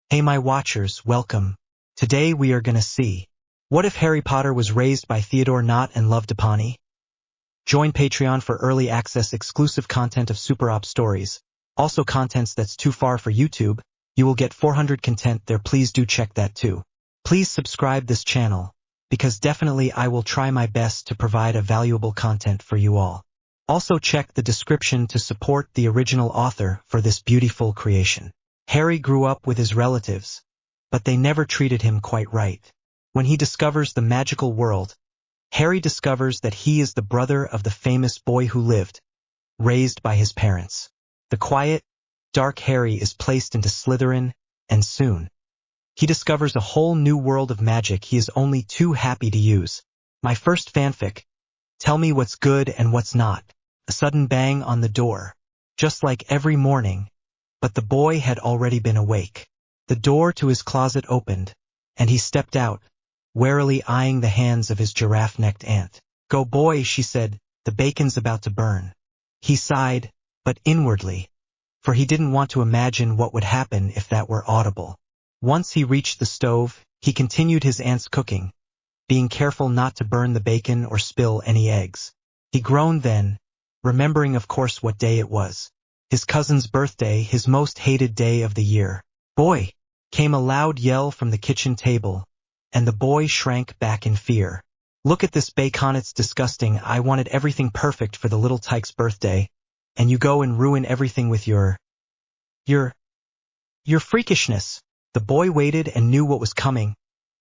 Hey my watchers, welcome. Today we are gonna see. What if Harry Potter was raised by Theodore not and loved Daphne? Join Patreon for early access exclusive content of Super Op stories. Also contents that's too far for YouTube. You will get 400 content there, please do check that too. Please subscribe this channel, because definitely I will try my best to provide a valuable content for you all. Also check the description to support the original author for this beautiful creation. Harry grew up with his relatives, but they never treated him quite right. When he discovers the magical world, Harry discovers that he is the brother of the famous boy who lived, raised by his parents. The quiet, dark Harry is placed into Slytherin, and soon, he discovers a whole new world of magic he is only too happy to use. My first fanfic. Tell me what's good and what's not. A sudden bang on the door, just like every morning, but the boy had already been awake. The door to his closet opened, and he stepped out, warily eyeing the hands of his giraffe-necked aunt. Go boy, she said, the bacon's about to burn. He sighed, but inwardly, for he didn't want to imagine what would happen if that were audible. Once he reached the stove, he continued his aunt's cooking, being careful not to burn the bacon or spill any eggs. He groaned then, remembering of course what day it was. His cousin's birthday, his most hated day of the year. Boy! Came a loud yell from the kitchen table, and the boy shrank back in fear. Look at this bacon, it's disgusting. I wanted everything perfect for the little tyke's birthday, and you go and ruin everything with your freakishness. The boy waited and knew what was coming,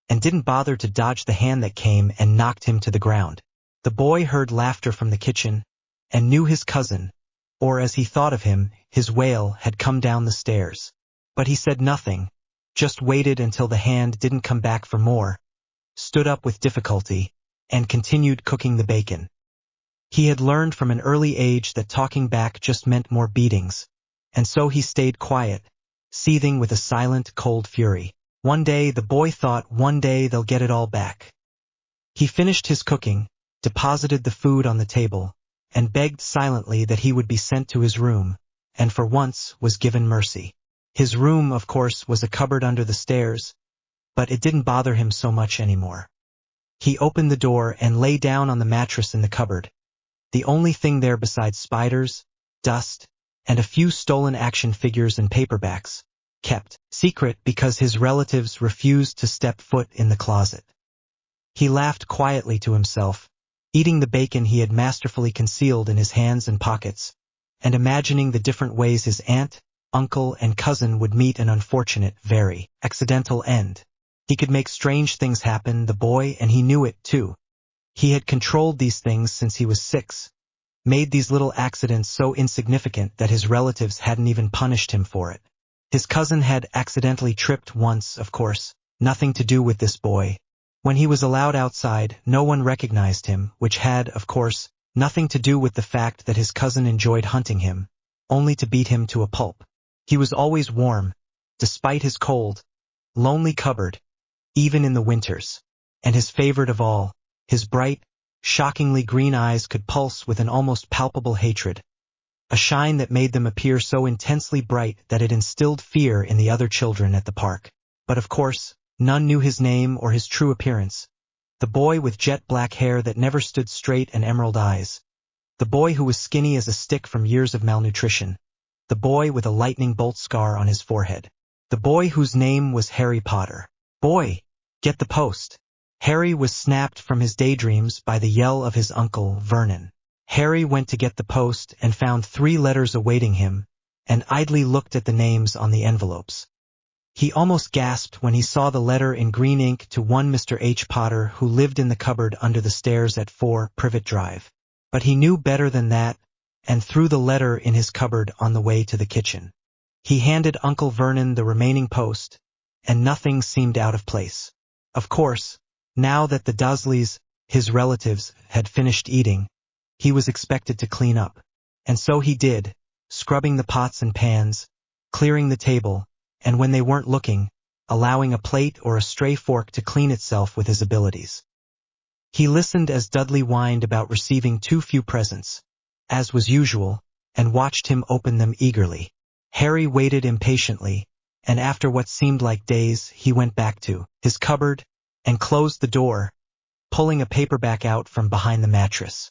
and didn't bother to dodge the hand that came and knocked him to the ground. The boy heard laughter from the kitchen, and knew his cousin, or as he thought of him, his whale, had come down the stairs. But he said nothing, just waited until the hand didn't come back for more, stood up with difficulty, and continued cooking the bacon. He had learned from an early age that talking back just meant more beatings, and so he stayed quiet, seething with a silent, cold fury. One day the boy thought one day they'll get it all back. He finished his cooking, deposited the food on the table, and begged silently that he would be sent to his room, and for once was given mercy. His room, of course, was a cupboard under the stairs, but it didn't bother him so much anymore. He opened the door and lay down on the mattress in the cupboard, the only thing there besides spiders, dust, and a few stolen action figures and paperbacks, kept secret because his relatives refused to step foot in the closet. He laughed quietly to himself, eating the bacon he had masterfully concealed in his hands and pockets, and imagining the different ways his aunt, uncle, and cousin would meet an unfortunate, very accidental end. He could make strange things happen, the boy, and he knew it too. He had controlled these things since he was 6, made these little accidents so insignificant that his relatives hadn't even punished him for it. His cousin had accidentally tripped once, of course, nothing to do with this boy. When he was allowed outside, no one recognized him, which had, of course, nothing to do with the fact that his cousin enjoyed hunting him, only to beat him to a pulp. He was always warm, despite his cold, lonely cupboard, even in the winters, and his favorite of all, his bright, shockingly green eyes could pulse with an almost palpable hatred, a shine that made them appear so intensely bright that it instilled fear in the other children at the park. But of course, none knew his name or his true appearance. The boy with jet black hair that never stood straight and emerald eyes. The boy who was skinny as a stick from years of malnutrition. The boy with a lightning bolt scar on his forehead. The boy whose name was Harry Potter. Boy, get the post. Harry was snapped from his daydreams by the yell of his uncle, Vernon. Harry went to get the post and found 3 letters awaiting him, and idly looked at the names on the envelopes. He almost gasped when he saw the letter in green ink to one Mr. H. Potter who lived in the cupboard under the stairs at 4 Privet Drive. But he knew better than that, and threw the letter in his cupboard on the way to the kitchen. He handed Uncle Vernon the remaining post, and nothing seemed out of place. Of course, now that the Dursleys, his relatives, had finished eating, he was expected to clean up. And so he did, scrubbing the pots and pans, clearing the table, and when they weren't looking, allowing a plate or a stray fork to clean itself with his abilities. He listened as Dudley whined about receiving too few presents, as was usual, and watched him open them eagerly. Harry waited impatiently, and after what seemed like days, he went back to his cupboard and closed the door, pulling a paperback out from behind the mattress.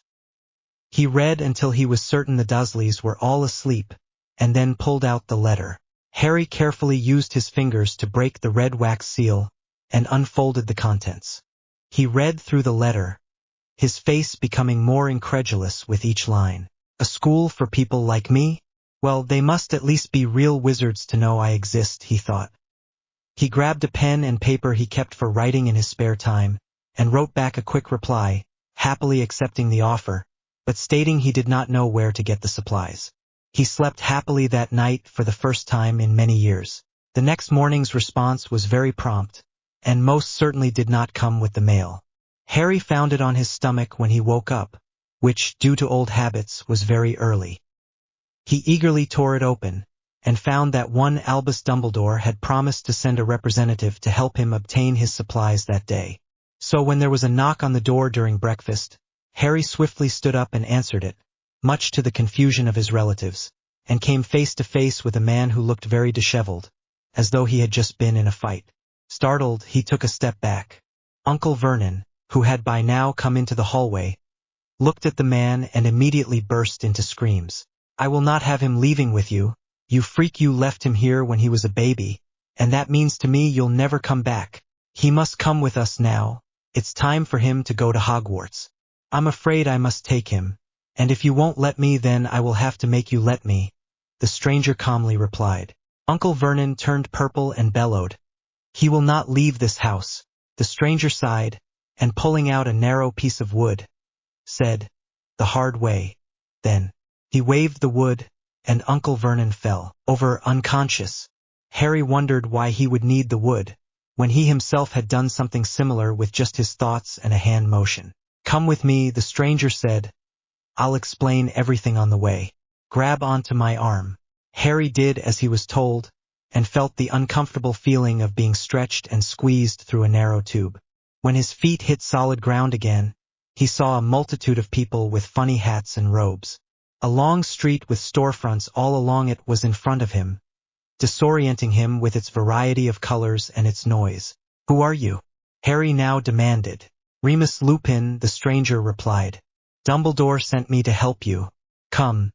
He read until he was certain the Dursleys were all asleep, and then pulled out the letter. Harry carefully used his fingers to break the red wax seal and unfolded the contents. He read through the letter, his face becoming more incredulous with each line. A school for people like me? Well, they must at least be real wizards to know I exist, he thought. He grabbed a pen and paper he kept for writing in his spare time, and wrote back a quick reply, happily accepting the offer, but stating he did not know where to get the supplies. He slept happily that night for the first time in many years. The next morning's response was very prompt, and most certainly did not come with the mail. Harry found it on his stomach when he woke up, which, due to old habits, was very early. He eagerly tore it open, and found that one Albus Dumbledore had promised to send a representative to help him obtain his supplies that day. So when there was a knock on the door during breakfast, Harry swiftly stood up and answered it, much to the confusion of his relatives, and came face to face with a man who looked very disheveled, as though he had just been in a fight. Startled, he took a step back. Uncle Vernon, who had by now come into the hallway, looked at the man and immediately burst into screams. I will not have him leaving with you. You freak, you left him here when he was a baby, and that means to me you'll never come back. He must come with us now. It's time for him to go to Hogwarts. I'm afraid I must take him, and if you won't let me then I will have to make you let me, the stranger calmly replied. Uncle Vernon turned purple and bellowed. He will not leave this house. The stranger sighed, and pulling out a narrow piece of wood, said, the hard way. Then he waved the wood, and Uncle Vernon fell over unconscious. Harry wondered why he would need the wood, when he himself had done something similar with just his thoughts and a hand motion. Come with me, the stranger said. I'll explain everything on the way. Grab onto my arm. Harry did as he was told, and felt the uncomfortable feeling of being stretched and squeezed through a narrow tube. When his feet hit solid ground again, he saw a multitude of people with funny hats and robes. A long street with storefronts all along it was in front of him, disorienting him with its variety of colors and its noise. Who are you? Harry now demanded. Remus Lupin, the stranger replied. Dumbledore sent me to help you. Come,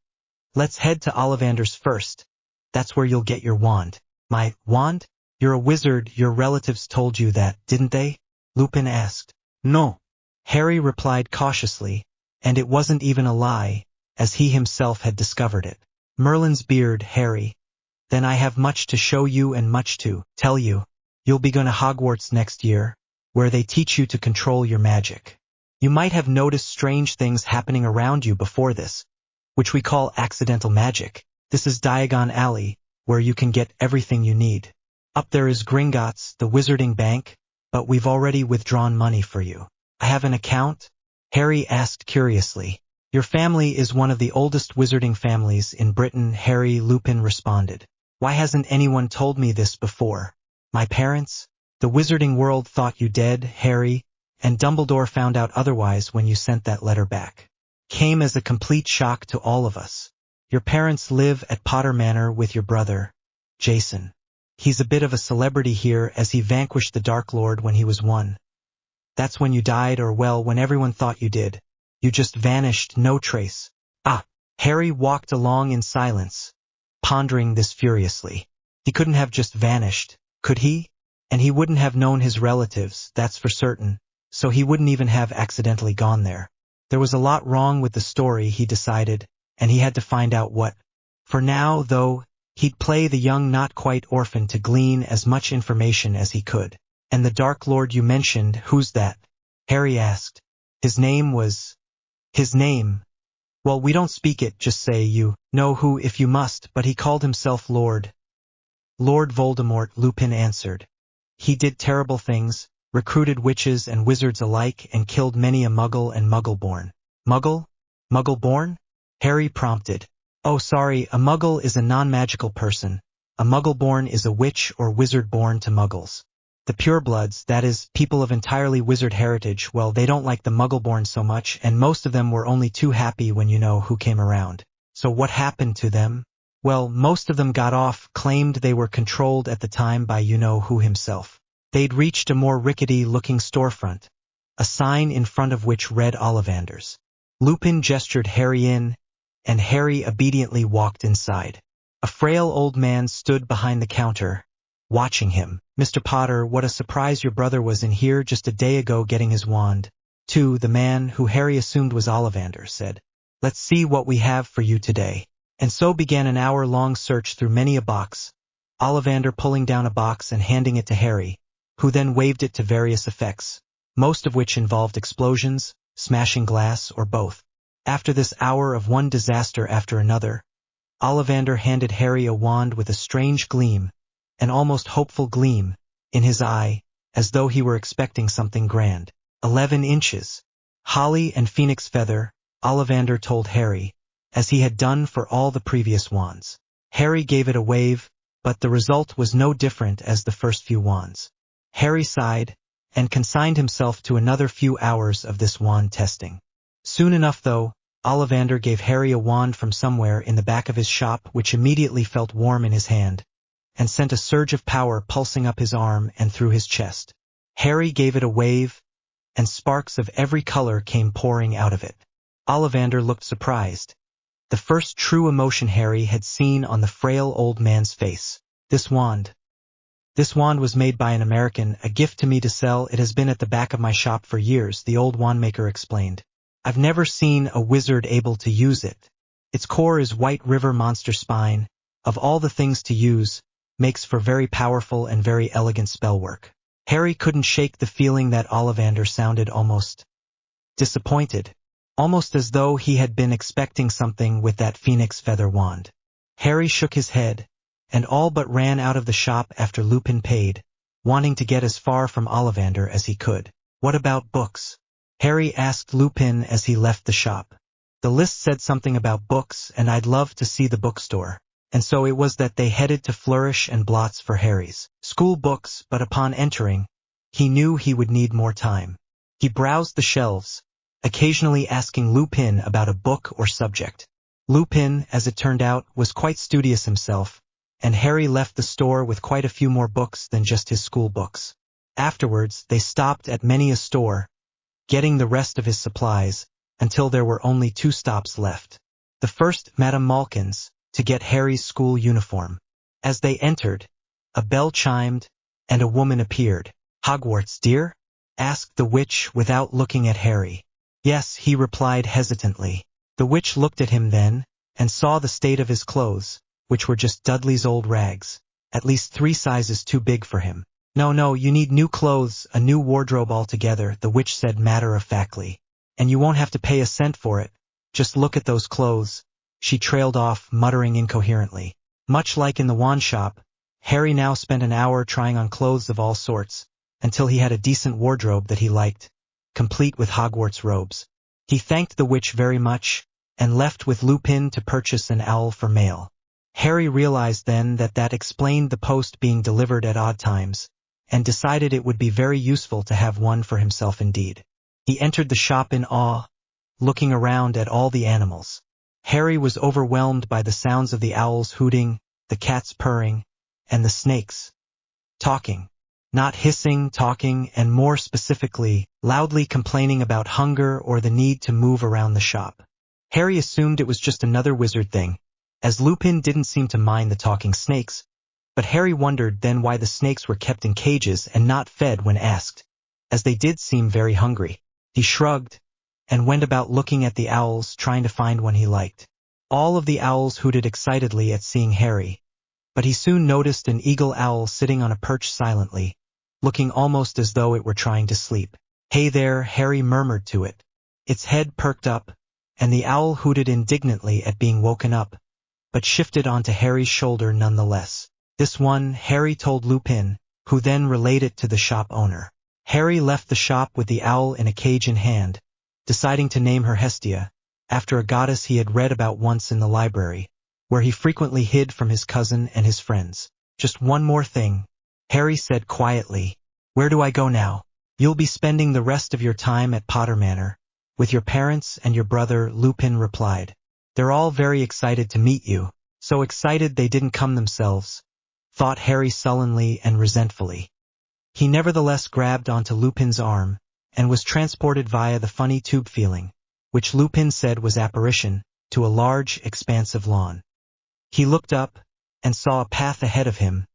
let's head to Ollivander's first. That's where you'll get your wand. My wand? You're a wizard, your relatives told you that, didn't they? Lupin asked. No. Harry replied cautiously, and it wasn't even a lie, as he himself had discovered it. Merlin's beard, Harry. Then I have much to show you and much to tell you. You'll be going to Hogwarts next year, where they teach you to control your magic. You might have noticed strange things happening around you before this, which we call accidental magic. This is Diagon Alley, where you can get everything you need. Up there is Gringotts, the Wizarding Bank, but we've already withdrawn money for you. I have an account? Harry asked curiously. Your family is one of the oldest wizarding families in Britain, Harry. Lupin responded. Why hasn't anyone told me this before? My parents? The wizarding world thought you dead, Harry, and Dumbledore found out otherwise when you sent that letter back. Came as a complete shock to all of us. Your parents live at Potter Manor with your brother, Jason. He's a bit of a celebrity here as he vanquished the Dark Lord when he was 1. That's when you died, or well, when everyone thought you did. You just vanished, no trace. Ah! Harry walked along in silence, pondering this furiously. He couldn't have just vanished, could he? And he wouldn't have known his relatives, that's for certain, so he wouldn't even have accidentally gone there. There was a lot wrong with the story, he decided, and he had to find out what. For now, though, he'd play the young not-quite orphan to glean as much information as he could. And the Dark Lord you mentioned, who's that? Harry asked. His name was... His name? Well, we don't speak it, just say you know who if you must, but he called himself Lord Voldemort, Lupin answered. He did terrible things, recruited witches and wizards alike, and killed many a Muggle and Muggle-born. Muggle? Muggle-born? Harry prompted. Oh, sorry, a Muggle is a non-magical person. A Muggle-born is a witch or wizard born to Muggles. The purebloods, that is, people of entirely wizard heritage, well, they don't like the Muggle-born so much, and most of them were only too happy when you know who came around. So what happened to them? Well, most of them got off, claimed they were controlled at the time by you-know-who himself. They'd reached a more rickety-looking storefront, a sign in front of which read Ollivanders. Lupin gestured Harry in, and Harry obediently walked inside. A frail old man stood behind the counter, watching him. "Mr. Potter, what a surprise your brother was in here just a day ago getting his wand." "Too," the man, who Harry assumed was Ollivander, said. "Let's see what we have for you today." And so began an hour-long search through many a box, Ollivander pulling down a box and handing it to Harry, who then waved it to various effects, most of which involved explosions, smashing glass, or both. After this hour of one disaster after another, Ollivander handed Harry a wand with a strange gleam, an almost hopeful gleam, in his eye, as though he were expecting something grand. 11 inches. Holly and phoenix feather, Ollivander told Harry, as he had done for all the previous wands. Harry gave it a wave, but the result was no different as the first few wands. Harry sighed, and consigned himself to another few hours of this wand testing. Soon enough, though, Ollivander gave Harry a wand from somewhere in the back of his shop which immediately felt warm in his hand, and sent a surge of power pulsing up his arm and through his chest. Harry gave it a wave, and sparks of every color came pouring out of it. Ollivander looked surprised, the first true emotion Harry had seen on the frail old man's face. This wand was made by an American, a gift to me to sell. It has been at the back of my shop for years," the old wandmaker explained. "I've never seen a wizard able to use it. Its core is White River monster spine. Of all the things to use, makes for very powerful and very elegant spellwork." Harry couldn't shake the feeling that Ollivander sounded almost disappointed, almost as though he had been expecting something with that phoenix feather wand. Harry shook his head, and all but ran out of the shop after Lupin paid, wanting to get as far from Ollivander as he could. "What about books?" Harry asked Lupin as he left the shop. "The list said something about books, and I'd love to see the bookstore." And so it was that they headed to Flourish and Blots for Harry's school books, but upon entering, he knew he would need more time. He browsed the shelves, occasionally asking Lupin about a book or subject. Lupin, as it turned out, was quite studious himself, and Harry left the store with quite a few more books than just his school books. Afterwards, they stopped at many a store, getting the rest of his supplies, until there were only 2 stops left. The first, Madame Malkin's, to get Harry's school uniform. As they entered, a bell chimed, and a woman appeared. "Hogwarts, dear?" asked the witch without looking at Harry. "Yes," he replied hesitantly. The witch looked at him then, and saw the state of his clothes, which were just Dudley's old rags, at least 3 sizes too big for him. No, you need new clothes, a new wardrobe altogether," the witch said matter-of-factly. "And you won't have to pay a cent for it. Just look at those clothes." She trailed off, muttering incoherently. Much like in the wand shop, Harry now spent an hour trying on clothes of all sorts, until he had a decent wardrobe that he liked, complete with Hogwarts robes. He thanked the witch very much, and left with Lupin to purchase an owl for mail. Harry realized then that explained the post being delivered at odd times, and decided it would be very useful to have one for himself indeed. He entered the shop in awe, looking around at all the animals. Harry was overwhelmed by the sounds of the owls hooting, the cats purring, and the snakes talking. Not hissing, talking, and more specifically, loudly complaining about hunger or the need to move around the shop. Harry assumed it was just another wizard thing, as Lupin didn't seem to mind the talking snakes, but Harry wondered then why the snakes were kept in cages and not fed when asked, as they did seem very hungry. He shrugged, and went about looking at the owls, trying to find one he liked. All of the owls hooted excitedly at seeing Harry, but he soon noticed an eagle owl sitting on a perch silently, looking almost as though it were trying to sleep. "Hey there," Harry murmured to it. Its head perked up, and the owl hooted indignantly at being woken up, but shifted onto Harry's shoulder nonetheless. "This one," Harry told Lupin, who then relayed it to the shop owner. Harry left the shop with the owl in a cage in hand, deciding to name her Hestia, after a goddess he had read about once in the library, where he frequently hid from his cousin and his friends. "Just one more thing," Harry said quietly. "Where do I go now?" "You'll be spending the rest of your time at Potter Manor, with your parents and your brother," Lupin replied. "They're all very excited to meet you." So excited they didn't come themselves, thought Harry sullenly and resentfully. He nevertheless grabbed onto Lupin's arm, and was transported via the funny tube feeling, which Lupin said was apparition, to a large, expansive lawn. He looked up, and saw a path ahead of him,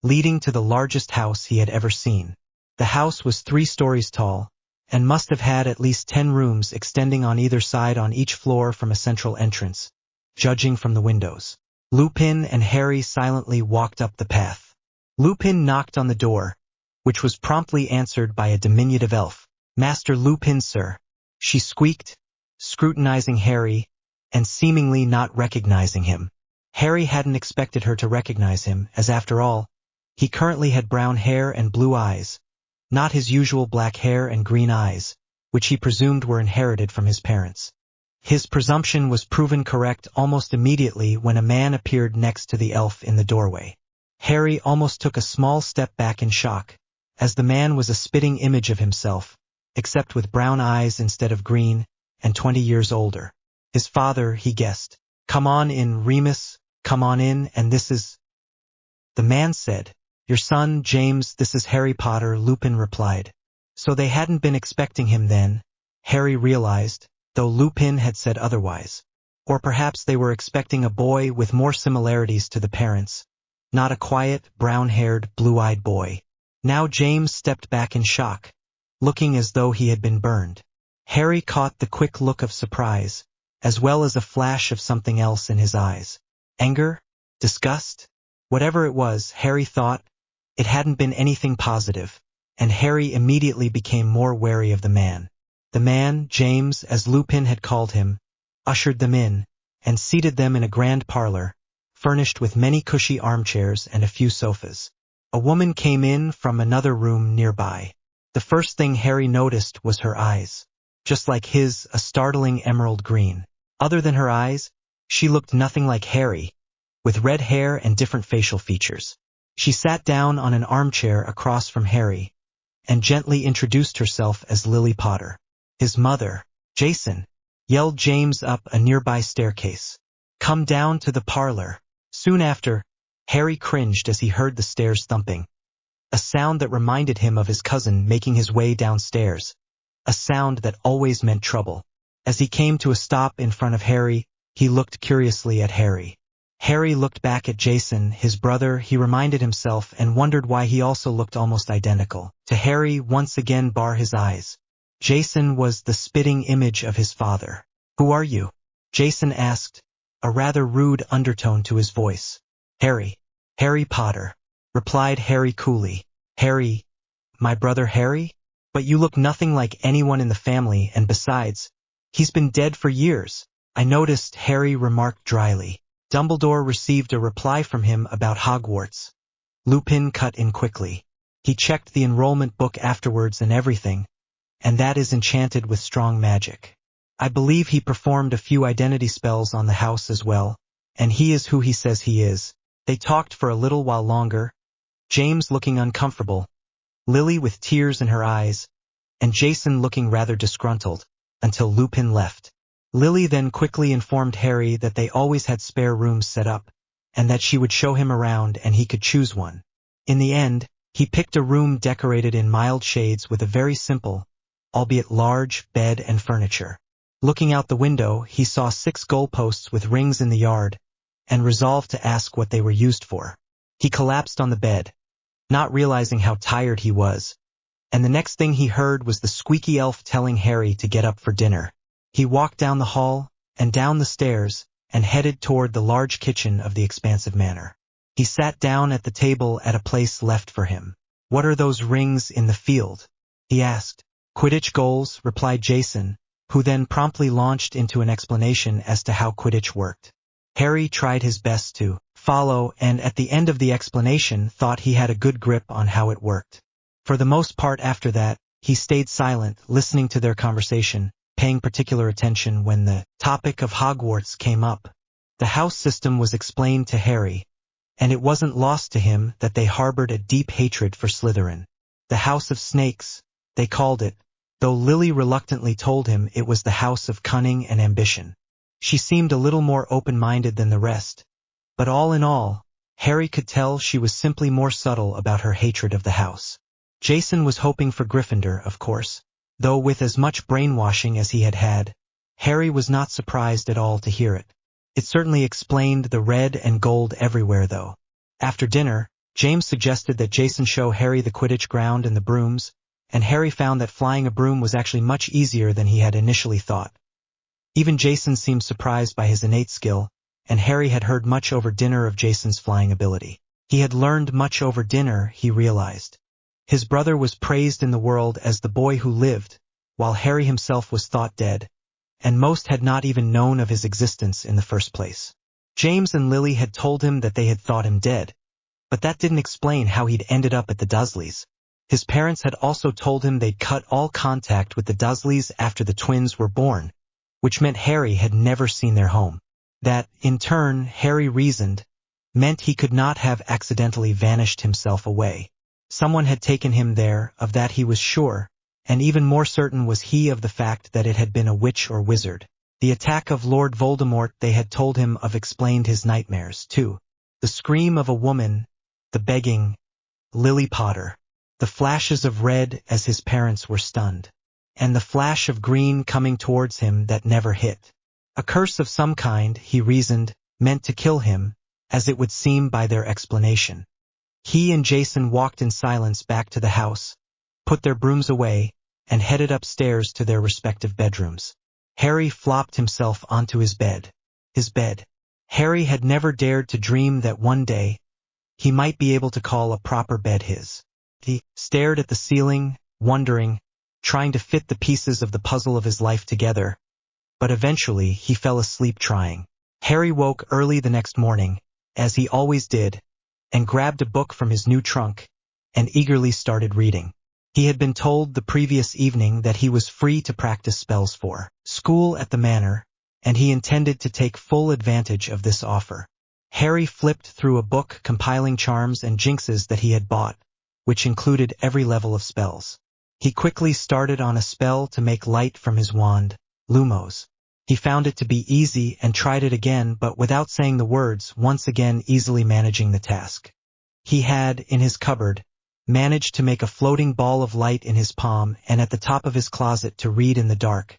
leading to the largest house he had ever seen. The house was 3 stories tall, and must have had at least 10 rooms extending on either side on each floor from a central entrance, judging from the windows. Lupin and Harry silently walked up the path. Lupin knocked on the door, which was promptly answered by a diminutive elf. "Master Lupin, sir," she squeaked, scrutinizing Harry, and seemingly not recognizing him. Harry hadn't expected her to recognize him, as after all, he currently had brown hair and blue eyes, not his usual black hair and green eyes, which he presumed were inherited from his parents. His presumption was proven correct almost immediately when a man appeared next to the elf in the doorway. Harry almost took a small step back in shock, as the man was a spitting image of himself, except with brown eyes instead of green, and 20 years older. His father, he guessed. "Come on in, Remus, come on in, and this is—" the man said. "Your son, James, this is Harry Potter," Lupin replied. So they hadn't been expecting him then, Harry realized, though Lupin had said otherwise. Or perhaps they were expecting a boy with more similarities to the parents, not a quiet, brown-haired, blue-eyed boy. Now James stepped back in shock, looking as though he had been burned. Harry caught the quick look of surprise, as well as a flash of something else in his eyes. Anger? Disgust? Whatever it was, Harry thought, it hadn't been anything positive, and Harry immediately became more wary of the man. The man, James, as Lupin had called him, ushered them in, and seated them in a grand parlor, furnished with many cushy armchairs and a few sofas. A woman came in from another room nearby. The first thing Harry noticed was her eyes. Just like his, a startling emerald green. Other than her eyes, she looked nothing like Harry, with red hair and different facial features. She sat down on an armchair across from Harry, and gently introduced herself as Lily Potter. His mother, "Jason," yelled James up a nearby staircase. "Come down to the parlor." Soon after, Harry cringed as he heard the stairs thumping. A sound that reminded him of his cousin making his way downstairs. A sound that always meant trouble. As he came to a stop in front of Harry, he looked curiously at Harry. Harry looked back at Jason, his brother, he reminded himself, and wondered why he also looked almost identical. To Harry, once again bar his eyes. Jason was the spitting image of his father. "Who are you?" Jason asked, a rather rude undertone to his voice. Harry Potter," replied Harry coolly. "Harry, my brother Harry? But you look nothing like anyone in the family, and besides, he's been dead for years." "I noticed," Harry remarked dryly. "Dumbledore received a reply from him about Hogwarts." Lupin cut in quickly. "He checked the enrollment book afterwards and everything, and that is enchanted with strong magic. I believe he performed a few identity spells on the house as well, and he is who he says he is." They talked for a little while longer, James looking uncomfortable, Lily with tears in her eyes, and Jason looking rather disgruntled, until Lupin left. Lily then quickly informed Harry that they always had spare rooms set up, and that she would show him around and he could choose one. In the end, he picked a room decorated in mild shades with a very simple, albeit large, bed and furniture. Looking out the window, he saw 6 goalposts with rings in the yard, and resolved to ask what they were used for. He collapsed on the bed, not realizing how tired he was, and the next thing he heard was the squeaky elf telling Harry to get up for dinner. He walked down the hall, and down the stairs, and headed toward the large kitchen of the expansive manor. He sat down at the table at a place left for him. "What are those rings in the field?" he asked. "Quidditch goals," replied Jason, who then promptly launched into an explanation as to how Quidditch worked. Harry tried his best to follow, and at the end of the explanation thought he had a good grip on how it worked. For the most part after that, he stayed silent, listening to their conversation, paying particular attention when the topic of Hogwarts came up. The house system was explained to Harry, and it wasn't lost to him that they harbored a deep hatred for Slytherin. The House of Snakes, they called it, though Lily reluctantly told him it was the House of Cunning and Ambition. She seemed a little more open-minded than the rest, But all in all, Harry could tell she was simply more subtle about her hatred of the house. Jason was hoping for Gryffindor, of course, though with as much brainwashing as he had had, Harry was not surprised at all to hear it. It certainly explained the red and gold everywhere, though. After dinner, James suggested that Jason show Harry the Quidditch ground and the brooms, and Harry found that flying a broom was actually much easier than he had initially thought. Even Jason seemed surprised by his innate skill, and Harry had heard much over dinner of Jason's flying ability. He had learned much over dinner, he realized. His brother was praised in the world as the boy who lived, while Harry himself was thought dead, and most had not even known of his existence in the first place. James and Lily had told him that they had thought him dead, but that didn't explain how he'd ended up at the Dursleys. His parents had also told him they'd cut all contact with the Dursleys after the twins were born, which meant Harry had never seen their home. That, in turn, Harry reasoned, meant he could not have accidentally vanished himself away. Someone had taken him there, of that he was sure, and even more certain was he of the fact that it had been a witch or wizard. The attack of Lord Voldemort they had told him of explained his nightmares, too. The scream of a woman, the begging, Lily Potter, the flashes of red as his parents were stunned, and the flash of green coming towards him that never hit. A curse of some kind, he reasoned, meant to kill him, as it would seem by their explanation. He and Jason walked in silence back to the house, put their brooms away, and headed upstairs to their respective bedrooms. Harry flopped himself onto his bed. His bed. Harry had never dared to dream that one day he might be able to call a proper bed his. He stared at the ceiling, wondering, trying to fit the pieces of the puzzle of his life together, but eventually he fell asleep trying. Harry woke early the next morning, as he always did, and grabbed a book from his new trunk, and eagerly started reading. He had been told the previous evening that he was free to practice spells for school at the manor, and he intended to take full advantage of this offer. Harry flipped through a book compiling charms and jinxes that he had bought, which included every level of spells. He quickly started on a spell to make light from his wand, Lumos. He found it to be easy and tried it again, but without saying the words, once again easily managing the task. He had, in his cupboard, managed to make a floating ball of light in his palm and at the top of his closet to read in the dark,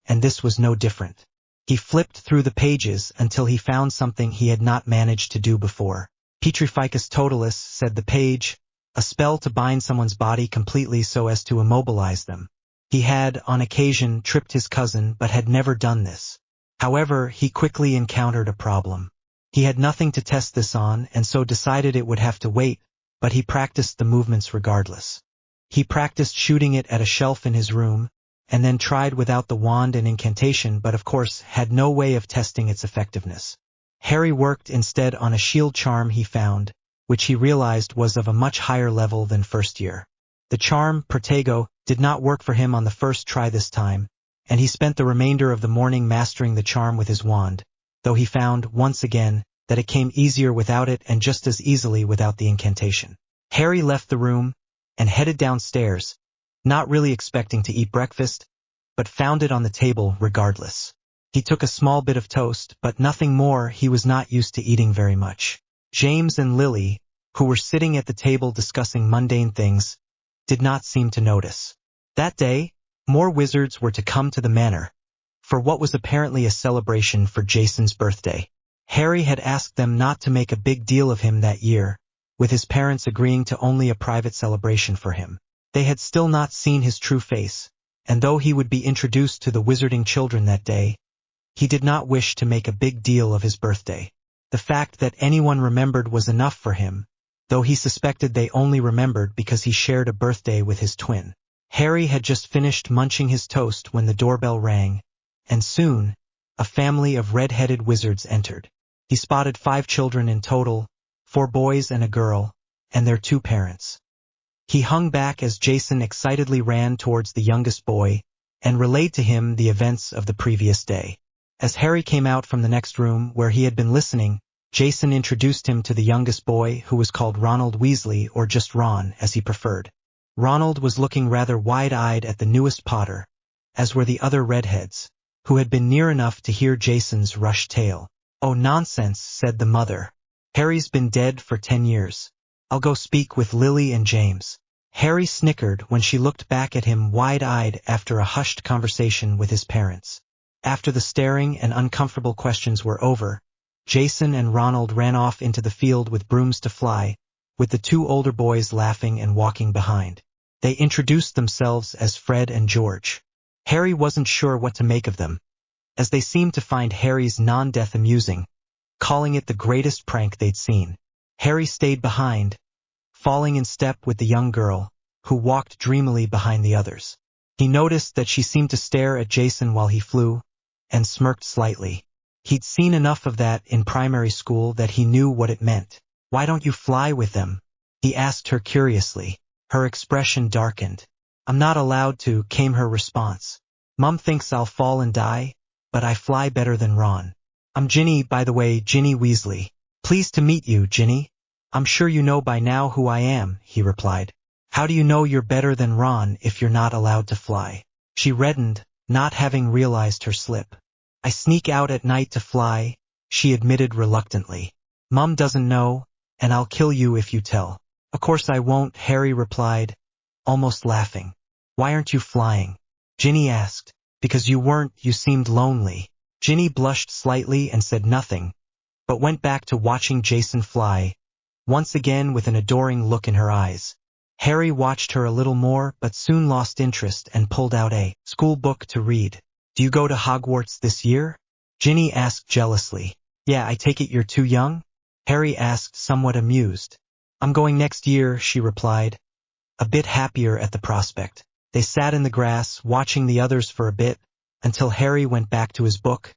and this was no different. He flipped through the pages until he found something he had not managed to do before. Petrificus Totalis, said the page, a spell to bind someone's body completely so as to immobilize them. He had, on occasion, tripped his cousin but had never done this. However, he quickly encountered a problem. He had nothing to test this on and so decided it would have to wait, but he practiced the movements regardless. He practiced shooting it at a shelf in his room, and then tried without the wand and incantation but of course had no way of testing its effectiveness. Harry worked instead on a shield charm he found, which he realized was of a much higher level than first year. The charm, Protego, did not work for him on the first try this time, and he spent the remainder of the morning mastering the charm with his wand, though he found, once again, that it came easier without it and just as easily without the incantation. Harry left the room and headed downstairs, not really expecting to eat breakfast, but found it on the table regardless. He took a small bit of toast, but nothing more. He was not used to eating very much. James and Lily, who were sitting at the table discussing mundane things, did not seem to notice. That day, more wizards were to come to the manor, for what was apparently a celebration for Jason's birthday. Harry had asked them not to make a big deal of him that year, with his parents agreeing to only a private celebration for him. They had still not seen his true face, and though he would be introduced to the wizarding children that day, he did not wish to make a big deal of his birthday. The fact that anyone remembered was enough for him, though he suspected they only remembered because he shared a birthday with his twin. Harry had just finished munching his toast when the doorbell rang, and soon, a family of red-headed wizards entered. He spotted 5 children in total, 4 boys and a girl, and their 2 parents. He hung back as Jason excitedly ran towards the youngest boy, and relayed to him the events of the previous day. As Harry came out from the next room where he had been listening, Jason introduced him to the youngest boy, who was called Ronald Weasley, or just Ron, as he preferred. Ronald was looking rather wide-eyed at the newest Potter, as were the other redheads, who had been near enough to hear Jason's rushed tale. "Oh, nonsense," said the mother. Harry's been dead for 10 years. I'll go speak with Lily and James. Harry snickered when she looked back at him wide-eyed after a hushed conversation with his parents. After the staring and uncomfortable questions were over, Jason and Ronald ran off into the field with brooms to fly, with the two older boys laughing and walking behind. They introduced themselves as Fred and George. Harry wasn't sure what to make of them, as they seemed to find Harry's non-death amusing, calling it the greatest prank they'd seen. Harry stayed behind, falling in step with the young girl, who walked dreamily behind the others. He noticed that she seemed to stare at Jason while he flew, and smirked slightly. He'd seen enough of that in primary school that he knew what it meant. "Why don't you fly with them?" he asked her curiously. Her expression darkened. "I'm not allowed to," came her response. "Mum thinks I'll fall and die, but I fly better than Ron. I'm Ginny, by the way, Ginny Weasley." "Pleased to meet you, Ginny. I'm sure you know by now who I am," he replied. "How do you know you're better than Ron if you're not allowed to fly?" She reddened, not having realized her slip. "I sneak out at night to fly," she admitted reluctantly. "Mum doesn't know, and I'll kill you if you tell." "Of course I won't," Harry replied, almost laughing. "Why aren't you flying?" Ginny asked. "Because you seemed lonely." Ginny blushed slightly and said nothing, but went back to watching Jason fly, once again with an adoring look in her eyes. Harry watched her a little more but soon lost interest and pulled out a school book to read. "Do you go to Hogwarts this year?" Ginny asked jealously. "Yeah, I take it you're too young?" Harry asked, somewhat amused. "I'm going next year," she replied, a bit happier at the prospect. They sat in the grass, watching the others for a bit, until Harry went back to his book,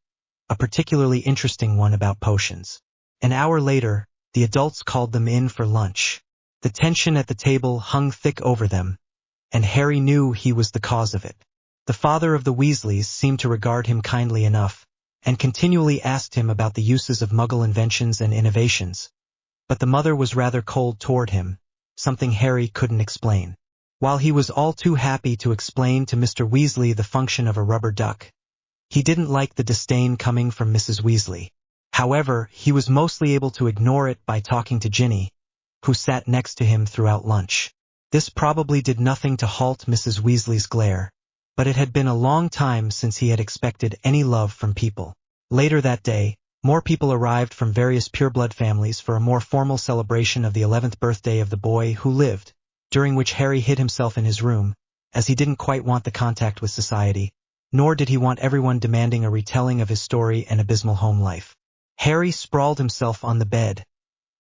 a particularly interesting one about potions. An hour later, the adults called them in for lunch. The tension at the table hung thick over them, and Harry knew he was the cause of it. The father of the Weasleys seemed to regard him kindly enough, and continually asked him about the uses of Muggle inventions and innovations. But the mother was rather cold toward him, something Harry couldn't explain. While he was all too happy to explain to Mr. Weasley the function of a rubber duck, he didn't like the disdain coming from Mrs. Weasley. However, he was mostly able to ignore it by talking to Ginny, who sat next to him throughout lunch. This probably did nothing to halt Mrs. Weasley's glare, but it had been a long time since he had expected any love from people. Later that day, more people arrived from various pureblood families for a more formal celebration of the 11th birthday of the boy who lived, during which Harry hid himself in his room, as he didn't quite want the contact with society, nor did he want everyone demanding a retelling of his story and abysmal home life. Harry sprawled himself on the bed,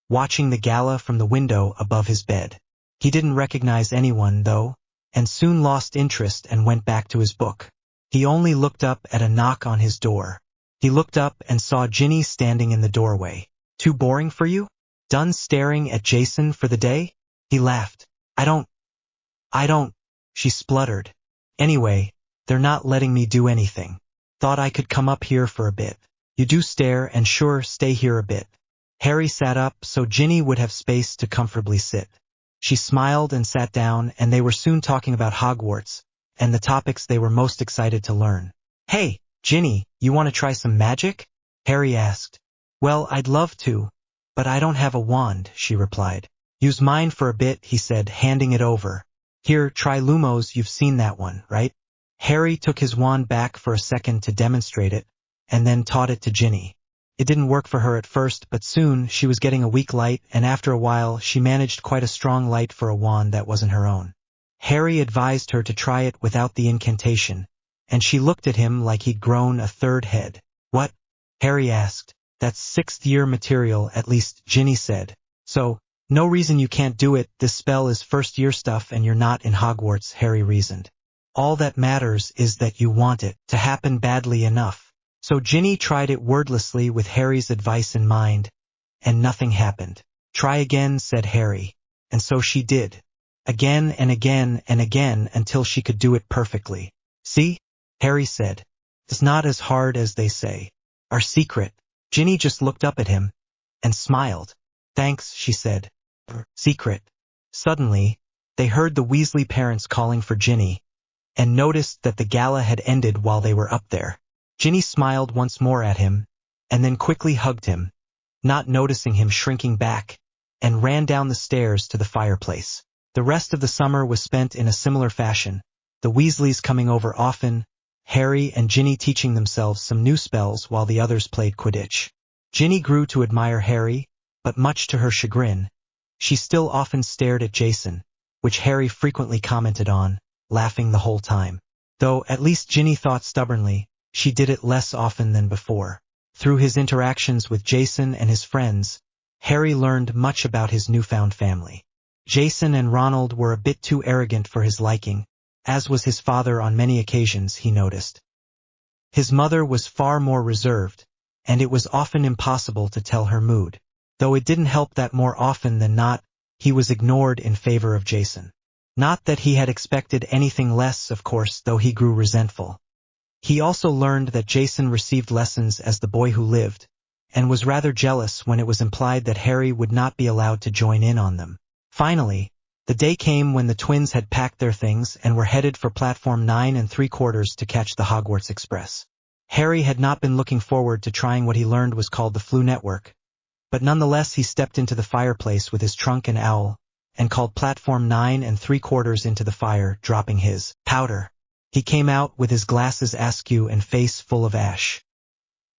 watching the gala from the window above his bed. He didn't recognize anyone, though, and soon lost interest and went back to his book. He only looked up at a knock on his door. He looked up and saw Ginny standing in the doorway. "Too boring for you? Done staring at Jason for the day?" He laughed. I don't, she spluttered. "Anyway, they're not letting me do anything. Thought I could come up here for a bit." "You do stare, and sure, stay here a bit." Harry sat up so Ginny would have space to comfortably sit. She smiled and sat down, and they were soon talking about Hogwarts, and the topics they were most excited to learn. "Hey, Ginny, you want to try some magic?" Harry asked. "Well, I'd love to, but I don't have a wand," she replied. "Use mine for a bit," he said, handing it over. "Here, try Lumos, you've seen that one, right?" Harry took his wand back for a second to demonstrate it, and then taught it to Ginny. It didn't work for her at first, but soon she was getting a weak light, and after a while she managed quite a strong light for a wand that wasn't her own. Harry advised her to try it without the incantation, and she looked at him like he'd grown a third head. "What?" Harry asked. "That's 6th-year material, at least," Ginny said. "So, no reason you can't do it. This spell is 1st-year stuff and you're not in Hogwarts," Harry reasoned. "All that matters is that you want it to happen badly enough." So Ginny tried it wordlessly with Harry's advice in mind, and nothing happened. "Try again," said Harry. And so she did. Again and again and again until she could do it perfectly. "See?" Harry said. "It's not as hard as they say. Our secret." Ginny just looked up at him and smiled. "Thanks," she said. "Secret." Suddenly, they heard the Weasley parents calling for Ginny, and noticed that the gala had ended while they were up there. Ginny smiled once more at him, and then quickly hugged him. not noticing him shrinking back, and ran down the stairs to the fireplace. The rest of the summer was spent in a similar fashion, the Weasleys coming over often, Harry and Ginny teaching themselves some new spells while the others played Quidditch. Ginny grew to admire Harry, but much to her chagrin, she still often stared at Jason, which Harry frequently commented on, laughing the whole time. Though, at least Ginny thought stubbornly, she did it less often than before. Through his interactions with Jason and his friends, Harry learned much about his newfound family. Jason and Ronald were a bit too arrogant for his liking, as was his father on many occasions, he noticed. His mother was far more reserved, and it was often impossible to tell her mood. Though it didn't help that more often than not, he was ignored in favor of Jason. Not that he had expected anything less, of course, though he grew resentful. He also learned that Jason received lessons as the boy who lived, and was rather jealous when it was implied that Harry would not be allowed to join in on them. Finally, the day came when the twins had packed their things and were headed for platform 9 3/4 to catch the Hogwarts Express. Harry had not been looking forward to trying what he learned was called the Flu Network, but nonetheless he stepped into the fireplace with his trunk and owl, and called platform 9 3/4 into the fire, dropping his powder. He came out with his glasses askew and face full of ash.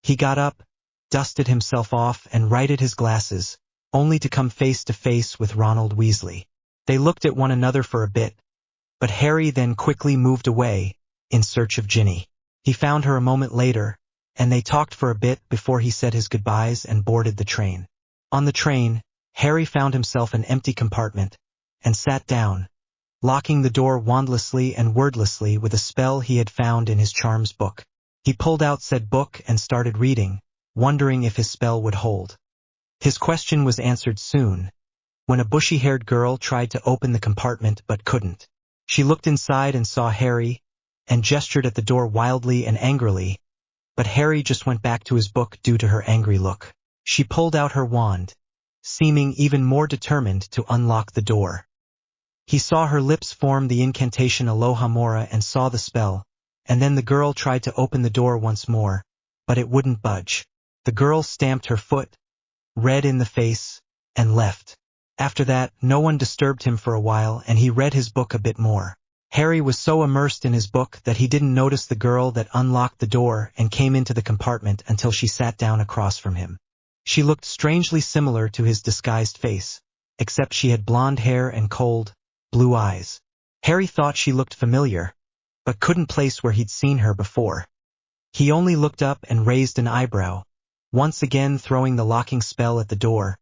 He got up, dusted himself off and righted his glasses, only to come face to face with Ronald Weasley. They looked at one another for a bit, but Harry then quickly moved away, in search of Ginny. He found her a moment later, and they talked for a bit before he said his goodbyes and boarded the train. On the train, Harry found himself an empty compartment, and sat down, locking the door wandlessly and wordlessly with a spell he had found in his charms book. He pulled out said book and started reading, wondering if his spell would hold. His question was answered soon, when a bushy-haired girl tried to open the compartment but couldn't. She looked inside and saw Harry, and gestured at the door wildly and angrily, but Harry just went back to his book due to her angry look. She pulled out her wand, seeming even more determined to unlock the door. He saw her lips form the incantation Aloha Mora and saw the spell, and then the girl tried to open the door once more, but it wouldn't budge. The girl stamped her foot, red in the face, and left. After that, no one disturbed him for a while and he read his book a bit more. Harry was so immersed in his book that he didn't notice the girl that unlocked the door and came into the compartment until she sat down across from him. She looked strangely similar to his disguised face, except she had blonde hair and cold, blue eyes. Harry thought she looked familiar, but couldn't place where he'd seen her before. He only looked up and raised an eyebrow, once again throwing the locking spell at the door,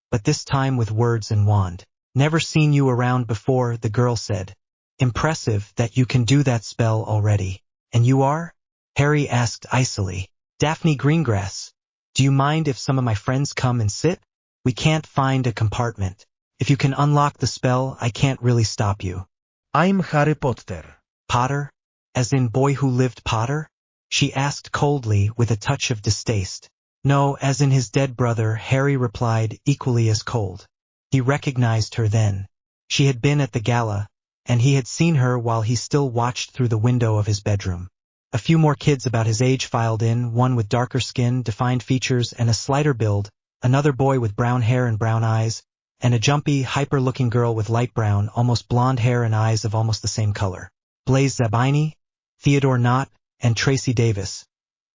but this time with words and wand. "Never seen you around before," the girl said. "Impressive that you can do that spell already." "And you are?" Harry asked icily. "Daphne Greengrass. Do you mind if some of my friends come and sit? We can't find a compartment. If you can unlock the spell, I can't really stop you." "I'm Harry Potter." "Potter? As in boy who lived Potter?" she asked coldly with a touch of distaste. "No, as in his dead brother," Harry replied, equally as cold. He recognized her then. She had been at the gala, and he had seen her while he still watched through the window of his bedroom. A few more kids about his age filed in, one with darker skin, defined features, and a slighter build, another boy with brown hair and brown eyes, and a jumpy, hyper-looking girl with light brown, almost blonde hair and eyes of almost the same color. Blaise Zabini, Theodore Knott, and Tracy Davis.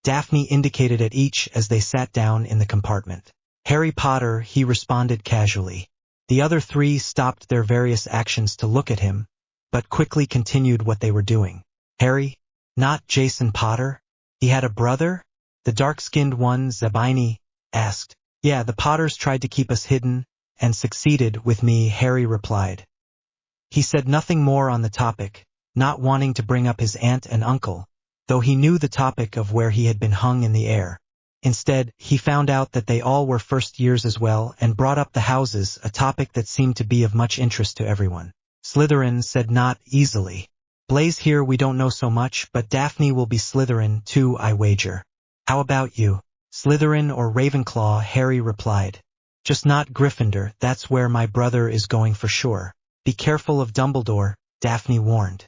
Daphne indicated at each as they sat down in the compartment. "Harry Potter," he responded casually. The other three stopped their various actions to look at him, but quickly continued what they were doing. "Harry? Not Jason Potter? He had a brother?" the dark-skinned one, Zabini, asked. "Yeah, the Potters tried to keep us hidden, and succeeded with me," Harry replied. He said nothing more on the topic, not wanting to bring up his aunt and uncle, though he knew the topic of where he had been hung in the air. Instead, he found out that they all were first years as well and brought up the houses, a topic that seemed to be of much interest to everyone. "Slytherin," said Not easily. "Blaise here, we don't know so much, but Daphne will be Slytherin too, I wager." "How about you?" "Slytherin or Ravenclaw," Harry replied. "Just not Gryffindor, that's where my brother is going for sure." "Be careful of Dumbledore," Daphne warned.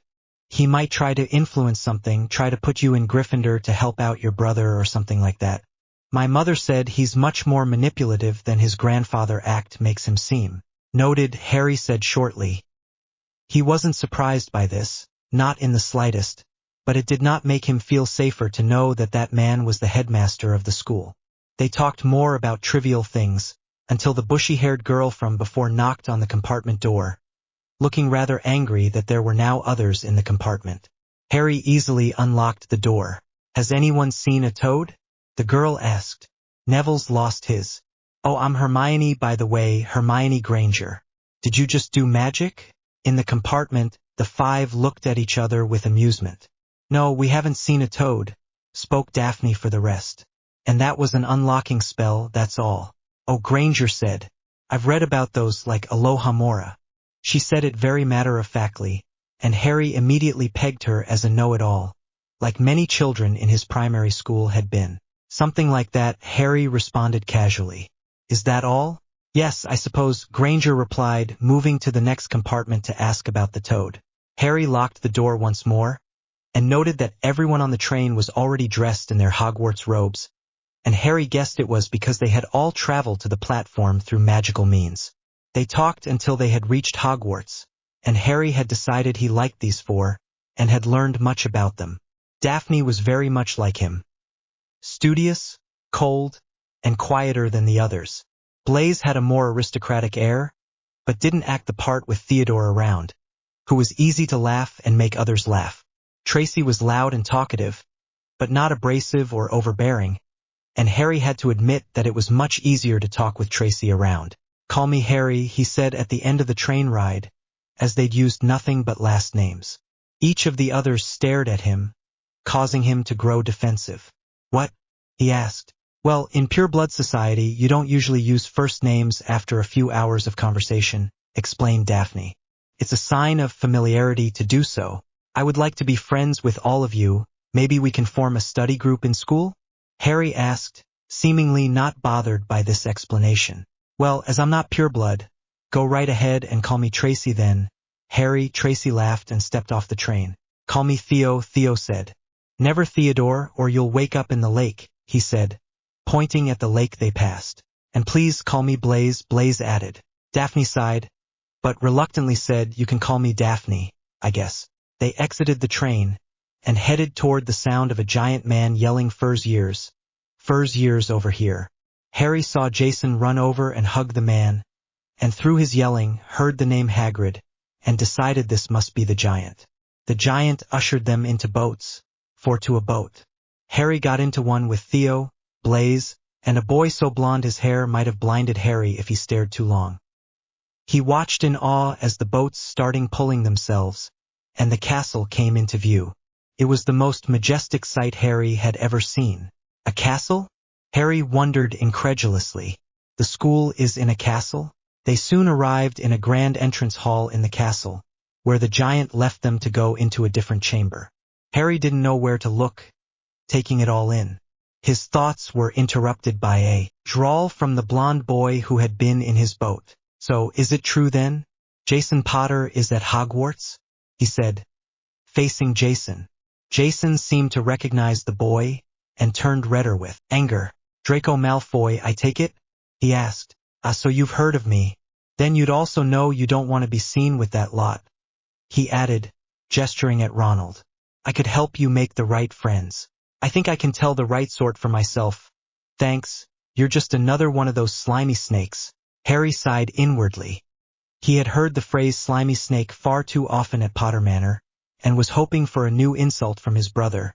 "He might try to influence something, try to put you in Gryffindor to help out your brother or something like that." My mother said he's much more manipulative than his grandfather act makes him seem. Noted, Harry said shortly. He wasn't surprised by this, not in the slightest, but it did not make him feel safer to know that that man was the headmaster of the school. They talked more about trivial things, until the bushy-haired girl from before knocked on the compartment door, looking rather angry that there were now others in the compartment. Harry easily unlocked the door. Has anyone seen a toad? The girl asked. Neville's lost his. Oh, I'm Hermione, by the way, Hermione Granger. Did you just do magic? In the compartment, the five looked at each other with amusement. No, we haven't seen a toad, spoke Daphne for the rest. And that was an unlocking spell, that's all. Oh, Granger said. I've read about those like Alohomora. She said it very matter-of-factly, and Harry immediately pegged her as a know-it-all, like many children in his primary school had been. Something like that, Harry responded casually. Is that all? Yes, I suppose, Granger replied, moving to the next compartment to ask about the toad. Harry locked the door once more, and noted that everyone on the train was already dressed in their Hogwarts robes, and Harry guessed it was because they had all traveled to the platform through magical means. They talked until they had reached Hogwarts, and Harry had decided he liked these four, and had learned much about them. Daphne was very much like him. Studious, cold, and quieter than the others. Blaise had a more aristocratic air, but didn't act the part with Theodore around, who was easy to laugh and make others laugh. Tracy was loud and talkative, but not abrasive or overbearing, and Harry had to admit that it was much easier to talk with Tracy around. Call me Harry, he said at the end of the train ride, as they'd used nothing but last names. Each of the others stared at him, causing him to grow defensive. What? He asked. Well, in Pure Blood Society, you don't usually use first names after a few hours of conversation, explained Daphne. It's a sign of familiarity to do so. I would like to be friends with all of you. Maybe we can form a study group in school? Harry asked, seemingly not bothered by this explanation. Well, as I'm not pure blood, go right ahead and call me Tracy then. Harry, Tracy laughed and stepped off the train. Call me Theo, Theo said. Never Theodore, or you'll wake up in the lake, he said, pointing at the lake they passed. And please call me Blaise, Blaise added. Daphne sighed, but reluctantly said, you can call me Daphne, I guess. They exited the train, and headed toward the sound of a giant man yelling Fur's years over here. Harry saw Jason run over and hug the man, and through his yelling, heard the name Hagrid, and decided this must be the giant. The giant ushered them into boats, to a boat. Harry got into one with Theo, Blaise, and a boy so blonde his hair might have blinded Harry if he stared too long. He watched in awe as the boats started pulling themselves, and the castle came into view. It was the most majestic sight Harry had ever seen. A castle? Harry wondered incredulously. The school is in a castle? They soon arrived in a grand entrance hall in the castle, where the giant left them to go into a different chamber. Harry didn't know where to look, taking it all in. His thoughts were interrupted by a drawl from the blonde boy who had been in his boat. So, is it true then? Jason Potter is at Hogwarts? He said, facing Jason. Jason seemed to recognize the boy, and turned redder with anger. Draco Malfoy, I take it? He asked. So you've heard of me. Then you'd also know you don't want to be seen with that lot. He added, gesturing at Ronald. I could help you make the right friends. I think I can tell the right sort for myself. Thanks, you're just another one of those slimy snakes. Harry sighed inwardly. He had heard the phrase slimy snake far too often at Potter Manor, and was hoping for a new insult from his brother,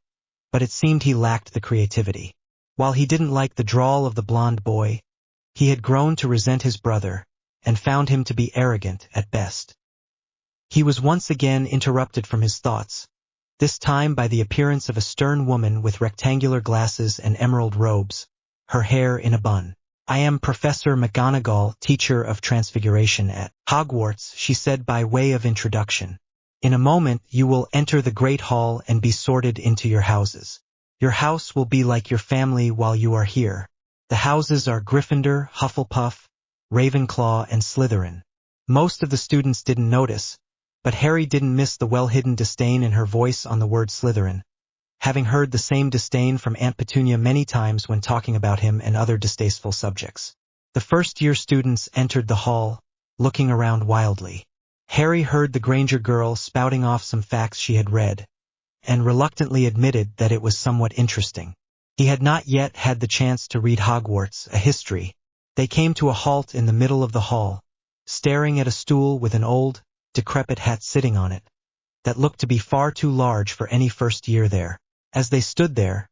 but it seemed he lacked the creativity. While he didn't like the drawl of the blonde boy, he had grown to resent his brother, and found him to be arrogant at best. He was once again interrupted from his thoughts, this time by the appearance of a stern woman with rectangular glasses and emerald robes, her hair in a bun. I am Professor McGonagall, teacher of Transfiguration at Hogwarts, she said by way of introduction. In a moment you will enter the Great Hall and be sorted into your houses. Your house will be like your family while you are here. The houses are Gryffindor, Hufflepuff, Ravenclaw, and Slytherin. Most of the students didn't notice, but Harry didn't miss the well-hidden disdain in her voice on the word Slytherin. having heard the same disdain from Aunt Petunia many times when talking about him and other distasteful subjects. The first-year students entered the hall, looking around wildly. Harry heard the Granger girl spouting off some facts she had read, and reluctantly admitted that it was somewhat interesting. He had not yet had the chance to read Hogwarts, a history. They came to a halt in the middle of the hall, staring at a stool with an old, decrepit hat sitting on it, that looked to be far too large for any first year there. As they stood there,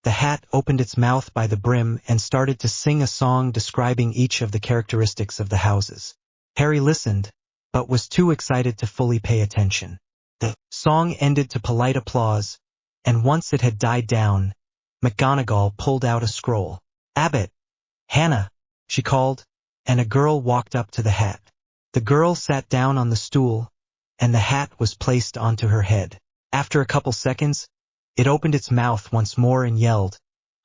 the hat opened its mouth by the brim and started to sing a song describing each of the characteristics of the houses. Harry listened, but was too excited to fully pay attention. The song ended to polite applause, and once it had died down, McGonagall pulled out a scroll. "Abbott! Hannah!" she called, and a girl walked up to the hat. The girl sat down on the stool, and the hat was placed onto her head. After a couple seconds, it opened its mouth once more and yelled,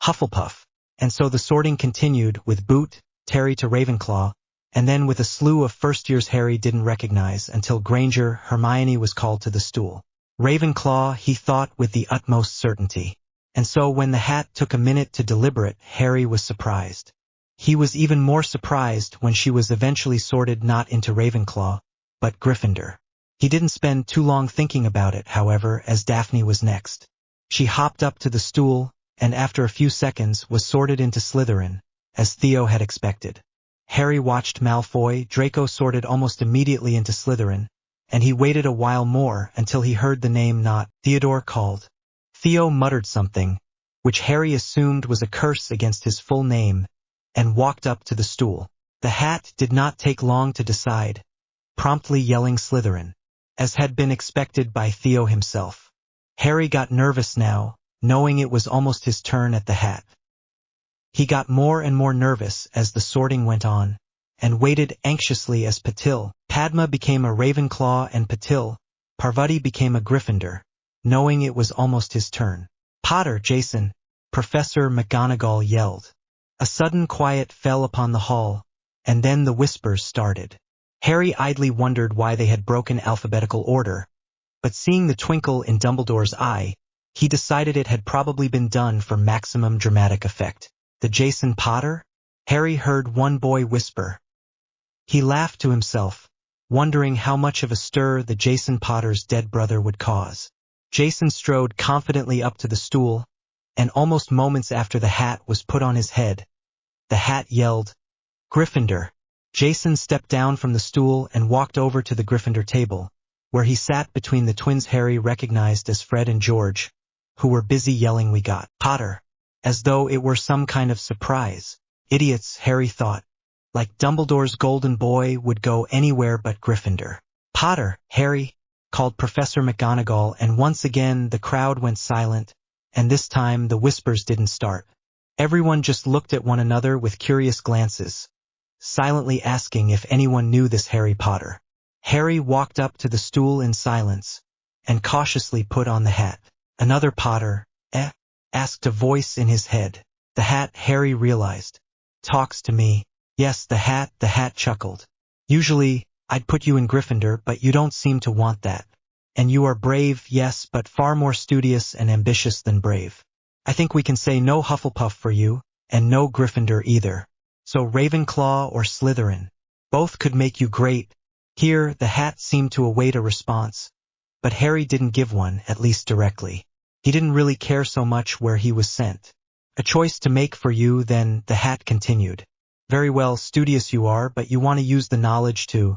"Hufflepuff!" And so the sorting continued, with Boot, Terry to Ravenclaw, and then with a slew of first-years Harry didn't recognize until Granger, Hermione was called to the stool. Ravenclaw, he thought with the utmost certainty. And so when the hat took a minute to deliberate, Harry was surprised. He was even more surprised when she was eventually sorted not into Ravenclaw, but Gryffindor. He didn't spend too long thinking about it, however, as Daphne was next. She hopped up to the stool, and after a few seconds was sorted into Slytherin, as Theo had expected. Harry watched Malfoy, Draco sorted almost immediately into Slytherin, and he waited a while more until he heard the name not Theodore called. Theo muttered something, which Harry assumed was a curse against his full name, and walked up to the stool. The hat did not take long to decide, promptly yelling Slytherin, as had been expected by Theo himself. Harry got nervous now, knowing it was almost his turn at the hat. He got more and more nervous as the sorting went on, and waited anxiously as Padma became a Ravenclaw and Parvati became a Gryffindor, knowing it was almost his turn. "Potter, Jason!" Professor McGonagall yelled. A sudden quiet fell upon the hall, and then the whispers started. Harry idly wondered why they had broken alphabetical order, but seeing the twinkle in Dumbledore's eye, he decided it had probably been done for maximum dramatic effect. "The Jason Potter?" Harry heard one boy whisper. He laughed to himself, wondering how much of a stir the Jason Potter's dead brother would cause. Jason strode confidently up to the stool, and almost moments after the hat was put on his head, the hat yelled, "Gryffindor!" Jason stepped down from the stool and walked over to the Gryffindor table, where he sat between the twins Harry recognized as Fred and George, who were busy yelling, "We got Potter," as though it were some kind of surprise. Idiots, Harry thought. Like Dumbledore's golden boy would go anywhere but Gryffindor. "Potter, Harry," called Professor McGonagall, and once again the crowd went silent, and this time the whispers didn't start. Everyone just looked at one another with curious glances, silently asking if anyone knew this Harry Potter. Harry walked up to the stool in silence, and cautiously put on the hat. "Another Potter, eh?" asked a voice in his head. The hat, Harry realized, talks to me. Yes, the hat chuckled. "Usually, I'd put you in Gryffindor, but you don't seem to want that. And you are brave, yes, but far more studious and ambitious than brave. I think we can say no Hufflepuff for you, and no Gryffindor either. So Ravenclaw or Slytherin. Both could make you great." Here, the hat seemed to await a response, but Harry didn't give one, at least directly. He didn't really care so much where he was sent. "A choice to make for you, then," the hat continued. "Very well, studious you are, but you want to use the knowledge to...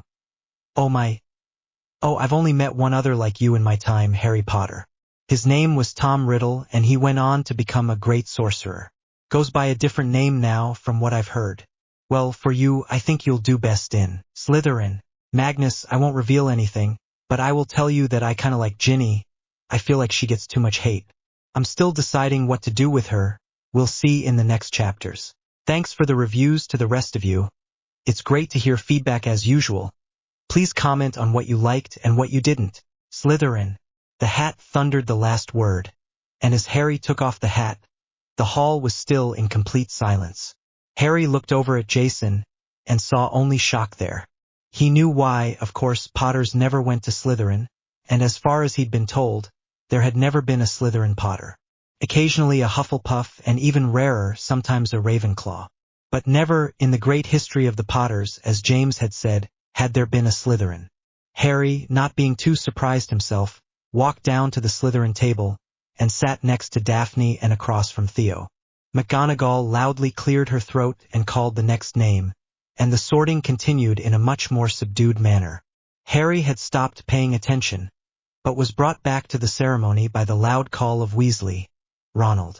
I've only met one other like you in my time, Harry Potter. His name was Tom Riddle, and he went on to become a great sorcerer. Goes by a different name now, from what I've heard. Well, for you, I think you'll do best in Slytherin. Magnus, I won't reveal anything, but I will tell you that I kinda like Ginny. I feel like she gets too much hate. I'm still deciding what to do with her. We'll see in the next chapters. Thanks for the reviews to the rest of you. It's great to hear feedback as usual. Please comment on what you liked and what you didn't. Slytherin." The hat thundered the last word, and as Harry took off the hat, the hall was still in complete silence. Harry looked over at Jason, and saw only shock there. He knew why, of course, Potters never went to Slytherin, and as far as he'd been told, there had never been a Slytherin Potter. occasionally a Hufflepuff, and even rarer, sometimes a Ravenclaw. But never, in the great history of the Potters, as James had said, had there been a Slytherin. Harry, not being too surprised himself, walked down to the Slytherin table, and sat next to Daphne and across from Theo. McGonagall loudly cleared her throat and called the next name, and the sorting continued in a much more subdued manner. Harry had stopped paying attention, but was brought back to the ceremony by the loud call of Weasley, Ronald.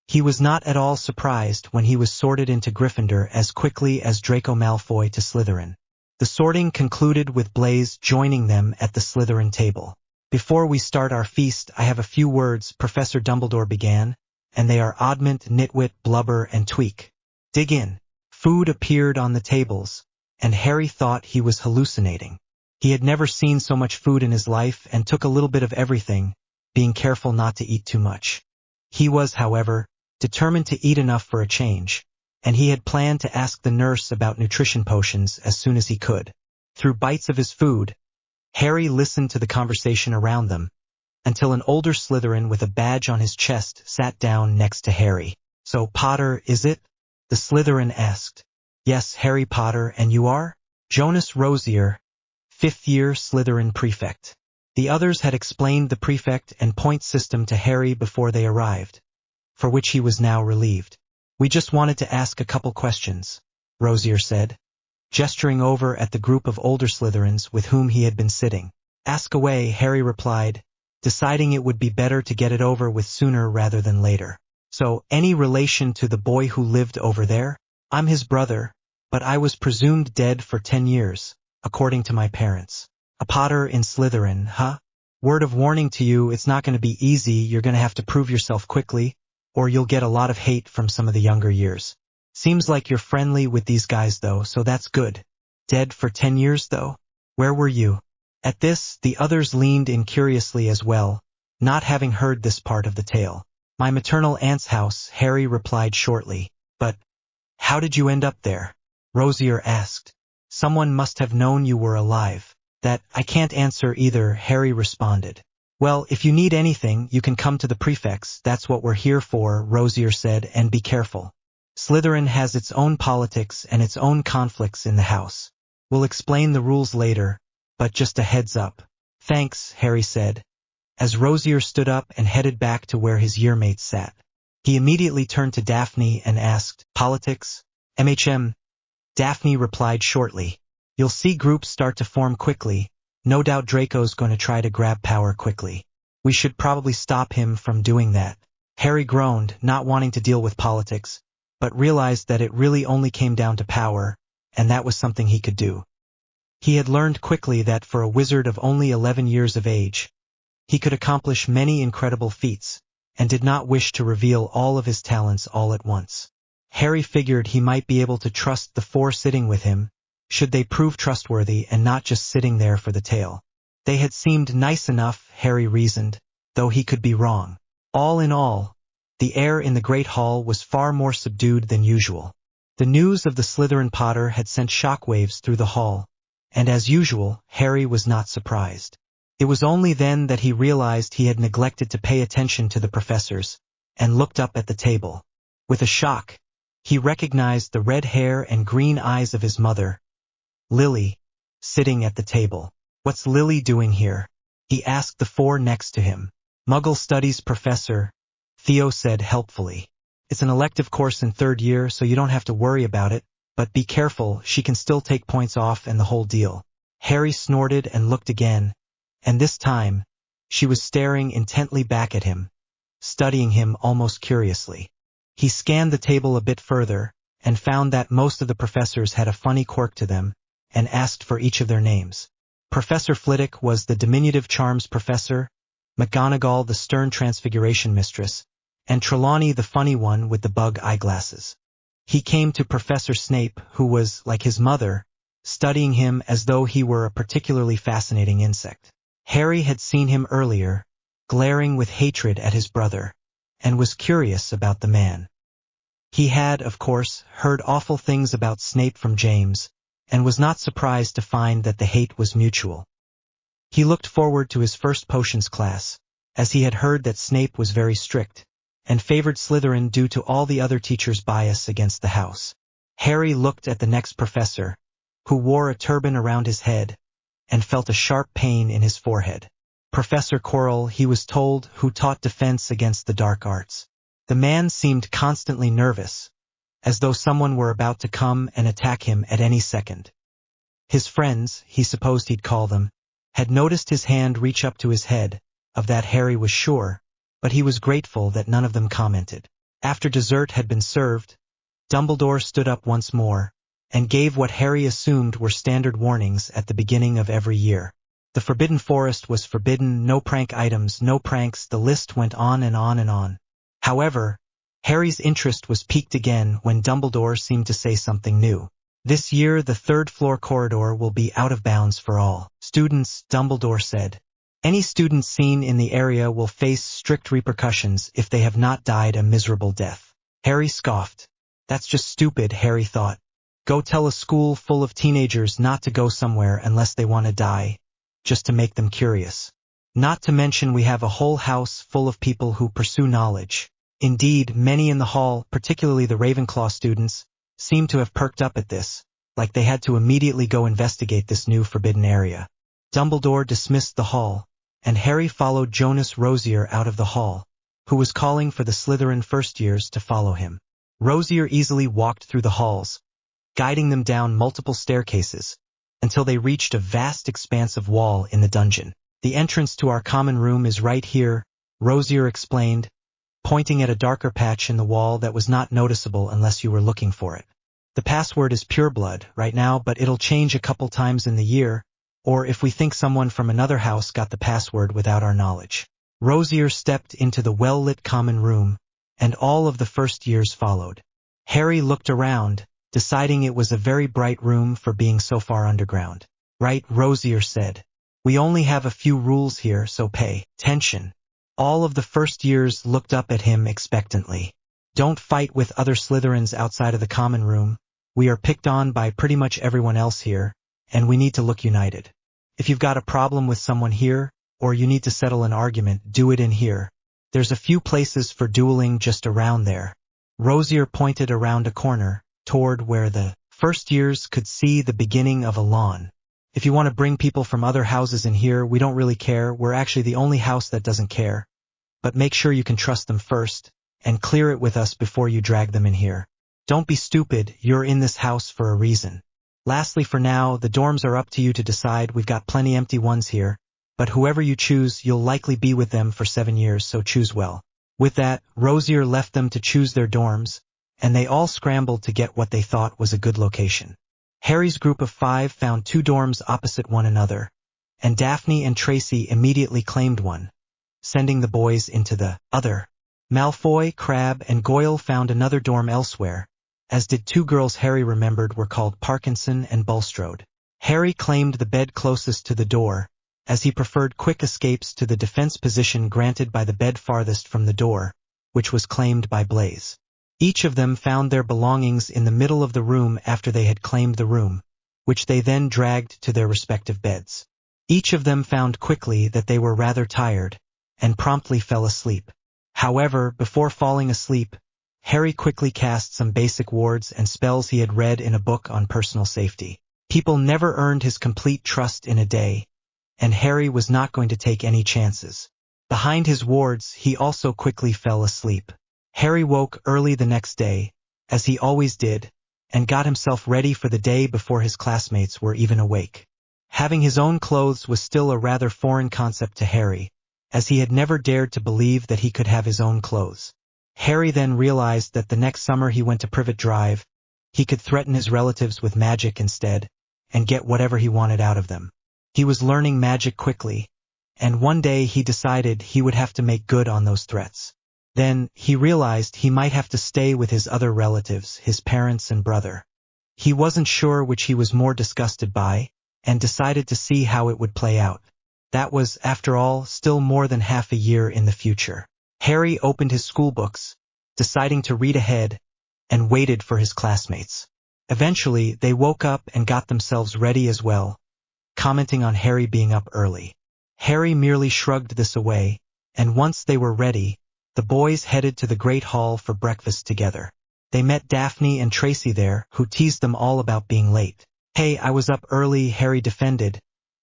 He was not at all surprised when he was sorted into Gryffindor as quickly as Draco Malfoy to Slytherin. The sorting concluded with Blaise joining them at the Slytherin table. "Before we start our feast, I have a few words," Professor Dumbledore began, "and they are Oddment, Nitwit, Blubber, and Tweak. Dig in." Food appeared on the tables, and Harry thought he was hallucinating. He had never seen so much food in his life and took a little bit of everything, being careful not to eat too much. He was, however, determined to eat enough for a change, and he had planned to ask the nurse about nutrition potions as soon as he could. Through bites of his food, Harry listened to the conversation around them, until an older Slytherin with a badge on his chest sat down next to Harry. "So, Potter, is it?" the Slytherin asked. "Yes, Harry Potter, and you are?" "Jonas Rosier, 5th year Slytherin prefect." The others had explained the prefect and point system to Harry before they arrived, for which he was now relieved. "We just wanted to ask a couple questions," Rosier said, gesturing over at the group of older Slytherins with whom he had been sitting. "Ask away," Harry replied, deciding it would be better to get it over with sooner rather than later. "So, any relation to the boy who lived over there?" "I'm his brother, but I was presumed dead for 10 years, according to my parents." "A Potter in Slytherin, huh? Word of warning to you, it's not going to be easy. You're going to have to prove yourself quickly, or you'll get a lot of hate from some of the younger years. Seems like you're friendly with these guys though, so that's good." "Dead for 10 years though? Where were you?" At this, the others leaned in curiously as well, not having heard this part of the tale. "My maternal aunt's house," Harry replied shortly. "But how did you end up there?" Rosier asked. "Someone must have known you were alive." "That I can't answer either," Harry responded. "Well, if you need anything, you can come to the prefects. That's what we're here for," Rosier said, "and be careful. Slytherin has its own politics and its own conflicts in the house. We'll explain the rules later, but just a heads up." "Thanks," Harry said, as Rosier stood up and headed back to where his yearmates sat. He immediately turned to Daphne and asked, "Politics? MHM?" Daphne replied shortly, "You'll see groups start to form quickly. No doubt Draco's going to try to grab power quickly. We should probably stop him from doing that." Harry groaned, not wanting to deal with politics, but realized that it really only came down to power, and that was something he could do. He had learned quickly that for a wizard of only 11 years of age, he could accomplish many incredible feats, and did not wish to reveal all of his talents all at once. Harry figured he might be able to trust the 4 sitting with him, should they prove trustworthy and not just sitting there for the tale. They had seemed nice enough, Harry reasoned, though he could be wrong. All in all, the air in the Great Hall was far more subdued than usual. The news of the Slytherin Potter had sent shockwaves through the hall, and as usual, Harry was not surprised. It was only then that he realized he had neglected to pay attention to the professors, and looked up at the table. With a shock, he recognized the red hair and green eyes of his mother, Lily, sitting at the table. "What's Lily doing here?" he asked the 4 next to him. "Muggle Studies professor," Theo said helpfully. "It's an elective course in 3rd year, so you don't have to worry about it, but be careful, she can still take points off and the whole deal." Harry snorted and looked again, and this time, she was staring intently back at him, studying him almost curiously. He scanned the table a bit further, and found that most of the professors had a funny quirk to them, and asked for each of their names. Professor Flitwick was the diminutive charms professor, McGonagall the stern transfiguration mistress, and Trelawney the funny one with the bug eyeglasses. He came to Professor Snape, who was, like his mother, studying him as though he were a particularly fascinating insect. Harry had seen him earlier, glaring with hatred at his brother, and was curious about the man. He had, of course, heard awful things about Snape from James, and was not surprised to find that the hate was mutual. He looked forward to his first potions class, as he had heard that Snape was very strict, and favored Slytherin due to all the other teachers' bias against the house. Harry looked at the next professor, who wore a turban around his head, and felt a sharp pain in his forehead. Professor Quirrell, he was told, who taught defense against the dark arts. The man seemed constantly nervous, as though someone were about to come and attack him at any second. His friends, he supposed he'd call them, had noticed his hand reach up to his head, of that Harry was sure, but he was grateful that none of them commented. After dessert had been served, Dumbledore stood up once more, and gave what Harry assumed were standard warnings at the beginning of every year. The Forbidden Forest was forbidden, no prank items, no pranks, the list went on and on and on. However, Harry's interest was piqued again when Dumbledore seemed to say something new. This year the third-floor corridor will be out of bounds for all students, Dumbledore said. Any student seen in the area will face strict repercussions if they have not died a miserable death. Harry scoffed. That's just stupid, Harry thought. Go tell a school full of teenagers not to go somewhere unless they want to die, just to make them curious. Not to mention we have a whole house full of people who pursue knowledge. Indeed, many in the hall, particularly the Ravenclaw students, seemed to have perked up at this, like they had to immediately go investigate this new forbidden area. Dumbledore dismissed the hall, and Harry followed Jonas Rosier out of the hall, who was calling for the Slytherin first-years to follow him. Rosier easily walked through the halls, guiding them down multiple staircases, until they reached a vast expanse of wall in the dungeon. The entrance to our common room is right here, Rosier explained, pointing at a darker patch in the wall that was not noticeable unless you were looking for it. The password is pureblood right now, but it'll change a couple times in the year, or if we think someone from another house got the password without our knowledge. Rosier stepped into the well-lit common room, and all of the first-years followed. Harry looked around, deciding it was a very bright room for being so far underground. Right, Rosier said. We only have a few rules here, so pay attention. All of the first-years looked up at him expectantly. Don't fight with other Slytherins outside of the common room. We are picked on by pretty much everyone else here, and we need to look united. If you've got a problem with someone here, or you need to settle an argument, do it in here. There's a few places for dueling just around there. Rosier pointed around a corner, toward where the first-years could see the beginning of a lawn. If you want to bring people from other houses in here, we don't really care. We're actually the only house that doesn't care. But make sure you can trust them first, and clear it with us before you drag them in here. Don't be stupid, you're in this house for a reason. Lastly, for now, the dorms are up to you to decide. We've got plenty empty ones here, but whoever you choose, you'll likely be with them for 7 years, so choose well. With that, Rosier left them to choose their dorms, and they all scrambled to get what they thought was a good location. Harry's group of 5 found 2 dorms opposite one another, and Daphne and Tracy immediately claimed one, sending the boys into the other. Malfoy, Crabbe, and Goyle found another dorm elsewhere, as did 2 girls Harry remembered were called Parkinson and Bulstrode. Harry claimed the bed closest to the door, as he preferred quick escapes to the defense position granted by the bed farthest from the door, which was claimed by Blaise. Each of them found their belongings in the middle of the room after they had claimed the room, which they then dragged to their respective beds. Each of them found quickly that they were rather tired, and promptly fell asleep. However, before falling asleep, Harry quickly cast some basic wards and spells he had read in a book on personal safety. People never earned his complete trust in a day, and Harry was not going to take any chances. Behind his wards, he also quickly fell asleep. Harry woke early the next day, as he always did, and got himself ready for the day before his classmates were even awake. Having his own clothes was still a rather foreign concept to Harry, as he had never dared to believe that he could have his own clothes. Harry then realized that the next summer he went to Privet Drive, he could threaten his relatives with magic instead, and get whatever he wanted out of them. He was learning magic quickly, and one day he decided he would have to make good on those threats. Then, he realized he might have to stay with his other relatives, his parents and brother. He wasn't sure which he was more disgusted by, and decided to see how it would play out. That was, after all, still more than half a year in the future. Harry opened his schoolbooks, deciding to read ahead, and waited for his classmates. Eventually, they woke up and got themselves ready as well, commenting on Harry being up early. Harry merely shrugged this away, and once they were ready, The boys headed to the great hall for breakfast together. They met Daphne and Tracy there, who teased them all about being late. "Hey, I was up early," Harry defended,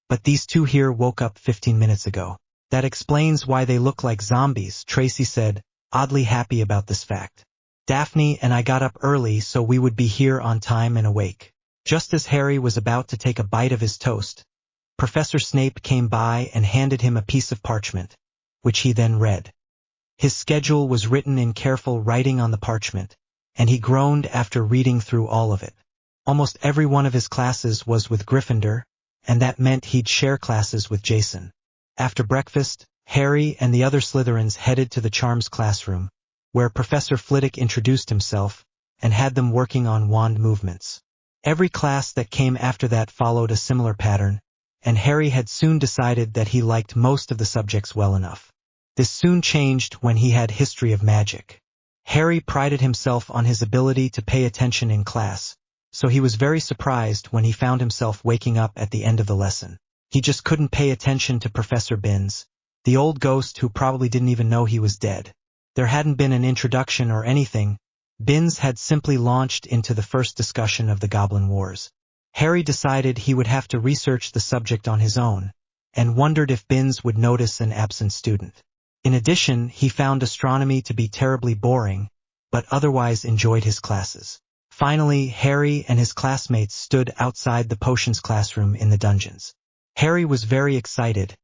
"but these two here woke up 15 minutes ago." "That explains why they look like zombies," Tracy said, oddly happy about this fact. "Daphne and I got up early so we would be here on time and awake." Just as Harry was about to take a bite of his toast, Professor Snape came by and handed him a piece of parchment, which he then read. His schedule was written in careful writing on the parchment, and he groaned after reading through all of it. Almost every one of his classes was with Gryffindor, and that meant he'd share classes with Jason. After breakfast, Harry and the other Slytherins headed to the Charms classroom, where Professor Flitwick introduced himself and had them working on wand movements. Every class that came after that followed a similar pattern, and Harry had soon decided that he liked most of the subjects well enough. This soon changed when he had History of Magic. Harry prided himself on his ability to pay attention in class, so he was very surprised when he found himself waking up at the end of the lesson. He just couldn't pay attention to Professor Binns, the old ghost who probably didn't even know he was dead. There hadn't been an introduction or anything. Binns had simply launched into the first discussion of the Goblin Wars. Harry decided he would have to research the subject on his own, and wondered if Binns would notice an absent student. In addition, he found astronomy to be terribly boring, but otherwise enjoyed his classes. Finally, Harry and his classmates stood outside the potions classroom in the dungeons. Harry was very excited,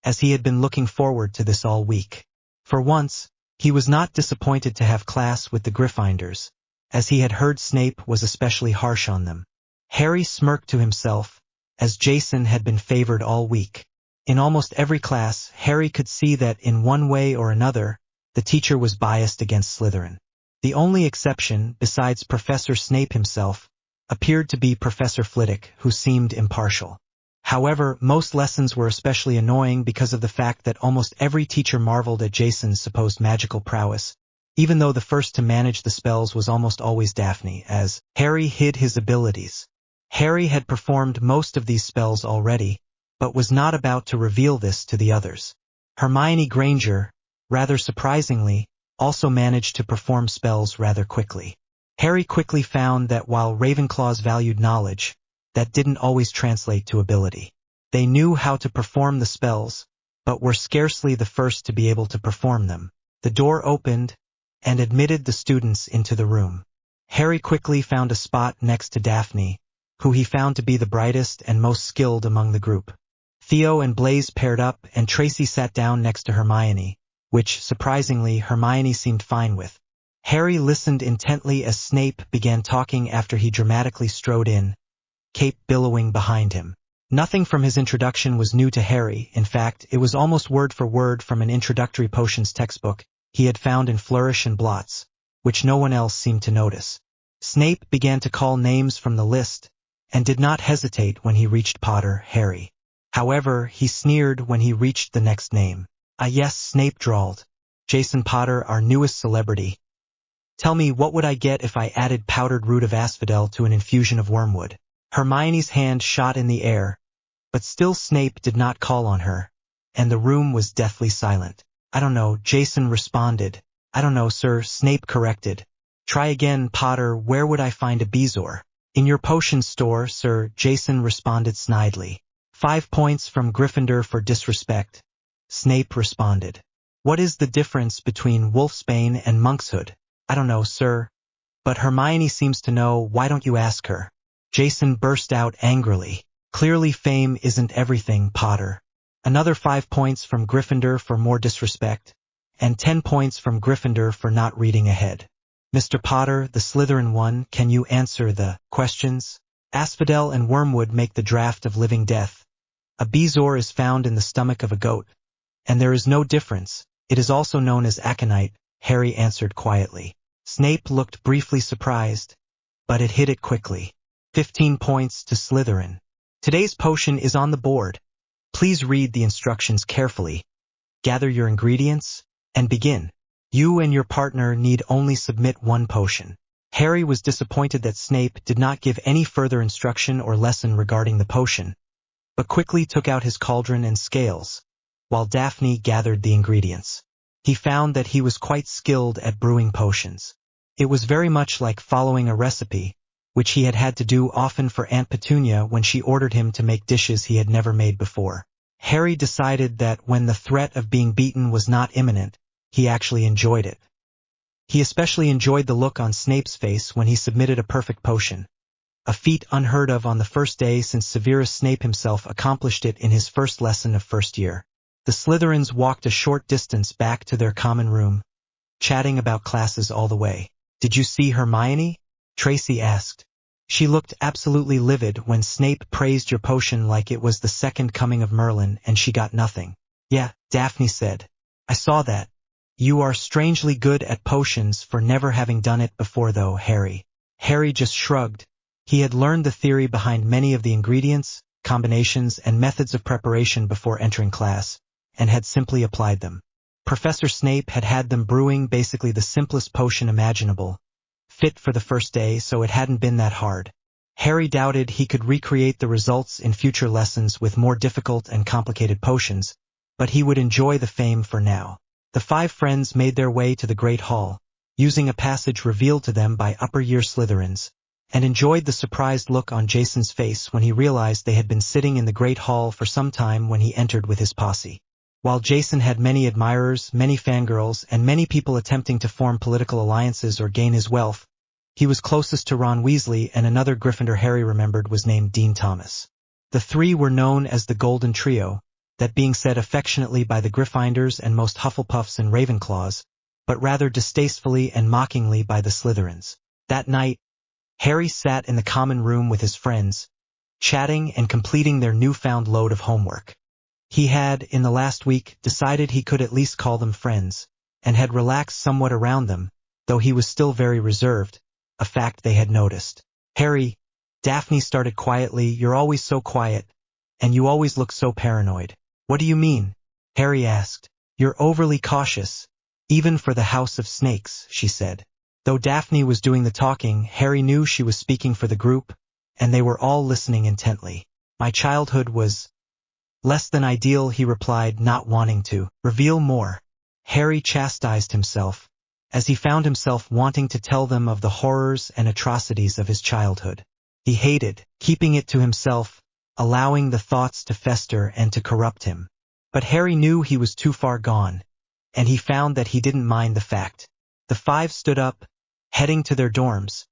as he had been looking forward to this all week. For once, he was not disappointed to have class with the Gryffindors, as he had heard Snape was especially harsh on them. Harry smirked to himself, as Jason had been favored all week. In almost every class, Harry could see that in one way or another, the teacher was biased against Slytherin. The only exception, besides Professor Snape himself, appeared to be Professor Flitwick, who seemed impartial. However, most lessons were especially annoying because of the fact that almost every teacher marveled at Jason's supposed magical prowess, even though the first to manage the spells was almost always Daphne, as Harry hid his abilities. Harry had performed most of these spells already, but was not about to reveal this to the others. Hermione Granger, rather surprisingly, also managed to perform spells rather quickly. Harry quickly found that while Ravenclaws valued knowledge, that didn't always translate to ability. They knew how to perform the spells, but were scarcely the first to be able to perform them. The door opened and admitted the students into the room. Harry quickly found a spot next to Daphne, who he found to be the brightest and most skilled among the group. Theo and Blaise paired up, and Tracy sat down next to Hermione, which, surprisingly, Hermione seemed fine with. Harry listened intently as Snape began talking after he dramatically strode in, cape billowing behind him. Nothing from his introduction was new to Harry. In fact, it was almost word for word from an introductory potions textbook he had found in Flourish and Blots, which no one else seemed to notice. Snape began to call names from the list, and did not hesitate when he reached Potter, Harry. However, he sneered when he reached the next name. "Ah yes," Snape drawled. "Jason Potter, our newest celebrity. Tell me, what would I get if I added powdered root of asphodel to an infusion of wormwood?" Hermione's hand shot in the air, but still Snape did not call on her, and the room was deathly silent. "I don't know," Jason responded. "I don't know, sir," Snape corrected. "Try again, Potter. Where would I find a bezoar?" "In your potion store, sir," Jason responded snidely. 5 points from Gryffindor for disrespect, Snape responded. "What is the difference between wolfsbane and monkshood?" "I don't know, sir. But Hermione seems to know. Why don't you ask her?" Jason burst out angrily. "Clearly fame isn't everything, Potter." Another 5 points from Gryffindor for more disrespect, and 10 points from Gryffindor for not reading ahead. "Mr. Potter, the Slytherin one, can you answer the questions?" "Asphodel and wormwood make the draught of living death. A bezoar is found in the stomach of a goat, and there is no difference. It is also known as aconite," Harry answered quietly. Snape looked briefly surprised, but it hid it quickly. 15 points to Slytherin. Today's potion is on the board. Please read the instructions carefully, gather your ingredients, and begin. You and your partner need only submit one potion. Harry was disappointed that Snape did not give any further instruction or lesson regarding the potion, but quickly took out his cauldron and scales, while Daphne gathered the ingredients. he found that he was quite skilled at brewing potions. It was very much like following a recipe, which he had had to do often for Aunt Petunia when she ordered him to make dishes he had never made before. Harry decided that when the threat of being beaten was not imminent, he actually enjoyed it. He especially enjoyed the look on Snape's face when he submitted a perfect potion, a feat unheard of on the first day since Severus Snape himself accomplished it in his first lesson of first year. The Slytherins walked a short distance back to their common room, chatting about classes all the way. "Did you see Hermione?" Tracy asked. "She looked absolutely livid when Snape praised your potion like it was the second coming of Merlin and she got nothing." "Yeah," Daphne said. "I saw that. You are strangely good at potions for never having done it before though, Harry." Harry just shrugged. He had learned the theory behind many of the ingredients, combinations, and methods of preparation before entering class, and had simply applied them. Professor Snape had had them brewing basically the simplest potion imaginable, fit for the first day, so it hadn't been that hard. Harry doubted he could recreate the results in future lessons with more difficult and complicated potions, but he would enjoy the fame for now. The five friends made their way to the Great Hall, using a passage revealed to them by upper-year Slytherins, and enjoyed the surprised look on Jason's face when he realized they had been sitting in the Great Hall for some time when he entered with his posse. While Jason had many admirers, many fangirls, and many people attempting to form political alliances or gain his wealth, he was closest to Ron Weasley, and another Gryffindor Harry remembered was named Dean Thomas. The three were known as the Golden Trio, that being said affectionately by the Gryffindors and most Hufflepuffs and Ravenclaws, but rather distastefully and mockingly by the Slytherins. That night, Harry sat in the common room with his friends, chatting and completing their newfound load of homework. He had, in the last week, decided he could at least call them friends, and had relaxed somewhat around them, though he was still very reserved, a fact they had noticed. "Harry," Daphne started quietly, "you're always so quiet, and you always look so paranoid." "What do you mean?" Harry asked. "You're overly cautious, even for the House of Snakes," she said. Though Daphne was doing the talking, Harry knew she was speaking for the group, and they were all listening intently. "My childhood was less than ideal," he replied, not wanting to reveal more. Harry chastised himself, as he found himself wanting to tell them of the horrors and atrocities of his childhood. He hated keeping it to himself, allowing the thoughts to fester and to corrupt him. But Harry knew he was too far gone, and he found that he didn't mind the fact. The five stood up, heading to their dorms,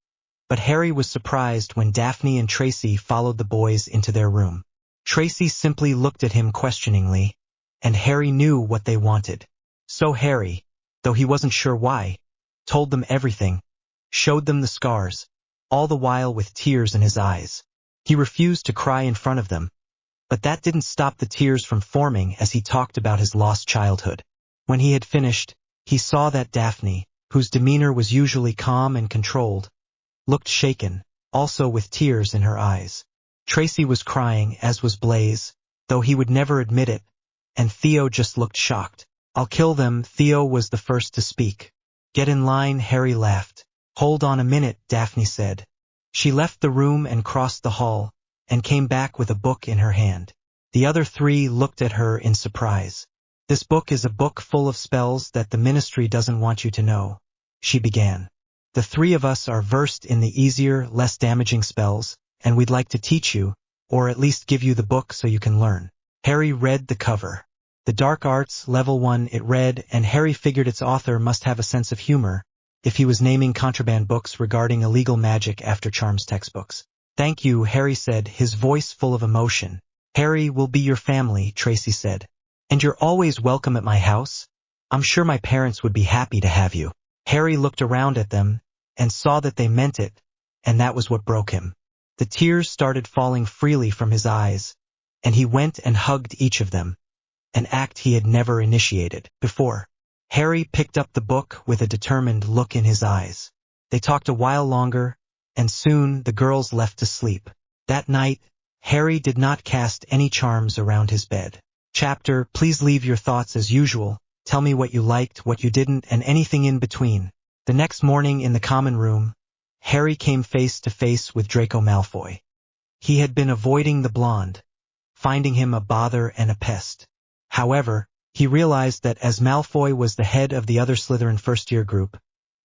but Harry was surprised when Daphne and Tracy followed the boys into their room. Tracy simply looked at him questioningly, and Harry knew what they wanted. So Harry, though he wasn't sure why, told them everything, showed them the scars, all the while with tears in his eyes. He refused to cry in front of them, but that didn't stop the tears from forming as he talked about his lost childhood. When he had finished, he saw that Daphne, whose demeanor was usually calm and controlled, looked shaken, also with tears in her eyes. Tracy was crying, as was Blaise, though he would never admit it, and Theo just looked shocked. "I'll kill them," Theo was the first to speak. "Get in line," Harry laughed. "Hold on a minute," Daphne said. She left the room and crossed the hall, and came back with a book in her hand. The other three looked at her in surprise. "This book is a book full of spells that the Ministry doesn't want you to know," she began. "The three of us are versed in the easier, less damaging spells, and we'd like to teach you, or at least give you the book so you can learn." Harry read the cover. "The Dark Arts, Level 1, it read, and Harry figured its author must have a sense of humor, if he was naming contraband books regarding illegal magic after charms textbooks. "Thank you," Harry said, his voice full of emotion. "Harry will be your family," Tracy said. "And you're always welcome at my house. I'm sure my parents would be happy to have you." Harry looked around at them, and saw that they meant it, and that was what broke him. The tears started falling freely from his eyes, and he went and hugged each of them, an act he had never initiated before. Harry picked up the book with a determined look in his eyes. They talked a while longer, and soon the girls left to sleep. That night, Harry did not cast any charms around his bed. Chapter, please leave your thoughts as usual, tell me what you liked, what you didn't, and anything in between. The next morning in the common room, Harry came face to face with Draco Malfoy. He had been avoiding the blonde, finding him a bother and a pest. However, He realized that as Malfoy was the head of the other Slytherin first-year group,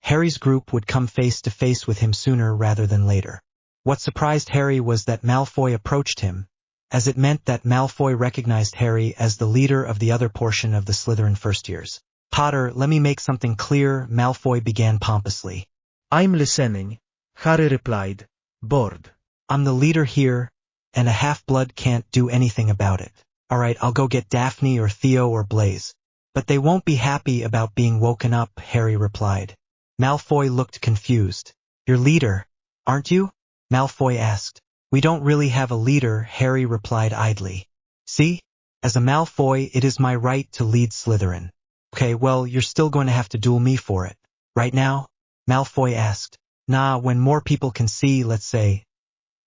Harry's group would come face to face with him sooner rather than later. What surprised Harry was that Malfoy approached him, as it meant that Malfoy recognized Harry as the leader of the other portion of the Slytherin first years. Potter, let me make something clear, Malfoy began pompously. I'm listening, Harry replied, bored. I'm the leader here, and a half-blood can't do anything about it. Alright, I'll go get Daphne or Theo or Blaise. But they won't be happy about being woken up, Harry replied. Malfoy looked confused. Your leader, aren't you? Malfoy asked. We don't really have a leader, Harry replied idly. See? As a Malfoy, it is my right to lead Slytherin. Okay, well, you're still going to have to duel me for it. Right now? Malfoy asked. Nah, when more people can see, let's say.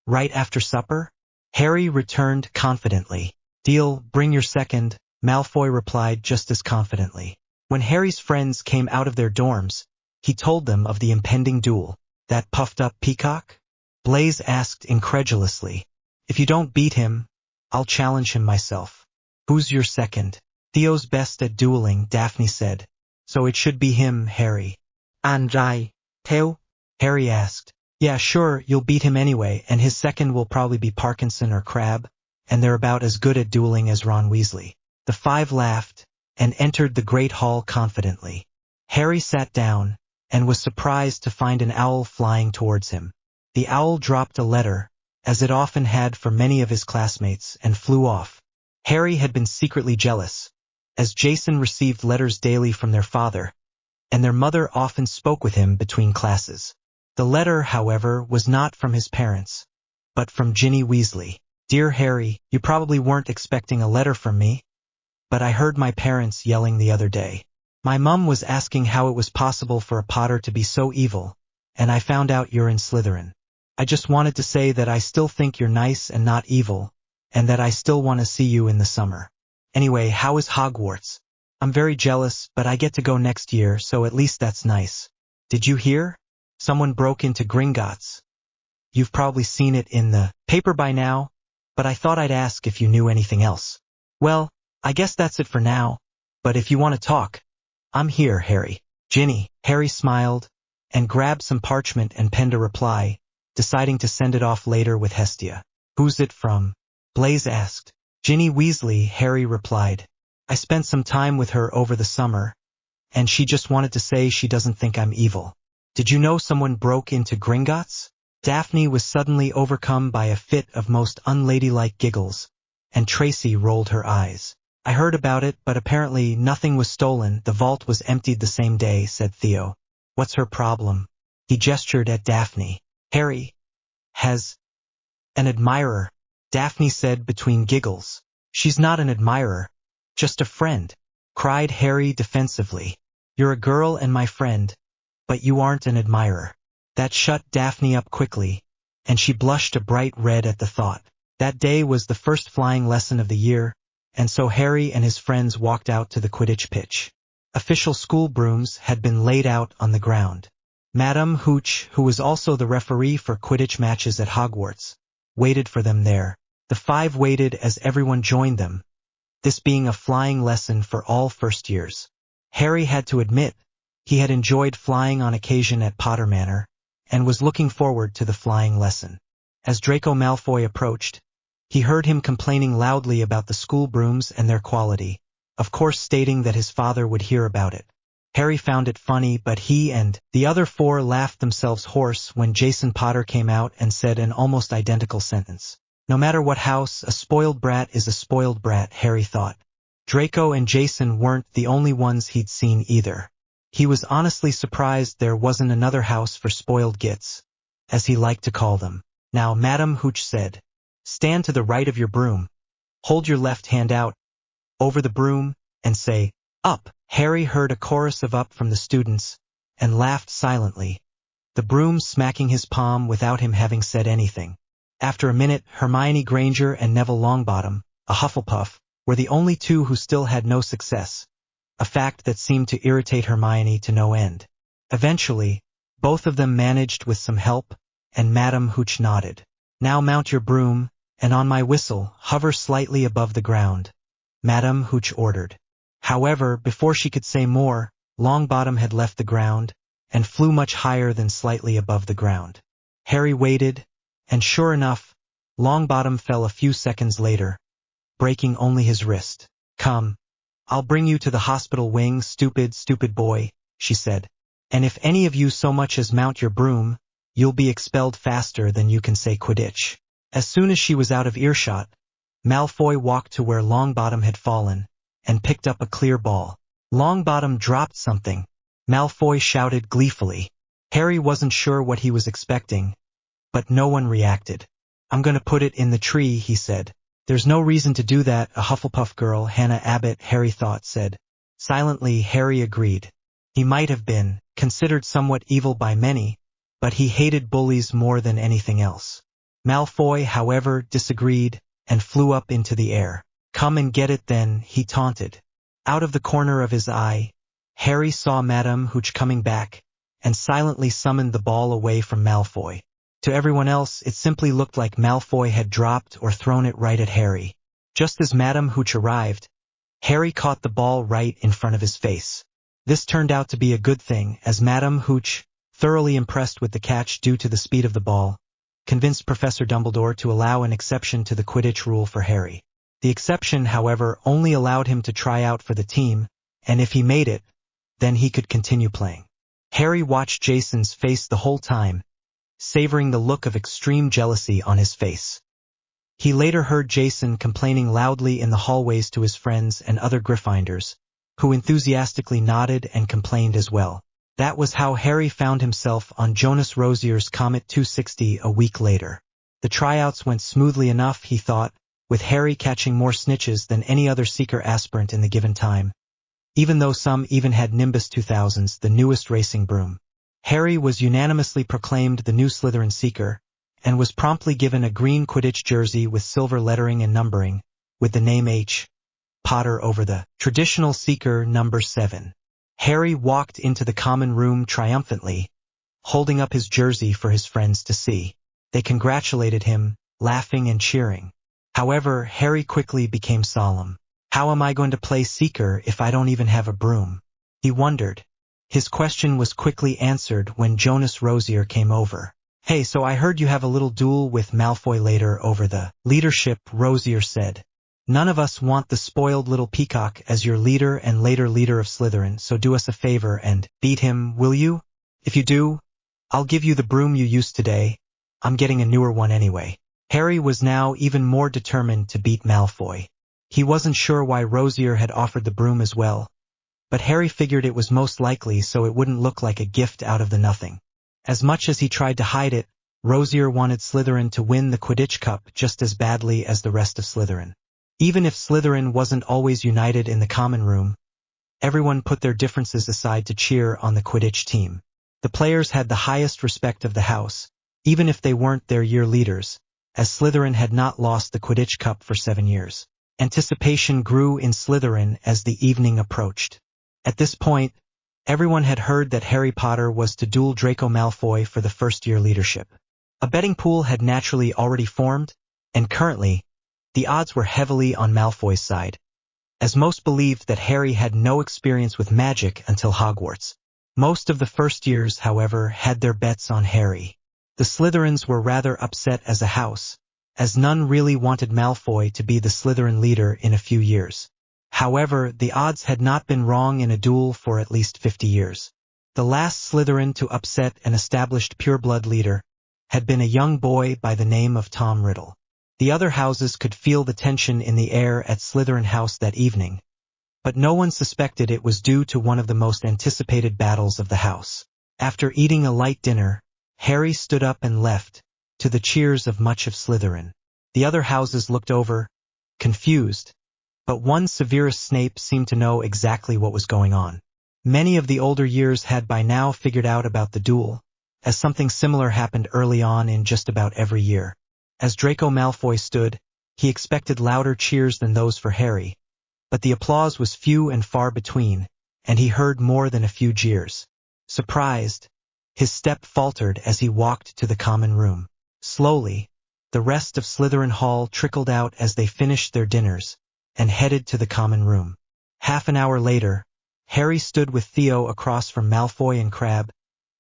Right after supper? Harry returned confidently. Deal, bring your second, Malfoy replied just as confidently. When Harry's friends came out of their dorms, he told them of the impending duel. That puffed-up peacock? Blaise asked incredulously. If you don't beat him, I'll challenge him myself. Who's your second? Theo's best at dueling, Daphne said. So it should be him, Harry. And I, Theo? Harry asked. Yeah, sure, you'll beat him anyway, and his second will probably be Parkinson or Crabbe, and they're about as good at dueling as Ron Weasley. The five laughed, and entered the great hall confidently. Harry sat down, and was surprised to find an owl flying towards him. The owl dropped a letter, as it often had for many of his classmates, and flew off. Harry had been secretly jealous, as Jason received letters daily from their father, and their mother often spoke with him between classes. The letter, however, was not from his parents, but from Ginny Weasley. Dear Harry, you probably weren't expecting a letter from me, but I heard my parents yelling the other day. My mum was asking how it was possible for a Potter to be so evil, and I found out you're in Slytherin. I just wanted to say that I still think you're nice and not evil, and that I still want to see you in the summer. Anyway, how is Hogwarts? I'm very jealous, but I get to go next year, so at least that's nice. Did you hear? Someone broke into Gringotts. You've probably seen it in the paper by now, but I thought I'd ask if you knew anything else. Well, I guess that's it for now, but if you want to talk, I'm here, Harry. Ginny. Harry smiled, and grabbed some parchment and penned a reply, deciding to send it off later with Hestia. Who's it from? Blaise asked. Ginny Weasley, Harry replied. I spent some time with her over the summer, and she just wanted to say she doesn't think I'm evil. Did you know someone broke into Gringotts? Daphne was suddenly overcome by a fit of most unladylike giggles, and Tracy rolled her eyes. I heard about it, but apparently nothing was stolen. The vault was emptied the same day, said Theo. What's her problem? He gestured at Daphne. Harry has an admirer, Daphne said between giggles. She's not an admirer, just a friend, cried Harry defensively. You're a girl and my friend, but you aren't an admirer. That shut Daphne up quickly, and she blushed a bright red at the thought. That day was the first flying lesson of the year, and so Harry and his friends walked out to the Quidditch pitch. Official school brooms had been laid out on the ground. Madame Hooch, who was also the referee for Quidditch matches at Hogwarts, waited for them there. The five waited as everyone joined them, this being a flying lesson for all first years. Harry had to admit, he had enjoyed flying on occasion at Potter Manor, and was looking forward to the flying lesson. As Draco Malfoy approached, he heard him complaining loudly about the school brooms and their quality, of course stating that his father would hear about it. Harry found it funny, but he and the other four laughed themselves hoarse when Jason Potter came out and said an almost identical sentence. No matter what house, a spoiled brat is a spoiled brat, Harry thought. Draco and Jason weren't the only ones he'd seen either. He was honestly surprised there wasn't another house for spoiled gits, as he liked to call them. Now, Madame Hooch said, stand to the right of your broom, hold your left hand out over the broom, and say, up. Harry heard a chorus of up from the students, and laughed silently, the broom smacking his palm without him having said anything. After a minute, Hermione Granger and Neville Longbottom, a Hufflepuff, were the only two who still had no success, a fact that seemed to irritate Hermione to no end. Eventually, both of them managed with some help, and Madame Hooch nodded. Now mount your broom, and on my whistle, hover slightly above the ground, Madame Hooch ordered. However, before she could say more, Longbottom had left the ground, and flew much higher than slightly above the ground. Harry waited, and sure enough, Longbottom fell a few seconds later, breaking only his wrist. "Come, I'll bring you to the hospital wing, stupid boy," she said. "And if any of you so much as mount your broom, you'll be expelled faster than you can say Quidditch." As soon as she was out of earshot, Malfoy walked to where Longbottom had fallen, and picked up a clear ball. Longbottom dropped something. Malfoy shouted gleefully. Harry wasn't sure what he was expecting, but no one reacted. "I'm going to put it in the tree," he said. "There's no reason to do that," a Hufflepuff girl, Hannah Abbott, Harry thought, said. Silently, Harry agreed. He might have been considered somewhat evil by many, but he hated bullies more than anything else. Malfoy, however, disagreed, and flew up into the air. "Come and get it then," he taunted. Out of the corner of his eye, Harry saw Madame Hooch coming back, and silently summoned the ball away from Malfoy. To everyone else, it simply looked like Malfoy had dropped or thrown it right at Harry. Just as Madame Hooch arrived, Harry caught the ball right in front of his face. This turned out to be a good thing, as Madame Hooch, thoroughly impressed with the catch due to the speed of the ball, convinced Professor Dumbledore to allow an exception to the Quidditch rule for Harry. The exception, however, only allowed him to try out for the team, and if he made it, then he could continue playing. Harry watched Jason's face the whole time, savoring the look of extreme jealousy on his face. He later heard Jason complaining loudly in the hallways to his friends and other Gryffindors, who enthusiastically nodded and complained as well. That was how Harry found himself on Jonas Rozier's Comet 260 a week later. The tryouts went smoothly enough, he thought, with Harry catching more snitches than any other Seeker aspirant in the given time, even though some even had Nimbus 2000s, the newest racing broom. Harry was unanimously proclaimed the new Slytherin Seeker, and was promptly given a green Quidditch jersey with silver lettering and numbering, with the name H. Potter over the traditional Seeker number 7. Harry walked into the common room triumphantly, holding up his jersey for his friends to see. They congratulated him, laughing and cheering. However, Harry quickly became solemn. "How am I going to play Seeker if I don't even have a broom?" he wondered. His question was quickly answered when Jonas Rozier came over. "Hey, so I heard you have a little duel with Malfoy later over the leadership," Rozier said. "None of us want the spoiled little peacock as your leader and later leader of Slytherin, so do us a favor and beat him, will you? If you do, I'll give you the broom you used today. I'm getting a newer one anyway." Harry was now even more determined to beat Malfoy. He wasn't sure why Rozier had offered the broom as well, but Harry figured it was most likely so it wouldn't look like a gift out of the nothing. As much as he tried to hide it, Rozier wanted Slytherin to win the Quidditch Cup just as badly as the rest of Slytherin. Even if Slytherin wasn't always united in the common room, everyone put their differences aside to cheer on the Quidditch team. The players had the highest respect of the house, even if they weren't their year leaders, as Slytherin had not lost the Quidditch Cup for 7 years. Anticipation grew in Slytherin as the evening approached. At this point, everyone had heard that Harry Potter was to duel Draco Malfoy for the first-year leadership. A betting pool had naturally already formed, and currently, the odds were heavily on Malfoy's side, as most believed that Harry had no experience with magic until Hogwarts. Most of the first years, however, had their bets on Harry. The Slytherins were rather upset as a house, as none really wanted Malfoy to be the Slytherin leader in a few years. However, the odds had not been wrong in a duel for at least 50 years. The last Slytherin to upset an established pureblood leader had been a young boy by the name of Tom Riddle. The other houses could feel the tension in the air at Slytherin House that evening, but no one suspected it was due to one of the most anticipated battles of the house. After eating a light dinner, Harry stood up and left, to the cheers of much of Slytherin. The other houses looked over, confused, but one Severus Snape seemed to know exactly what was going on. Many of the older years had by now figured out about the duel, as something similar happened early on in just about every year. As Draco Malfoy stood, he expected louder cheers than those for Harry, but the applause was few and far between, and he heard more than a few jeers. Surprised, his step faltered as he walked to the common room. Slowly, the rest of Slytherin Hall trickled out as they finished their dinners, and headed to the common room. Half an hour later, Harry stood with Theo across from Malfoy and Crabbe,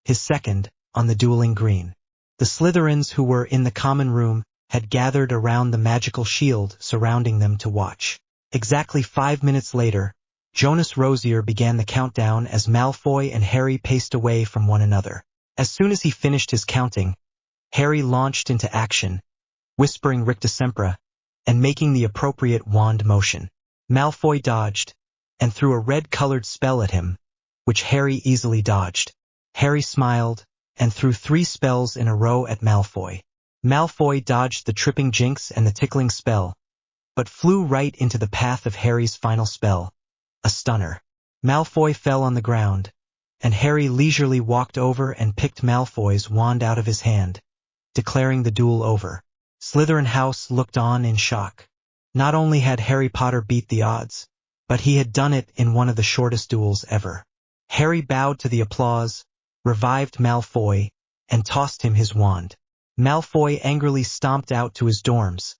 his second, on the dueling green. The Slytherins who were in the common room had gathered around the magical shield surrounding them to watch. Exactly 5 minutes later, Jonas Rosier began the countdown as Malfoy and Harry paced away from one another. As soon as he finished his counting, Harry launched into action, whispering Ricta Sempra, and making the appropriate wand motion. Malfoy dodged, and threw a red-colored spell at him, which Harry easily dodged. Harry smiled, and threw 3 spells in a row at Malfoy. Malfoy dodged the tripping jinx and the tickling spell, but flew right into the path of Harry's final spell, a stunner. Malfoy fell on the ground, and Harry leisurely walked over and picked Malfoy's wand out of his hand, declaring the duel over. Slytherin House looked on in shock. Not only had Harry Potter beat the odds, but he had done it in one of the shortest duels ever. Harry bowed to the applause, revived Malfoy, and tossed him his wand. Malfoy angrily stomped out to his dorms,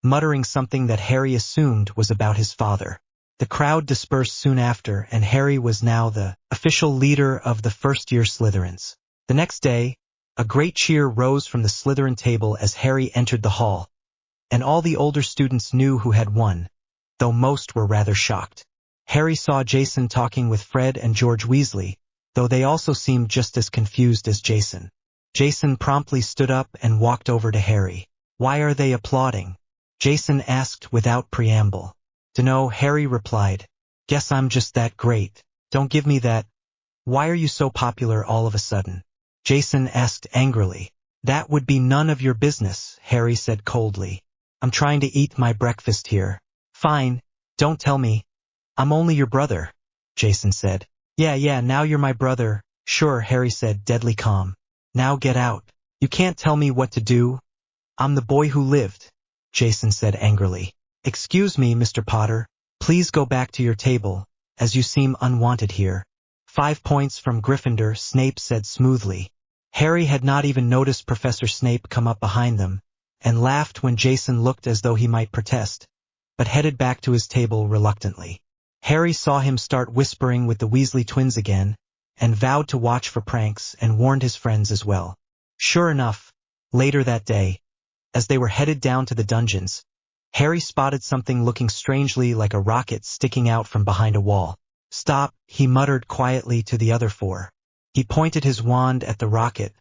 muttering something that Harry assumed was about his father. The crowd dispersed soon after, and Harry was now the official leader of the first-year Slytherins. The next day, a great cheer rose from the Slytherin table as Harry entered the hall, and all the older students knew who had won, though most were rather shocked. Harry saw Jason talking with Fred and George Weasley, though they also seemed just as confused as Jason. Jason promptly stood up and walked over to Harry. "Why are they applauding?" Jason asked without preamble. "Dunno," Harry replied. "Guess I'm just that great. Don't give me that. Why are you so popular all of a sudden?" Jason asked angrily. "That would be none of your business," Harry said coldly. "I'm trying to eat my breakfast here." "Fine, don't tell me. I'm only your brother," Jason said. Yeah, now you're my brother." "Sure," Harry said, deadly calm. "Now get out. You can't tell me what to do. I'm the boy who lived," Jason said angrily. "Excuse me, Mr. Potter. Please go back to your table, as you seem unwanted here." 5 points from Gryffindor, Snape said smoothly. Harry had not even noticed Professor Snape come up behind them, and laughed when Jason looked as though he might protest, but headed back to his table reluctantly. Harry saw him start whispering with the Weasley twins again, and vowed to watch for pranks and warned his friends as well. Sure enough, later that day, as they were headed down to the dungeons, Harry spotted something looking strangely like a rocket sticking out from behind a wall. "Stop," he muttered quietly to the other 4. He pointed his wand at the rocket,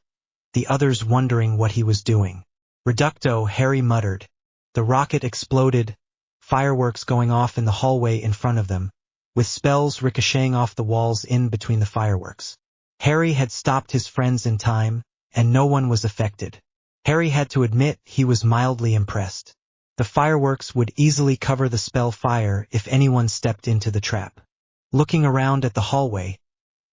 the others wondering what he was doing. "Reducto," Harry muttered. The rocket exploded, fireworks going off in the hallway in front of them, with spells ricocheting off the walls in between the fireworks. Harry had stopped his friends in time, and no one was affected. Harry had to admit he was mildly impressed. The fireworks would easily cover the spell fire if anyone stepped into the trap. Looking around at the hallway,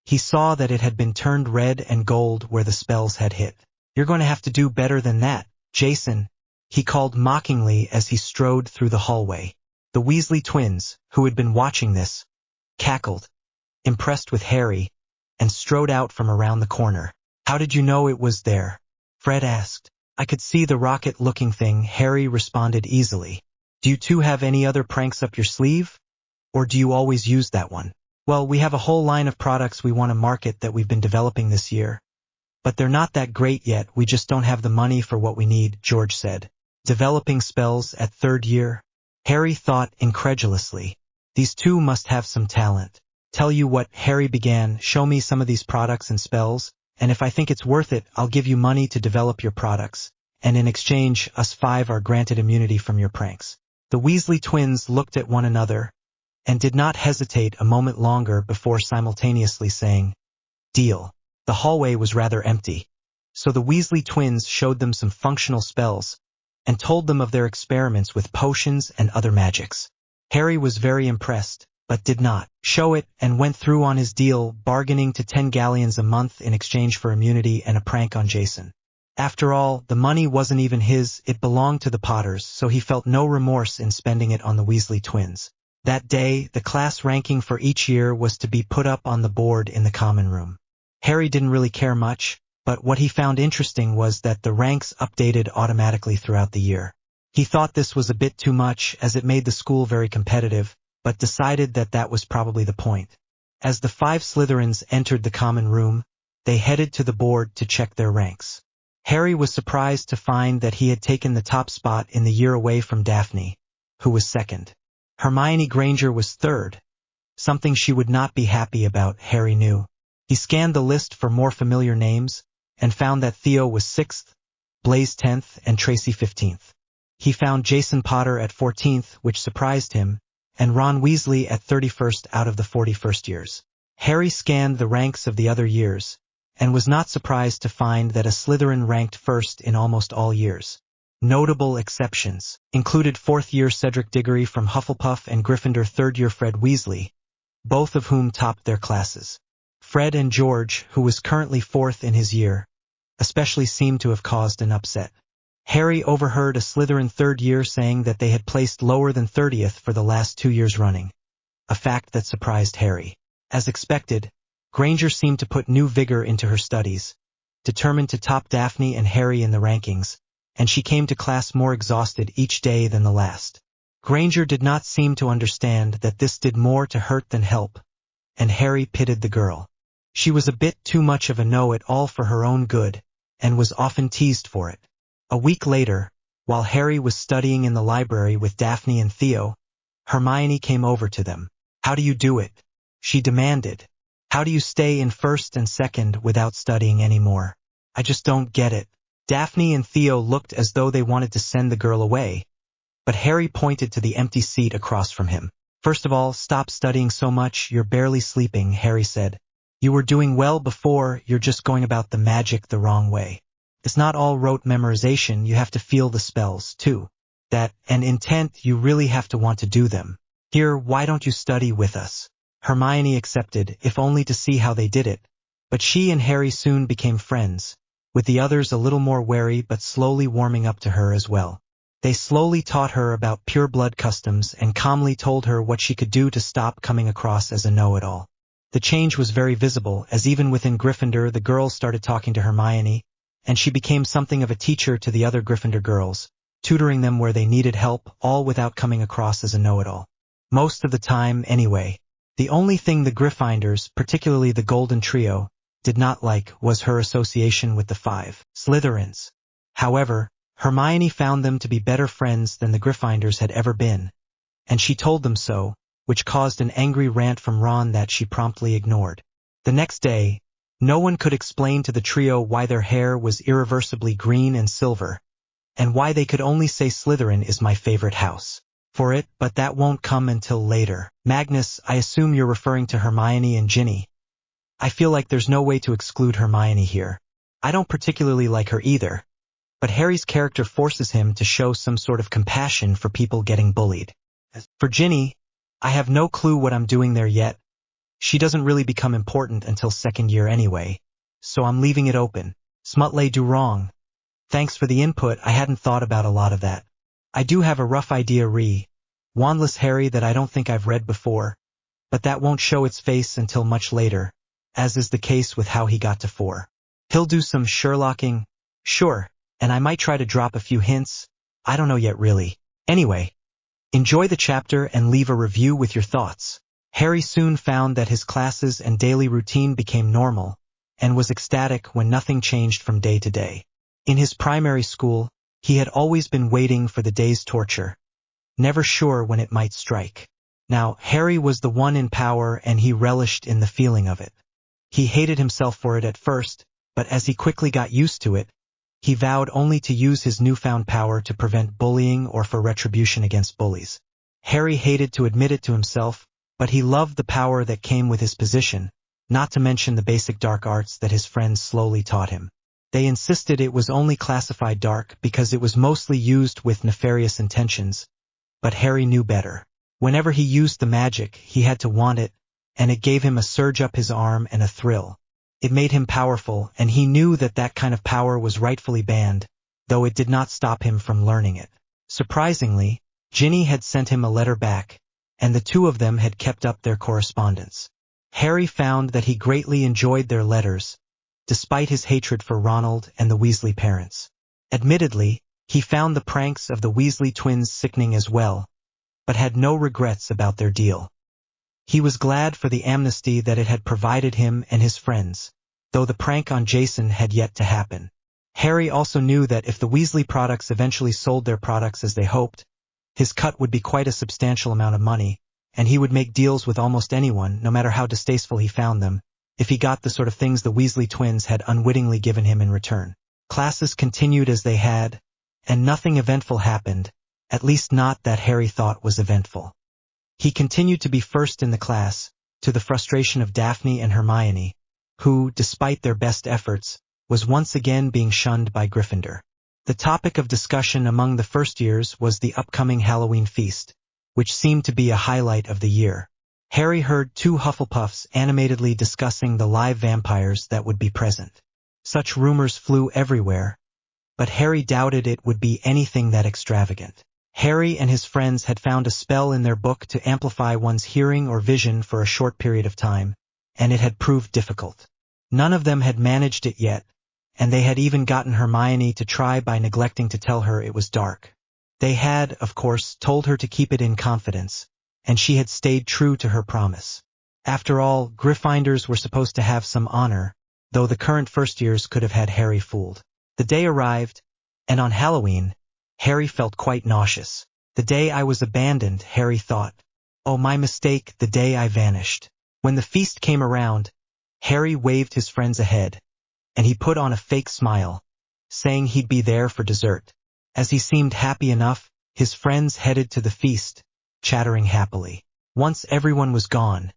he saw that it had been turned red and gold where the spells had hit. "You're going to have to do better than that, Jason," he called mockingly as he strode through the hallway. The Weasley twins, who had been watching this, cackled, impressed with Harry, and strode out from around the corner. "How did you know it was there?" Fred asked. "I could see the rocket-looking thing," Harry responded easily. "Do you two have any other pranks up your sleeve? Or do you always use that one?" "Well, we have a whole line of products we want to market that we've been developing this year. But they're not that great yet, we just don't have the money for what we need," George said. "Developing spells at 3rd year?" Harry thought incredulously. These two must have some talent. "Tell you what," Harry began, "show me some of these products and spells, and if I think it's worth it, I'll give you money to develop your products, and in exchange, us 5 are granted immunity from your pranks." The Weasley twins looked at one another, and did not hesitate a moment longer before simultaneously saying, "Deal." The hallway was rather empty, so the Weasley twins showed them some functional spells, and told them of their experiments with potions and other magics. Harry was very impressed, but did not show it and went through on his deal, bargaining to 10 galleons a month in exchange for immunity and a prank on Jason. After all, the money wasn't even his, it belonged to the Potters, so he felt no remorse in spending it on the Weasley twins. That day, the class ranking for each year was to be put up on the board in the common room. Harry didn't really care much, but what he found interesting was that the ranks updated automatically throughout the year. He thought this was a bit too much, as it made the school very competitive, but decided that that was probably the point. As the 5 Slytherins entered the common room, they headed to the board to check their ranks. Harry was surprised to find that he had taken the top spot in the year away from Daphne, who was second. Hermione Granger was third, something she would not be happy about, Harry knew. He scanned the list for more familiar names, and found that Theo was 6th, Blaise 10th, and Tracy 15th. He found Jason Potter at 14th, which surprised him, and Ron Weasley at 31st out of the 41st years. Harry scanned the ranks of the other years, and was not surprised to find that a Slytherin ranked first in almost all years. Notable exceptions included 4th-year Cedric Diggory from Hufflepuff and Gryffindor 3rd-year Fred Weasley, both of whom topped their classes. Fred and George, who was currently 4th in his year, especially seemed to have caused an upset. Harry overheard a Slytherin 3rd year saying that they had placed lower than 30th for the last 2 years running, a fact that surprised Harry. As expected, Granger seemed to put new vigor into her studies, determined to top Daphne and Harry in the rankings, and she came to class more exhausted each day than the last. Granger did not seem to understand that this did more to hurt than help, and Harry pitied the girl. She was a bit too much of a know-it-all for her own good, and was often teased for it. A week later, while Harry was studying in the library with Daphne and Theo, Hermione came over to them. "How do you do it?" she demanded. "How do you stay in 1st and 2nd without studying anymore? I just don't get it." Daphne and Theo looked as though they wanted to send the girl away, but Harry pointed to the empty seat across from him. "First of all, stop studying so much, you're barely sleeping," Harry said. "You were doing well before, you're just going about the magic the wrong way. It's not all rote memorization, you have to feel the spells, too. That, and intent, you really have to want to do them. Here, why don't you study with us?" Hermione accepted, if only to see how they did it, but she and Harry soon became friends, with the others a little more wary but slowly warming up to her as well. They slowly taught her about pure-blood customs and calmly told her what she could do to stop coming across as a know-it-all. The change was very visible, as even within Gryffindor the girls started talking to Hermione, and she became something of a teacher to the other Gryffindor girls, tutoring them where they needed help, all without coming across as a know-it-all. Most of the time, anyway. The only thing the Gryffindors, particularly the Golden Trio, did not like was her association with the 5 Slytherins. However, Hermione found them to be better friends than the Gryffindors had ever been, and she told them so, which caused an angry rant from Ron that she promptly ignored. The next day, no one could explain to the trio why their hair was irreversibly green and silver, and why they could only say Slytherin is my favorite house. For it, but that won't come until later. Magnus, I assume you're referring to Hermione and Ginny. I feel like there's no way to exclude Hermione here. I don't particularly like her either, but Harry's character forces him to show some sort of compassion for people getting bullied. For Ginny, I have no clue what I'm doing there yet. She doesn't really become important until 2nd year anyway, so I'm leaving it open. Smutley do wrong. Thanks for the input, I hadn't thought about a lot of that. I do have a rough idea Wandless Harry that I don't think I've read before, but that won't show its face until much later, as is the case with how he got to 4. He'll do some Sherlocking, sure, and I might try to drop a few hints, I don't know yet really. Anyway, enjoy the chapter and leave a review with your thoughts. Harry soon found that his classes and daily routine became normal, and was ecstatic when nothing changed from day to day. In his primary school, he had always been waiting for the day's torture, never sure when it might strike. Now, Harry was the one in power and he relished in the feeling of it. He hated himself for it at first, but as he quickly got used to it, he vowed only to use his newfound power to prevent bullying or for retribution against bullies. Harry hated to admit it to himself, but he loved the power that came with his position, not to mention the basic dark arts that his friends slowly taught him. They insisted it was only classified dark because it was mostly used with nefarious intentions, but Harry knew better. Whenever he used the magic, he had to want it, and it gave him a surge up his arm and a thrill. It made him powerful, and he knew that that kind of power was rightfully banned, though it did not stop him from learning it. Surprisingly, Ginny had sent him a letter back, and the two of them had kept up their correspondence. Harry found that he greatly enjoyed their letters, despite his hatred for Ronald and the Weasley parents. Admittedly, he found the pranks of the Weasley twins sickening as well, but had no regrets about their deal. He was glad for the amnesty that it had provided him and his friends, though the prank on Jason had yet to happen. Harry also knew that if the Weasley products eventually sold their products as they hoped, his cut would be quite a substantial amount of money, and he would make deals with almost anyone, no matter how distasteful he found them, if he got the sort of things the Weasley twins had unwittingly given him in return. Classes continued as they had, and nothing eventful happened, at least not that Harry thought was eventful. He continued to be first in the class, to the frustration of Daphne and Hermione, who, despite their best efforts, was once again being shunned by Gryffindor. The topic of discussion among the first years was the upcoming Halloween feast, which seemed to be a highlight of the year. Harry heard two Hufflepuffs animatedly discussing the live vampires that would be present. Such rumors flew everywhere, but Harry doubted it would be anything that extravagant. Harry and his friends had found a spell in their book to amplify one's hearing or vision for a short period of time, and it had proved difficult. None of them had managed it yet, and they had even gotten Hermione to try by neglecting to tell her it was dark. They had, of course, told her to keep it in confidence, and she had stayed true to her promise. After all, Gryffindors were supposed to have some honor, though the current first years could have had Harry fooled. The day arrived, and on Halloween, Harry felt quite nauseous. The day I was abandoned, Harry thought. Oh, my mistake, the day I vanished. When the feast came around, Harry waved his friends ahead, and he put on a fake smile, saying he'd be there for dessert. As he seemed happy enough, his friends headed to the feast, chattering happily. Once everyone was gone,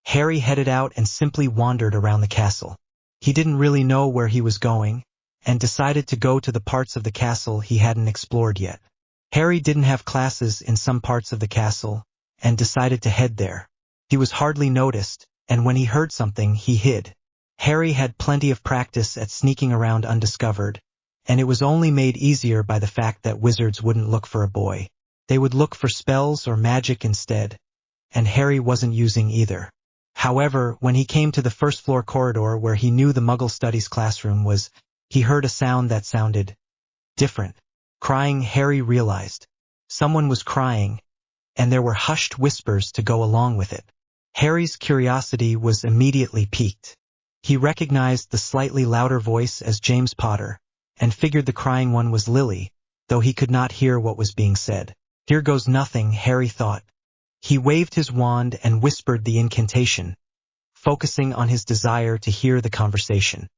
Harry headed out and simply wandered around the castle. He didn't really know where he was going, and decided to go to the parts of the castle he hadn't explored yet. Harry didn't have classes in some parts of the castle, and decided to head there. He was hardly noticed, and when he heard something, he hid. Harry had plenty of practice at sneaking around undiscovered, and it was only made easier by the fact that wizards wouldn't look for a boy. They would look for spells or magic instead, and Harry wasn't using either. However, when he came to the first-floor corridor where he knew the Muggle Studies classroom was, he heard a sound that sounded different. Crying, Harry realized. Someone was crying, and there were hushed whispers to go along with it. Harry's curiosity was immediately piqued. He recognized the slightly louder voice as James Potter, and figured the crying one was Lily, though he could not hear what was being said. Here goes nothing, Harry thought. He waved his wand and whispered the incantation, focusing on his desire to hear the conversation.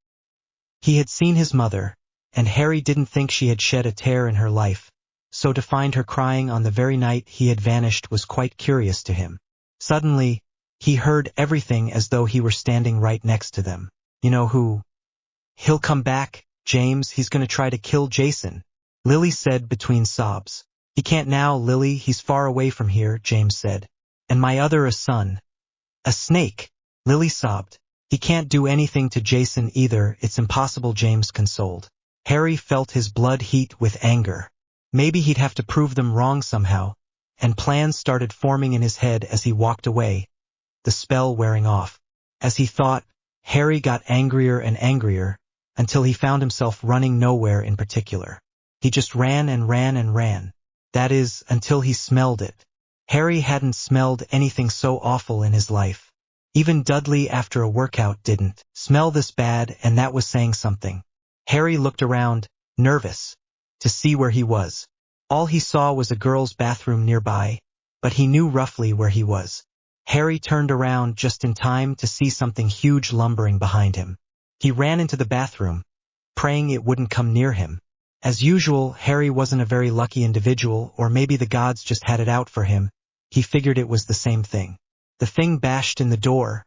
He had seen his mother, and Harry didn't think she had shed a tear in her life, so to find her crying on the very night he had vanished was quite curious to him. Suddenly, he heard everything as though he were standing right next to them. You know who? He'll come back, James, he's going to try to kill Jason, Lily said between sobs. He can't now, Lily, he's far away from here, James said. And my other a son. A snake, Lily sobbed. He can't do anything to Jason either, it's impossible, James consoled. Harry felt his blood heat with anger. Maybe he'd have to prove them wrong somehow, and plans started forming in his head as he walked away, the spell wearing off. As he thought, Harry got angrier and angrier, until he found himself running nowhere in particular. He just ran and ran and ran. That is, until he smelled it. Harry hadn't smelled anything so awful in his life. Even Dudley after a workout didn't smell this bad, and that was saying something. Harry looked around, nervous, to see where he was. All he saw was a girl's bathroom nearby, but he knew roughly where he was. Harry turned around just in time to see something huge lumbering behind him. He ran into the bathroom, praying it wouldn't come near him. As usual, Harry wasn't a very lucky individual, or maybe the gods just had it out for him. He figured it was the same thing. The thing bashed in the door,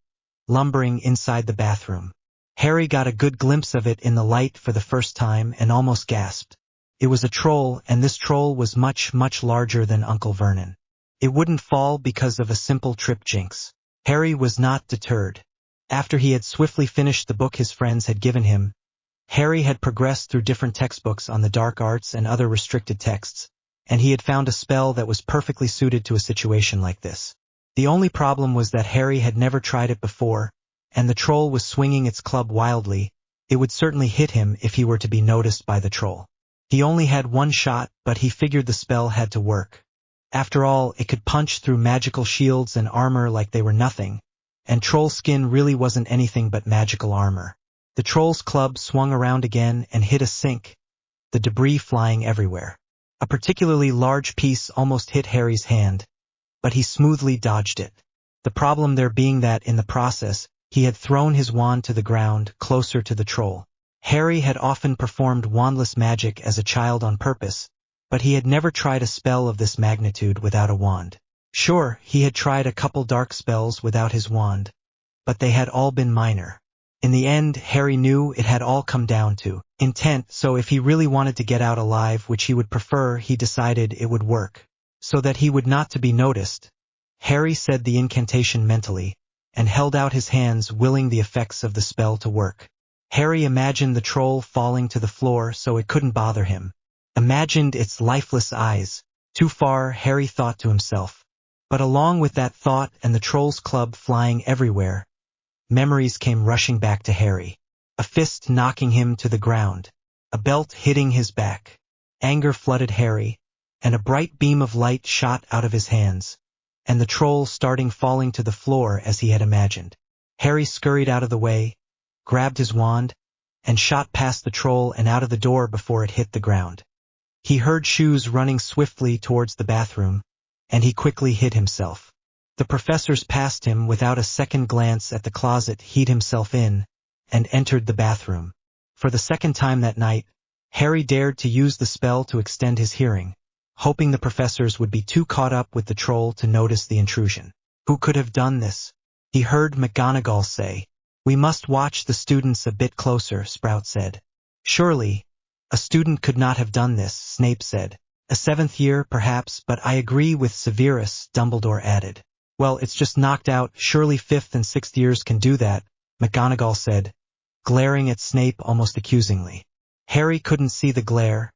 lumbering inside the bathroom. Harry got a good glimpse of it in the light for the first time and almost gasped. It was a troll, and this troll was much, much larger than Uncle Vernon. It wouldn't fall because of a simple trip jinx. Harry was not deterred. After he had swiftly finished the book his friends had given him, Harry had progressed through different textbooks on the dark arts and other restricted texts, and he had found a spell that was perfectly suited to a situation like this. The only problem was that Harry had never tried it before, and the troll was swinging its club wildly. It would certainly hit him if he were to be noticed by the troll. He only had one shot, but he figured the spell had to work. After all, it could punch through magical shields and armor like they were nothing, and troll skin really wasn't anything but magical armor. The troll's club swung around again and hit a sink, the debris flying everywhere. A particularly large piece almost hit Harry's hand, but he smoothly dodged it. The problem there being that, in the process, he had thrown his wand to the ground, closer to the troll. Harry had often performed wandless magic as a child on purpose, but he had never tried a spell of this magnitude without a wand. Sure, he had tried a couple dark spells without his wand, but they had all been minor. In the end, Harry knew it had all come down to intent, so if he really wanted to get out alive, which he would prefer, he decided it would work. So that he would not to be noticed, Harry said the incantation mentally, and held out his hands, willing the effects of the spell to work. Harry imagined the troll falling to the floor so it couldn't bother him. Imagined its lifeless eyes. Too far, Harry thought to himself. But along with that thought and the troll's club flying everywhere, memories came rushing back to Harry. A fist knocking him to the ground. A belt hitting his back. Anger flooded Harry, and a bright beam of light shot out of his hands, and the troll starting falling to the floor as he had imagined. Harry scurried out of the way, grabbed his wand, and shot past the troll and out of the door before it hit the ground. He heard shoes running swiftly towards the bathroom, and he quickly hid himself. The professors passed him without a second glance at the closet, he'd himself in, and entered the bathroom. For the second time that night, Harry dared to use the spell to extend his hearing, hoping the professors would be too caught up with the troll to notice the intrusion. Who could have done this? He heard McGonagall say. "We must watch the students a bit closer," Sprout said. "Surely, a student could not have done this," Snape said. "A seventh year, perhaps, but I agree with Severus," Dumbledore added. "Well, it's just knocked out, surely fifth and sixth years can do that," McGonagall said, glaring at Snape almost accusingly. Harry couldn't see the glare,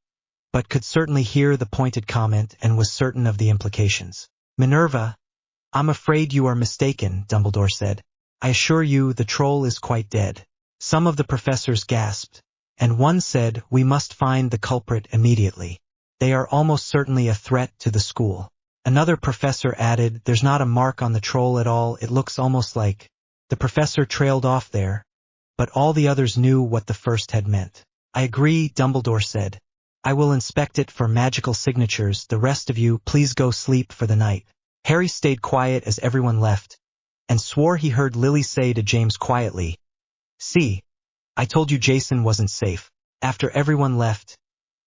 but could certainly hear the pointed comment and was certain of the implications. "Minerva, I'm afraid you are mistaken," Dumbledore said. "I assure you the troll is quite dead." Some of the professors gasped, and one said, "We must find the culprit immediately. They are almost certainly a threat to the school." Another professor added, "There's not a mark on the troll at all, it looks almost like—" The professor trailed off there, but all the others knew what the first had meant. "I agree," Dumbledore said. "I will inspect it for magical signatures. The rest of you, please go sleep for the night." Harry stayed quiet as everyone left, and swore he heard Lily say to James quietly, "See, I told you Jason wasn't safe." After everyone left,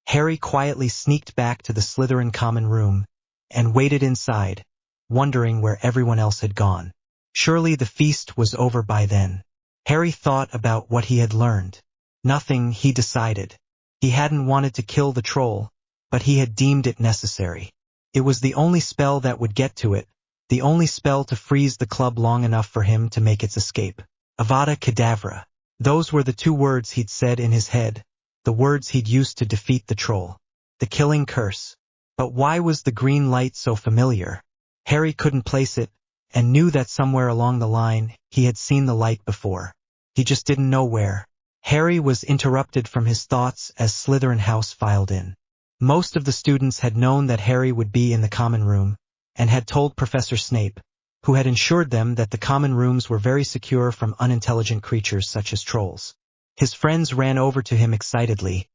Harry quietly sneaked back to the Slytherin common room, and waited inside, wondering where everyone else had gone. Surely the feast was over by then. Harry thought about what he had learned. Nothing, he decided. He hadn't wanted to kill the troll, but he had deemed it necessary. It was the only spell that would get to it, the only spell to freeze the club long enough for him to make its escape. Avada Kedavra. Those were the two words he'd said in his head, the words he'd used to defeat the troll. The killing curse. But why was the green light so familiar? Harry couldn't place it, and knew that somewhere along the line, he had seen the light before. He just didn't know where. Harry was interrupted from his thoughts as Slytherin House filed in. Most of the students had known that Harry would be in the common room, and had told Professor Snape, who had assured them that the common rooms were very secure from unintelligent creatures such as trolls. His friends ran over to him excitedly,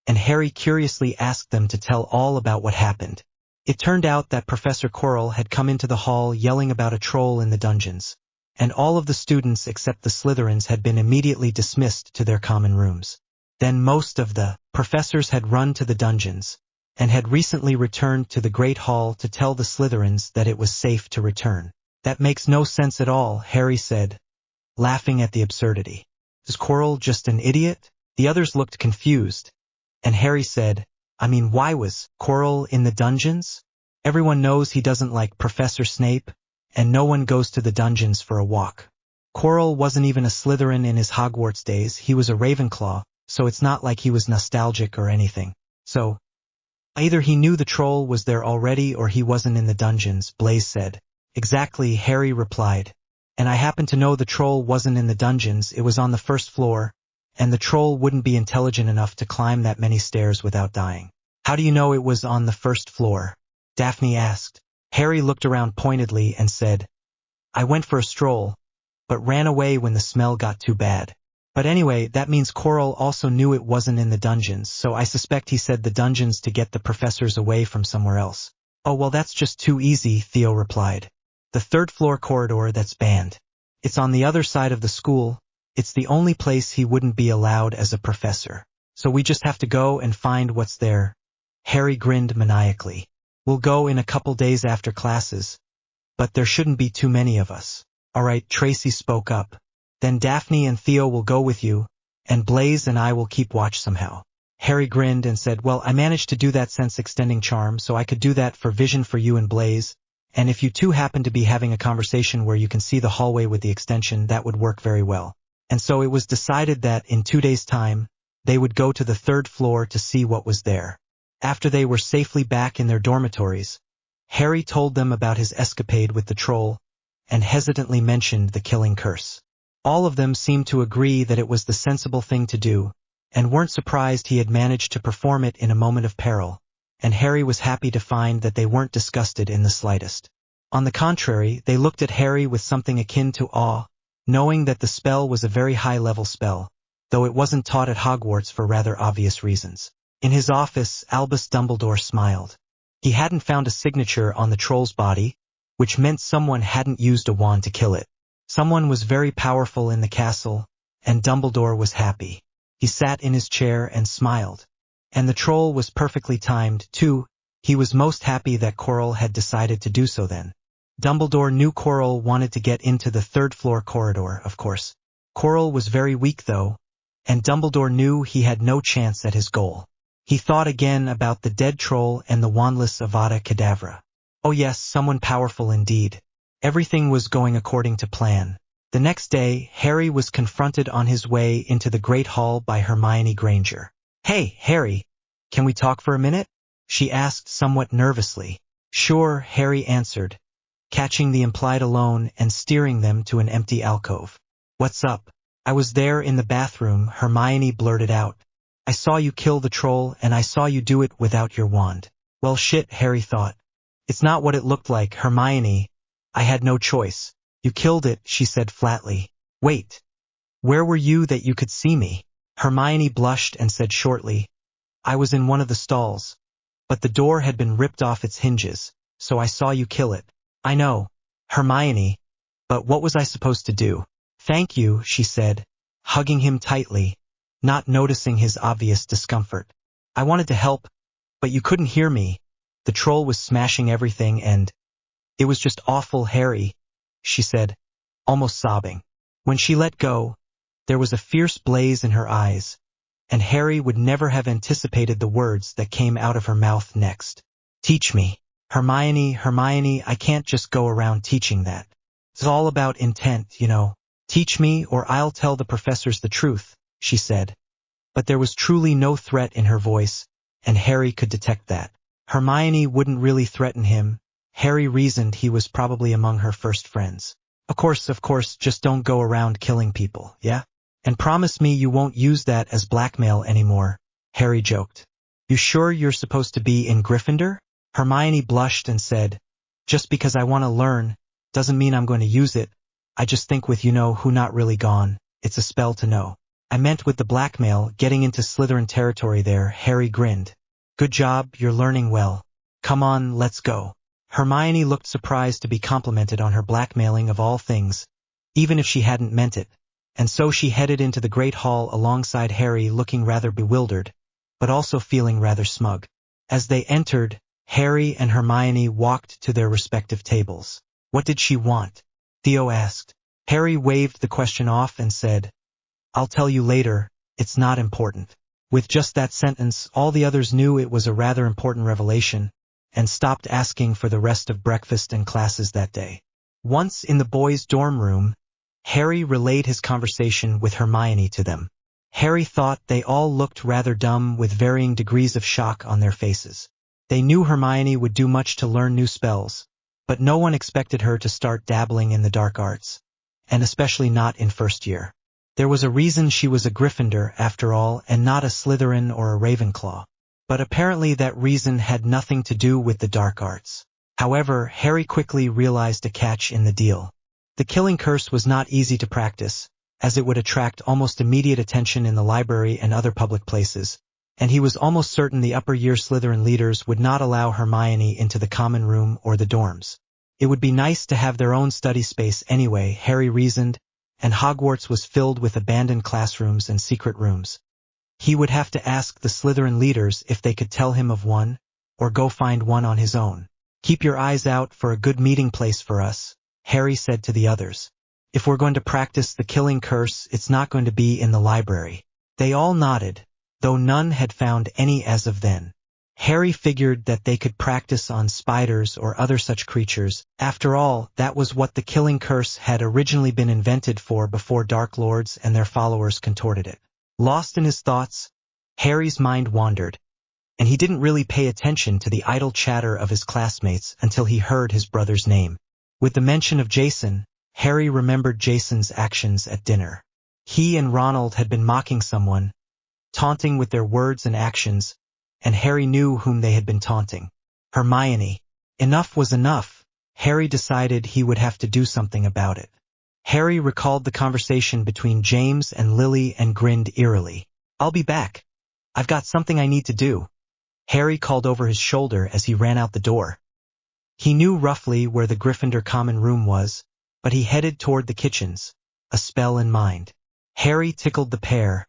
and Harry curiously asked them to tell all about what happened. It turned out that Professor Quirrell had come into the hall yelling about a troll in the dungeons, and all of the students except the Slytherins had been immediately dismissed to their common rooms. Then most of the professors had run to the dungeons, and had recently returned to the Great Hall to tell the Slytherins that it was safe to return. "That makes no sense at all," Harry said, laughing at the absurdity. "Is Quirrell just an idiot?" The others looked confused, and Harry said, "I mean, why was Quirrell in the dungeons? Everyone knows he doesn't like Professor Snape, and no one goes to the dungeons for a walk. Quirrell wasn't even a Slytherin in his Hogwarts days, he was a Ravenclaw, so it's not like he was nostalgic or anything. So, either he knew the troll was there already or he wasn't in the dungeons," Blaise said. "Exactly," Harry replied. "And I happen to know the troll wasn't in the dungeons, it was on the first floor, and the troll wouldn't be intelligent enough to climb that many stairs without dying." "How do you know it was on the first floor?" Daphne asked. Harry looked around pointedly and said, I went for a stroll, but ran away when the smell got too bad. But anyway, that means Quirrell also knew it wasn't in the dungeons, so I suspect he said the dungeons to get the professors away from somewhere else. Oh well, that's just too easy, Theo replied. The third-floor corridor that's banned. It's on the other side of the school. It's the only place he wouldn't be allowed as a professor. So we just have to go and find what's there. Harry grinned maniacally. We'll go in a couple days after classes. But there shouldn't be too many of us. All right, Tracy spoke up. Then Daphne and Theo will go with you, and Blaze and I will keep watch somehow. Harry grinned and said, well, I managed to do that sense-extending charm, so I could do that for vision for you and Blaze, and if you two happen to be having a conversation where you can see the hallway with the extension, that would work very well. And so it was decided that in 2 days' time, they would go to the third floor to see what was there. After they were safely back in their dormitories, Harry told them about his escapade with the troll, and hesitantly mentioned the killing curse. All of them seemed to agree that it was the sensible thing to do, and weren't surprised he had managed to perform it in a moment of peril, and Harry was happy to find that they weren't disgusted in the slightest. On the contrary, they looked at Harry with something akin to awe, knowing that the spell was a very high-level spell, though it wasn't taught at Hogwarts for rather obvious reasons. In his office, Albus Dumbledore smiled. He hadn't found a signature on the troll's body, which meant someone hadn't used a wand to kill it. Someone was very powerful in the castle, and Dumbledore was happy. He sat in his chair and smiled. And the troll was perfectly timed, too. He was most happy that Quirrell had decided to do so then. Dumbledore knew Quirrell wanted to get into the third-floor corridor, of course. Quirrell was very weak, though, and Dumbledore knew he had no chance at his goal. He thought again about the dead troll and the wandless Avada Kedavra. Oh yes, someone powerful indeed. Everything was going according to plan. The next day, Harry was confronted on his way into the Great Hall by Hermione Granger. Hey, Harry, can we talk for a minute? She asked somewhat nervously. Sure, Harry answered, catching the implied alone and steering them to an empty alcove. What's up? I was there in the bathroom, Hermione blurted out. I saw you kill the troll and I saw you do it without your wand. Well shit, Harry thought. It's not what it looked like, Hermione. I had no choice. You killed it, she said flatly. Wait. Where were you that you could see me? Hermione blushed and said shortly. I was in one of the stalls. But the door had been ripped off its hinges, so I saw you kill it. I know, Hermione, but what was I supposed to do? Thank you, she said, hugging him tightly, not noticing his obvious discomfort. I wanted to help, but you couldn't hear me. The troll was smashing everything and... It was just awful, Harry, she said, almost sobbing. When she let go, there was a fierce blaze in her eyes, and Harry would never have anticipated the words that came out of her mouth next. Teach me. Hermione, I can't just go around teaching that. It's all about intent, you know. Teach me or I'll tell the professors the truth, she said. But there was truly no threat in her voice, and Harry could detect that. Hermione wouldn't really threaten him. Harry reasoned he was probably among her first friends. Of course, just don't go around killing people, yeah? And promise me you won't use that as blackmail anymore, Harry joked. You sure you're supposed to be in Gryffindor? Hermione blushed and said, just because I want to learn, doesn't mean I'm going to use it. I just think with you-know-who not really gone, it's a spell to know. I meant with the blackmail, getting into Slytherin territory there, Harry grinned. Good job, you're learning well. Come on, let's go. Hermione looked surprised to be complimented on her blackmailing of all things, even if she hadn't meant it, and so she headed into the Great Hall alongside Harry looking rather bewildered, but also feeling rather smug. As they entered, Harry and Hermione walked to their respective tables. What did she want? Theo asked. Harry waved the question off and said, I'll tell you later, it's not important. With just that sentence, all the others knew it was a rather important revelation, and stopped asking for the rest of breakfast and classes that day. Once in the boys' dorm room, Harry relayed his conversation with Hermione to them. Harry thought they all looked rather dumb with varying degrees of shock on their faces. They knew Hermione would do much to learn new spells, but no one expected her to start dabbling in the dark arts, and especially not in first year. There was a reason she was a Gryffindor, after all, and not a Slytherin or a Ravenclaw. but apparently that reason had nothing to do with the dark arts. However, Harry quickly realized a catch in the deal. The killing curse was not easy to practice, as it would attract almost immediate attention in the library and other public places, and he was almost certain the upper-year Slytherin leaders would not allow Hermione into the common room or the dorms. It would be nice to have their own study space anyway, Harry reasoned, and Hogwarts was filled with abandoned classrooms and secret rooms. He would have to ask the Slytherin leaders if they could tell him of one, or go find one on his own. "Keep your eyes out for a good meeting place for us," Harry said to the others. "If we're going to practice the killing curse, it's not going to be in the library." They all nodded, though none had found any as of then. Harry figured that they could practice on spiders or other such creatures. After all, that was what the killing curse had originally been invented for before Dark Lords and their followers contorted it. Lost in his thoughts, Harry's mind wandered, and he didn't really pay attention to the idle chatter of his classmates until he heard his brother's name. With the mention of Jason, Harry remembered Jason's actions at dinner. He and Ronald had been mocking someone, taunting with their words and actions, and Harry knew whom they had been taunting. Hermione. Enough was enough. Harry decided he would have to do something about it. Harry recalled the conversation between James and Lily and grinned eerily. "I'll be back. I've got something I need to do," Harry called over his shoulder as he ran out the door. He knew roughly where the Gryffindor common room was, but he headed toward the kitchens, a spell in mind. Harry tickled the pear,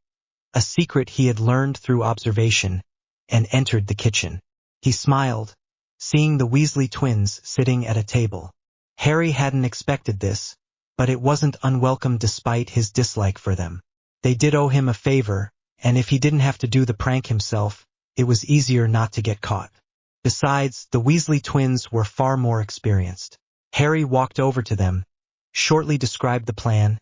a secret he had learned through observation, and entered the kitchen. He smiled, seeing the Weasley twins sitting at a table. Harry hadn't expected this, but it wasn't unwelcome despite his dislike for them. They did owe him a favor, and if he didn't have to do the prank himself, it was easier not to get caught. Besides, the Weasley twins were far more experienced. Harry walked over to them, shortly described the plan,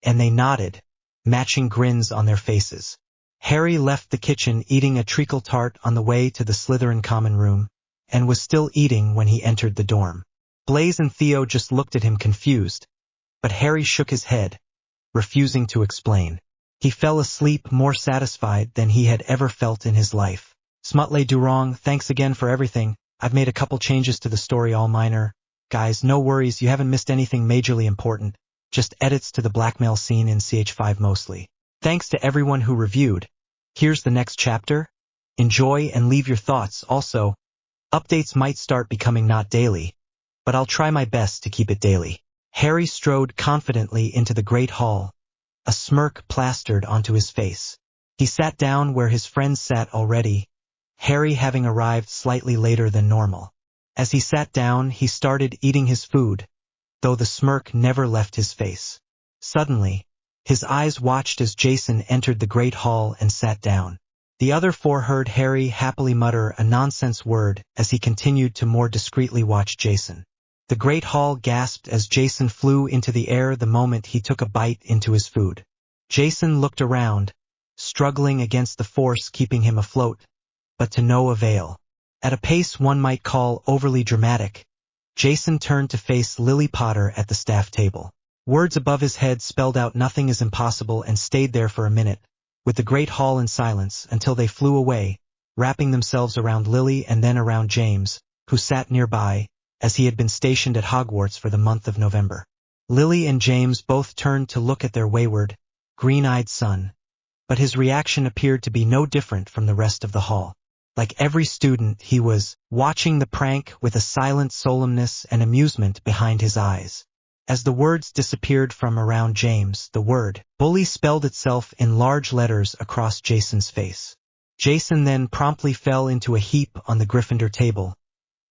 and they nodded, matching grins on their faces. Harry left the kitchen eating a treacle tart on the way to the Slytherin common room, and was still eating when he entered the dorm. Blaise and Theo just looked at him confused, but Harry shook his head, refusing to explain. He fell asleep more satisfied than he had ever felt in his life. Smutley Durong, thanks again for everything. I've made a couple changes to the story, all minor. Guys, no worries, you haven't missed anything majorly important. Just edits to the blackmail scene in CH5 mostly. Thanks to everyone who reviewed. Here's the next chapter. Enjoy and leave your thoughts. Also, updates might start becoming not daily, but I'll try my best to keep it daily. Harry strode confidently into the great hall, a smirk plastered onto his face. He sat down where his friends sat already, Harry having arrived slightly later than normal. As he sat down, he started eating his food, though the smirk never left his face. Suddenly, his eyes watched as Jason entered the great hall and sat down. The other four heard Harry happily mutter a nonsense word as he continued to more discreetly watch Jason. The great hall gasped as Jason flew into the air the moment he took a bite into his food. Jason looked around, struggling against the force keeping him afloat, but to no avail. At a pace one might call overly dramatic, Jason turned to face Lily Potter at the staff table. Words above his head spelled out nothing is impossible and stayed there for a minute, with the great hall in silence until they flew away, wrapping themselves around Lily and then around James, who sat nearby, as he had been stationed at Hogwarts for the month of November. Lily and James both turned to look at their wayward, green-eyed son, but his reaction appeared to be no different from the rest of the hall. Like every student, he was watching the prank with a silent solemnness and amusement behind his eyes. As the words disappeared from around James, the word bully spelled itself in large letters across Jason's face. Jason then promptly fell into a heap on the Gryffindor table,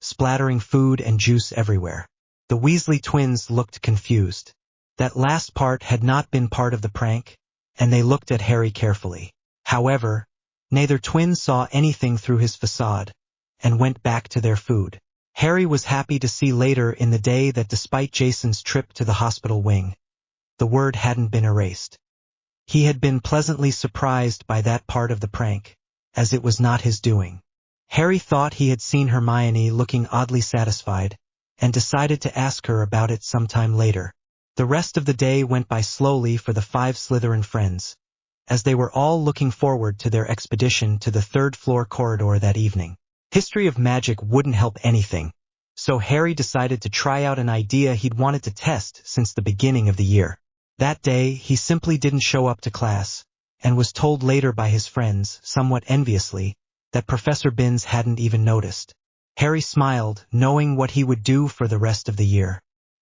splattering food and juice everywhere. The Weasley twins looked confused. That last part had not been part of the prank, and they looked at Harry carefully. However, neither twin saw anything through his facade, and went back to their food. Harry was happy to see later in the day that despite Jason's trip to the hospital wing, the word hadn't been erased. He had been pleasantly surprised by that part of the prank, as it was not his doing. Harry thought he had seen Hermione looking oddly satisfied, and decided to ask her about it sometime later. The rest of the day went by slowly for the 5 Slytherin friends. as they were all looking forward to their expedition to the third-floor corridor that evening. History of magic wouldn't help anything, so Harry decided to try out an idea he'd wanted to test since the beginning of the year. That day, he simply didn't show up to class, and was told later by his friends, somewhat enviously, that Professor Binns hadn't even noticed. Harry smiled, knowing what he would do for the rest of the year.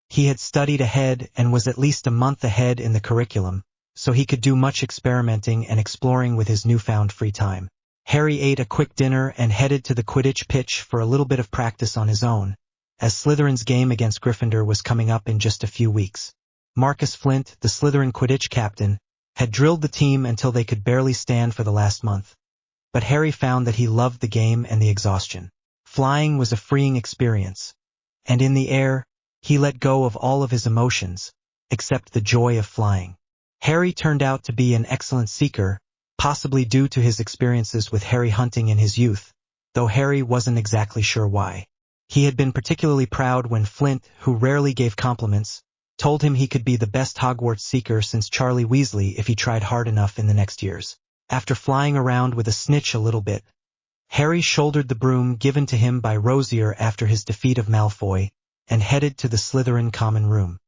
He had studied ahead and was at least a month ahead in the curriculum, so he could do much experimenting and exploring with his newfound free time. Harry ate a quick dinner and headed to the Quidditch pitch for a little bit of practice on his own, as Slytherin's game against Gryffindor was coming up in just a few weeks. Marcus Flint, the Slytherin Quidditch captain, had drilled the team until they could barely stand for the last month. But Harry found that he loved the game and the exhaustion. Flying was a freeing experience, and in the air, he let go of all of his emotions, except the joy of flying. Harry turned out to be an excellent seeker, possibly due to his experiences with Harry hunting in his youth, though Harry wasn't exactly sure why. He had been particularly proud when Flint, who rarely gave compliments, told him he could be the best Hogwarts seeker since Charlie Weasley if he tried hard enough in the next years. After flying around with a snitch a little bit, Harry shouldered the broom given to him by Rosier after his defeat of Malfoy, and headed to the Slytherin common room.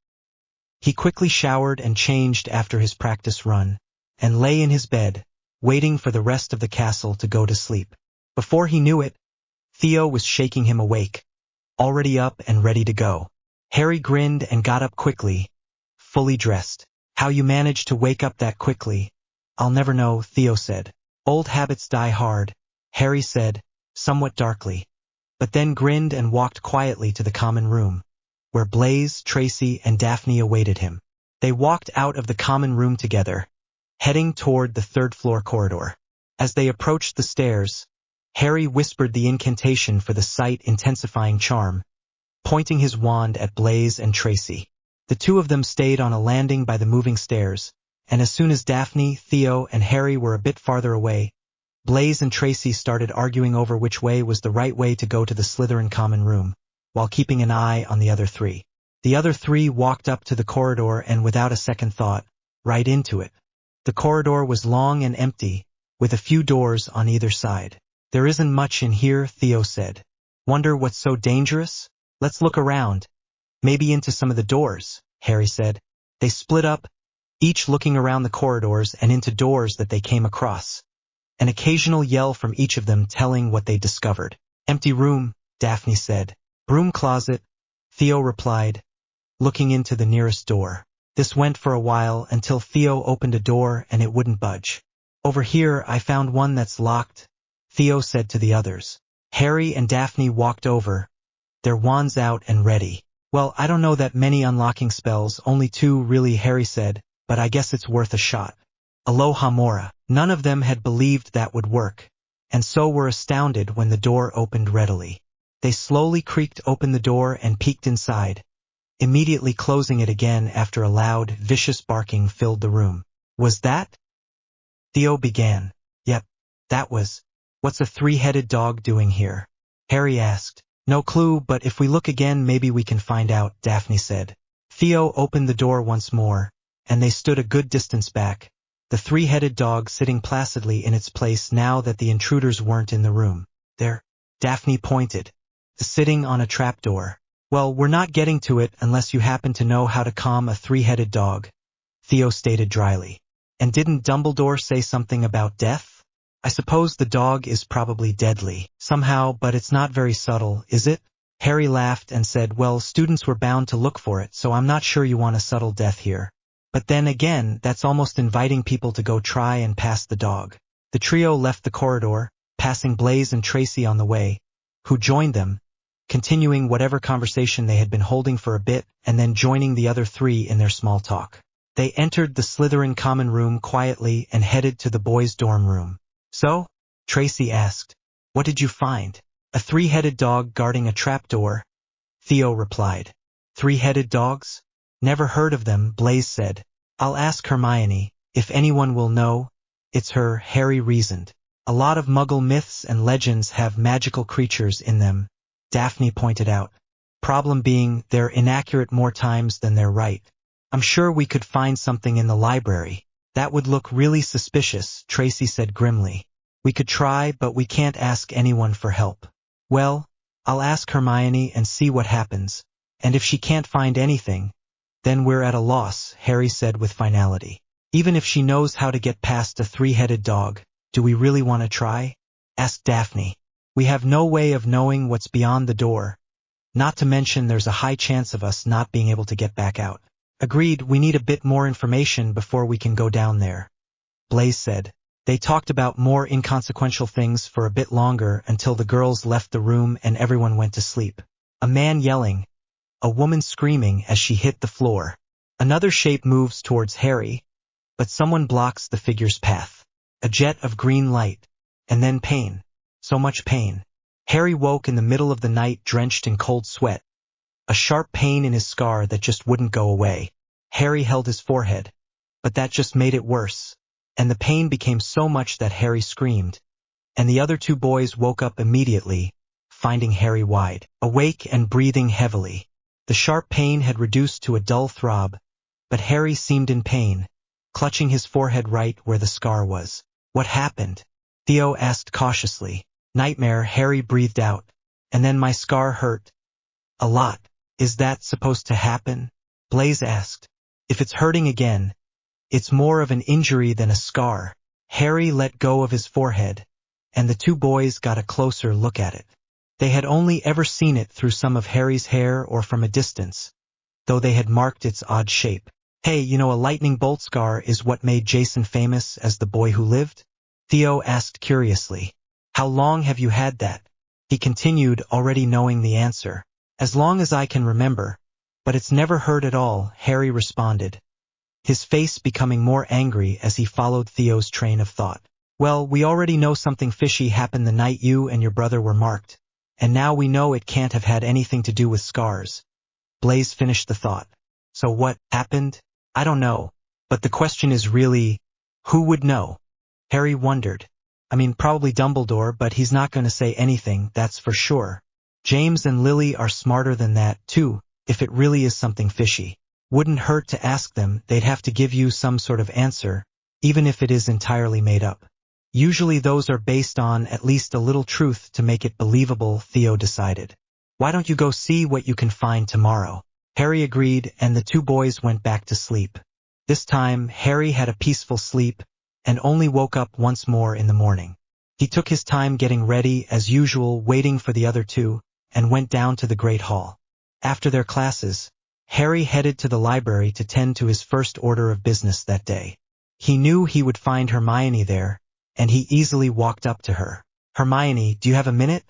He quickly showered and changed after his practice run, and lay in his bed, waiting for the rest of the castle to go to sleep. Before he knew it, Theo was shaking him awake, already up and ready to go. Harry grinned and got up quickly, fully dressed. "How you managed to wake up that quickly, I'll never know," Theo said. "Old habits die hard," Harry said, somewhat darkly, but then grinned and walked quietly to the common room, where Blaise, Tracy, and Daphne awaited him. They walked out of the common room together, heading toward the third-floor corridor. As they approached the stairs, Harry whispered the incantation for the sight-intensifying charm, pointing his wand at Blaise and Tracy. The two of them stayed on a landing by the moving stairs, and as soon as Daphne, Theo, and Harry were a bit farther away, Blaise and Tracy started arguing over which way was the right way to go to the Slytherin common room, while keeping an eye on the other three. The other three walked up to the corridor and without a second thought, right into it. The corridor was long and empty, with a few doors on either side. "There isn't much in here," Theo said. "Wonder what's so dangerous? Let's look around. Maybe into some of the doors," Harry said. They split up, each looking around the corridors and into doors that they came across. An occasional yell from each of them telling what they discovered. "Empty room," Daphne said. "Broom closet," Theo replied, looking into the nearest door. This went for a while until Theo opened a door and it wouldn't budge. "Over here I found one that's locked," Theo said to the others. Harry and Daphne walked over, their wands out and ready. "Well, I don't know that many unlocking spells, only two really," Harry said, "but I guess it's worth a shot." Aloha Mora. None of them had believed that would work, and so were astounded when the door opened readily. They slowly creaked open the door and peeked inside, immediately closing it again after a loud, vicious barking filled the room. "Was that?" Theo began. "Yep, that was. What's a three-headed dog doing here?" Harry asked. "No clue, but if we look again maybe we can find out," Daphne said. Theo opened the door once more, and they stood a good distance back, the three-headed dog sitting placidly in its place now that the intruders weren't in the room. "There," Daphne pointed, "sitting on a trapdoor." "Well, we're not getting to it unless you happen to know how to calm a three-headed dog," Theo stated dryly. "And didn't Dumbledore say something about death? I suppose the dog is probably deadly, somehow, but it's not very subtle, is it?" Harry laughed and said, "Well, students were bound to look for it, so I'm not sure you want a subtle death here. But then again, that's almost inviting people to go try and pass the dog." The trio left the corridor, passing Blaise and Tracy on the way, who joined them, continuing whatever conversation they had been holding for a bit and then joining the other three in their small talk. They entered the Slytherin common room quietly and headed to the boys' dorm room. "So?" Tracy asked. "What did you find?" "A three-headed dog guarding a trapdoor," Theo replied. "Three-headed dogs? Never heard of them," Blaise said. "I'll ask Hermione, if anyone will know." "It's her," Harry reasoned. "A lot of Muggle myths and legends have magical creatures in them," Daphne pointed out. "Problem being, they're inaccurate more times than they're right. I'm sure we could find something in the library," That would look really suspicious, Tracy said grimly. We could try, but we can't ask anyone for help. Well, I'll ask Hermione and see what happens, and if she can't find anything, then we're at a loss, Harry said with finality. Even if she knows how to get past a three-headed dog, do we really want to try? Asked Daphne. We have no way of knowing what's beyond the door, not to mention there's a high chance of us not being able to get back out. Agreed, we need a bit more information before we can go down there, Blaise said. They talked about more inconsequential things for a bit longer until the girls left the room and everyone went to sleep. A man yelling, a woman screaming as she hit the floor. Another shape moves towards Harry, but someone blocks the figure's path. A jet of green light, and then pain. So much pain. Harry woke in the middle of the night drenched in cold sweat. A sharp pain in his scar that just wouldn't go away. Harry held his forehead, but that just made it worse, and the pain became so much that Harry screamed, and the other two boys woke up immediately, finding Harry wide awake and breathing heavily. The sharp pain had reduced to a dull throb, but Harry seemed in pain, clutching his forehead right where the scar was. What happened? Theo asked cautiously. Nightmare, Harry breathed out, and then my scar hurt. A lot. Is that supposed to happen? Blaise asked. If it's hurting again, it's more of an injury than a scar. Harry let go of his forehead, and the two boys got a closer look at it. They had only ever seen it through some of Harry's hair or from a distance, though they had marked its odd shape. Hey, you know, a lightning bolt scar is what made Jason famous as the boy who lived? Theo asked curiously. How long have you had that? He continued, already knowing the answer. As long as I can remember, but it's never hurt at all, Harry responded, his face becoming more angry as he followed Theo's train of thought. Well, we already know something fishy happened the night you and your brother were marked, and now we know it can't have had anything to do with scars. Blaise finished the thought. So what happened? I don't know, but the question is really, who would know? Harry wondered. I mean, probably Dumbledore, but he's not going to say anything, that's for sure. James and Lily are smarter than that, too, if it really is something fishy. Wouldn't hurt to ask them, they'd have to give you some sort of answer, even if it is entirely made up. Usually those are based on at least a little truth to make it believable, Theo decided. Why don't you go see what you can find tomorrow? Harry agreed, and the two boys went back to sleep. This time, Harry had a peaceful sleep, and only woke up once more in the morning. He took his time getting ready, as usual, waiting for the other two, and went down to the Great Hall. After their classes, Harry headed to the library to tend to his first order of business that day. He knew he would find Hermione there, and he easily walked up to her. Hermione, do you have a minute?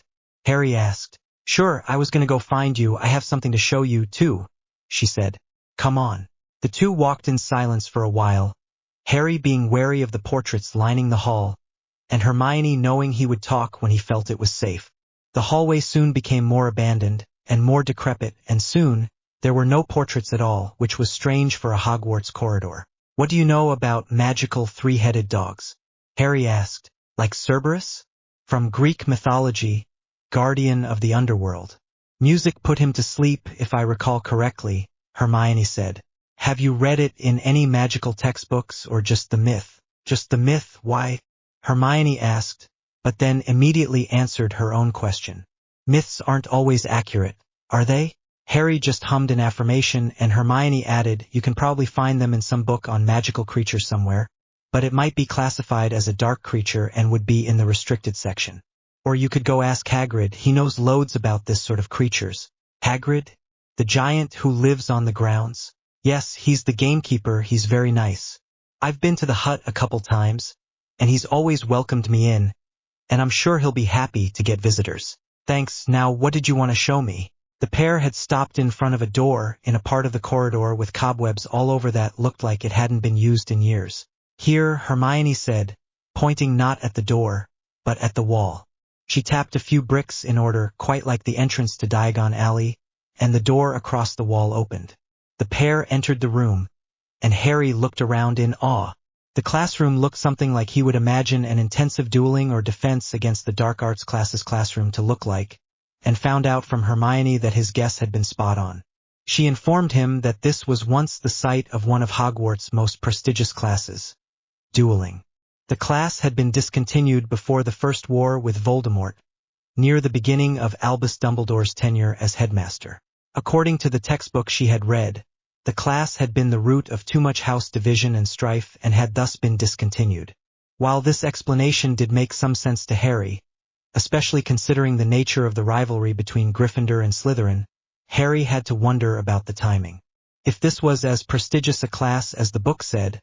Harry asked. Sure, I was going to go find you, I have something to show you, too, she said. Come on. The two walked in silence for a while, Harry being wary of the portraits lining the hall, and Hermione knowing he would talk when he felt it was safe. The hallway soon became more abandoned, and more decrepit, and soon, there were no portraits at all, which was strange for a Hogwarts corridor. What do you know about magical three-headed dogs? Harry asked. Like Cerberus? From Greek mythology, guardian of the underworld. Music put him to sleep, if I recall correctly, Hermione said. Have you read it in any magical textbooks or just the myth? Just the myth, why? Hermione asked, but then immediately answered her own question. Myths aren't always accurate, are they? Harry just hummed an affirmation, and Hermione added, you can probably find them in some book on magical creatures somewhere, but it might be classified as a dark creature and would be in the restricted section. Or you could go ask Hagrid, he knows loads about this sort of creatures. Hagrid? The giant who lives on the grounds? Yes, he's the gamekeeper, he's very nice. I've been to the hut a couple times, and he's always welcomed me in, and I'm sure he'll be happy to get visitors. Thanks, now what did you want to show me? The pair had stopped in front of a door in a part of the corridor with cobwebs all over that looked like it hadn't been used in years. Here, Hermione said, pointing not at the door, but at the wall. She tapped a few bricks in order, quite like the entrance to Diagon Alley, and the door across the wall opened. The pair entered the room, and Harry looked around in awe. The classroom looked something like he would imagine an intensive dueling or defense against the dark arts classes classroom to look like, and found out from Hermione that his guess had been spot on. She informed him that this was once the site of one of Hogwarts' most prestigious classes. Dueling. The class had been discontinued before the First War with Voldemort, near the beginning of Albus Dumbledore's tenure as headmaster. According to the textbook she had read, the class had been the root of too much house division and strife and had thus been discontinued. While this explanation did make some sense to Harry, especially considering the nature of the rivalry between Gryffindor and Slytherin, Harry had to wonder about the timing. If this was as prestigious a class as the book said,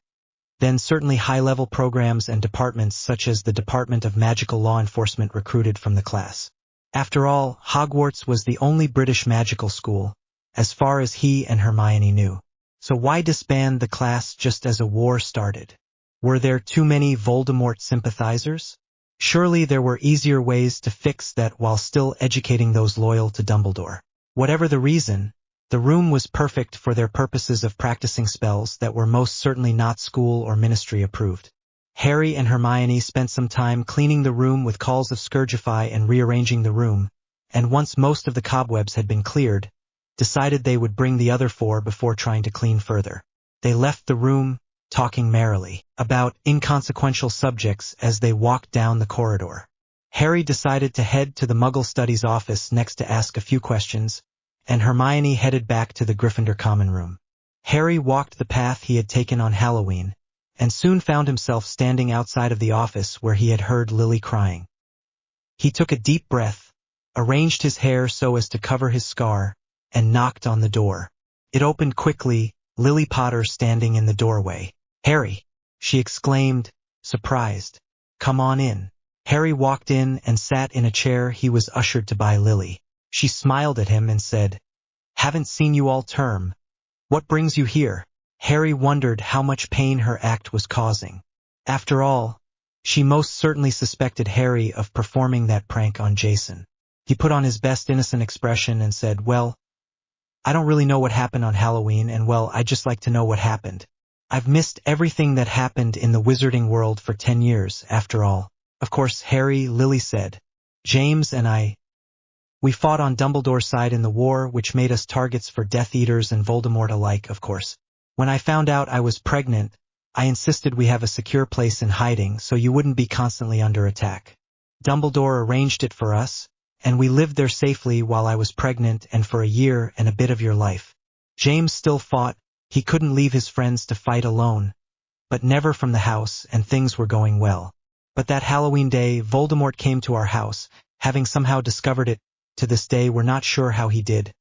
then certainly high-level programs and departments such as the Department of Magical Law Enforcement recruited from the class. After all, Hogwarts was the only British magical school, as far as he and Hermione knew. So why disband the class just as a war started? Were there too many Voldemort sympathizers? Surely there were easier ways to fix that while still educating those loyal to Dumbledore. Whatever the reason, the room was perfect for their purposes of practicing spells that were most certainly not school or ministry approved. Harry and Hermione spent some time cleaning the room with calls of Scourgify and rearranging the room, and once most of the cobwebs had been cleared, decided they would bring the other four before trying to clean further. They left the room, talking merrily about inconsequential subjects as they walked down the corridor. Harry decided to head to the Muggle Studies office next to ask a few questions, and Hermione headed back to the Gryffindor common room. Harry walked the path he had taken on Halloween, and soon found himself standing outside of the office where he had heard Lily crying. He took a deep breath, arranged his hair so as to cover his scar, and knocked on the door. It opened quickly, Lily Potter standing in the doorway. "Harry!" she exclaimed, surprised. "Come on in." Harry walked in and sat in a chair he was ushered to by Lily. She smiled at him and said, "Haven't seen you all term. What brings you here?" Harry wondered how much pain her act was causing. After all, she most certainly suspected Harry of performing that prank on Jason. He put on his best innocent expression and said, "Well, I don't really know what happened on Halloween, and well, I'd just like to know what happened. I've missed everything that happened in the wizarding world for 10 years, after all." "Of course, Harry," Lily said. "James and we fought on Dumbledore's side in the war, which made us targets for Death Eaters and Voldemort alike, of course. When I found out I was pregnant, I insisted we have a secure place in hiding so you wouldn't be constantly under attack. Dumbledore arranged it for us, and we lived there safely while I was pregnant and for a year and a bit of your life." James still fought. He couldn't leave his friends to fight alone, but never from the house, and things were going well. But that Halloween day, Voldemort came to our house, having somehow discovered it. To this day we're not sure how he did,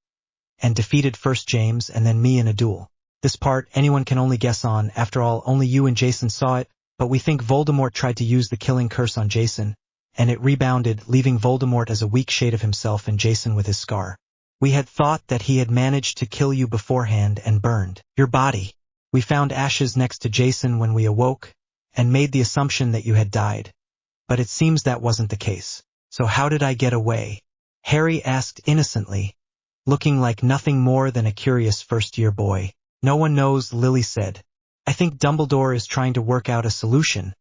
and defeated first James and then me in a duel. This part anyone can only guess on, after all only you and Jason saw it, but we think Voldemort tried to use the killing curse on Jason, and it rebounded, leaving Voldemort as a weak shade of himself and Jason with his scar. We had thought that he had managed to kill you beforehand and burned your body. We found ashes next to Jason when we awoke, and made the assumption that you had died. But it seems that wasn't the case. So how did I get away?" Harry asked innocently, looking like nothing more than a curious first-year boy. "No one knows," Lily said. "I think Dumbledore is trying to work out a solution,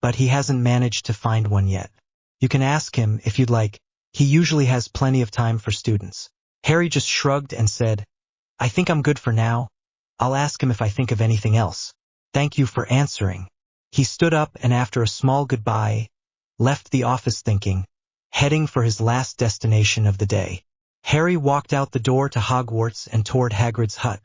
but he hasn't managed to find one yet. You can ask him if you'd like. He usually has plenty of time for students." Harry just shrugged and said, "I think I'm good for now. I'll ask him if I think of anything else. Thank you for answering." He stood up and after a small goodbye, left the office heading for his last destination of the day. Harry walked out the door to Hogwarts and toward Hagrid's hut,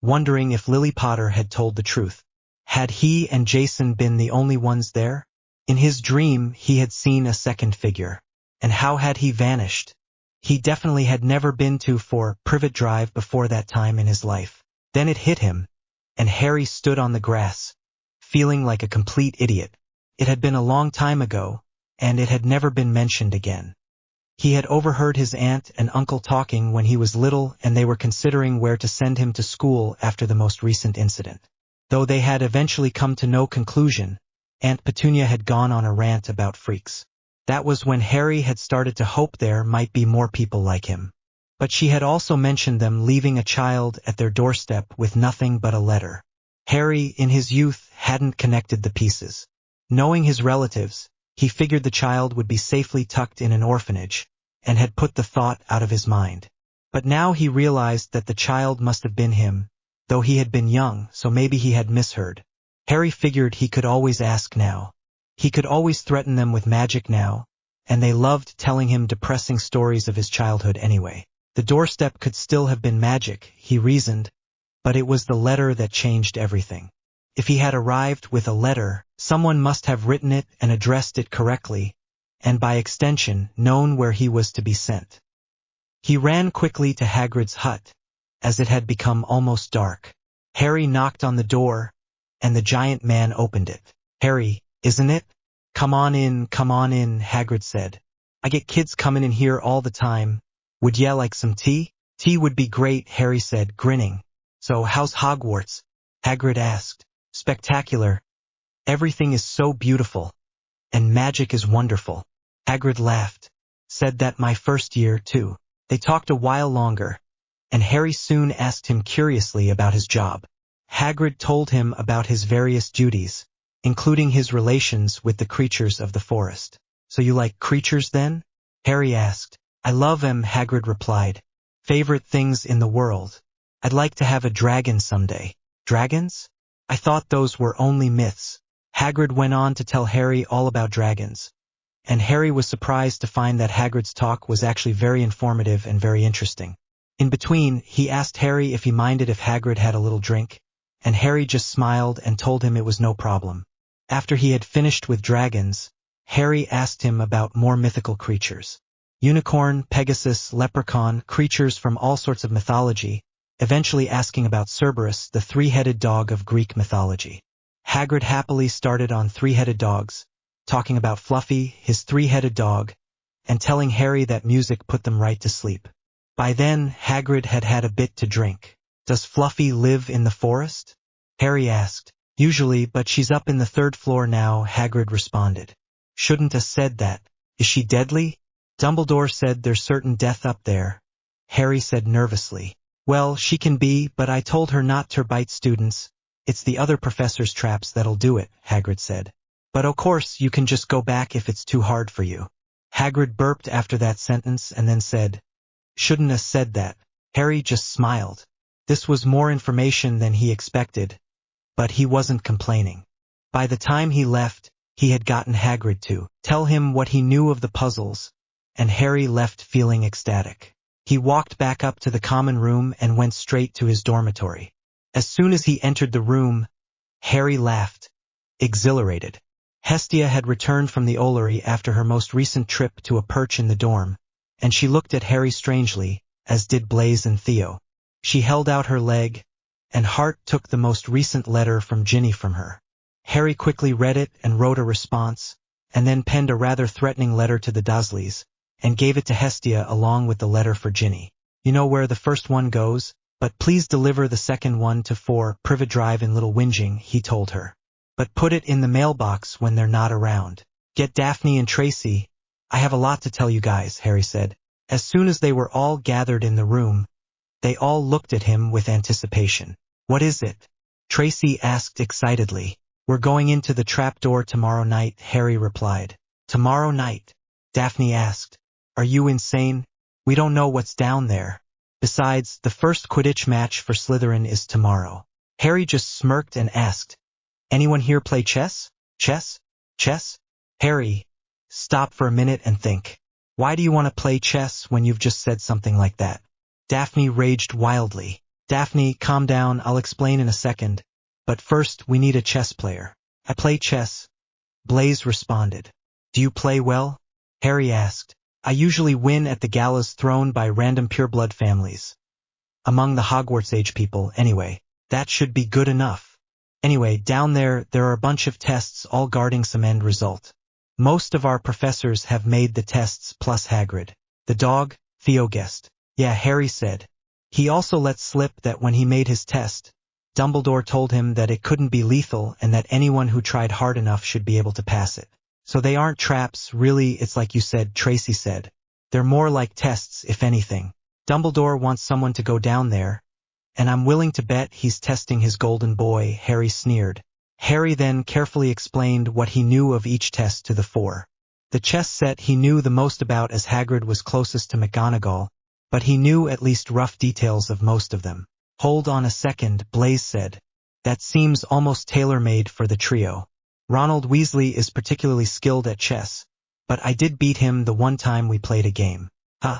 wondering if Lily Potter had told the truth. Had he and Jason been the only ones there? In his dream, he had seen a second figure. And how had he vanished? He definitely had never been to Privet Drive before that time in his life. Then it hit him, and Harry stood on the grass, feeling like a complete idiot. It had been a long time ago, and it had never been mentioned again. He had overheard his aunt and uncle talking when he was little, and they were considering where to send him to school after the most recent incident. Though they had eventually come to no conclusion, Aunt Petunia had gone on a rant about freaks. That was when Harry had started to hope there might be more people like him. But she had also mentioned them leaving a child at their doorstep with nothing but a letter. Harry, in his youth, hadn't connected the pieces. Knowing his relatives, he figured the child would be safely tucked in an orphanage, and had put the thought out of his mind. But now he realized that the child must have been him, though he had been young, so maybe he had misheard. Harry figured he could always ask now. He could always threaten them with magic now, and they loved telling him depressing stories of his childhood anyway. The doorstep could still have been magic, he reasoned, but it was the letter that changed everything. If he had arrived with a letter, someone must have written it and addressed it correctly, and by extension, known where he was to be sent. He ran quickly to Hagrid's hut, as it had become almost dark. Harry knocked on the door, and the giant man opened it. "Harry, isn't it? Come on in, Hagrid said. "I get kids coming in here all the time. Would ya like some tea?" "Tea would be great," Harry said, grinning. "So how's Hogwarts?" Hagrid asked. "Spectacular. Everything is so beautiful. And magic is wonderful." Hagrid laughed. "Said that my first year, too." They talked a while longer, and Harry soon asked him curiously about his job. Hagrid told him about his various duties, including his relations with the creatures of the forest. "So you like creatures then?" Harry asked. "I love 'em," Hagrid replied. "Favorite things in the world. I'd like to have a dragon someday." "Dragons? I thought those were only myths." Hagrid went on to tell Harry all about dragons, and Harry was surprised to find that Hagrid's talk was actually very informative and very interesting. In between, he asked Harry if he minded if Hagrid had a little drink, and Harry just smiled and told him it was no problem. After he had finished with dragons, Harry asked him about more mythical creatures. Unicorn, Pegasus, leprechaun, creatures from all sorts of mythology, eventually asking about Cerberus, the three-headed dog of Greek mythology. Hagrid happily started on three-headed dogs, talking about Fluffy, his three-headed dog, and telling Harry that music put them right to sleep. By then, Hagrid had had a bit to drink. "Does Fluffy live in the forest?" Harry asked. "Usually, but she's up in the 3rd floor now," Hagrid responded. "Shouldn't have said that. Is she deadly?" "Dumbledore said there's certain death up there," Harry said nervously. "Well, she can be, but I told her not to bite students. It's the other professor's traps that'll do it," Hagrid said. "But of course you can just go back if it's too hard for you." Hagrid burped after that sentence and then said, "Shouldn't have said that." Harry just smiled. This was more information than he expected, but he wasn't complaining. By the time he left, he had gotten Hagrid to tell him what he knew of the puzzles, and Harry left feeling ecstatic. He walked back up to the common room and went straight to his dormitory. As soon as he entered the room, Harry laughed, exhilarated. Hestia had returned from the Ollery after her most recent trip to a perch in the dorm, and she looked at Harry strangely, as did Blaise and Theo. She held out her leg, and Hart took the most recent letter from Ginny from her. Harry quickly read it and wrote a response, and then penned a rather threatening letter to the Dursleys, and gave it to Hestia along with the letter for Ginny. "You know where the first one goes, but please deliver the second one to 4 Privet Drive in Little Whinging," he told her. "But put it in the mailbox when they're not around. Get Daphne and Tracy. I have a lot to tell you guys," Harry said. As soon as they were all gathered in the room, they all looked at him with anticipation. "What is it?" Tracy asked excitedly. "We're going into the trapdoor tomorrow night," Harry replied. "Tomorrow night?" Daphne asked. "Are you insane? We don't know what's down there. Besides, the first Quidditch match for Slytherin is tomorrow." Harry just smirked and asked, "Anyone here play chess? Chess? Chess?" "Harry, stop for a minute and think. Why do you want to play chess when you've just said something like that?" Daphne raged wildly. "Daphne, calm down, I'll explain in a second. But first, we need a chess player." "I play chess," Blaise responded. "Do you play well?" Harry asked. "I usually win at the galas thrown by random pureblood families. Among the Hogwarts-age people, anyway. That should be good enough. Anyway, down there are a bunch of tests all guarding some end result. Most of our professors have made the tests plus Hagrid. The dog?" Theo guessed. "Yeah," Harry said. He also let slip that when he made his test, Dumbledore told him that it couldn't be lethal and that anyone who tried hard enough should be able to pass it. "So they aren't traps, really, it's like you said," Tracy said. "They're more like tests, if anything. Dumbledore wants someone to go down there, and I'm willing to bet he's testing his golden boy," Harry sneered. Harry then carefully explained what he knew of each test to the 4. The chess set he knew the most about, as Hagrid was closest to McGonagall, but he knew at least rough details of most of them. "Hold on a second," Blaise said. that seems almost tailor-made for the trio. Ronald Weasley is particularly skilled at chess, but I did beat him the one time we played a game. Huh.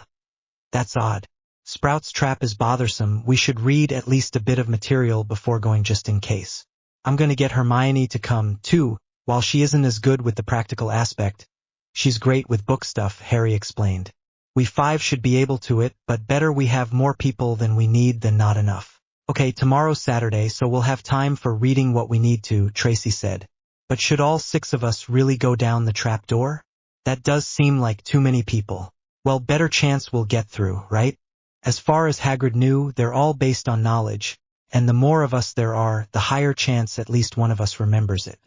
That's odd. Sprout's trap is bothersome. We should read at least a bit of material before going just in case. I'm gonna get Hermione to come, too. While she isn't as good with the practical aspect, she's great with book stuff, Harry explained. We 5 should be able to it, but better we have more people than we need than not enough. Okay, tomorrow's Saturday, so we'll have time for reading what we need to, Tracy said. But should all 6 of us really go down the trap door? That does seem like too many people. Well, better chance we'll get through, right? As far as Hagrid knew, they're all based on knowledge, and the more of us there are, the higher chance at least one of us remembers it.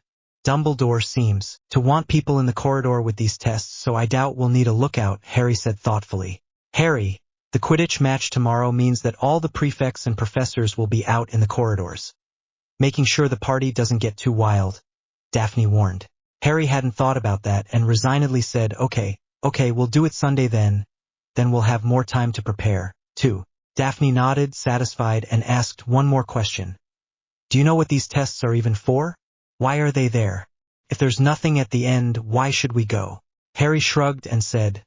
Dumbledore seems to want people in the corridor with these tests, so I doubt we'll need a lookout, Harry said thoughtfully. Harry, the Quidditch match tomorrow means that all the prefects and professors will be out in the corridors. Making sure the party doesn't get too wild, Daphne warned. Harry hadn't thought about that and resignedly said, okay, we'll do it Sunday then we'll have more time to prepare, too. Daphne nodded, satisfied, and asked one more question. Do you know what these tests are even for? Why are they there? If there's nothing at the end, why should we go? Harry shrugged and said,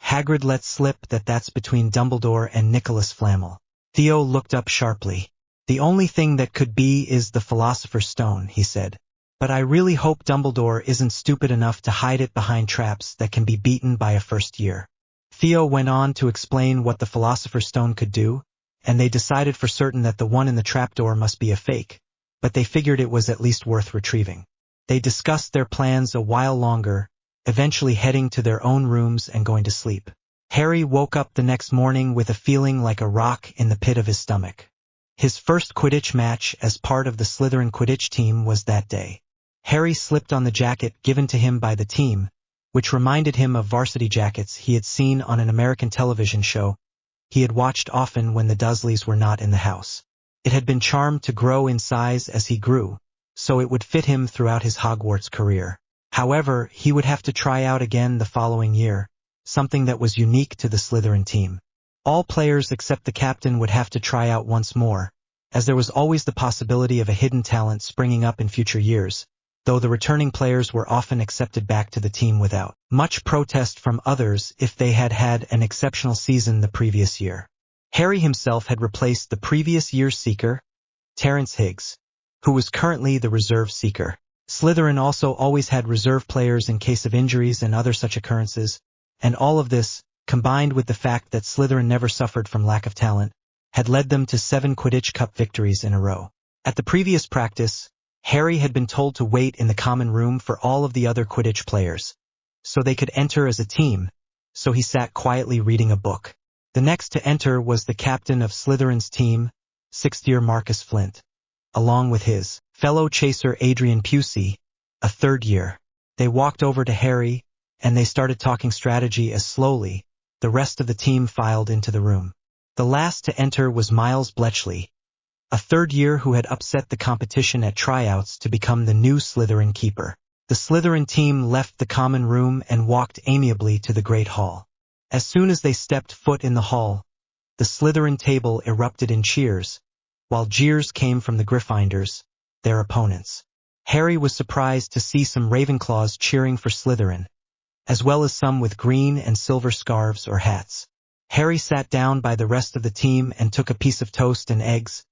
Hagrid let slip that that's between Dumbledore and Nicholas Flamel. Theo looked up sharply. The only thing that could be is the Philosopher's Stone, he said. But I really hope Dumbledore isn't stupid enough to hide it behind traps that can be beaten by a first year. Theo went on to explain what the Philosopher's Stone could do, and they decided for certain that the one in the trapdoor must be a fake, but they figured it was at least worth retrieving. They discussed their plans a while longer, eventually heading to their own rooms and going to sleep. Harry woke up the next morning with a feeling like a rock in the pit of his stomach. His first Quidditch match as part of the Slytherin Quidditch team was that day. Harry slipped on the jacket given to him by the team, which reminded him of varsity jackets he had seen on an American television show he had watched often when the Dursleys were not in the house. It had been charmed to grow in size as he grew, so it would fit him throughout his Hogwarts career. However, he would have to try out again the following year, something that was unique to the Slytherin team. All players except the captain would have to try out once more, as there was always the possibility of a hidden talent springing up in future years, though the returning players were often accepted back to the team without much protest from others if they had had an exceptional season the previous year. Harry himself had replaced the previous year's seeker, Terence Higgs, who was currently the reserve seeker. Slytherin also always had reserve players in case of injuries and other such occurrences, and all of this, combined with the fact that Slytherin never suffered from lack of talent, had led them to 7 Quidditch Cup victories in a row. At the previous practice, Harry had been told to wait in the common room for all of the other Quidditch players, so they could enter as a team, so he sat quietly reading a book. The next to enter was the captain of Slytherin's team, 6th year Marcus Flint, along with his fellow chaser Adrian Pusey, a 3rd year. They walked over to Harry, and they started talking strategy as slowly the rest of the team filed into the room. The last to enter was Miles Bletchley, a 3rd year who had upset the competition at tryouts to become the new Slytherin keeper. The Slytherin team left the common room and walked amiably to the Great Hall. As soon as they stepped foot in the hall, the Slytherin table erupted in cheers, while jeers came from the Gryffindors, their opponents. Harry was surprised to see some Ravenclaws cheering for Slytherin, as well as some with green and silver scarves or hats. Harry sat down by the rest of the team and took a piece of toast and eggs,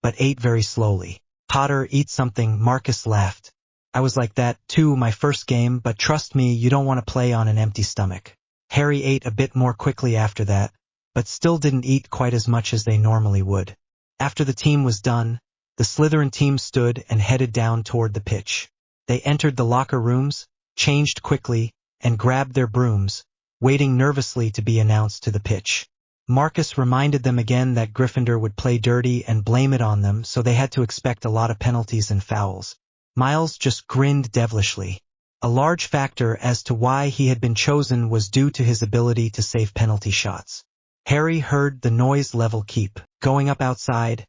but ate very slowly. Potter, eat something, Marcus laughed. I was like that, too, my first game, but trust me, you don't want to play on an empty stomach. Harry ate a bit more quickly after that, but still didn't eat quite as much as they normally would. After the team was done, the Slytherin team stood and headed down toward the pitch. They entered the locker rooms, changed quickly, and grabbed their brooms, waiting nervously to be announced to the pitch. Marcus reminded them again that Gryffindor would play dirty and blame it on them, so they had to expect a lot of penalties and fouls. Miles just grinned devilishly. A large factor as to why he had been chosen was due to his ability to save penalty shots. Harry heard the noise level keep going up outside,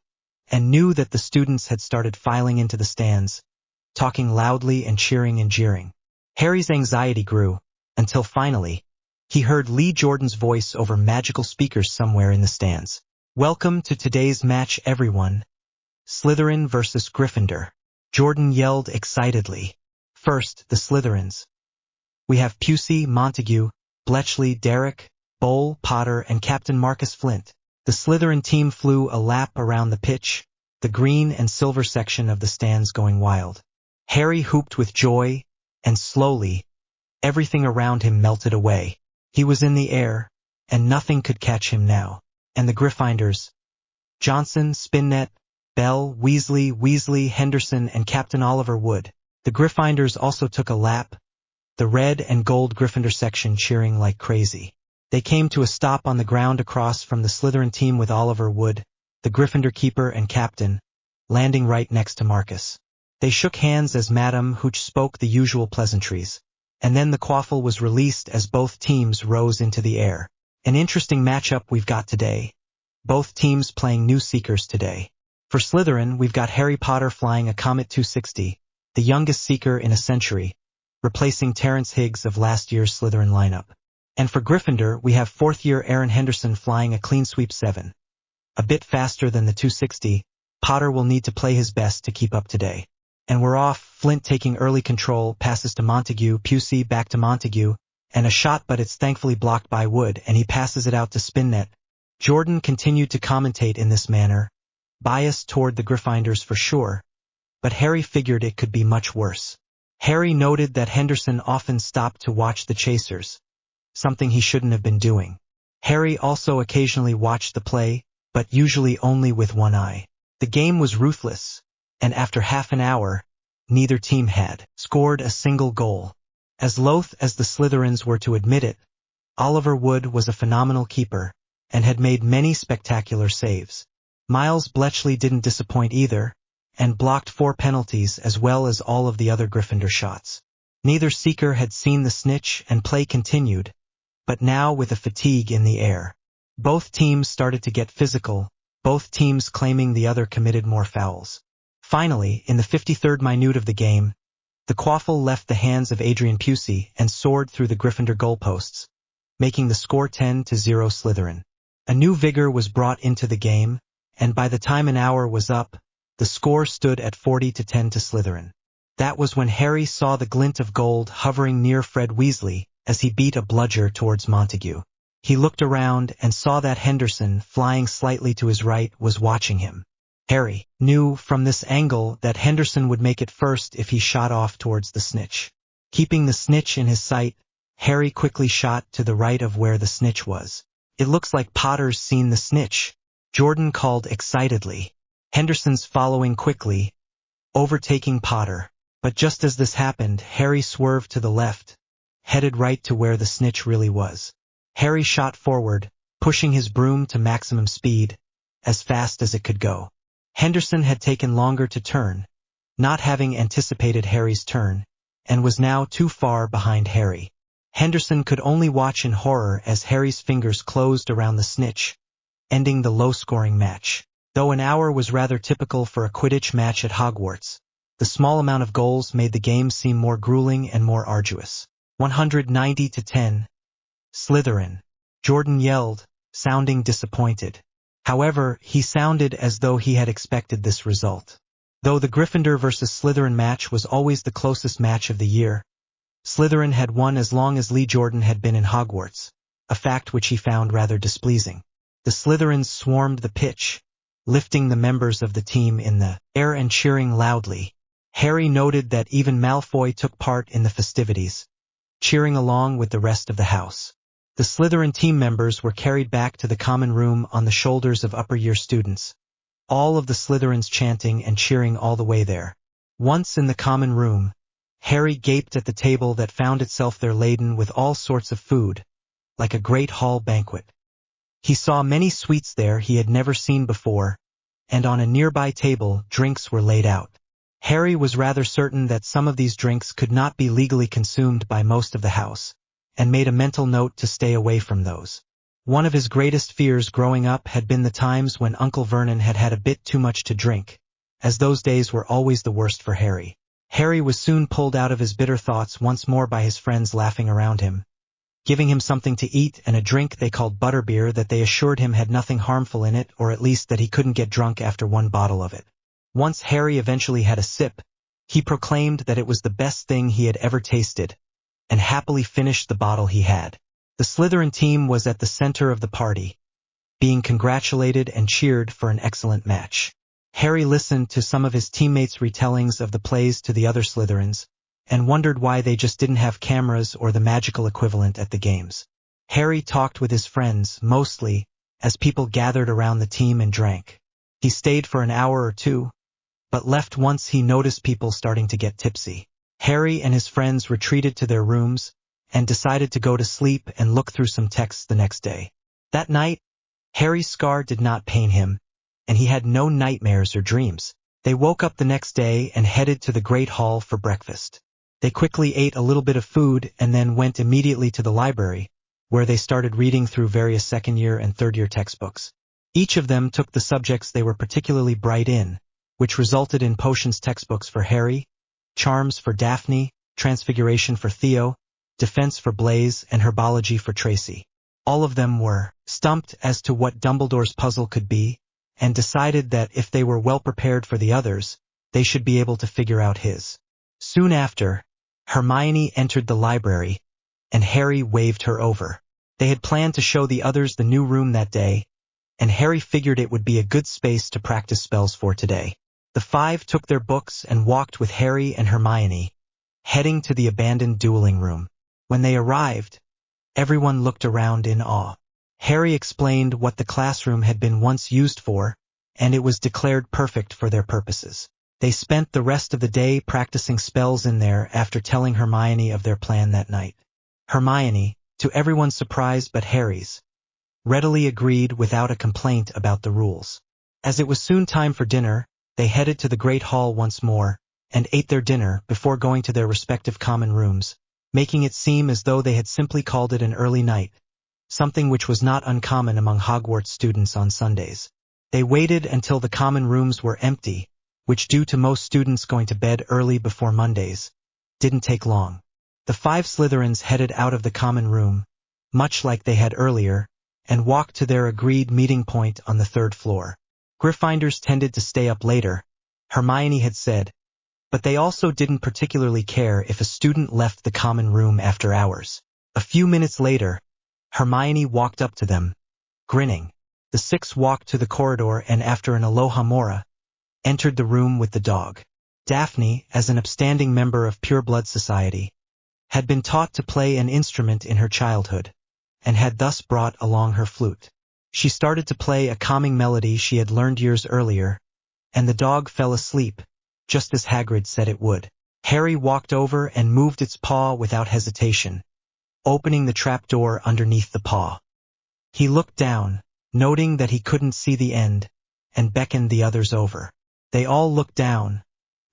and knew that the students had started filing into the stands, talking loudly and cheering and jeering. Harry's anxiety grew, until finally, he heard Lee Jordan's voice over magical speakers somewhere in the stands. Welcome to today's match, everyone. Slytherin versus Gryffindor. Jordan yelled excitedly. First, the Slytherins. We have Pusey, Montague, Bletchley, Derek, Bowl, Potter, and Captain Marcus Flint. The Slytherin team flew a lap around the pitch, the green and silver section of the stands going wild. Harry hooped with joy, and slowly, everything around him melted away. He was in the air, and nothing could catch him now. And the Gryffindors, Johnson, Spinnet, Bell, Weasley, Henderson, and Captain Oliver Wood. The Gryffindors also took a lap, the red and gold Gryffindor section cheering like crazy. They came to a stop on the ground across from the Slytherin team with Oliver Wood, the Gryffindor keeper and captain, landing right next to Marcus. They shook hands as Madame Hooch spoke the usual pleasantries, and then the quaffle was released as both teams rose into the air. An interesting matchup we've got today. Both teams playing new Seekers today. For Slytherin, we've got Harry Potter flying a Comet 260, the youngest Seeker in a century, replacing Terrence Higgs of last year's Slytherin lineup. And for Gryffindor, we have fourth-year Aaron Henderson flying a Clean Sweep 7. A bit faster than the 260, Potter will need to play his best to keep up today. And we're off, Flint taking early control, passes to Montague, Pusey back to Montague, and a shot but it's thankfully blocked by Wood and he passes it out to Spinnet. Jordan continued to commentate in this manner, biased toward the Gryffindors for sure, but Harry figured it could be much worse. Harry noted that Henderson often stopped to watch the chasers, something he shouldn't have been doing. Harry also occasionally watched the play, but usually only with one eye. The game was ruthless, and after half an hour, neither team had scored a single goal. As loath as the Slytherins were to admit it, Oliver Wood was a phenomenal keeper, and had made many spectacular saves. Miles Bletchley didn't disappoint either, and blocked 4 penalties as well as all of the other Gryffindor shots. Neither Seeker had seen the snitch and play continued, but now with a fatigue in the air. Both teams started to get physical, both teams claiming the other committed more fouls. Finally, in the 53rd minute of the game, the quaffle left the hands of Adrian Pusey and soared through the Gryffindor goalposts, making the score 10-0 Slytherin. A new vigor was brought into the game, and by the time an hour was up, the score stood at 40-10 to Slytherin. That was when Harry saw the glint of gold hovering near Fred Weasley as he beat a bludger towards Montague. He looked around and saw that Henderson, flying slightly to his right, was watching him. Harry knew from this angle that Henderson would make it first if he shot off towards the snitch. Keeping the snitch in his sight, Harry quickly shot to the right of where the snitch was. "It looks like Potter's seen the snitch," Jordan called excitedly. Henderson's following quickly, overtaking Potter. But just as this happened, Harry swerved to the left, headed right to where the snitch really was. Harry shot forward, pushing his broom to maximum speed, as fast as it could go. Henderson had taken longer to turn, not having anticipated Harry's turn, and was now too far behind Harry. Henderson could only watch in horror as Harry's fingers closed around the snitch, ending the low-scoring match. Though an hour was rather typical for a Quidditch match at Hogwarts, the small amount of goals made the game seem more grueling and more arduous. 190-10. Slytherin. Jordan yelled, sounding disappointed. However, he sounded as though he had expected this result. Though the Gryffindor versus Slytherin match was always the closest match of the year, Slytherin had won as long as Lee Jordan had been in Hogwarts, a fact which he found rather displeasing. The Slytherins swarmed the pitch, lifting the members of the team in the air and cheering loudly. Harry noted that even Malfoy took part in the festivities, cheering along with the rest of the house. The Slytherin team members were carried back to the common room on the shoulders of upper-year students, all of the Slytherins chanting and cheering all the way there. Once in the common room, Harry gaped at the table that found itself there laden with all sorts of food, like a great hall banquet. He saw many sweets there he had never seen before, and on a nearby table drinks were laid out. Harry was rather certain that some of these drinks could not be legally consumed by most of the house, and made a mental note to stay away from those. One of his greatest fears growing up had been the times when Uncle Vernon had had a bit too much to drink, as those days were always the worst for Harry. Harry was soon pulled out of his bitter thoughts once more by his friends laughing around him, giving him something to eat and a drink they called butterbeer that they assured him had nothing harmful in it, or at least that he couldn't get drunk after one bottle of it. Once Harry eventually had a sip, he proclaimed that it was the best thing he had ever tasted, and happily finished the bottle he had. The Slytherin team was at the center of the party, being congratulated and cheered for an excellent match. Harry listened to some of his teammates' retellings of the plays to the other Slytherins, and wondered why they just didn't have cameras or the magical equivalent at the games. Harry talked with his friends, mostly, as people gathered around the team and drank. He stayed for an hour or two, but left once he noticed people starting to get tipsy. Harry and his friends retreated to their rooms, and decided to go to sleep and look through some texts the next day. That night, Harry's scar did not pain him, and he had no nightmares or dreams. They woke up the next day and headed to the Great Hall for breakfast. They quickly ate a little bit of food and then went immediately to the library, where they started reading through various second-year and third-year textbooks. Each of them took the subjects they were particularly bright in, which resulted in potions textbooks for Harry, charms for Daphne, transfiguration for Theo, defense for Blaise, and herbology for Tracy. All of them were stumped as to what Dumbledore's puzzle could be, and decided that if they were well prepared for the others, they should be able to figure out his. Soon after, Hermione entered the library, and Harry waved her over. They had planned to show the others the new room that day, and Harry figured it would be a good space to practice spells for today. The five took their books and walked with Harry and Hermione, heading to the abandoned dueling room. When they arrived, everyone looked around in awe. Harry explained what the classroom had been once used for, and it was declared perfect for their purposes. They spent the rest of the day practicing spells in there after telling Hermione of their plan that night. Hermione, to everyone's surprise but Harry's, readily agreed without a complaint about the rules. As it was soon time for dinner, they headed to the Great Hall once more, and ate their dinner before going to their respective common rooms, making it seem as though they had simply called it an early night, something which was not uncommon among Hogwarts students on Sundays. They waited until the common rooms were empty, which due to most students going to bed early before Mondays, didn't take long. The five Slytherins headed out of the common room, much like they had earlier, and walked to their agreed meeting point on the third floor. Gryffindors tended to stay up later, Hermione had said, but they also didn't particularly care if a student left the common room after hours. A few minutes later, Hermione walked up to them, grinning. The six walked to the corridor and after an Alohomora, entered the room with the dog. Daphne, as an upstanding member of Pure Blood Society, had been taught to play an instrument in her childhood, and had thus brought along her flute. She started to play a calming melody she had learned years earlier, and the dog fell asleep, just as Hagrid said it would. Harry walked over and moved its paw without hesitation, opening the trapdoor underneath the paw. He looked down, noting that he couldn't see the end, and beckoned the others over. They all looked down,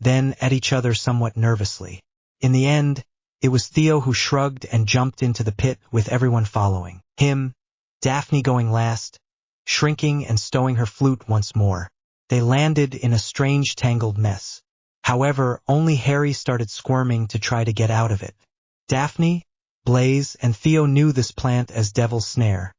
then at each other somewhat nervously. In the end, it was Theo who shrugged and jumped into the pit with everyone following him, Daphne going last, shrinking and stowing her flute once more. They landed in a strange tangled mess. However, only Harry started squirming to try to get out of it. Daphne, Blaise, and Theo knew this plant as Devil's Snare,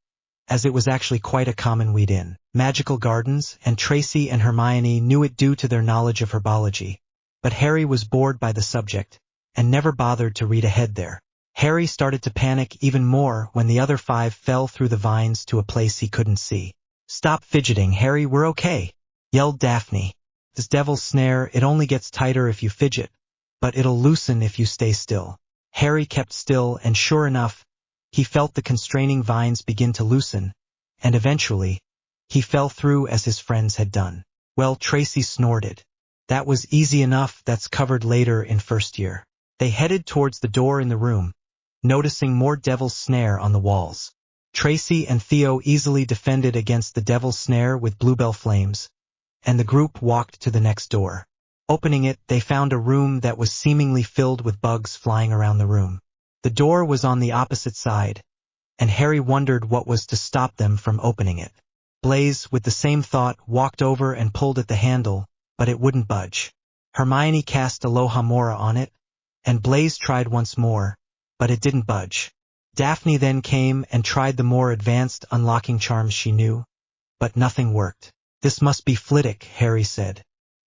as it was actually quite a common weed in magical gardens, and Tracy and Hermione knew it due to their knowledge of herbology. But Harry was bored by the subject, and never bothered to read ahead there. Harry started to panic even more when the other five fell through the vines to a place he couldn't see. "Stop fidgeting, Harry, we're okay," yelled Daphne. "This Devil's Snare, it only gets tighter if you fidget, but it'll loosen if you stay still." Harry kept still, and sure enough, he felt the constraining vines begin to loosen, and eventually, he fell through as his friends had done. "Well," Tracy snorted. "That was easy enough, that's covered later in first year." They headed towards the door in the room, noticing more Devil's Snare on the walls. Tracy and Theo easily defended against the Devil's Snare with bluebell flames, and the group walked to the next door. Opening it, they found a room that was seemingly filled with bugs flying around the room. The door was on the opposite side, and Harry wondered what was to stop them from opening it. Blaise, with the same thought, walked over and pulled at the handle, but it wouldn't budge. Hermione cast Alohomora on it, and Blaise tried once more, but it didn't budge. Daphne then came and tried the more advanced unlocking charms she knew, but nothing worked. "This must be Flitwick," Harry said.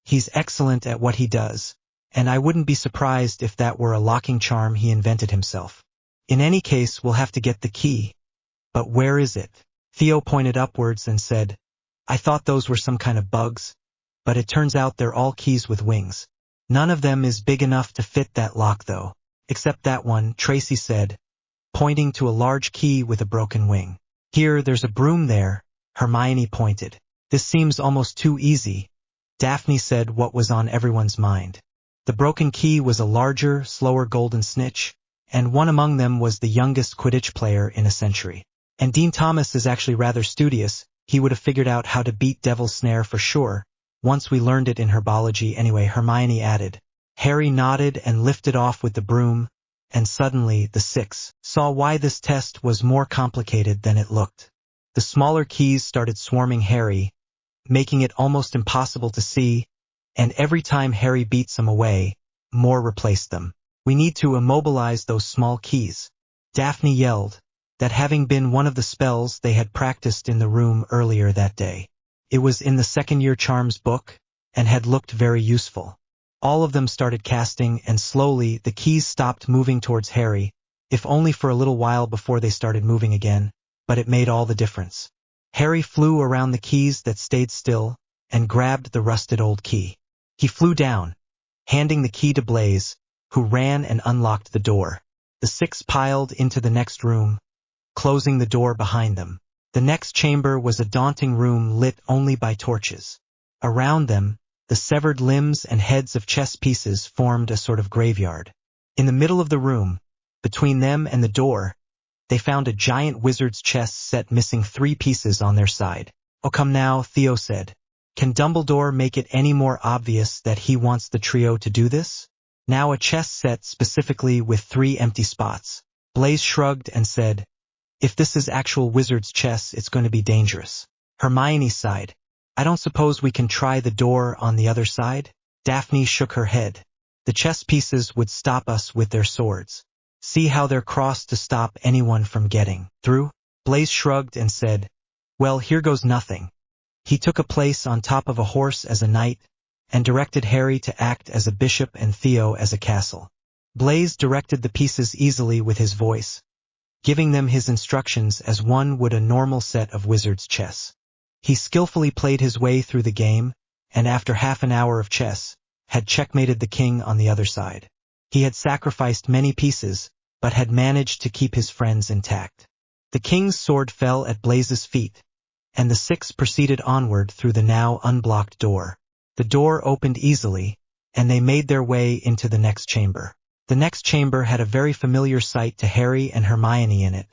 He's excellent at what he does, and I wouldn't be surprised if that were a locking charm he invented himself. In any case, we'll have to get the key. But where is it? Theo pointed upwards and said, I thought those were some kind of bugs, but it turns out they're all keys with wings. None of them is big enough to fit that lock though. Except that one, Tracy said, pointing to a large key with a broken wing. Here, there's a broom there, Hermione pointed. This seems almost too easy. Daphne said what was on everyone's mind. The broken key was a larger, slower golden snitch, and one among them was the youngest Quidditch player in a century. And Dean Thomas is actually rather studious. He would have figured out how to beat Devil's Snare for sure, once we learned it in herbology anyway, Hermione added. Harry nodded and lifted off with the broom, and suddenly the six saw why this test was more complicated than it looked. The smaller keys started swarming Harry, making it almost impossible to see, and every time Harry beat some away, more replaced them. We need to immobilize those small keys. Daphne yelled, that having been one of the spells they had practiced in the room earlier that day. It was in the second-year charms book, and had looked very useful. All of them started casting, and slowly the keys stopped moving towards Harry, if only for a little while before they started moving again, but it made all the difference. Harry flew around the keys that stayed still, and grabbed the rusted old key. He flew down, handing the key to Blaise, who ran and unlocked the door. The six piled into the next room, closing the door behind them. The next chamber was a daunting room lit only by torches. Around them, the severed limbs and heads of chess pieces formed a sort of graveyard. In the middle of the room, between them and the door, they found a giant wizard's chess set missing 3 pieces on their side. Oh, come now, Theo said. Can Dumbledore make it any more obvious that he wants the trio to do this? Now a chess set specifically with 3 empty spots. Blaise shrugged and said, if this is actual wizard's chess, it's going to be dangerous. Hermione sighed. I don't suppose we can try the door on the other side? Daphne shook her head. The chess pieces would stop us with their swords. See how they're crossed to stop anyone from getting through? Blaise shrugged and said, well, here goes nothing. He took a place on top of a horse as a knight, and directed Harry to act as a bishop and Theo as a castle. Blaise directed the pieces easily with his voice, giving them his instructions as one would a normal set of wizard's chess. He skillfully played his way through the game, and after half an hour of chess, had checkmated the king on the other side. He had sacrificed many pieces, but had managed to keep his friends intact. The king's sword fell at Blaise's feet, and the 6 proceeded onward through the now unblocked door. The door opened easily, and they made their way into the next chamber. The next chamber had a very familiar sight to Harry and Hermione in it,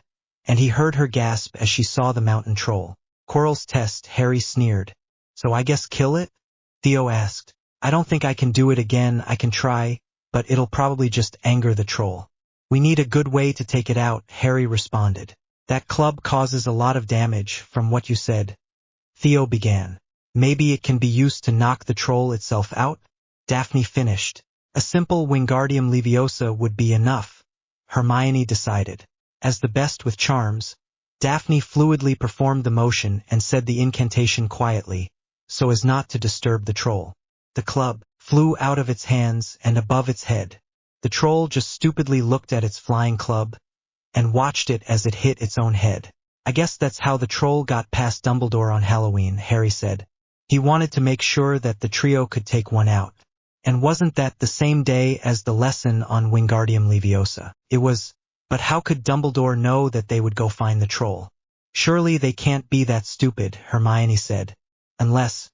and he heard her gasp as she saw the mountain troll. Quirrell's test, Harry sneered. So I guess kill it? Theo asked. I don't think I can do it again. I can try, but it'll probably just anger the troll. We need a good way to take it out, Harry responded. That club causes a lot of damage, from what you said. Theo began. Maybe it can be used to knock the troll itself out? Daphne finished. A simple Wingardium Leviosa would be enough, Hermione decided. As the best with charms, Daphne fluidly performed the motion and said the incantation quietly, so as not to disturb the troll. The club flew out of its hands and above its head. The troll just stupidly looked at its flying club, and watched it as it hit its own head. I guess that's how the troll got past Dumbledore on Halloween, Harry said. He wanted to make sure that the trio could take one out. And wasn't that the same day as the lesson on Wingardium Leviosa? It was, but how could Dumbledore know that they would go find the troll? Surely they can't be that stupid, Hermione said. Unless,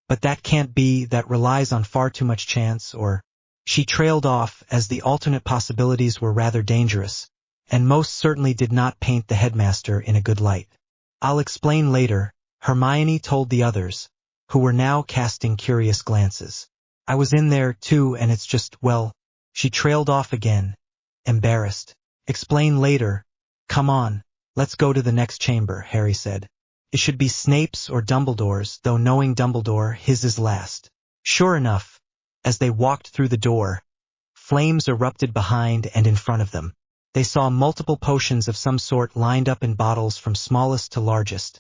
but that can't be, that relies on far too much chance, or... She trailed off as the alternate possibilities were rather dangerous, and most certainly did not paint the headmaster in a good light. I'll explain later, Hermione told the others, who were now casting curious glances. I was in there too, and it's just, well, she trailed off again, embarrassed. Explain later. Come on, let's go to the next chamber, Harry said. It should be Snape's or Dumbledore's, though knowing Dumbledore, his is last. Sure enough, as they walked through the door, flames erupted behind and in front of them. They saw multiple potions of some sort lined up in bottles from smallest to largest,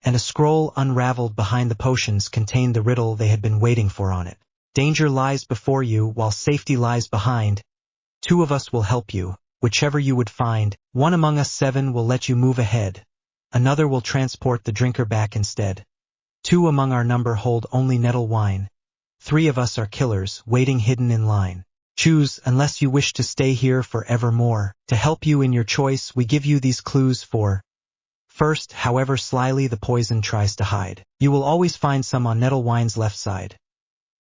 and a scroll unraveled behind the potions contained the riddle they had been waiting for on it. Danger lies before you while safety lies behind. 2 of us will help you, whichever you would find. 1 among us 7 will let you move ahead. Another will transport the drinker back instead. 2 among our number hold only nettle wine. 3 of us are killers, waiting hidden in line. Choose, unless you wish to stay here forevermore. To help you in your choice, we give you these clues for. First, however slyly the poison tries to hide, you will always find some on nettle wine's left side.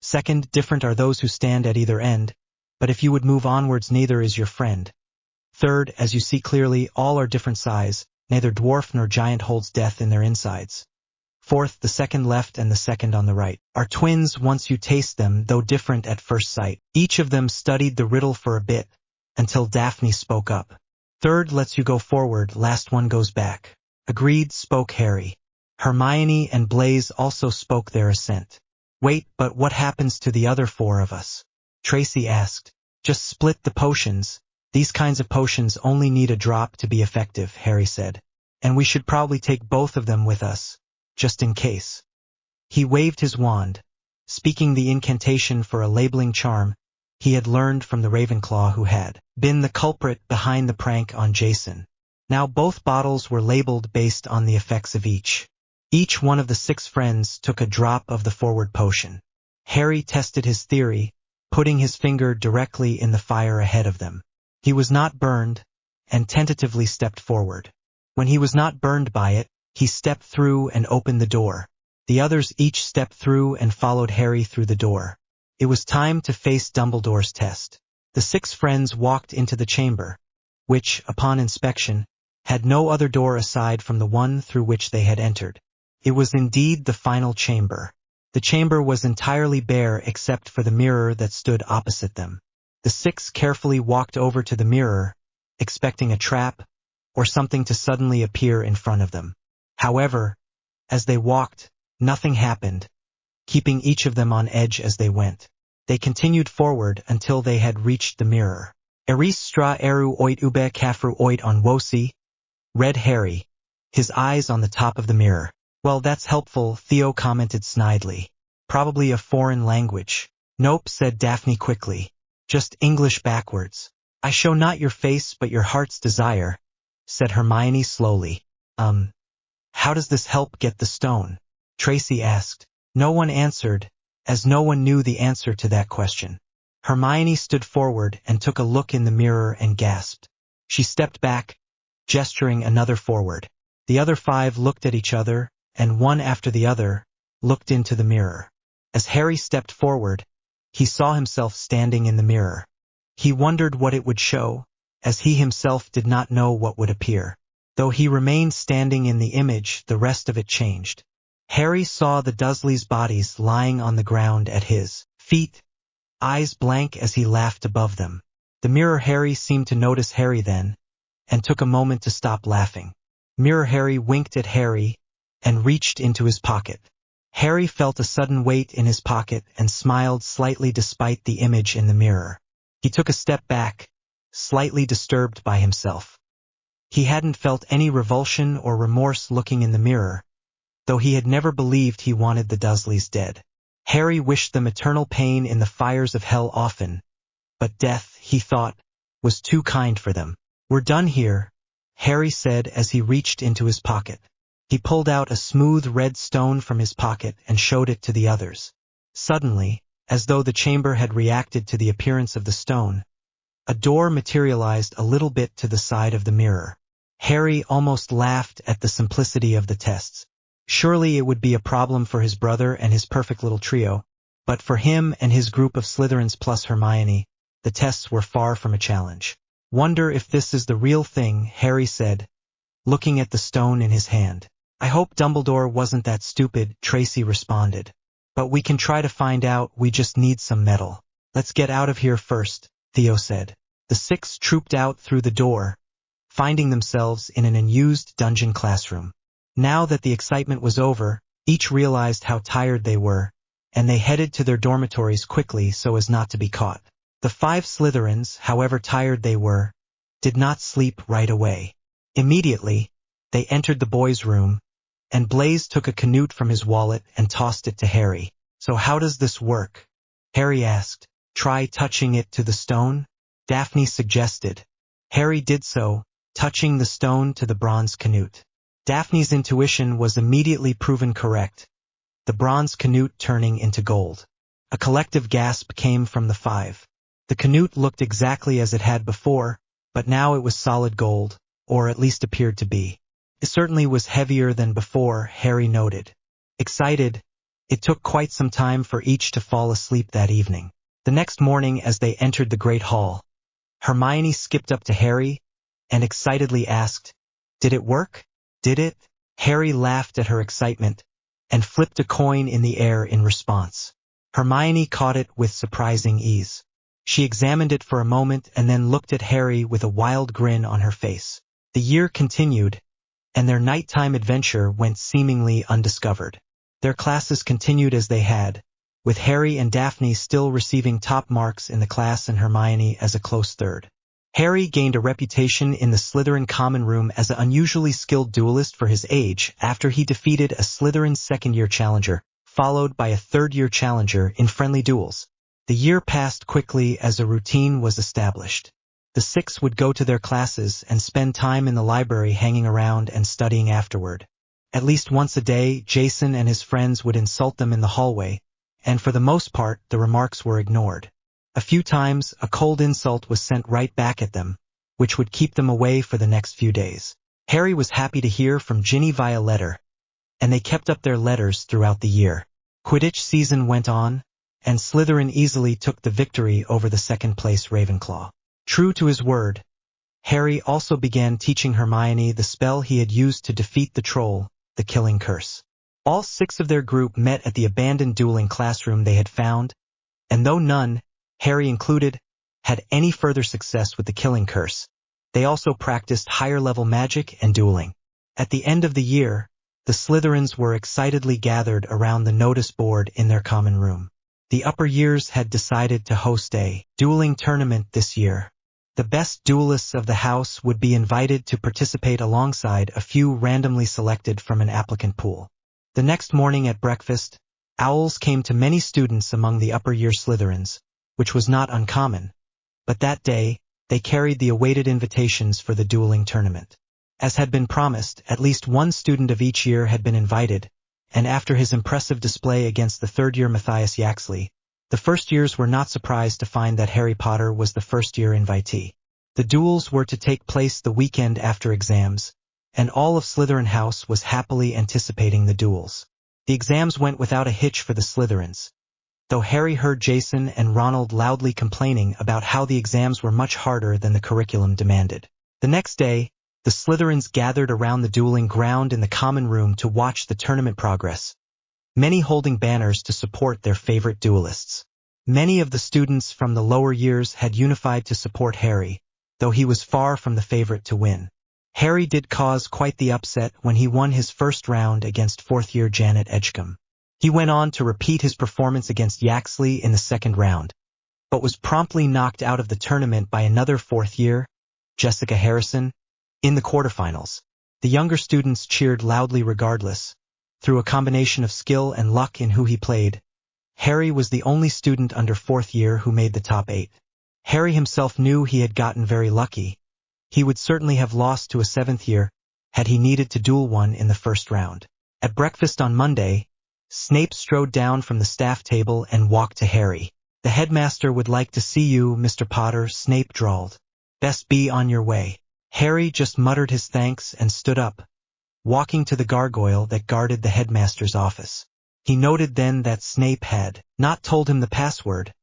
Second, different are those who stand at either end, but if you would move onwards, neither is your friend. Third, as you see clearly, all are different size, neither dwarf nor giant holds death in their insides. Fourth, the second left and the second on the right are twins once you taste them, though different at first sight. Each of them studied the riddle for a bit, until Daphne spoke up. Third lets you go forward, last one goes back. Agreed, spoke Harry. Hermione and Blaise also spoke their assent. Wait, but what happens to the other 4 of us? Tracy asked. Just split the potions. These kinds of potions only need a drop to be effective, Harry said. And we should probably take both of them with us, just in case. He waved his wand, speaking the incantation for a labeling charm he had learned from the Ravenclaw who had been the culprit behind the prank on Jason. Now both bottles were labeled based on the effects of each. Each one of the 6 friends took a drop of the forward potion. Harry tested his theory, putting his finger directly in the fire ahead of them. He was not burned, and tentatively stepped forward. When he was not burned by it, he stepped through and opened the door. The others each stepped through and followed Harry through the door. It was time to face Dumbledore's test. The 6 friends walked into the chamber, which, upon inspection, had no other door aside from the one through which they had entered. It was indeed the final chamber. The chamber was entirely bare except for the mirror that stood opposite them. The 6 carefully walked over to the mirror, expecting a trap or something to suddenly appear in front of them. However, as they walked, nothing happened, keeping each of them on edge as they went. They continued forward until they had reached the mirror. Eris stra eru oit ube kafru oit on wosi, read Harry, his eyes on the top of the mirror. Well, that's helpful, Theo commented snidely. Probably a foreign language. Nope, said Daphne quickly. Just English backwards. I show not your face but your heart's desire, said Hermione slowly. How does this help get the stone? Tracy asked. No one answered, as no one knew the answer to that question. Hermione stood forward and took a look in the mirror and gasped. She stepped back, gesturing another forward. The other 5 looked at each other, and one after the other, looked into the mirror. As Harry stepped forward, he saw himself standing in the mirror. He wondered what it would show, as he himself did not know what would appear. Though he remained standing in the image, the rest of it changed. Harry saw the Dursleys' bodies lying on the ground at his feet, eyes blank as he laughed above them. The Mirror Harry seemed to notice Harry then, and took a moment to stop laughing. Mirror Harry winked at Harry, and reached into his pocket. Harry felt a sudden weight in his pocket and smiled slightly despite the image in the mirror. He took a step back, slightly disturbed by himself. He hadn't felt any revulsion or remorse looking in the mirror, though he had never believed he wanted the Dursleys dead. Harry wished them eternal pain in the fires of hell often, but death, he thought, was too kind for them. We're done here, Harry said as he reached into his pocket. He pulled out a smooth red stone from his pocket and showed it to the others. Suddenly, as though the chamber had reacted to the appearance of the stone, a door materialized a little bit to the side of the mirror. Harry almost laughed at the simplicity of the tests. Surely it would be a problem for his brother and his perfect little trio, but for him and his group of Slytherins plus Hermione, the tests were far from a challenge. Wonder if this is the real thing, Harry said, looking at the stone in his hand. I hope Dumbledore wasn't that stupid, Tracy responded. But we can try to find out, we just need some metal. Let's get out of here first, Theo said. The 6 trooped out through the door, finding themselves in an unused dungeon classroom. Now that the excitement was over, each realized how tired they were, and they headed to their dormitories quickly so as not to be caught. The 5 Slytherins, however tired they were, did not sleep right away. Immediately, they entered the boys' room, and Blaise took a canute from his wallet and tossed it to Harry. So how does this work? Harry asked. Try touching it to the stone? Daphne suggested. Harry did so, touching the stone to the bronze canute. Daphne's intuition was immediately proven correct, the bronze canute turning into gold. A collective gasp came from the five. The canute looked exactly as it had before, but now it was solid gold, or at least appeared to be. It certainly was heavier than before, Harry noted. Excited, it took quite some time for each to fall asleep that evening. The next morning as they entered the Great Hall, Hermione skipped up to Harry and excitedly asked, "Did it work? Did it?" Harry laughed at her excitement and flipped a coin in the air in response. Hermione caught it with surprising ease. She examined it for a moment and then looked at Harry with a wild grin on her face. The year continued, and their nighttime adventure went seemingly undiscovered. Their classes continued as they had, with Harry and Daphne still receiving top marks in the class and Hermione as a close third. Harry gained a reputation in the Slytherin common room as an unusually skilled duelist for his age after he defeated a Slytherin second-year challenger, followed by a third-year challenger in friendly duels. The year passed quickly as a routine was established. The six would go to their classes and spend time in the library hanging around and studying afterward. At least once a day, Jason and his friends would insult them in the hallway, and for the most part, the remarks were ignored. A few times, a cold insult was sent right back at them, which would keep them away for the next few days. Harry was happy to hear from Ginny via letter, and they kept up their letters throughout the year. Quidditch season went on, and Slytherin easily took the victory over the second-place Ravenclaw. True to his word, Harry also began teaching Hermione the spell he had used to defeat the troll, the Killing Curse. All six of their group met at the abandoned dueling classroom they had found, and though none, Harry included, had any further success with the Killing Curse, they also practiced higher-level magic and dueling. At the end of the year, the Slytherins were excitedly gathered around the notice board in their common room. The upper years had decided to host a dueling tournament this year. The best duelists of the house would be invited to participate alongside a few randomly selected from an applicant pool. The next morning at breakfast, owls came to many students among the upper year Slytherins, which was not uncommon, but that day, they carried the awaited invitations for the dueling tournament. As had been promised, at least one student of each year had been invited, and after his impressive display against the third-year Matthias Yaxley, the first years were not surprised to find that Harry Potter was the first-year invitee. The duels were to take place the weekend after exams, and all of Slytherin House was happily anticipating the duels. The exams went without a hitch for the Slytherins, though Harry heard Jason and Ronald loudly complaining about how the exams were much harder than the curriculum demanded. The next day, the Slytherins gathered around the dueling ground in the common room to watch the tournament progress, many holding banners to support their favorite duelists. Many of the students from the lower years had unified to support Harry, though he was far from the favorite to win. Harry did cause quite the upset when he won his first round against fourth-year Janet Edgecombe. He went on to repeat his performance against Yaxley in the second round, but was promptly knocked out of the tournament by another fourth-year, Jessica Harrison, in the quarterfinals. The younger students cheered loudly regardless. Through a combination of skill and luck in who he played, Harry was the only student under fourth year who made the top 8. Harry himself knew he had gotten very lucky. He would certainly have lost to a seventh year had he needed to duel one in the first round. At breakfast on Monday, Snape strode down from the staff table and walked to Harry. "The headmaster would like to see you, Mr. Potter," Snape drawled. "Best be on your way." Harry just muttered his thanks and stood up, walking to the gargoyle that guarded the headmaster's office. He noted then that Snape had not told him the password,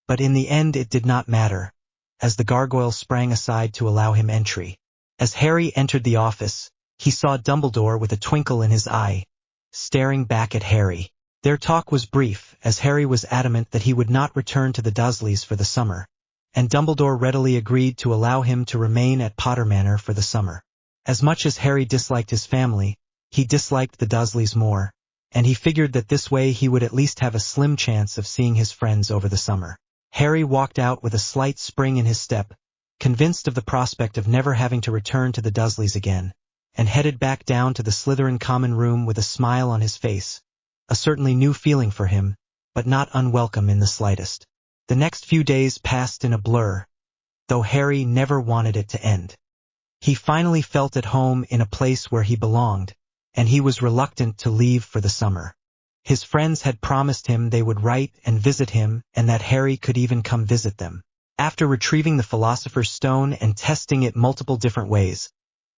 but in the end it did not matter, as the gargoyle sprang aside to allow him entry. As Harry entered the office, he saw Dumbledore with a twinkle in his eye, staring back at Harry. Their talk was brief, as Harry was adamant that he would not return to the Dursleys for the summer, and Dumbledore readily agreed to allow him to remain at Potter Manor for the summer. As much as Harry disliked his family, he disliked the Dursleys more, and he figured that this way he would at least have a slim chance of seeing his friends over the summer. Harry walked out with a slight spring in his step, convinced of the prospect of never having to return to the Dursleys again, and headed back down to the Slytherin common room with a smile on his face, a certainly new feeling for him, but not unwelcome in the slightest. The next few days passed in a blur, though Harry never wanted it to end. He finally felt at home in a place where he belonged, and he was reluctant to leave for the summer. His friends had promised him they would write and visit him, and that Harry could even come visit them. After retrieving the Philosopher's Stone and testing it multiple different ways,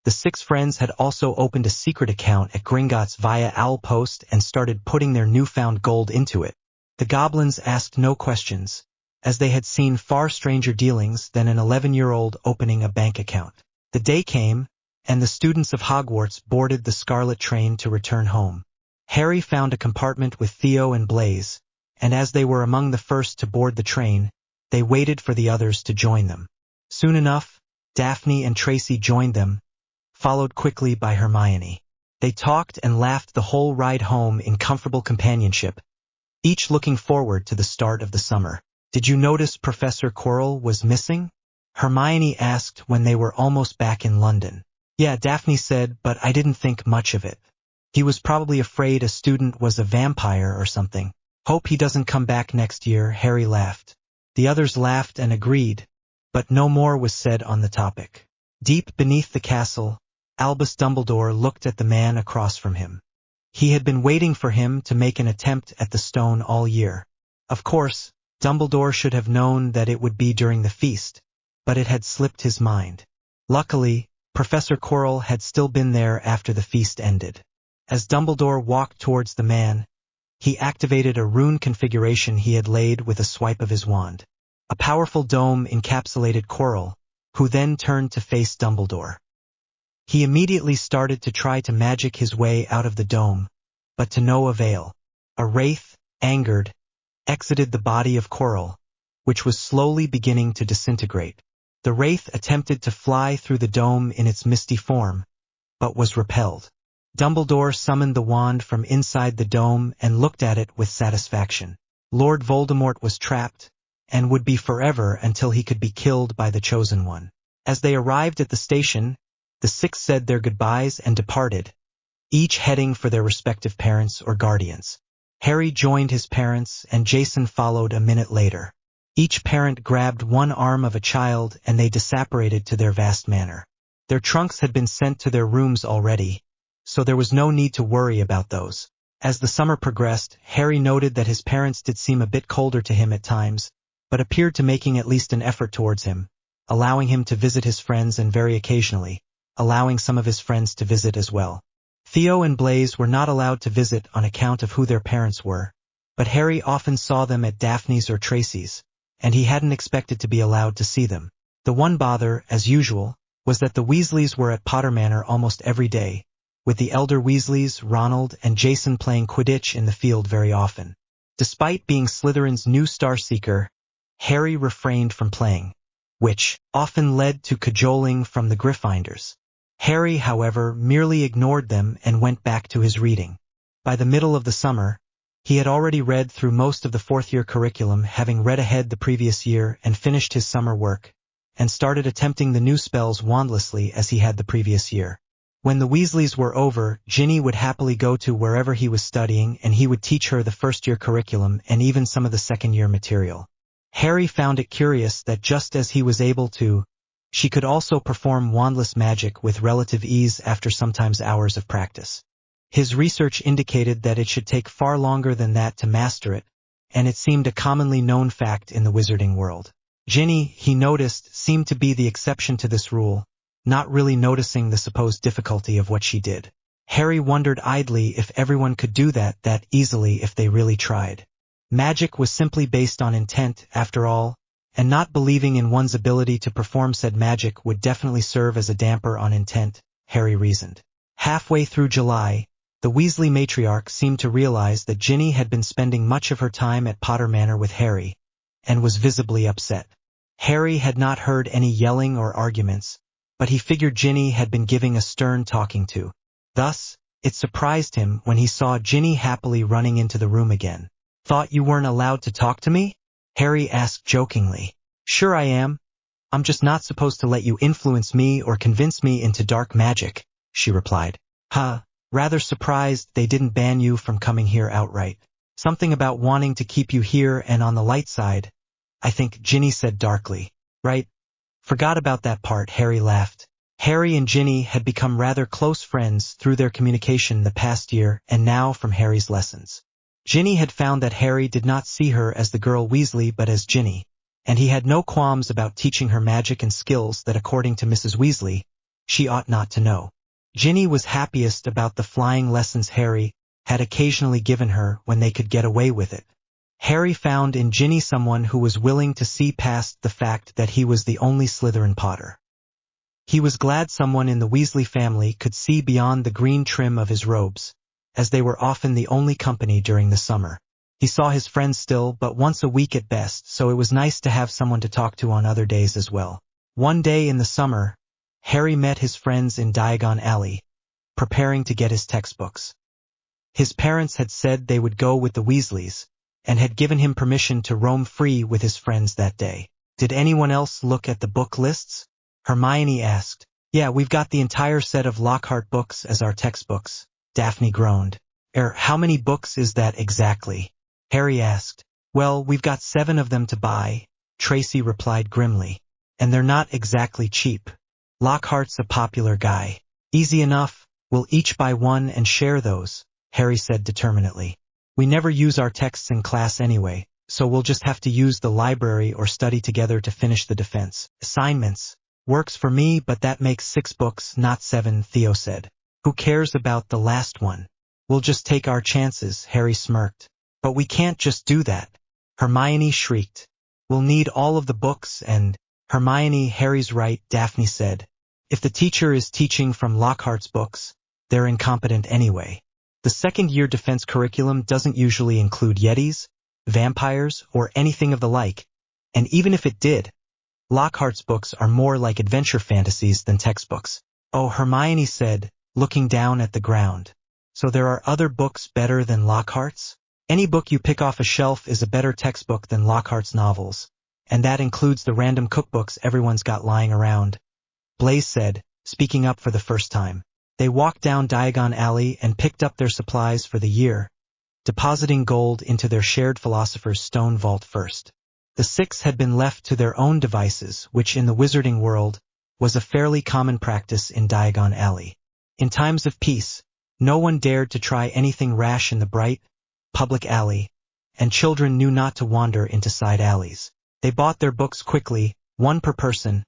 the 6 friends had also opened a secret account at Gringotts via Owl Post and started putting their newfound gold into it. The goblins asked no questions, as they had seen far stranger dealings than an 11-year-old opening a bank account. The day came, and the students of Hogwarts boarded the Scarlet train to return home. Harry found a compartment with Theo and Blaise, and as they were among the first to board the train, they waited for the others to join them. Soon enough, Daphne and Tracy joined them, followed quickly by Hermione. They talked and laughed the whole ride home in comfortable companionship, each looking forward to the start of the summer. "Did you notice Professor Quirrell was missing?" Hermione asked when they were almost back in London. "Yeah," Daphne said, "but I didn't think much of it. He was probably afraid a student was a vampire or something. Hope he doesn't come back next year," Harry laughed. The others laughed and agreed, but no more was said on the topic. Deep beneath the castle, Albus Dumbledore looked at the man across from him. He had been waiting for him to make an attempt at the stone all year. Of course, Dumbledore should have known that it would be during the feast, but it had slipped his mind. Luckily, Professor Quirrell had still been there after the feast ended. As Dumbledore walked towards the man, he activated a rune configuration he had laid with a swipe of his wand. A powerful dome encapsulated Quirrell, who then turned to face Dumbledore. He immediately started to try to magic his way out of the dome, but to no avail. A wraith, angered, exited the body of Quirrell, which was slowly beginning to disintegrate. The wraith attempted to fly through the dome in its misty form, but was repelled. Dumbledore summoned the wand from inside the dome and looked at it with satisfaction. Lord Voldemort was trapped, and would be forever until he could be killed by the Chosen One. As they arrived at the station, the 6 said their goodbyes and departed, each heading for their respective parents or guardians. Harry joined his parents, and Jason followed a minute later. Each parent grabbed one arm of a child and they disapparated to their vast manor. Their trunks had been sent to their rooms already, so there was no need to worry about those. As the summer progressed, Harry noted that his parents did seem a bit colder to him at times, but appeared to making at least an effort towards him, allowing him to visit his friends and very occasionally, allowing some of his friends to visit as well. Theo and Blaise were not allowed to visit on account of who their parents were, but Harry often saw them at Daphne's or Tracy's, and he hadn't expected to be allowed to see them. The one bother, as usual, was that the Weasleys were at Potter Manor almost every day, with the elder Weasleys, Ronald, and Jason playing Quidditch in the field very often. Despite being Slytherin's new Star Seeker, Harry refrained from playing, which often led to cajoling from the Gryffindors. Harry, however, merely ignored them and went back to his reading. By the middle of the summer, he had already read through most of the fourth-year curriculum, having read ahead the previous year and finished his summer work, and started attempting the new spells wandlessly as he had the previous year. When the Weasleys were over, Ginny would happily go to wherever he was studying, and he would teach her the first-year curriculum and even some of the second-year material. Harry found it curious that just as he was able to, she could also perform wandless magic with relative ease after sometimes hours of practice. His research indicated that it should take far longer than that to master it, and it seemed a commonly known fact in the wizarding world. Ginny, he noticed, seemed to be the exception to this rule, not really noticing the supposed difficulty of what she did. Harry wondered idly if everyone could do that easily if they really tried. Magic was simply based on intent, after all, and not believing in one's ability to perform said magic would definitely serve as a damper on intent, Harry reasoned. Halfway through July, the Weasley matriarch seemed to realize that Ginny had been spending much of her time at Potter Manor with Harry, and was visibly upset. Harry had not heard any yelling or arguments, but he figured Ginny had been giving a stern talking to. Thus, it surprised him when he saw Ginny happily running into the room again. "Thought you weren't allowed to talk to me?" Harry asked jokingly. "Sure I am. I'm just not supposed to let you influence me or convince me into dark magic," she replied. "Huh, rather surprised they didn't ban you from coming here outright." Something about wanting to keep you here and on the light side, I think, Ginny said darkly. Right? Forgot about that part, Harry laughed. Harry and Ginny had become rather close friends through their communication the past year and now from Harry's lessons. Ginny had found that Harry did not see her as the girl Weasley but as Ginny, and he had no qualms about teaching her magic and skills that, according to Mrs. Weasley, she ought not to know. Ginny was happiest about the flying lessons Harry had occasionally given her when they could get away with it. Harry found in Ginny someone who was willing to see past the fact that he was the only Slytherin Potter. He was glad someone in the Weasley family could see beyond the green trim of his robes, as they were often the only company during the summer. He saw his friends still, but once a week at best, so it was nice to have someone to talk to on other days as well. One day in the summer, Harry met his friends in Diagon Alley, preparing to get his textbooks. His parents had said they would go with the Weasleys, and had given him permission to roam free with his friends that day. Did anyone else look at the book lists? Hermione asked. Yeah, we've got the entire set of Lockhart books as our textbooks, Daphne groaned. How many books is that exactly? Harry asked. Well, we've got 7 of them to buy, Tracy replied grimly. And they're not exactly cheap. Lockhart's a popular guy. Easy enough, we'll each buy one and share those, Harry said determinedly. We never use our texts in class anyway, so we'll just have to use the library or study together to finish the defense. Assignments. Works for me, but that makes 6 books, not 7, Theo said. Who cares about the last one? We'll just take our chances, Harry smirked. But we can't just do that. Hermione shrieked. We'll need all of the books and… Hermione, Harry's right, Daphne said. If the teacher is teaching from Lockhart's books, they're incompetent anyway. The second-year defense curriculum doesn't usually include Yetis, vampires, or anything of the like, and even if it did, Lockhart's books are more like adventure fantasies than textbooks. Oh, Hermione said, looking down at the ground. So there are other books better than Lockhart's? Any book you pick off a shelf is a better textbook than Lockhart's novels, and that includes the random cookbooks everyone's got lying around, Blaise said, speaking up for the first time. They walked down Diagon Alley and picked up their supplies for the year, depositing gold into their shared philosopher's stone vault first. The 6 had been left to their own devices, which in the wizarding world was a fairly common practice in Diagon Alley. In times of peace, no one dared to try anything rash in the bright, public alley, and children knew not to wander into side alleys. They bought their books quickly, one per person,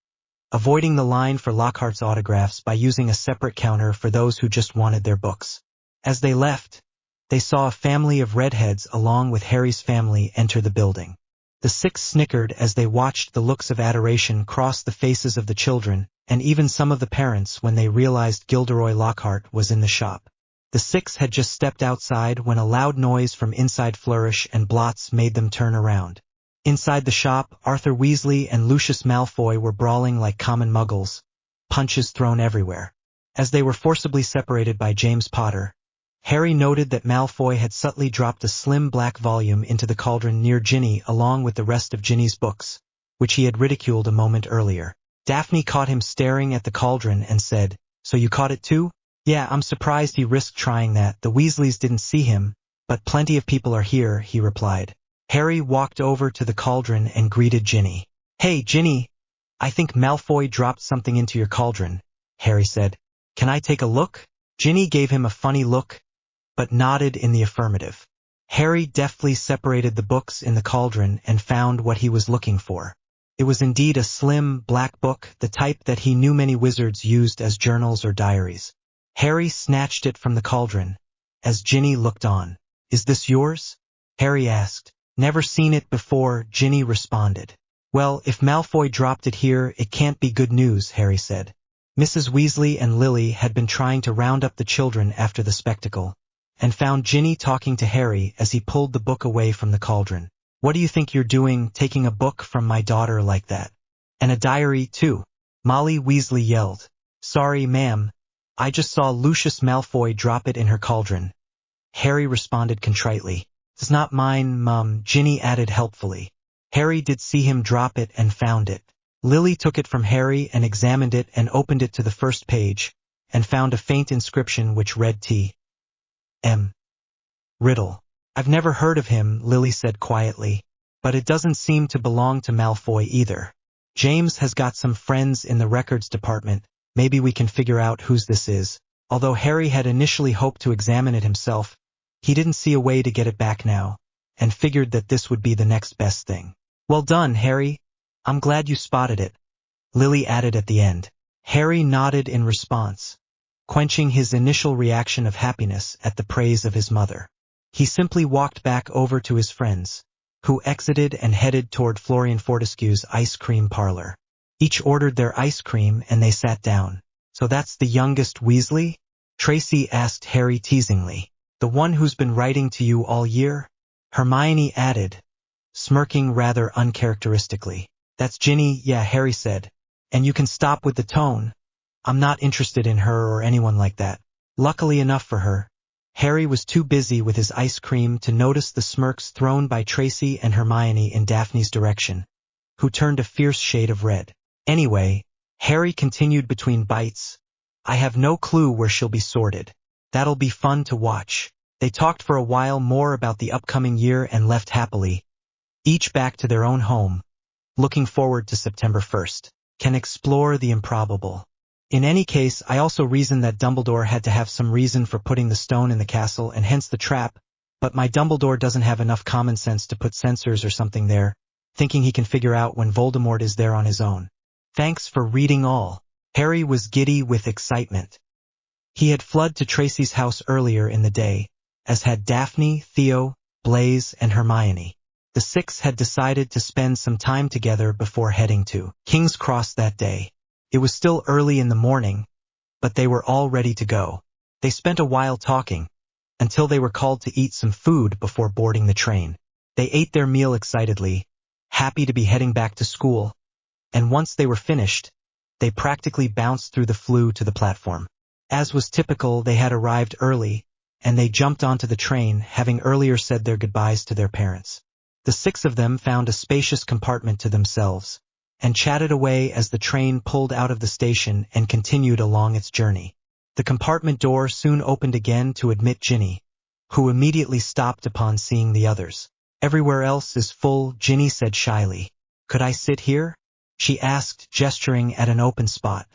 avoiding the line for Lockhart's autographs by using a separate counter for those who just wanted their books. As they left, they saw a family of redheads along with Harry's family enter the building. The 6 snickered as they watched the looks of adoration cross the faces of the children, and even some of the parents when they realized Gilderoy Lockhart was in the shop. The 6 had just stepped outside when a loud noise from inside Flourish and Blots made them turn around. Inside the shop, Arthur Weasley and Lucius Malfoy were brawling like common muggles, punches thrown everywhere. As they were forcibly separated by James Potter, Harry noted that Malfoy had subtly dropped a slim black volume into the cauldron near Ginny along with the rest of Ginny's books, which he had ridiculed a moment earlier. Daphne caught him staring at the cauldron and said, So you caught it too? Yeah, I'm surprised he risked trying that. The Weasleys didn't see him, but plenty of people are here, he replied. Harry walked over to the cauldron and greeted Ginny. Hey, Ginny, I think Malfoy dropped something into your cauldron, Harry said. Can I take a look? Ginny gave him a funny look, but nodded in the affirmative. Harry deftly separated the books in the cauldron and found what he was looking for. It was indeed a slim, black book, the type that he knew many wizards used as journals or diaries. Harry snatched it from the cauldron, as Ginny looked on. Is this yours? Harry asked. Never seen it before, Ginny responded. Well, if Malfoy dropped it here, it can't be good news, Harry said. Mrs. Weasley and Lily had been trying to round up the children after the spectacle, and found Ginny talking to Harry as he pulled the book away from the cauldron. What do you think you're doing, taking a book from my daughter like that? And a diary, too? Molly Weasley yelled. Sorry, ma'am. I just saw Lucius Malfoy drop it in her cauldron. Harry responded contritely. It's not mine, Mum, Ginny added helpfully. Harry did see him drop it and found it. Lily took it from Harry and examined it and opened it to the first page, and found a faint inscription which read T. M. Riddle. I've never heard of him, Lily said quietly. But it doesn't seem to belong to Malfoy either. James has got some friends in the records department. Maybe we can figure out whose this is. Although Harry had initially hoped to examine it himself, he didn't see a way to get it back now, and figured that this would be the next best thing. Well done, Harry. I'm glad you spotted it, Lily added at the end. Harry nodded in response, quenching his initial reaction of happiness at the praise of his mother. He simply walked back over to his friends, who exited and headed toward Florian Fortescue's ice cream parlor. Each ordered their ice cream and they sat down. So that's the youngest Weasley? Tracy asked Harry teasingly. The one who's been writing to you all year? Hermione added, smirking rather uncharacteristically. That's Ginny, yeah, Harry said. And you can stop with the tone. I'm not interested in her or anyone like that. Luckily enough for her, Harry was too busy with his ice cream to notice the smirks thrown by Tracy and Hermione in Daphne's direction, who turned a fierce shade of red. Anyway, Harry continued between bites. I have no clue where she'll be sorted. That'll be fun to watch. They talked for a while more about the upcoming year and left happily, each back to their own home, looking forward to September 1st. Can explore the improbable. In any case, I also reasoned that Dumbledore had to have some reason for putting the stone in the castle and hence the trap, but my Dumbledore doesn't have enough common sense to put sensors or something there, thinking he can figure out when Voldemort is there on his own. Thanks for reading all. Harry was giddy with excitement. He had fled to Tracy's house earlier in the day, as had Daphne, Theo, Blaise, and Hermione. The six had decided to spend some time together before heading to King's Cross that day. It was still early in the morning, but they were all ready to go. They spent a while talking, until they were called to eat some food before boarding the train. They ate their meal excitedly, happy to be heading back to school, and once they were finished, they practically bounced through the flue to the platform. As was typical, they had arrived early, and they jumped onto the train, having earlier said their goodbyes to their parents. The six of them found a spacious compartment to themselves, and chatted away as the train pulled out of the station and continued along its journey. The compartment door soon opened again to admit Ginny, who immediately stopped upon seeing the others. Everywhere else is full, Ginny said shyly. Could I sit here? She asked, gesturing at an open spot.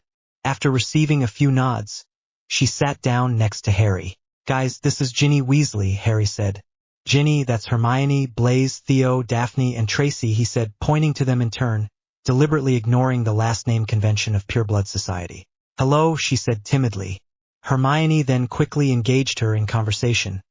After receiving a few nods, she sat down next to Harry. Guys, this is Ginny Weasley, Harry said. Ginny, that's Hermione, Blaise, Theo, Daphne, and Tracy, he said, pointing to them in turn, deliberately ignoring the last name convention of pureblood society. Hello, she said timidly. Hermione then quickly engaged her in conversation,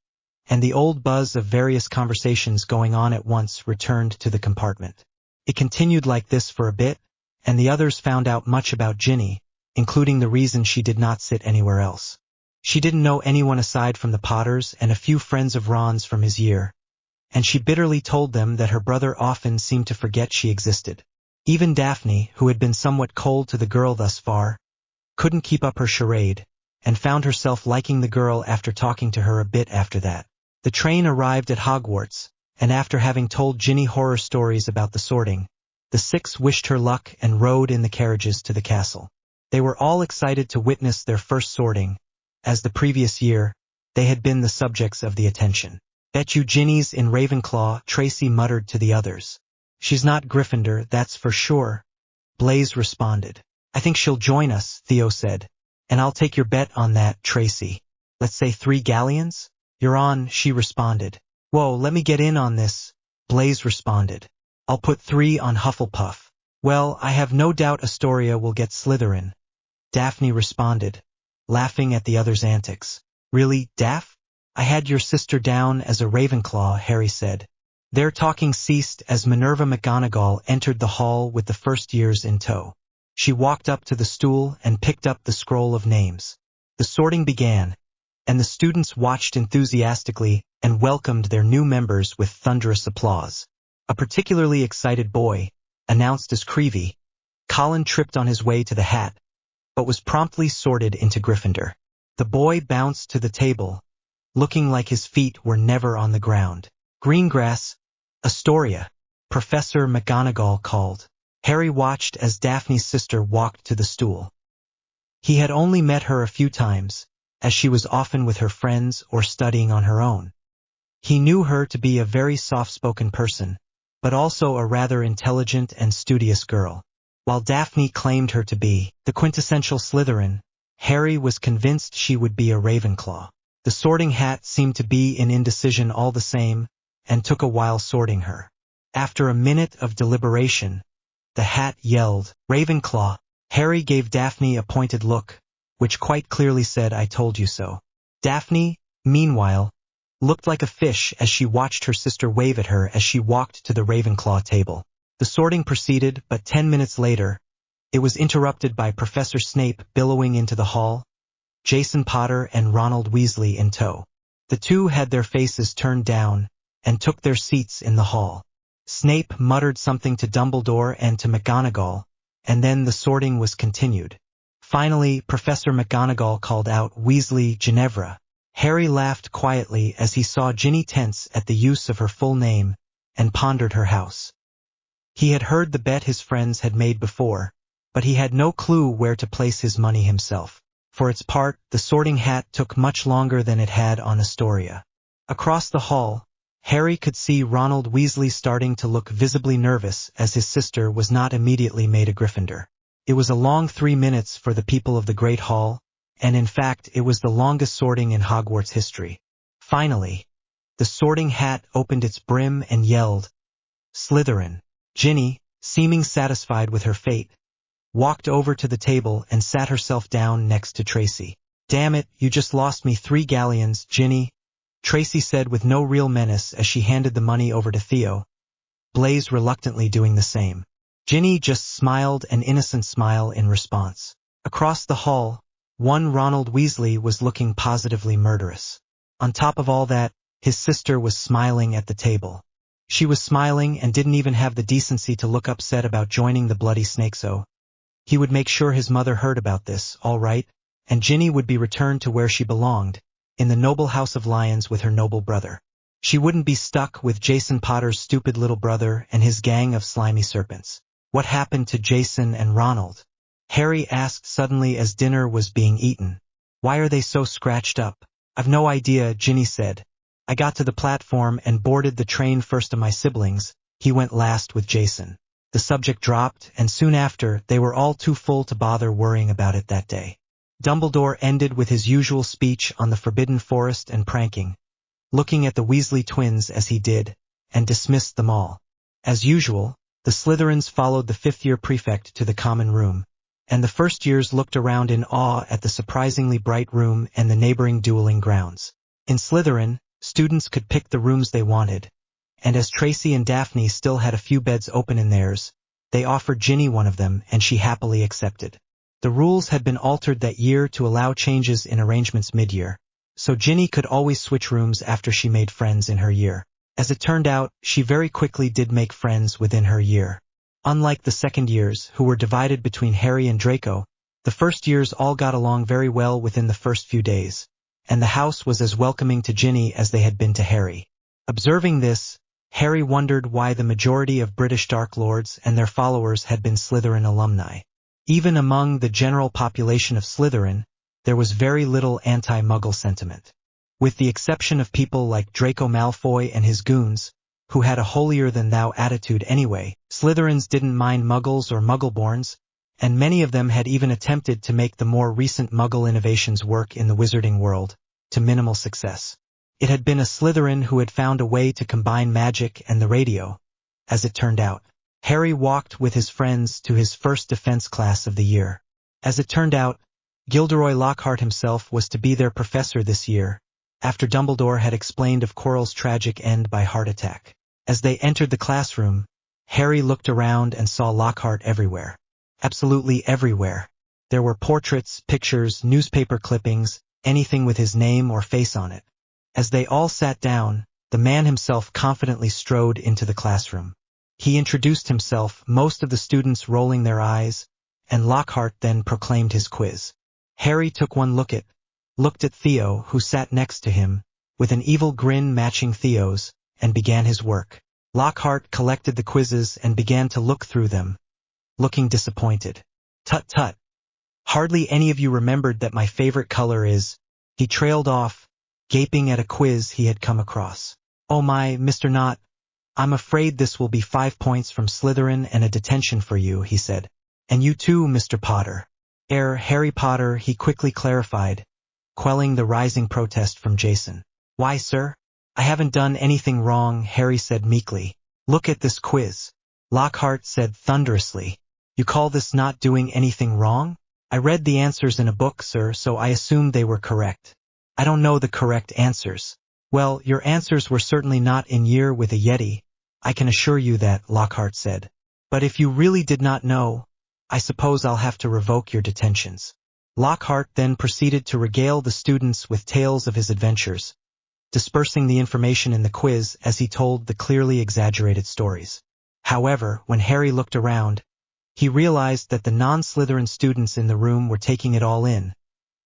and the old buzz of various conversations going on at once returned to the compartment. It continued like this for a bit, and the others found out much about Ginny, including the reason she did not sit anywhere else. She didn't know anyone aside from the Potters and a few friends of Ron's from his year, and she bitterly told them that her brother often seemed to forget she existed. Even Daphne, who had been somewhat cold to the girl thus far, couldn't keep up her charade, and found herself liking the girl after talking to her a bit after that. The train arrived at Hogwarts, and after having told Ginny horror stories about the sorting, the six wished her luck and rode in the carriages to the castle. They were all excited to witness their first sorting. As the previous year, they had been the subjects of the attention. Bet you Ginny's in Ravenclaw, Tracy muttered to the others. She's not Gryffindor, that's for sure, Blaise responded. I think she'll join us, Theo said. And I'll take your bet on that, Tracy. Let's say 3 galleons? You're on, she responded. Whoa, let me get in on this, Blaise responded. I'll put 3 on Hufflepuff. Well, I have no doubt Astoria will get Slytherin, Daphne responded, laughing at the others' antics. Really, Daph? I had your sister down as a Ravenclaw, Harry said. Their talking ceased as Minerva McGonagall entered the hall with the first years in tow. She walked up to the stool and picked up the scroll of names. The sorting began, and the students watched enthusiastically and welcomed their new members with thunderous applause. A particularly excited boy, announced as Creevy, Colin tripped on his way to the hat, but was promptly sorted into Gryffindor. The boy bounced to the table, looking like his feet were never on the ground. Greengrass, Astoria, Professor McGonagall called. Harry watched as Daphne's sister walked to the stool. He had only met her a few times, as she was often with her friends or studying on her own. He knew her to be a very soft-spoken person, but also a rather intelligent and studious girl. While Daphne claimed her to be the quintessential Slytherin, Harry was convinced she would be a Ravenclaw. The Sorting Hat seemed to be in indecision all the same, and took a while sorting her. After a minute of deliberation, the Hat yelled, "Ravenclaw!" Harry gave Daphne a pointed look, which quite clearly said, "I told you so." Daphne, meanwhile, looked like a fish as she watched her sister wave at her as she walked to the Ravenclaw table. The sorting proceeded, but 10 minutes later, it was interrupted by Professor Snape billowing into the hall, Jason Potter and Ronald Weasley in tow. The two had their faces turned down and took their seats in the hall. Snape muttered something to Dumbledore and to McGonagall, and then the sorting was continued. Finally, Professor McGonagall called out, "Weasley Ginevra." Harry laughed quietly as he saw Ginny tense at the use of her full name, and pondered her house. He had heard the bet his friends had made before, but he had no clue where to place his money himself. For its part, the Sorting Hat took much longer than it had on Astoria. Across the hall, Harry could see Ronald Weasley starting to look visibly nervous as his sister was not immediately made a Gryffindor. It was a long 3 minutes for the people of the Great Hall, and in fact it was the longest sorting in Hogwarts history. Finally, the Sorting Hat opened its brim and yelled, "Slytherin." Ginny, seeming satisfied with her fate, walked over to the table and sat herself down next to Tracy. "Damn it, you just lost me 3 galleons, Ginny," Tracy said with no real menace as she handed the money over to Theo, Blaise reluctantly doing the same. Ginny just smiled an innocent smile in response. Across the hall, one Ronald Weasley was looking positively murderous. On top of all that, his sister was smiling at the table. She was smiling and didn't even have the decency to look upset about joining the Bloody Snake. So he would make sure his mother heard about this, all right, and Ginny would be returned to where she belonged, in the noble house of lions with her noble brother. She wouldn't be stuck with Jason Potter's stupid little brother and his gang of slimy serpents. What happened to Jason and Ronald? Harry asked suddenly as dinner was being eaten. "Why are they so scratched up?" "I've no idea," Ginny said. "I got to the platform and boarded the train first of my siblings. He went last with Jason." The subject dropped, and soon after, they were all too full to bother worrying about it that day. Dumbledore ended with his usual speech on the Forbidden Forest and pranking, looking at the Weasley twins as he did, and dismissed them all. As usual, the Slytherins followed the fifth-year prefect to the common room, and the first years looked around in awe at the surprisingly bright room and the neighboring dueling grounds. In Slytherin, students could pick the rooms they wanted, and as Tracy and Daphne still had a few beds open in theirs, they offered Ginny one of them and she happily accepted. The rules had been altered that year to allow changes in arrangements mid-year, so Ginny could always switch rooms after she made friends in her year. As it turned out, she very quickly did make friends within her year. Unlike the second years, who were divided between Harry and Draco, the first years all got along very well within the first few days, and the house was as welcoming to Ginny as they had been to Harry. Observing this, Harry wondered why the majority of British Dark Lords and their followers had been Slytherin alumni. Even among the general population of Slytherin, there was very little anti-Muggle sentiment. With the exception of people like Draco Malfoy and his goons, who had a holier-than-thou attitude anyway, Slytherins didn't mind Muggles or Muggleborns, and many of them had even attempted to make the more recent Muggle innovations work in the wizarding world, to minimal success. It had been a Slytherin who had found a way to combine magic and the radio, as it turned out. Harry walked with his friends to his first defense class of the year. As it turned out, Gilderoy Lockhart himself was to be their professor this year, after Dumbledore had explained of Quirrell's tragic end by heart attack. As they entered the classroom, Harry looked around and saw Lockhart everywhere. Absolutely everywhere. There were portraits, pictures, newspaper clippings, anything with his name or face on it. As they all sat down, the man himself confidently strode into the classroom. He introduced himself, most of the students rolling their eyes, and Lockhart then proclaimed his quiz. Harry took one looked at Theo, who sat next to him, with an evil grin matching Theo's, and began his work. Lockhart collected the quizzes and began to look through them, looking disappointed. "Tut tut. Hardly any of you remembered that my favorite color is..." He trailed off, gaping at a quiz he had come across. "Oh my, Mr. Knott, I'm afraid this will be 5 points from Slytherin and a detention for you," he said. "And you too, Mr. Potter." Harry Potter," he quickly clarified, quelling the rising protest from Jason. "Why, sir? I haven't done anything wrong," Harry said meekly. "Look at this quiz." Lockhart said thunderously. "You call this not doing anything wrong?" "I read the answers in a book, sir, so I assumed they were correct." "I don't know the correct answers." "Well, your answers were certainly not in Year with a Yeti, I can assure you that," Lockhart said. "But if you really did not know, I suppose I'll have to revoke your detentions." Lockhart then proceeded to regale the students with tales of his adventures, dispersing the information in the quiz as he told the clearly exaggerated stories. However, when Harry looked around, he realized that the non-Slytherin students in the room were taking it all in,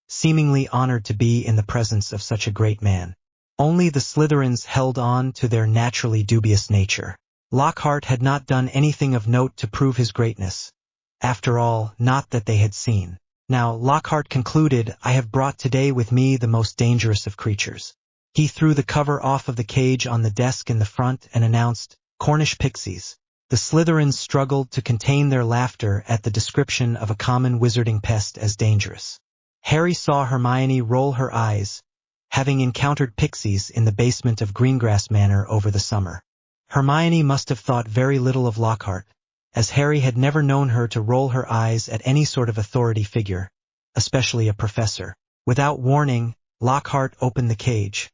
seemingly honored to be in the presence of such a great man. Only the Slytherins held on to their naturally dubious nature. Lockhart had not done anything of note to prove his greatness. After all, not that they had seen. Now, Lockhart concluded, "I have brought today with me the most dangerous of creatures." He threw the cover off of the cage on the desk in the front and announced, "Cornish pixies." The Slytherins struggled to contain their laughter at the description of a common wizarding pest as dangerous. Harry saw Hermione roll her eyes, having encountered pixies in the basement of Greengrass Manor over the summer. Hermione must have thought very little of Lockhart, as Harry had never known her to roll her eyes at any sort of authority figure, especially a professor. Without warning, Lockhart opened the cage,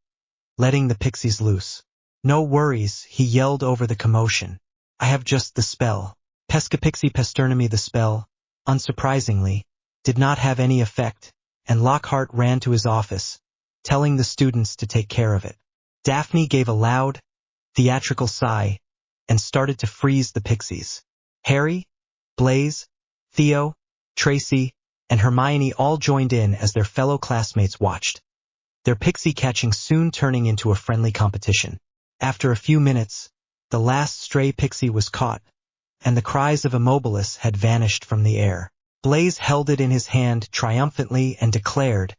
letting the pixies loose. "No worries," he yelled over the commotion. "I have just the spell." Pescapixie Pesternemy. The spell, unsurprisingly, did not have any effect, and Lockhart ran to his office, telling the students to take care of it. Daphne gave a loud, theatrical sigh, and started to freeze the pixies. Harry, Blaise, Theo, Tracy, and Hermione all joined in as their fellow classmates watched, their pixie catching soon turning into a friendly competition. After a few minutes, the last stray pixie was caught, and the cries of Immobilis had vanished from the air. Blaise held it in his hand triumphantly and declared,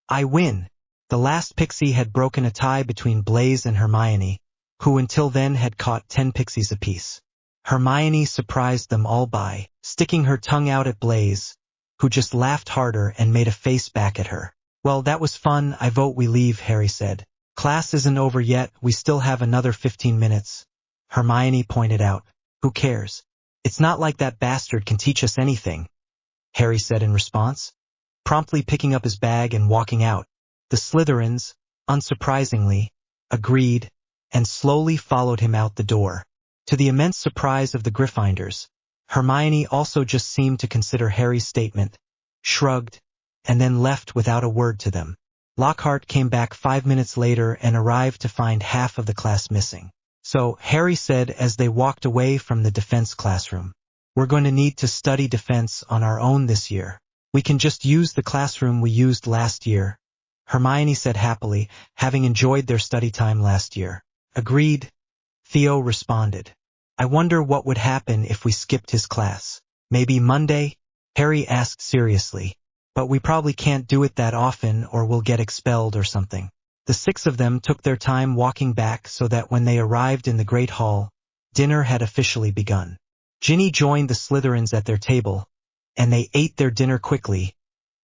"I win!" The last pixie had broken a tie between Blaise and Hermione, who until then had caught 10 pixies apiece. Hermione surprised them all by sticking her tongue out at Blaise, who just laughed harder and made a face back at her. "Well, that was fun. I vote we leave," Harry said. "Class isn't over yet. We still have another 15 minutes. Hermione pointed out. "Who cares? It's not like that bastard can teach us anything," Harry said in response, promptly picking up his bag and walking out. The Slytherins, unsurprisingly, agreed, and slowly followed him out the door. To the immense surprise of the Gryffindors, Hermione also just seemed to consider Harry's statement, shrugged, and then left without a word to them. Lockhart came back 5 minutes later and arrived to find half of the class missing. "So," Harry said as they walked away from the defense classroom, "we're going to need to study defense on our own this year. We can just use the classroom we used last year," Hermione said happily, having enjoyed their study time last year. "Agreed," Theo responded. "I wonder what would happen if we skipped his class. Maybe Monday?" Harry asked seriously. "But we probably can't do it that often or we'll get expelled or something." The 6 of them took their time walking back so that when they arrived in the Great Hall, dinner had officially begun. Ginny joined the Slytherins at their table, and they ate their dinner quickly,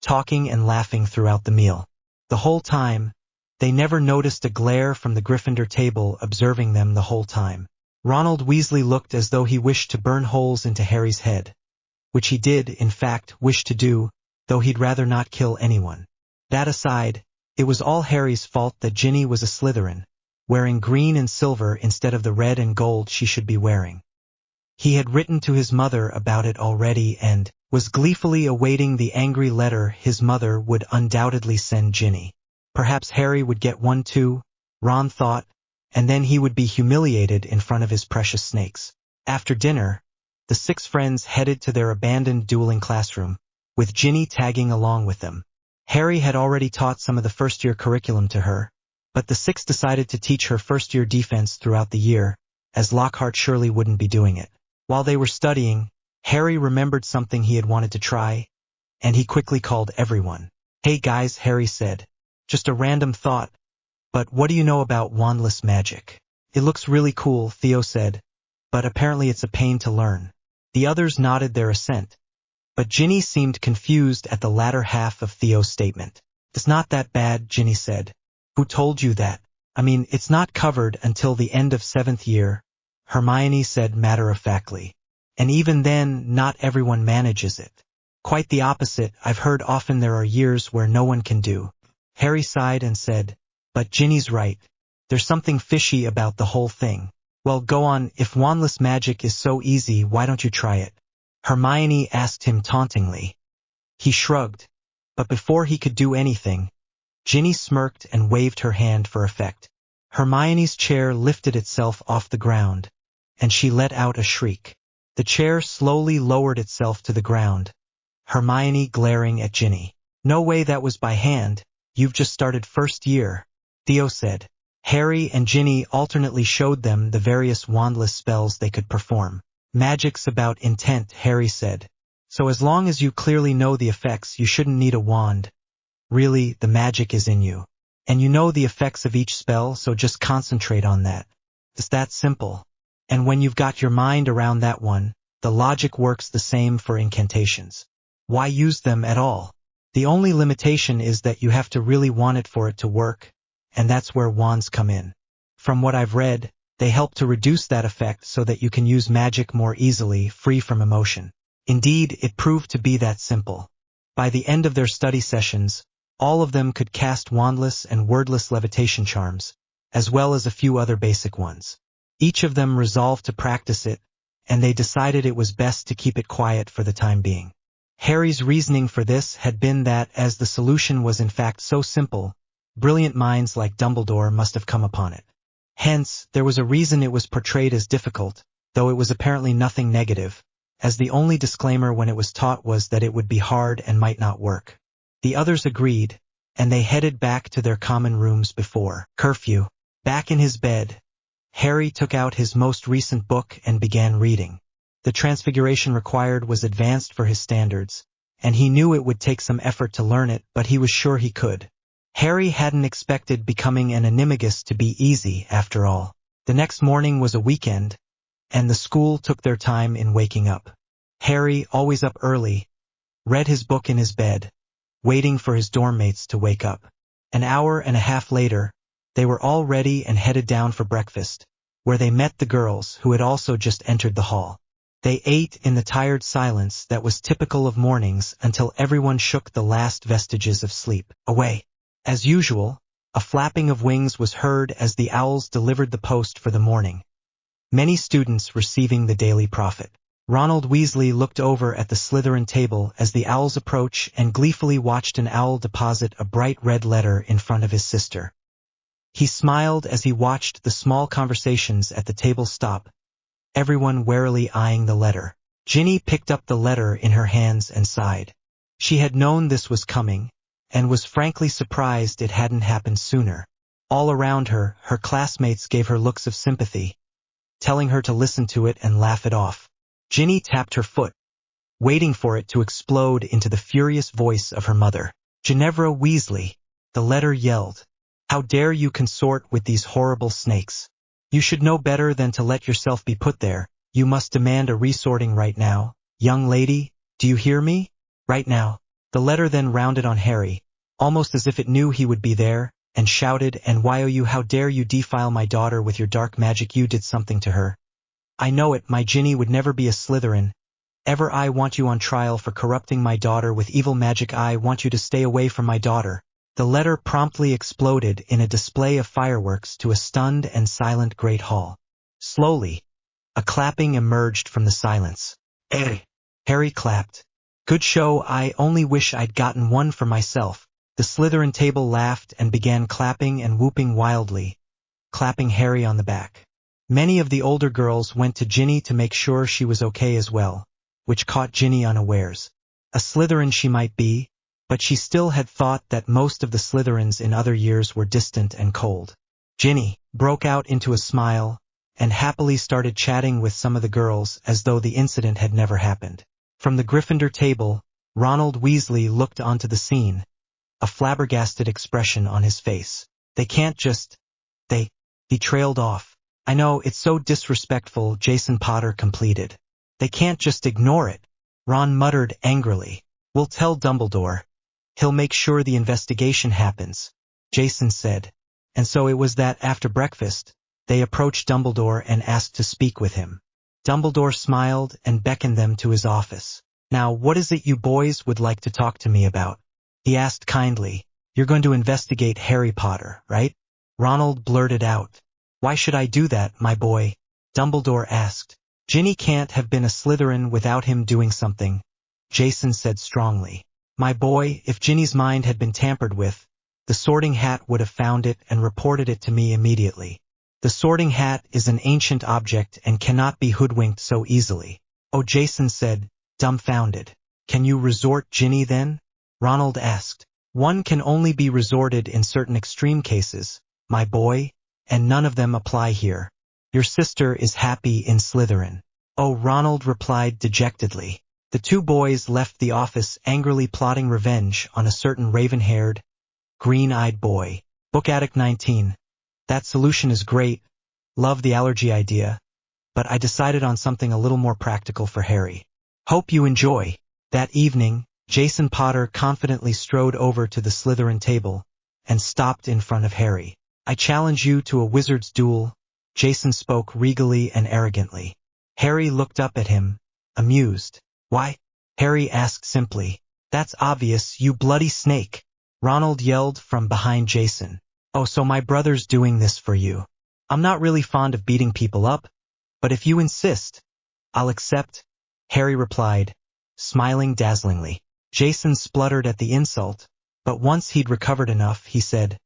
talking and laughing throughout the meal. The whole time, they never noticed a glare from the Gryffindor table observing them the whole time. Ronald Weasley looked as though he wished to burn holes into Harry's head, which he did, in fact, wish to do, though he'd rather not kill anyone. That aside, it was all Harry's fault that Ginny was a Slytherin, wearing green and silver instead of the red and gold she should be wearing. He had written to his mother about it already and was gleefully awaiting the angry letter his mother would undoubtedly send Ginny. Perhaps Harry would get one too, Ron thought, and then he would be humiliated in front of his precious snakes. After dinner, the 6 friends headed to their abandoned dueling classroom, with Ginny tagging along with them. Harry had already taught some of the first-year curriculum to her, but the 6 decided to teach her first-year defense throughout the year, as Lockhart surely wouldn't be doing it. While they were studying, Harry remembered something he had wanted to try, and he quickly called everyone. "Hey guys," Harry said. "Just a random thought, But what do you know about wandless magic? It looks really cool, Theo said, but apparently it's a pain to learn. The others nodded their assent, but Ginny seemed confused at the latter half of Theo's statement. It's not that bad, Ginny said. Who told you that? I mean, it's not covered until the end of 7th year, Hermione said matter-of-factly. And even then, not everyone manages it. Quite the opposite, I've heard often there are years where no one can do. Harry sighed and said, but Ginny's right. There's something fishy about the whole thing. Well, go on, if wandless magic is so easy, why don't you try it? Hermione asked him tauntingly. He shrugged, but before he could do anything, Ginny smirked and waved her hand for effect. Hermione's chair lifted itself off the ground, and she let out a shriek. The chair slowly lowered itself to the ground, Hermione glaring at Ginny. No way, that was by hand, you've just started 1st year, Theo said. Harry and Ginny alternately showed them the various wandless spells they could perform. Magic's about intent, Harry said. So as long as you clearly know the effects, you shouldn't need a wand. Really, the magic is in you. And you know the effects of each spell, so just concentrate on that. It's that simple. And when you've got your mind around that one, the logic works the same for incantations. Why use them at all? The only limitation is that you have to really want it for it to work, and that's where wands come in. From what I've read, they help to reduce that effect so that you can use magic more easily, free from emotion. Indeed, it proved to be that simple. By the end of their study sessions, all of them could cast wandless and wordless levitation charms, as well as a few other basic ones. Each of them resolved to practice it, and they decided it was best to keep it quiet for the time being. Harry's reasoning for this had been that as the solution was in fact so simple, brilliant minds like Dumbledore must have come upon it. Hence, there was a reason it was portrayed as difficult, though it was apparently nothing negative, as the only disclaimer when it was taught was that it would be hard and might not work. The others agreed, and they headed back to their common rooms before curfew. Back in his bed, Harry took out his most recent book and began reading. The transfiguration required was advanced for his standards, and he knew it would take some effort to learn it, but he was sure he could. Harry hadn't expected becoming an animagus to be easy, after all. The next morning was a weekend, and the school took their time in waking up. Harry, always up early, read his book in his bed, waiting for his dorm mates to wake up. An hour and a half later, they were all ready and headed down for breakfast, where they met the girls who had also just entered the hall. They ate in the tired silence that was typical of mornings until everyone shook the last vestiges of sleep away. As usual, a flapping of wings was heard as the owls delivered the post for the morning. Many students receiving the Daily Prophet. Ronald Weasley looked over at the Slytherin table as the owls approached and gleefully watched an owl deposit a bright red letter in front of his sister. He smiled as he watched the small conversations at the table stop, everyone warily eyeing the letter. Ginny picked up the letter in her hands and sighed. She had known this was coming, and was frankly surprised it hadn't happened sooner. All around her, her classmates gave her looks of sympathy, telling her to listen to it and laugh it off. Ginny tapped her foot, waiting for it to explode into the furious voice of her mother. Ginevra Weasley, the letter yelled. How dare you consort with these horrible snakes? You should know better than to let yourself be put there. You must demand a resorting right now. Young lady, do you hear me? Right now. The letter then rounded on Harry, almost as if it knew he would be there, and shouted, and why oh you, how dare you defile my daughter with your dark magic? You did something to her. I know it, my Ginny would never be a Slytherin. Ever. I want you on trial for corrupting my daughter with evil magic. I want you to stay away from my daughter. The letter promptly exploded in a display of fireworks to a stunned and silent great hall. Slowly, a clapping emerged from the silence. Harry clapped. Good show, I only wish I'd gotten one for myself. The Slytherin table laughed and began clapping and whooping wildly, clapping Harry on the back. Many of the older girls went to Ginny to make sure she was okay as well, which caught Ginny unawares. A Slytherin she might be, but she still had thought that most of the Slytherins in other years were distant and cold. Ginny broke out into a smile, and happily started chatting with some of the girls as though the incident had never happened. From the Gryffindor table, Ronald Weasley looked onto the scene, a flabbergasted expression on his face. They can't just... He trailed off. I know, it's so disrespectful, Jason Potter completed. They can't just ignore it. Ron muttered angrily. We'll tell Dumbledore. He'll make sure the investigation happens, Jason said. And so it was that after breakfast, they approached Dumbledore and asked to speak with him. Dumbledore smiled and beckoned them to his office. Now, what is it you boys would like to talk to me about? He asked kindly. You're going to investigate Harry Potter, right? Ronald blurted out. Why should I do that, my boy? Dumbledore asked. Ginny can't have been a Slytherin without him doing something, Jason said strongly. My boy, if Ginny's mind had been tampered with, the Sorting Hat would have found it and reported it to me immediately. The Sorting Hat is an ancient object and cannot be hoodwinked so easily. Oh, Jason said, dumbfounded. Can you resort Ginny then? Ronald asked. One can only be resorted in certain extreme cases, my boy, and none of them apply here. Your sister is happy in Slytherin. Oh, Ronald replied dejectedly. The two boys left the office angrily plotting revenge on a certain raven-haired, green-eyed boy. Book Addict 19. That solution is great. Love the allergy idea. But I decided on something a little more practical for Harry. Hope you enjoy. That evening, Jason Potter confidently strode over to the Slytherin table and stopped in front of Harry. I challenge you to a wizard's duel. Jason spoke regally and arrogantly. Harry looked up at him, amused. Why? Harry asked simply. That's obvious, you bloody snake. Ronald yelled from behind Jason. Oh, so my brother's doing this for you. I'm not really fond of beating people up, but if you insist, I'll accept, Harry replied, smiling dazzlingly. Jason spluttered at the insult, but once he'd recovered enough, he said,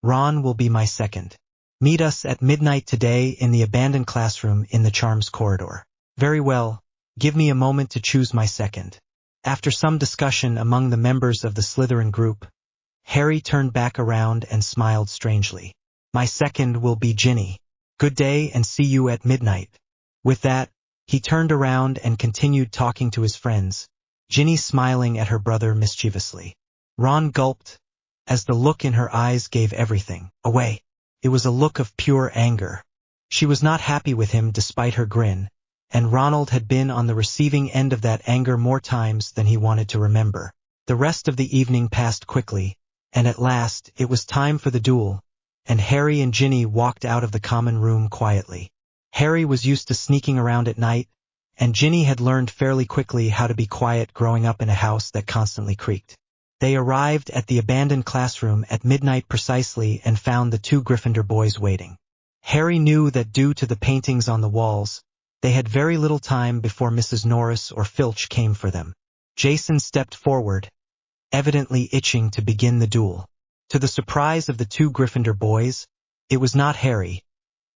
Ron will be my second. Meet us at midnight today in the abandoned classroom in the Charms corridor. Very well, give me a moment to choose my second. After some discussion among the members of the Slytherin group, Harry turned back around and smiled strangely. My second will be Ginny. Good day and see you at midnight. With that, he turned around and continued talking to his friends, Ginny smiling at her brother mischievously. Ron gulped, as the look in her eyes gave everything away. It was a look of pure anger. She was not happy with him despite her grin, and Ronald had been on the receiving end of that anger more times than he wanted to remember. The rest of the evening passed quickly, and at last it was time for the duel, and Harry and Ginny walked out of the common room quietly. Harry was used to sneaking around at night, and Ginny had learned fairly quickly how to be quiet growing up in a house that constantly creaked. They arrived at the abandoned classroom at midnight precisely and found the two Gryffindor boys waiting. Harry knew that due to the paintings on the walls, they had very little time before Mrs. Norris or Filch came for them. Jason stepped forward, evidently itching to begin the duel. To the surprise of the two Gryffindor boys, it was not Harry,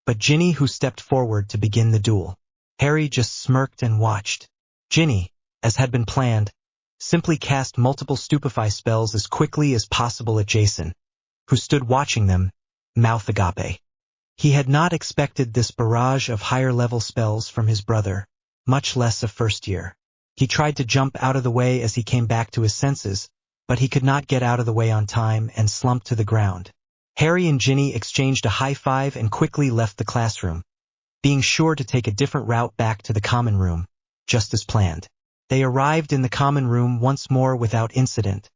but Ginny who stepped forward to begin the duel. Harry just smirked and watched. Ginny, as had been planned, simply cast multiple stupefy spells as quickly as possible at Jason, who stood watching them, mouth agape. He had not expected this barrage of higher-level spells from his brother, much less a first year. He tried to jump out of the way as he came back to his senses, but he could not get out of the way on time and slumped to the ground. Harry and Ginny exchanged a high five and quickly left the classroom, being sure to take a different route back to the common room, just as planned. They arrived in the common room once more without incident,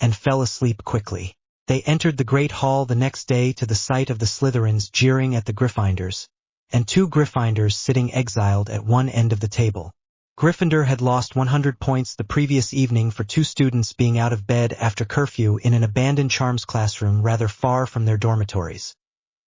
and fell asleep quickly. They entered the Great Hall the next day to the sight of the Slytherins jeering at the Gryffindors, and two Gryffindors sitting exiled at one end of the table. Gryffindor had lost 100 points the previous evening for two students being out of bed after curfew in an abandoned Charms classroom rather far from their dormitories,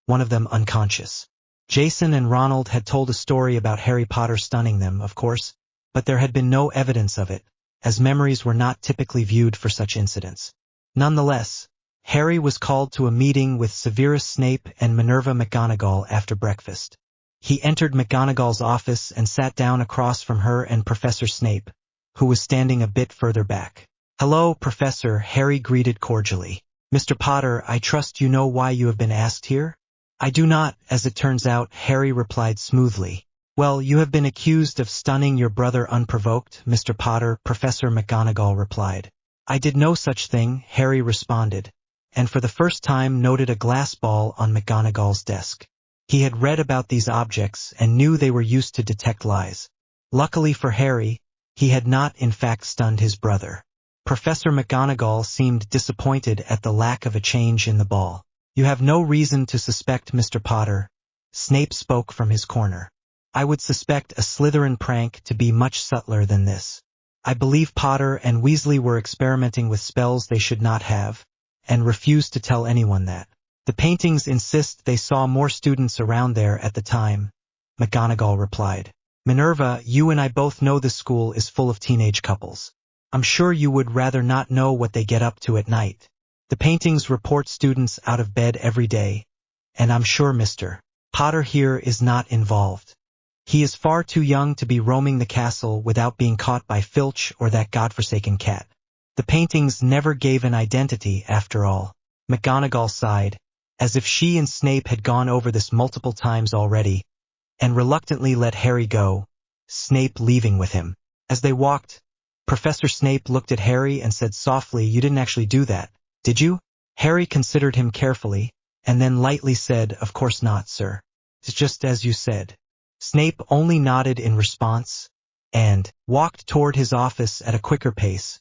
one of them unconscious. Jason and Ronald had told a story about Harry Potter stunning them, of course, but there had been no evidence of it, as memories were not typically viewed for such incidents. Nonetheless, Harry was called to a meeting with Severus Snape and Minerva McGonagall after breakfast. He entered McGonagall's office and sat down across from her and Professor Snape, who was standing a bit further back. "Hello, Professor," Harry greeted cordially. "Mr. Potter, I trust you know why you have been asked here?" "I do not, as it turns out," Harry replied smoothly. "Well, you have been accused of stunning your brother unprovoked, Mr. Potter," Professor McGonagall replied. "I did no such thing," Harry responded, and for the first time noted a glass ball on McGonagall's desk. He had read about these objects and knew they were used to detect lies. Luckily for Harry, he had not in fact stunned his brother. Professor McGonagall seemed disappointed at the lack of a change in the ball. "You have no reason to suspect Mr. Potter," Snape spoke from his corner. "I would suspect a Slytherin prank to be much subtler than this. I believe Potter and Weasley were experimenting with spells they should not have, and refused to tell anyone that. The paintings insist they saw more students around there at the time," McGonagall replied. "Minerva, you and I both know this school is full of teenage couples. I'm sure you would rather not know what they get up to at night. The paintings report students out of bed every day, and I'm sure Mr. Potter here is not involved. He is far too young to be roaming the castle without being caught by Filch or that godforsaken cat. The paintings never gave an identity, after all." McGonagall sighed, as if she and Snape had gone over this multiple times already, and reluctantly let Harry go, Snape leaving with him. As they walked, Professor Snape looked at Harry and said softly, "You didn't actually do that, did you?" Harry considered him carefully, and then lightly said, "Of course not, sir. It's just as you said." Snape only nodded in response, and walked toward his office at a quicker pace,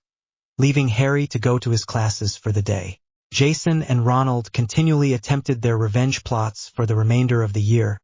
leaving Harry to go to his classes for the day. Jason and Ronald continually attempted their revenge plots for the remainder of the year,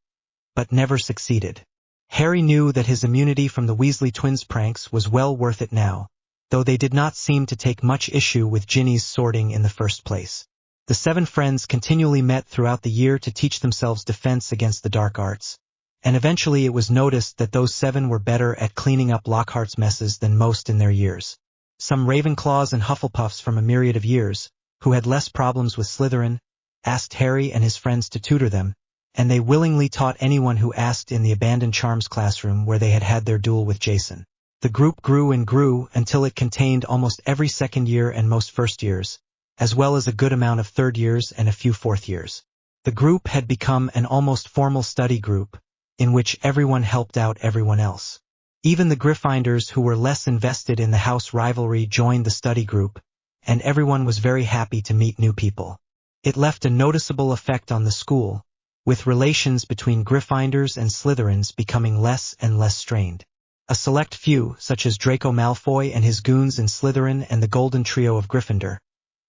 but never succeeded. Harry knew that his immunity from the Weasley twins' pranks was well worth it now, though they did not seem to take much issue with Ginny's sorting in the first place. The 7 friends continually met throughout the year to teach themselves defense against the dark arts, and eventually it was noticed that those 7 were better at cleaning up Lockhart's messes than most in their years. Some Ravenclaws and Hufflepuffs from a myriad of years, who had less problems with Slytherin, asked Harry and his friends to tutor them, and they willingly taught anyone who asked in the abandoned charms classroom where they had had their duel with Jason. The group grew and grew until it contained almost every second year and most first years, as well as a good amount of third years and a few fourth years. The group had become an almost formal study group, in which everyone helped out everyone else. Even the Gryffindors who were less invested in the house rivalry joined the study group, and everyone was very happy to meet new people. It left a noticeable effect on the school, with relations between Gryffindors and Slytherins becoming less and less strained. A select few, such as Draco Malfoy and his goons in Slytherin and the Golden Trio of Gryffindor,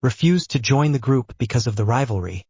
refused to join the group because of the rivalry,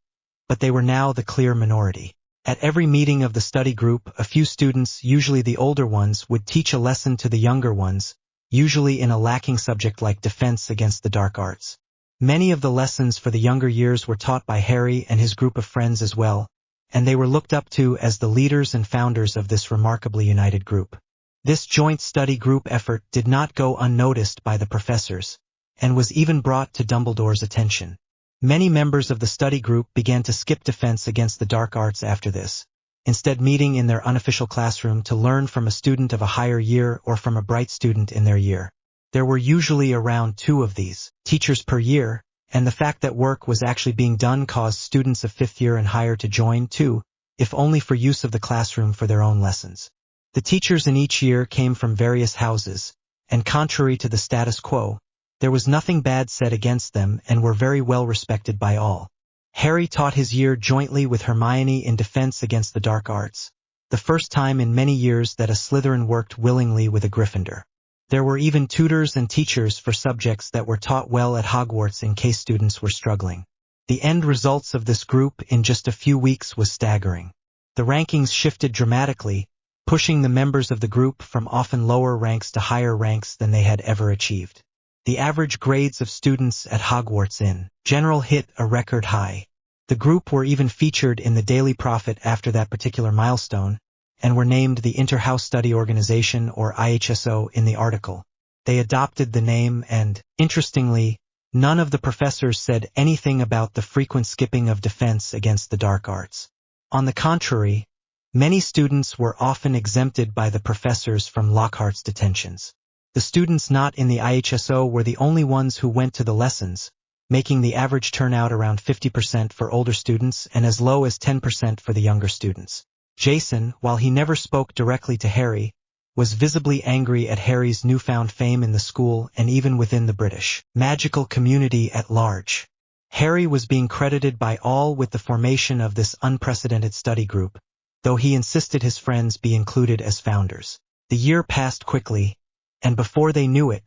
but they were now the clear minority. At every meeting of the study group, a few students, usually the older ones, would teach a lesson to the younger ones, usually in a lacking subject like defense against the dark arts. Many of the lessons for the younger years were taught by Harry and his group of friends as well, and they were looked up to as the leaders and founders of this remarkably united group. This joint study group effort did not go unnoticed by the professors, and was even brought to Dumbledore's attention. Many members of the study group began to skip defense against the dark arts after this, instead meeting in their unofficial classroom to learn from a student of a higher year or from a bright student in their year. There were usually around 2 of these teachers per year, and the fact that work was actually being done caused students of 5th year and higher to join too, if only for use of the classroom for their own lessons. The teachers in each year came from various houses, and contrary to the status quo, there was nothing bad said against them and were very well respected by all. Harry taught his year jointly with Hermione in defense against the dark arts, the first time in many years that a Slytherin worked willingly with a Gryffindor. There were even tutors and teachers for subjects that were taught well at Hogwarts in case students were struggling. The end results of this group in just a few weeks was staggering. The rankings shifted dramatically, pushing the members of the group from often lower ranks to higher ranks than they had ever achieved. The average grades of students at Hogwarts in general hit a record high. The group were even featured in the Daily Prophet after that particular milestone, and were named the Inter-House Study Organization, or IHSO, in the article. They adopted the name and, interestingly, none of the professors said anything about the frequent skipping of defense against the dark arts. On the contrary, many students were often exempted by the professors from Lockhart's detentions. The students not in the IHSO were the only ones who went to the lessons, making the average turnout around 50% for older students and as low as 10% for the younger students. Jason, while he never spoke directly to Harry, was visibly angry at Harry's newfound fame in the school and even within the British magical community at large. Harry was being credited by all with the formation of this unprecedented study group, though he insisted his friends be included as founders. The year passed quickly, and before they knew it,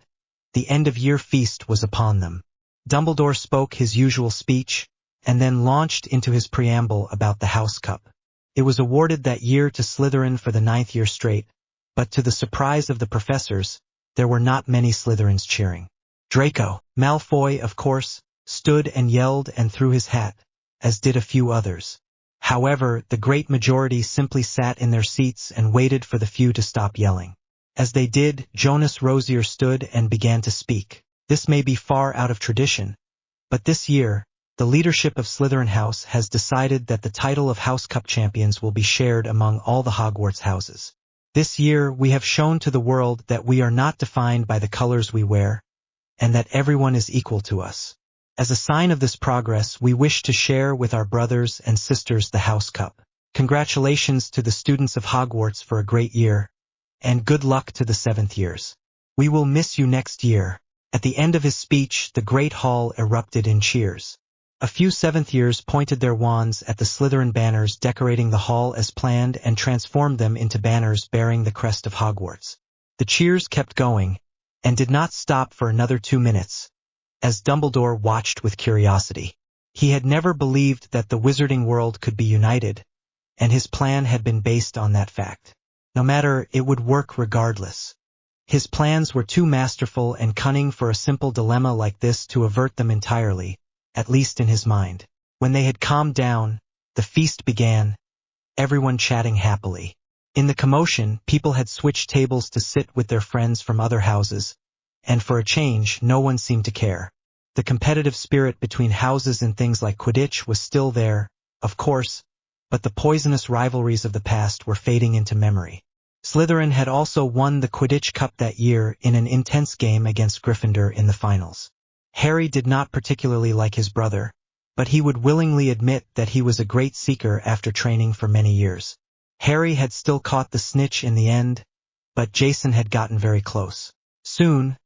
the end-of-year feast was upon them. Dumbledore spoke his usual speech, and then launched into his preamble about the House Cup. It was awarded that year to Slytherin for the 9th year straight, but to the surprise of the professors, there were not many Slytherins cheering. Draco Malfoy, of course, stood and yelled and threw his hat, as did a few others. However, the great majority simply sat in their seats and waited for the few to stop yelling. As they did, Jonas Rosier stood and began to speak. This may be far out of tradition, but this year, the leadership of Slytherin House has decided that the title of House Cup champions will be shared among all the Hogwarts houses. This year, we have shown to the world that we are not defined by the colors we wear, and that everyone is equal to us. As a sign of this progress, we wish to share with our brothers and sisters the House Cup. Congratulations to the students of Hogwarts for a great year, and good luck to the 7th years. We will miss you next year. At the end of his speech, the Great Hall erupted in cheers. A few 7th years pointed their wands at the Slytherin banners decorating the hall as planned and transformed them into banners bearing the crest of Hogwarts. The cheers kept going, and did not stop for another 2 minutes, as Dumbledore watched with curiosity. He had never believed that the wizarding world could be united, and his plan had been based on that fact. No matter, it would work regardless. His plans were too masterful and cunning for a simple dilemma like this to avert them entirely, at least in his mind. When they had calmed down, the feast began, everyone chatting happily. In the commotion, people had switched tables to sit with their friends from other houses, and for a change, no one seemed to care. The competitive spirit between houses in things like Quidditch was still there, of course, but the poisonous rivalries of the past were fading into memory. Slytherin had also won the Quidditch Cup that year in an intense game against Gryffindor in the finals. Harry did not particularly like his brother, but he would willingly admit that he was a great seeker after training for many years. Harry had still caught the snitch in the end, but Jason had gotten very close. Soon,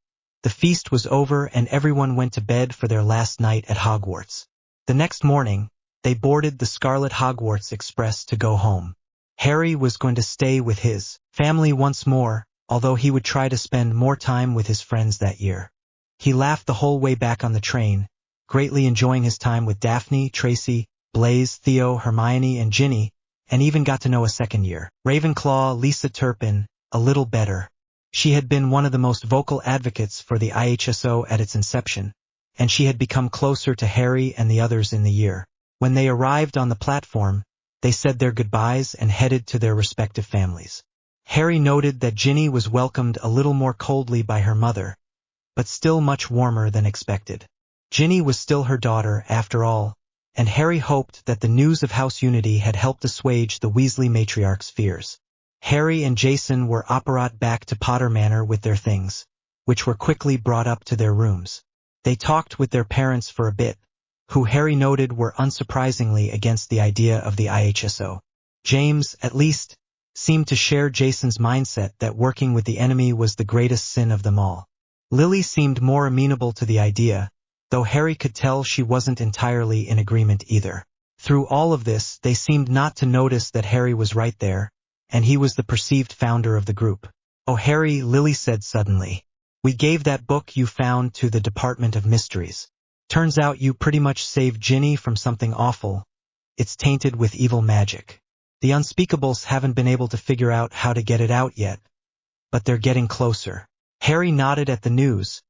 the feast was over and everyone went to bed for their last night at Hogwarts. The next morning, they boarded the Scarlet Hogwarts Express to go home. Harry was going to stay with his family once more, although he would try to spend more time with his friends that year. He laughed the whole way back on the train, greatly enjoying his time with Daphne, Tracy, Blaise, Theo, Hermione, and Ginny, and even got to know a second-year Ravenclaw, Lisa Turpin, a little better. She had been one of the most vocal advocates for the IHSO at its inception, and she had become closer to Harry and the others in the year. When they arrived on the platform, they said their goodbyes and headed to their respective families. Harry noted that Ginny was welcomed a little more coldly by her mother, but still much warmer than expected. Ginny was still her daughter, after all, and Harry hoped that the news of House Unity had helped assuage the Weasley matriarch's fears. Harry and Jason were apparat back to Potter Manor with their things, which were quickly brought up to their rooms. They talked with their parents for a bit, who Harry noted were unsurprisingly against the idea of the IHSO. James, at least, seemed to share Jason's mindset that working with the enemy was the greatest sin of them all. Lily seemed more amenable to the idea, though Harry could tell she wasn't entirely in agreement either. Through all of this, they seemed not to notice that Harry was right there, and he was the perceived founder of the group. "Oh, Harry," Lily said suddenly, "we gave that book you found to the Department of Mysteries. Turns out you pretty much saved Ginny from something awful. It's tainted with evil magic. The Unspeakables haven't been able to figure out how to get it out yet, but they're getting closer." Harry nodded at the news,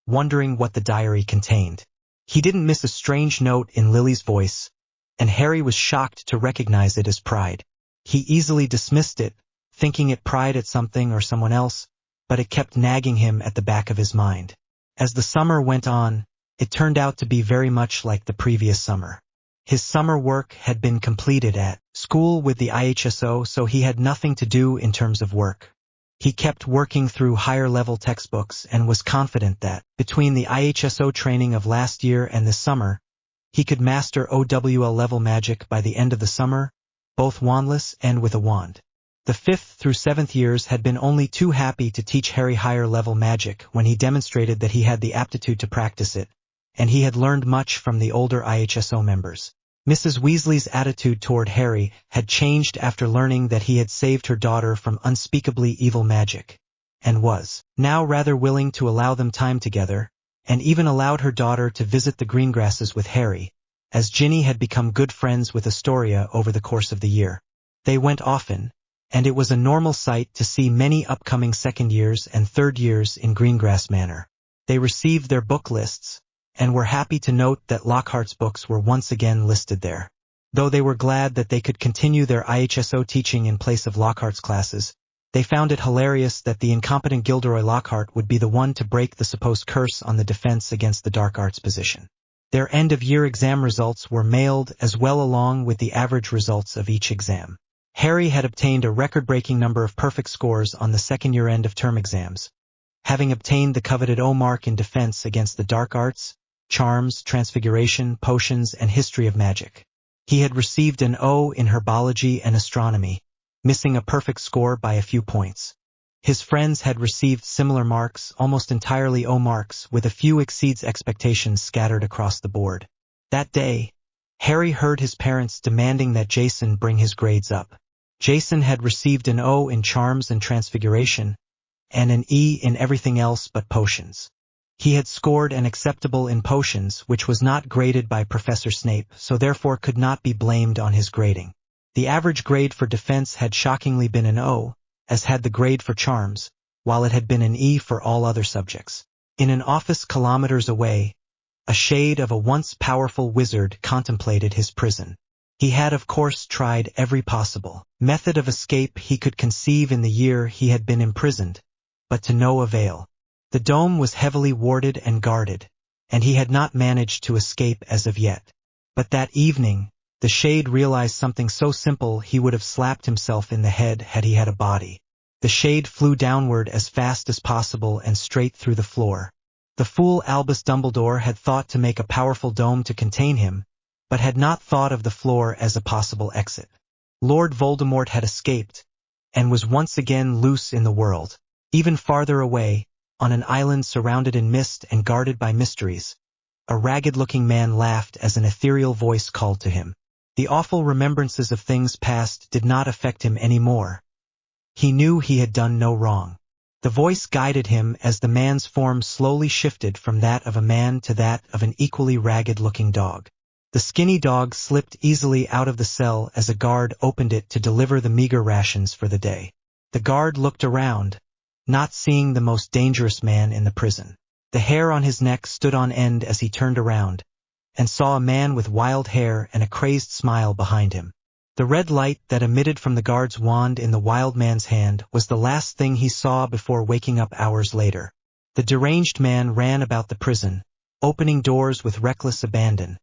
wondering what the diary contained. He didn't miss a strange note in Lily's voice, and Harry was shocked to recognize it as pride. He easily dismissed it, thinking it pried at something or someone else, but it kept nagging him at the back of his mind. As the summer went on, it turned out to be very much like the previous summer. His summer work had been completed at school with the IHSO, so he had nothing to do in terms of work. He kept working through higher-level textbooks and was confident that, between the IHSO training of last year and this summer, he could master OWL-level magic by the end of the summer, both wandless and with a wand. The 5th through 7th years had been only too happy to teach Harry higher-level magic when he demonstrated that he had the aptitude to practice it, and he had learned much from the older IHSO members. Mrs. Weasley's attitude toward Harry had changed after learning that he had saved her daughter from unspeakably evil magic, and was now rather willing to allow them time together, and even allowed her daughter to visit the Greengrasses with Harry, as Ginny had become good friends with Astoria over the course of the year. They went often, and it was a normal sight to see many upcoming second years and third years in Greengrass Manor. They received their book lists, and were happy to note that Lockhart's books were once again listed there. Though they were glad that they could continue their IHSO teaching in place of Lockhart's classes, they found it hilarious that the incompetent Gilderoy Lockhart would be the one to break the supposed curse on the defense against the dark arts position. Their end-of-year exam results were mailed as well along with the average results of each exam. Harry had obtained a record-breaking number of perfect scores on the second-year end-of-term exams, having obtained the coveted O mark in defense against the dark arts, charms, transfiguration, potions, and history of magic. He had received an O in herbology and astronomy, missing a perfect score by a few points. His friends had received similar marks, almost entirely O marks, with a few exceeds expectations scattered across the board. That day, Harry heard his parents demanding that Jason bring his grades up. Jason had received an O in charms and transfiguration, and an E in everything else but potions. He had scored an acceptable in potions, which was not graded by Professor Snape, so therefore could not be blamed on his grading. The average grade for defense had shockingly been an O, as had the grade for charms, while it had been an E for all other subjects. In an office kilometers away, a shade of a once powerful wizard contemplated his prison. He had of course tried every possible method of escape he could conceive in the year he had been imprisoned, but to no avail. The dome was heavily warded and guarded, and he had not managed to escape as of yet. But that evening, the shade realized something so simple he would have slapped himself in the head had he had a body. The shade flew downward as fast as possible and straight through the floor. The fool Albus Dumbledore had thought to make a powerful dome to contain him, but had not thought of the floor as a possible exit. Lord Voldemort had escaped, and was once again loose in the world. Even farther away, on an island surrounded in mist and guarded by mysteries, a ragged-looking man laughed as an ethereal voice called to him. The awful remembrances of things past did not affect him any more. He knew he had done no wrong. The voice guided him as the man's form slowly shifted from that of a man to that of an equally ragged-looking dog. The skinny dog slipped easily out of the cell as a guard opened it to deliver the meager rations for the day. The guard looked around, not seeing the most dangerous man in the prison. The hair on his neck stood on end as he turned around, and saw a man with wild hair and a crazed smile behind him. The red light that emitted from the guard's wand in the wild man's hand was the last thing he saw before waking up hours later. The deranged man ran about the prison, opening doors with reckless abandon,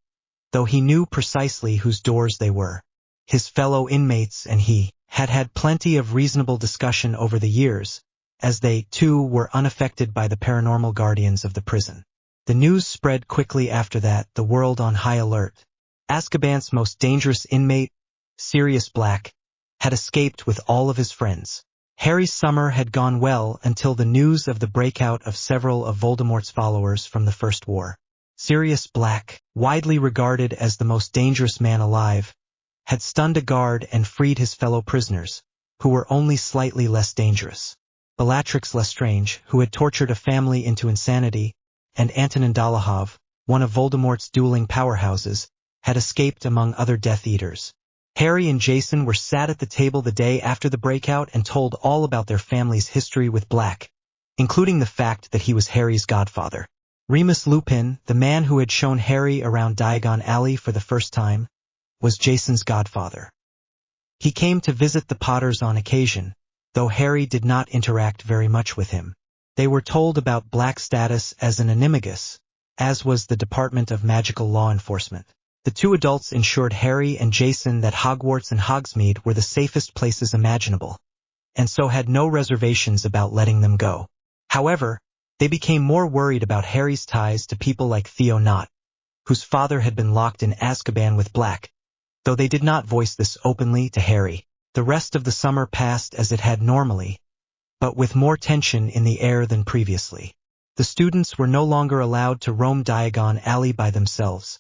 though he knew precisely whose doors they were. His fellow inmates and he had had plenty of reasonable discussion over the years, as they, too, were unaffected by the paranormal guardians of the prison. The news spread quickly after that, the world on high alert. Azkaban's most dangerous inmate, Sirius Black, had escaped with all of his friends. Harry's summer had gone well until the news of the breakout of several of Voldemort's followers from the First War. Sirius Black, widely regarded as the most dangerous man alive, had stunned a guard and freed his fellow prisoners, who were only slightly less dangerous. Bellatrix Lestrange, who had tortured a family into insanity, and Antonin Dolohov, one of Voldemort's dueling powerhouses, had escaped among other Death Eaters. Harry and Jason were sat at the table the day after the breakout and told all about their family's history with Black, including the fact that he was Harry's godfather. Remus Lupin, the man who had shown Harry around Diagon Alley for the first time, was Jason's godfather. He came to visit the Potters on occasion, though Harry did not interact very much with him. They were told about Black's status as an animagus, as was the Department of Magical Law Enforcement. The two adults ensured Harry and Jason that Hogwarts and Hogsmeade were the safest places imaginable, and so had no reservations about letting them go. However, they became more worried about Harry's ties to people like Theodore, whose father had been locked in Azkaban with Black, though they did not voice this openly to Harry. The rest of the summer passed as it had normally, but with more tension in the air than previously. The students were no longer allowed to roam Diagon Alley by themselves,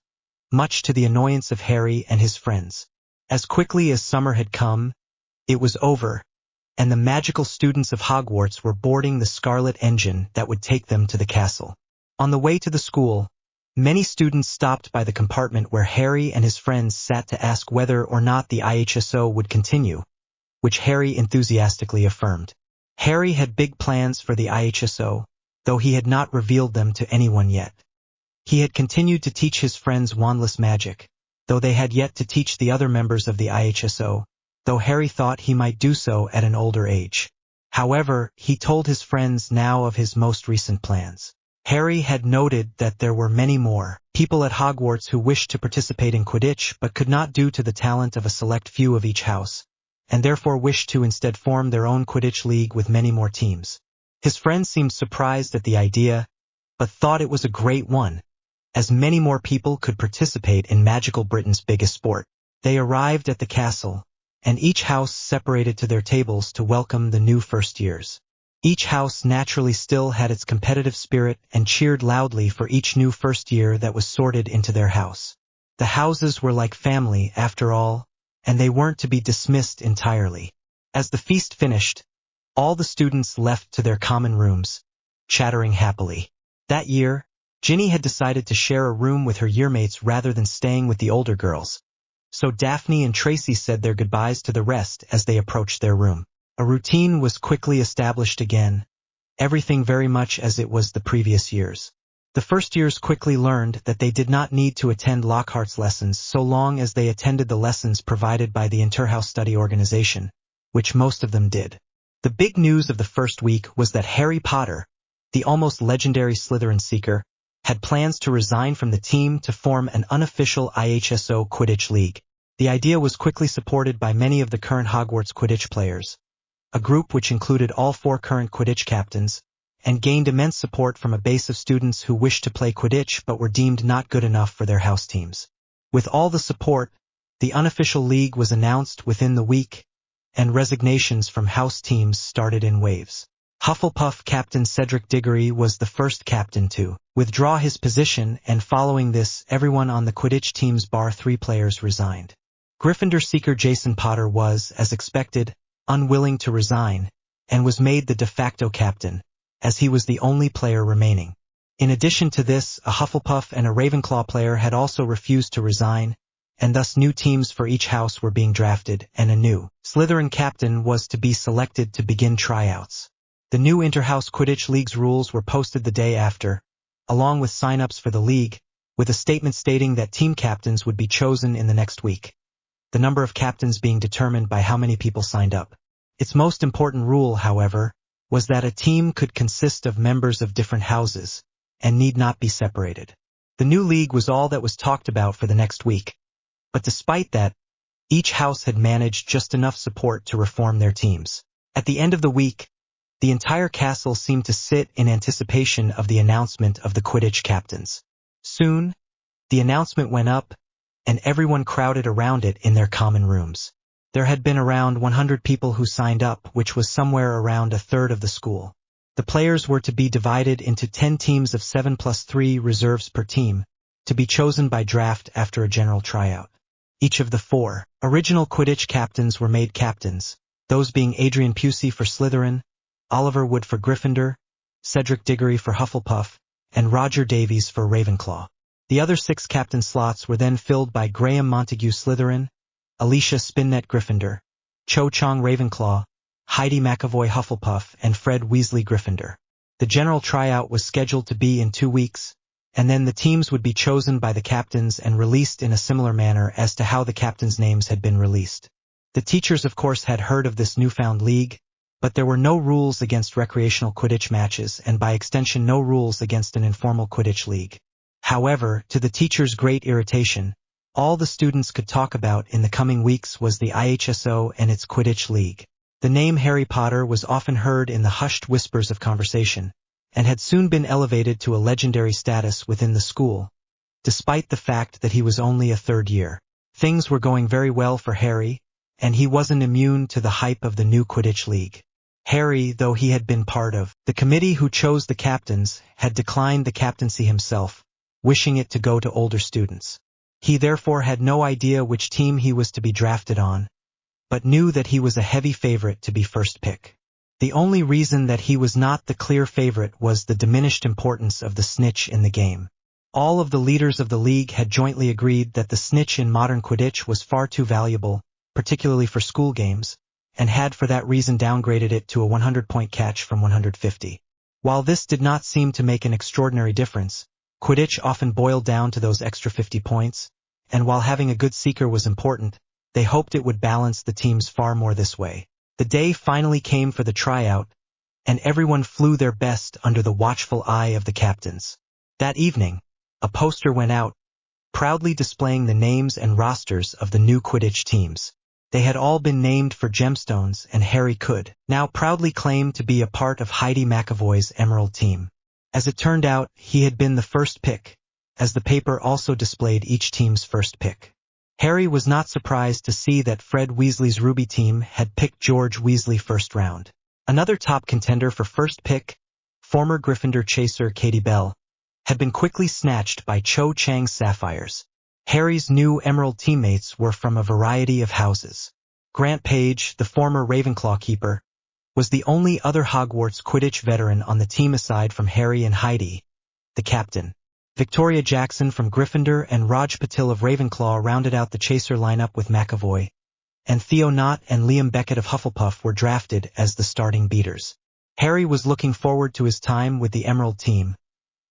much to the annoyance of Harry and his friends. As quickly as summer had come, it was over, and the magical students of Hogwarts were boarding the Scarlet Engine that would take them to the castle. On the way to the school, many students stopped by the compartment where Harry and his friends sat to ask whether or not the IHSO would continue, which Harry enthusiastically affirmed. Harry had big plans for the IHSO, though he had not revealed them to anyone yet. He had continued to teach his friends wandless magic, though they had yet to teach the other members of the IHSO, though Harry thought he might do so at an older age. However, he told his friends now of his most recent plans. Harry had noted that there were many more people at Hogwarts who wished to participate in Quidditch but could not due to the talent of a select few of each house, and therefore wished to instead form their own Quidditch league with many more teams. His friends seemed surprised at the idea, but thought it was a great one, as many more people could participate in Magical Britain's biggest sport. They arrived at the castle, and each house separated to their tables to welcome the new first years. Each house naturally still had its competitive spirit and cheered loudly for each new first year that was sorted into their house. The houses were like family after all, and they weren't to be dismissed entirely. As the feast finished, all the students left to their common rooms, chattering happily. That year, Ginny had decided to share a room with her yearmates rather than staying with the older girls, so Daphne and Tracy said their goodbyes to the rest as they approached their room. A routine was quickly established again, everything very much as it was the previous years. The first years quickly learned that they did not need to attend Lockhart's lessons so long as they attended the lessons provided by the Interhouse Study Organization, which most of them did. The big news of the first week was that Harry Potter, the almost legendary Slytherin seeker, had plans to resign from the team to form an unofficial IHSO Quidditch League. The idea was quickly supported by many of the current Hogwarts Quidditch players, a group which included all 4 current Quidditch captains, and gained immense support from a base of students who wished to play Quidditch but were deemed not good enough for their house teams. With all the support, the unofficial league was announced within the week, and resignations from house teams started in waves. Hufflepuff captain Cedric Diggory was the first captain to withdraw his position, and following this, everyone on the Quidditch teams bar 3 players resigned. Gryffindor seeker Jason Potter was, as expected, unwilling to resign, and was made the de facto captain, as he was the only player remaining. In addition to this, a Hufflepuff and a Ravenclaw player had also refused to resign, and thus new teams for each house were being drafted, and a new Slytherin captain was to be selected to begin tryouts. The new Interhouse Quidditch League's rules were posted the day after, along with sign-ups for the league, with a statement stating that team captains would be chosen in the next week, the number of captains being determined by how many people signed up. Its most important rule, however, was that a team could consist of members of different houses, and need not be separated. The new league was all that was talked about for the next week, but despite that, each house had managed just enough support to reform their teams. At the end of the week, the entire castle seemed to sit in anticipation of the announcement of the Quidditch captains. Soon, the announcement went up, and everyone crowded around it in their common rooms. There had been around 100 people who signed up, which was somewhere around a third of the school. The players were to be divided into 10 teams of 7 plus 3 reserves per team, to be chosen by draft after a general tryout. Each of the 4 original Quidditch captains were made captains, those being Adrian Pusey for Slytherin, Oliver Wood for Gryffindor, Cedric Diggory for Hufflepuff, and Roger Davies for Ravenclaw. The other 6 captain slots were then filled by Graham Montague Slytherin, Alicia Spinnet Gryffindor, Cho Chang Ravenclaw, Heidi McAvoy Hufflepuff, and Fred Weasley Gryffindor. The general tryout was scheduled to be in 2 weeks, and then the teams would be chosen by the captains and released in a similar manner as to how the captains' names had been released. The teachers of course had heard of this newfound league, but there were no rules against recreational Quidditch matches and by extension no rules against an informal Quidditch league. However, to the teachers' great irritation, all the students could talk about in the coming weeks was the IHSO and its Quidditch League. The name Harry Potter was often heard in the hushed whispers of conversation, and had soon been elevated to a legendary status within the school, despite the fact that he was only a third year. Things were going very well for Harry, and he wasn't immune to the hype of the new Quidditch League. Harry, though he had been part of the committee who chose the captains, had declined the captaincy himself, wishing it to go to older students. He therefore had no idea which team he was to be drafted on, but knew that he was a heavy favorite to be first pick. The only reason that he was not the clear favorite was the diminished importance of the snitch in the game. All of the leaders of the league had jointly agreed that the snitch in modern Quidditch was far too valuable, particularly for school games, and had for that reason downgraded it to a 100-point catch from 150. While this did not seem to make an extraordinary difference, Quidditch often boiled down to those extra 50 points, and while having a good seeker was important, they hoped it would balance the teams far more this way. The day finally came for the tryout, and everyone flew their best under the watchful eye of the captains. That evening, a poster went out, proudly displaying the names and rosters of the new Quidditch teams. They had all been named for gemstones, and Harry could now proudly claim to be a part of Heidi McAvoy's Emerald team. As it turned out, he had been the first pick, as the paper also displayed each team's first pick. Harry was not surprised to see that Fred Weasley's Ruby team had picked George Weasley first round. Another top contender for first pick, former Gryffindor chaser Katie Bell, had been quickly snatched by Cho Chang's Sapphires. Harry's new Emerald teammates were from a variety of houses. Grant Page, the former Ravenclaw keeper, was the only other Hogwarts Quidditch veteran on the team aside from Harry and Heidi, the captain. Victoria Jackson from Gryffindor and Raj Patil of Ravenclaw rounded out the chaser lineup with McAvoy, and Theo Knott and Liam Beckett of Hufflepuff were drafted as the starting beaters. Harry was looking forward to his time with the Emerald team,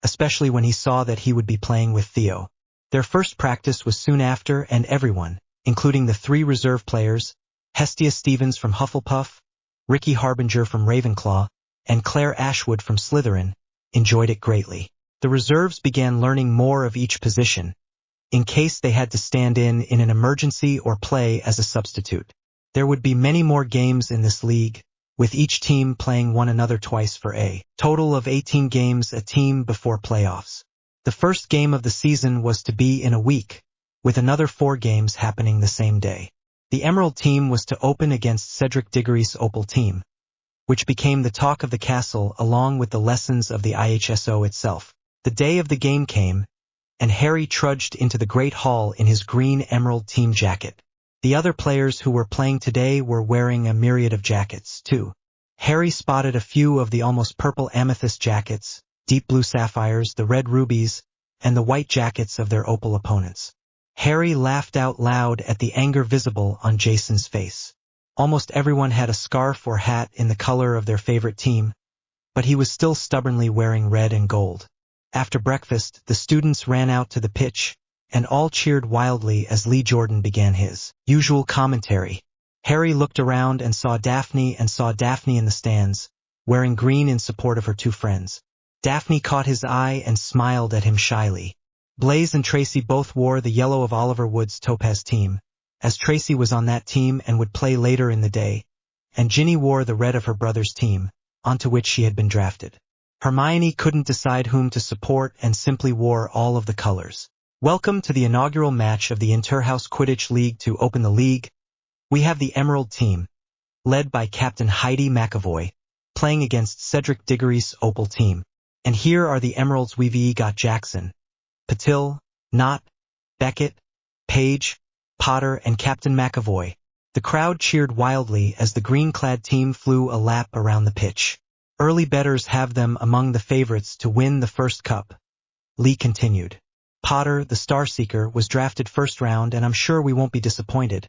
especially when he saw that he would be playing with Theo. Their first practice was soon after, and everyone, including the 3 reserve players, Hestia Stevens from Hufflepuff, Ricky Harbinger from Ravenclaw, and Claire Ashwood from Slytherin, enjoyed it greatly. The reserves began learning more of each position, in case they had to stand in an emergency or play as a substitute. There would be many more games in this league, with each team playing one another twice for a total of 18 games a team before playoffs. The first game of the season was to be in a week, with another 4 games happening the same day. The Emerald team was to open against Cedric Diggory's Opal team, which became the talk of the castle along with the lessons of the IHSO itself. The day of the game came, and Harry trudged into the Great Hall in his green Emerald team jacket. The other players who were playing today were wearing a myriad of jackets, too. Harry spotted a few of the almost purple amethyst jackets, deep blue sapphires, the red rubies, and the white jackets of their Opal opponents. Harry laughed out loud at the anger visible on Jason's face. Almost everyone had a scarf or hat in the color of their favorite team, but he was still stubbornly wearing red and gold. After breakfast, the students ran out to the pitch, and all cheered wildly as Lee Jordan began his usual commentary. Harry looked around and saw Daphne in the stands, wearing green in support of her 2 friends. Daphne caught his eye and smiled at him shyly. Blaze and Tracy both wore the yellow of Oliver Wood's Topaz team, as Tracy was on that team and would play later in the day, and Ginny wore the red of her brother's team, onto which she had been drafted. Hermione couldn't decide whom to support and simply wore all of the colors. Welcome to the inaugural match of the Interhouse Quidditch League. To open the league, we have the Emerald team, led by Captain Heidi McAvoy, playing against Cedric Diggory's Opal team. And here are the Emeralds: we've got Jackson, Patil, Knott, Beckett, Page, Potter, and Captain McAvoy. The crowd cheered wildly as the green-clad team flew a lap around the pitch. Early bettors have them among the favorites to win the first cup. Lee continued. Potter, the Starseeker, was drafted first round, and I'm sure we won't be disappointed.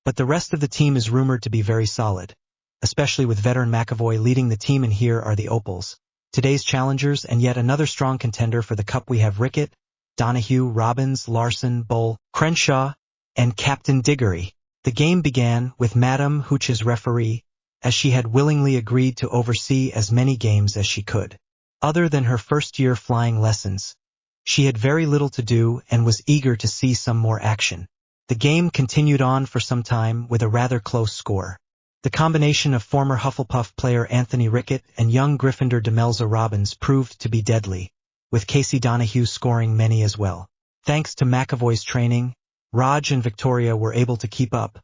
But the rest of the team is rumored to be very solid, especially with veteran McAvoy leading the team, and here are the Opals. Today's challengers, and yet another strong contender for the cup. We have Rickett, Donahue, Robbins, Larson, Bull, Crenshaw, and Captain Diggory. The game began with Madame Hooch as referee, as she had willingly agreed to oversee as many games as she could. Other than her first-year flying lessons, she had very little to do and was eager to see some more action. The game continued on for some time with a rather close score. The combination of former Hufflepuff player Anthony Rickett and young Gryffindor Demelza Robbins proved to be deadly, with Casey Donahue scoring many as well. Thanks to McAvoy's training, Raj and Victoria were able to keep up,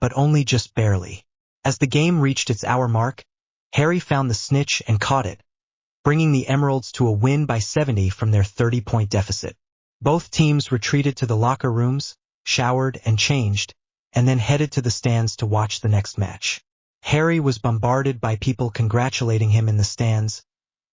but only just barely. As the game reached its hour mark, Harry found the snitch and caught it, bringing the Emeralds to a win by 70 from their 30-point deficit. Both teams retreated to the locker rooms, showered and changed, and then headed to the stands to watch the next match. Harry was bombarded by people congratulating him in the stands,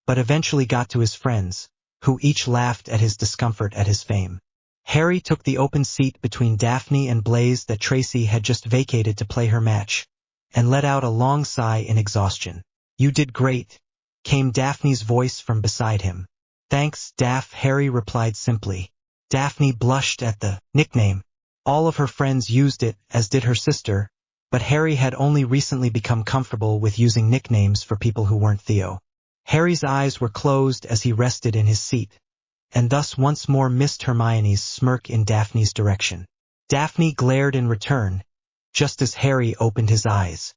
but eventually got to his friends, who each laughed at his discomfort at his fame. Harry took the open seat between Daphne and Blaze that Tracy had just vacated to play her match, and let out a long sigh in exhaustion. "You did great," came Daphne's voice from beside him. "Thanks, Daph," Harry replied simply. Daphne blushed at the nickname. All of her friends used it, as did her sister, but Harry had only recently become comfortable with using nicknames for people who weren't Theo. Harry's eyes were closed as he rested in his seat, and thus once more missed Hermione's smirk in Daphne's direction. Daphne glared in return, just as Harry opened his eyes.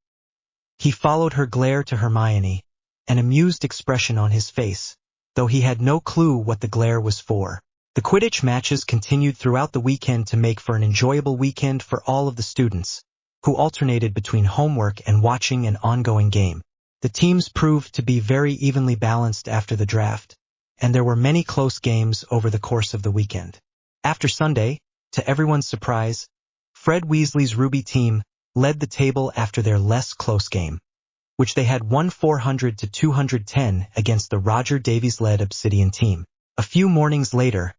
He followed her glare to Hermione, an amused expression on his face, though he had no clue what the glare was for. The Quidditch matches continued throughout the weekend to make for an enjoyable weekend for all of the students, who alternated between homework and watching an ongoing game. The teams proved to be very evenly balanced after the draft, and there were many close games over the course of the weekend. After Sunday, to everyone's surprise, Fred Weasley's Ruby team led the table after their less close game, which they had won 400 to 210 against the Roger Davies-led Obsidian team. A few mornings later,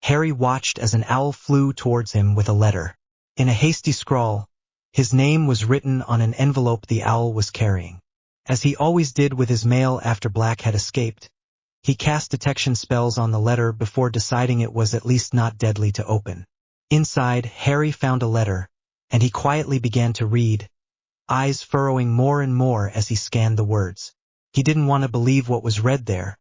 Harry watched as an owl flew towards him with a letter. In a hasty scrawl, his name was written on an envelope the owl was carrying. As he always did with his mail after Black had escaped, he cast detection spells on the letter before deciding it was at least not deadly to open. Inside, Harry found a letter, and he quietly began to read, eyes furrowing more and more as he scanned the words. He didn't want to believe what was read there,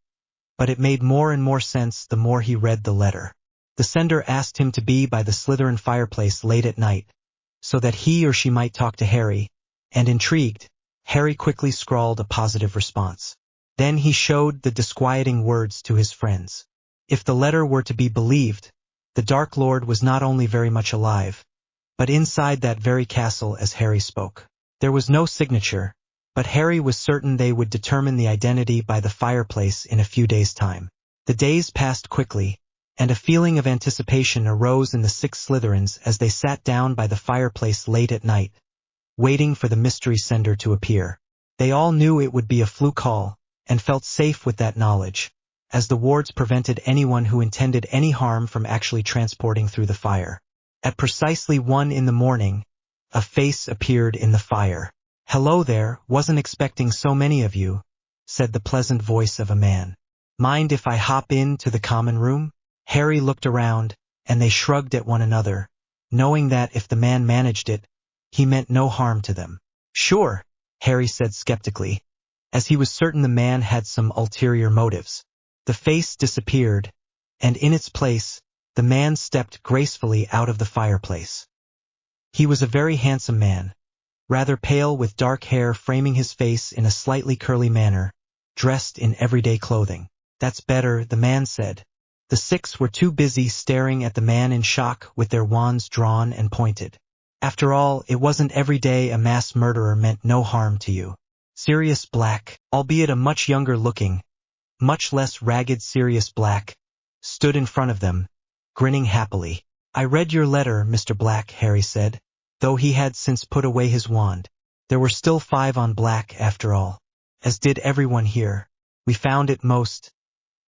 but it made more and more sense the more he read the letter. The sender asked him to be by the Slytherin fireplace late at night, so that he or she might talk to Harry, and intrigued, Harry quickly scrawled a positive response. Then he showed the disquieting words to his friends. If the letter were to be believed, the Dark Lord was not only very much alive, but inside that very castle as Harry spoke. There was no signature, but Harry was certain they would determine the identity by the fireplace in a few days' time. The days passed quickly, and a feeling of anticipation arose in the 6 Slytherins as they sat down by the fireplace late at night, waiting for the mystery sender to appear. They all knew it would be a fluke call, and felt safe with that knowledge, as the wards prevented anyone who intended any harm from actually transporting through the fire. At precisely 1 in the morning, a face appeared in the fire. "Hello there, wasn't expecting so many of you," said the pleasant voice of a man. "Mind if I hop in to the common room?" Harry looked around, and they shrugged at one another, knowing that if the man managed it, he meant no harm to them. "Sure," Harry said skeptically, as he was certain the man had some ulterior motives. The face disappeared, and in its place, the man stepped gracefully out of the fireplace. He was a very handsome man, rather pale with dark hair framing his face in a slightly curly manner, dressed in everyday clothing. "That's better," the man said. The 6 were too busy staring at the man in shock with their wands drawn and pointed. After all, it wasn't every day a mass murderer meant no harm to you. Sirius Black, albeit a much younger looking, much less ragged Sirius Black, stood in front of them, grinning happily. "I read your letter, Mr. Black," Harry said, though he had since put away his wand. There were still 5 on Black after all, as did everyone here. "We found it most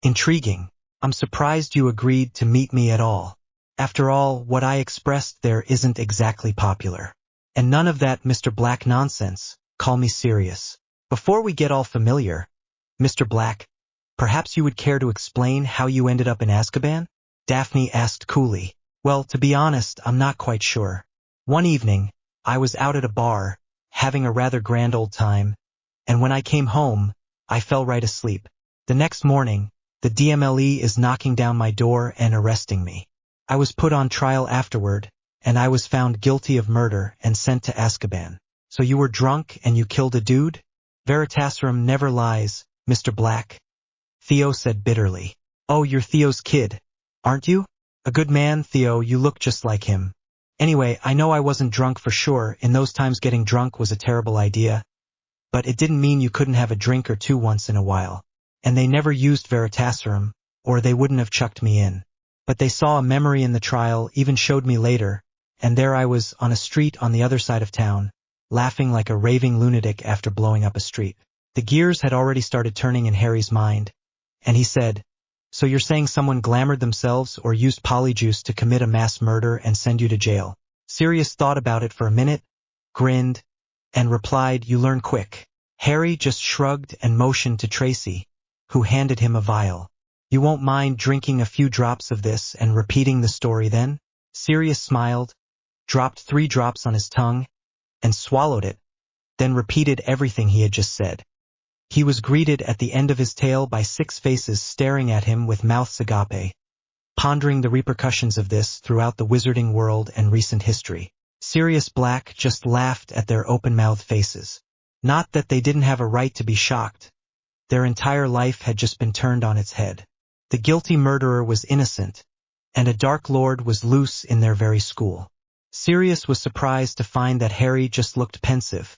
intriguing. I'm surprised you agreed to meet me at all. After all, what I expressed there isn't exactly popular. And none of that Mr. Black nonsense, call me serious. Before we get all familiar, Mr. Black, perhaps you would care to explain how you ended up in Azkaban?" Daphne asked coolly. "Well, to be honest, I'm not quite sure. One evening, I was out at a bar, having a rather grand old time, and when I came home, I fell right asleep. The next morning, the DMLE is knocking down my door and arresting me. I was put on trial afterward, and I was found guilty of murder and sent to Azkaban." "So you were drunk and you killed a dude?" "Veritaserum never lies, Mr. Black," Theo said bitterly. "Oh, you're Theo's kid, aren't you? A good man, Theo, you look just like him. Anyway, I know I wasn't drunk for sure. In those times getting drunk was a terrible idea. but it didn't mean you couldn't have a drink or two once in a while. And they never used Veritaserum, or they wouldn't have chucked me in. But they saw a memory in the trial, even showed me later, and there I was on a street on the other side of town, laughing like a raving lunatic after blowing up a street. The gears had already started turning in Harry's mind, and he said, "So you're saying someone glamored themselves or used polyjuice to commit a mass murder and send you to jail?" Sirius thought about it for a minute, grinned, and replied, "You learn quick." Harry just shrugged and motioned to Tracy, who handed him a vial. "You won't mind drinking a few drops of this and repeating the story then?" Sirius smiled, dropped 3 drops on his tongue, and swallowed it, then repeated everything he had just said. He was greeted at the end of his tale by 6 faces staring at him with mouths agape, pondering the repercussions of this throughout the wizarding world and recent history. Sirius Black just laughed at their open-mouthed faces. Not that they didn't have a right to be shocked. Their entire life had just been turned on its head. The guilty murderer was innocent, and a Dark Lord was loose in their very school. Sirius was surprised to find that Harry just looked pensive,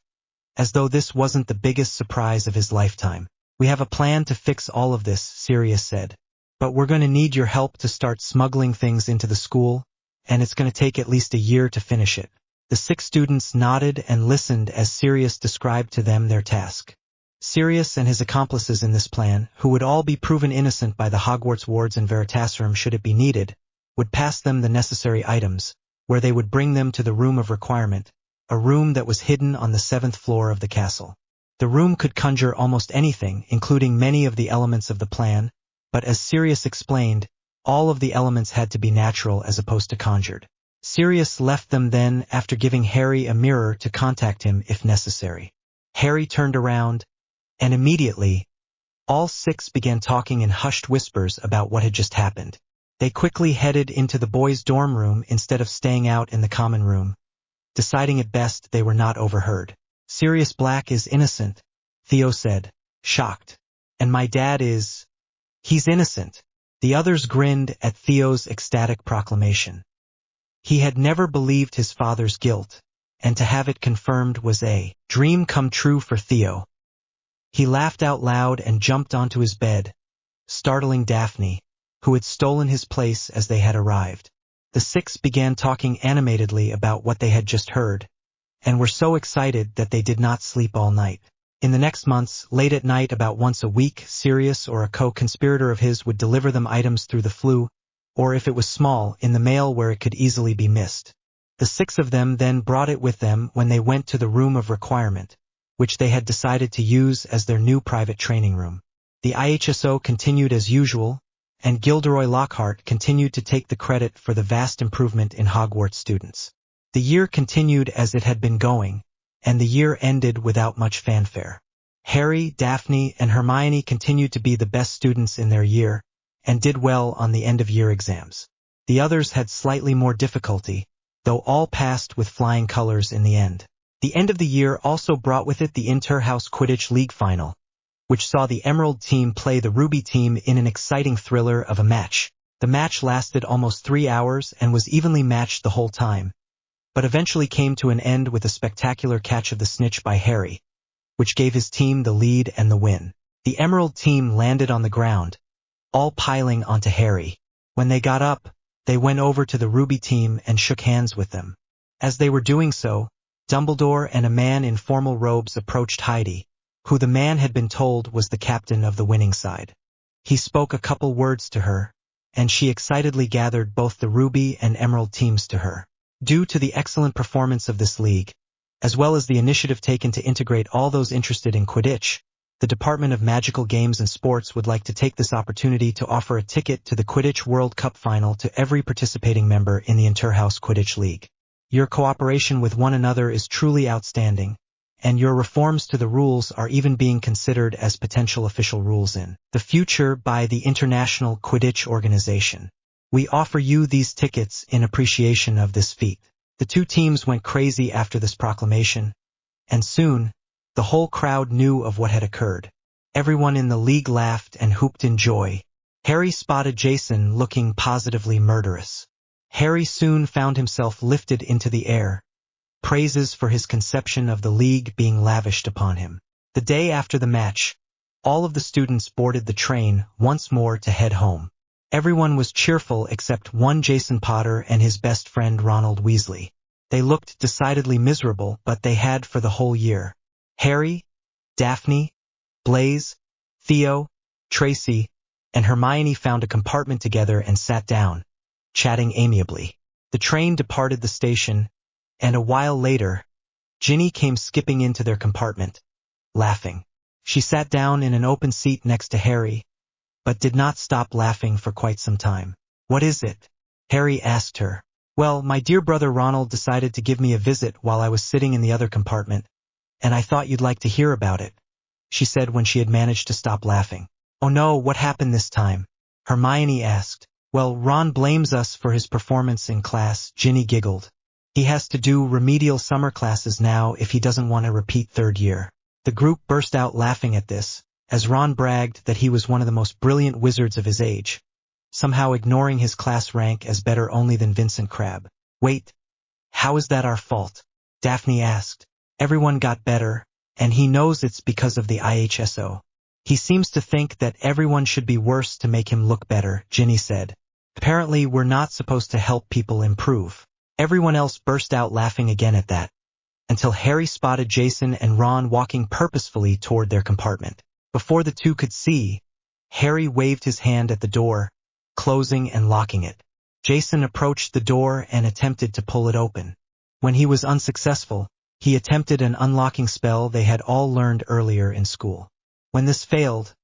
as though this wasn't the biggest surprise of his lifetime. "We have a plan to fix all of this," Sirius said. "But we're going to need your help to start smuggling things into the school, and it's going to take at least a year to finish it." The 6 students nodded and listened as Sirius described to them their task. Sirius and his accomplices in this plan, who would all be proven innocent by the Hogwarts wards and Veritaserum should it be needed, would pass them the necessary items, where they would bring them to the Room of Requirement, a room that was hidden on the 7th floor of the castle. The room could conjure almost anything, including many of the elements of the plan, but as Sirius explained, all of the elements had to be natural as opposed to conjured. Sirius left them then after giving Harry a mirror to contact him if necessary. Harry turned around, and immediately, all 6 began talking in hushed whispers about what had just happened. They quickly headed into the boys' dorm room instead of staying out in the common room, deciding it best they were not overheard. "Sirius Black is innocent," Theo said, shocked. "And my dad is... he's innocent." The others grinned at Theo's ecstatic proclamation. He had never believed his father's guilt, and to have it confirmed was a dream come true for Theo. He laughed out loud and jumped onto his bed, startling Daphne, who had stolen his place as they had arrived. The 6 began talking animatedly about what they had just heard, and were so excited that they did not sleep all night. In the next months, late at night about once a week, Sirius or a co-conspirator of his would deliver them items through the flue, or if it was small, in the mail where it could easily be missed. The 6 of them then brought it with them when they went to the Room of Requirement, which they had decided to use as their new private training room. The IHSO continued as usual, and Gilderoy Lockhart continued to take the credit for the vast improvement in Hogwarts students. The year continued as it had been going, and the year ended without much fanfare. Harry, Daphne, and Hermione continued to be the best students in their year, and did well on the end-of-year exams. The others had slightly more difficulty, though all passed with flying colors in the end. The end of the year also brought with it the Inter-House Quidditch League Final, which saw the Emerald team play the Ruby team in an exciting thriller of a match. The match lasted almost 3 hours and was evenly matched the whole time, but eventually came to an end with a spectacular catch of the snitch by Harry, which gave his team the lead and the win. The Emerald team landed on the ground, all piling onto Harry. When they got up, they went over to the Ruby team and shook hands with them. As they were doing so, Dumbledore and a man in formal robes approached Heidi, who the man had been told was the captain of the winning side. He spoke a couple words to her, and she excitedly gathered both the Ruby and Emerald teams to her. Due to the excellent performance of this league, as well as the initiative taken to integrate all those interested in Quidditch, the Department of Magical Games and Sports would like to take this opportunity to offer a ticket to the Quidditch World Cup final to every participating member in the Inter-House Quidditch League. Your cooperation with one another is truly outstanding, and your reforms to the rules are even being considered as potential official rules in the future by the International Quidditch Organization. We offer you these tickets in appreciation of this feat. The 2 teams went crazy after this proclamation, and soon, the whole crowd knew of what had occurred. Everyone in the league laughed and whooped in joy. Harry spotted Jason looking positively murderous. Harry soon found himself lifted into the air, praises for his conception of the league being lavished upon him. The day after the match, all of the students boarded the train once more to head home. Everyone was cheerful except one Jason Potter and his best friend Ronald Weasley. They looked decidedly miserable, but they had for the whole year. Harry, Daphne, Blaise, Theo, Tracy, and Hermione found a compartment together and sat down, chatting amiably. The train departed the station, and a while later, Ginny came skipping into their compartment, laughing. She sat down in an open seat next to Harry, but did not stop laughing for quite some time. "What is it?" Harry asked her. "Well, my dear brother Ronald decided to give me a visit while I was sitting in the other compartment, and I thought you'd like to hear about it," she said when she had managed to stop laughing. "Oh no, what happened this time?" Hermione asked. "Well, Ron blames us for his performance in class," Ginny giggled. "He has to do remedial summer classes now if he doesn't want to repeat third year." The group burst out laughing at this, as Ron bragged that he was one of the most brilliant wizards of his age, somehow ignoring his class rank as better only than Vincent Crabbe. "Wait, how is that our fault?" Daphne asked. "Everyone got better, and he knows it's because of the IHSO. He seems to think that everyone should be worse to make him look better," Ginny said. "Apparently we're not supposed to help people improve." Everyone else burst out laughing again at that, until Harry spotted Jason and Ron walking purposefully toward their compartment. Before the two could see, Harry waved his hand at the door, closing and locking it. Jason approached the door and attempted to pull it open. When he was unsuccessful, he attempted an unlocking spell they had all learned earlier in school. When this failed,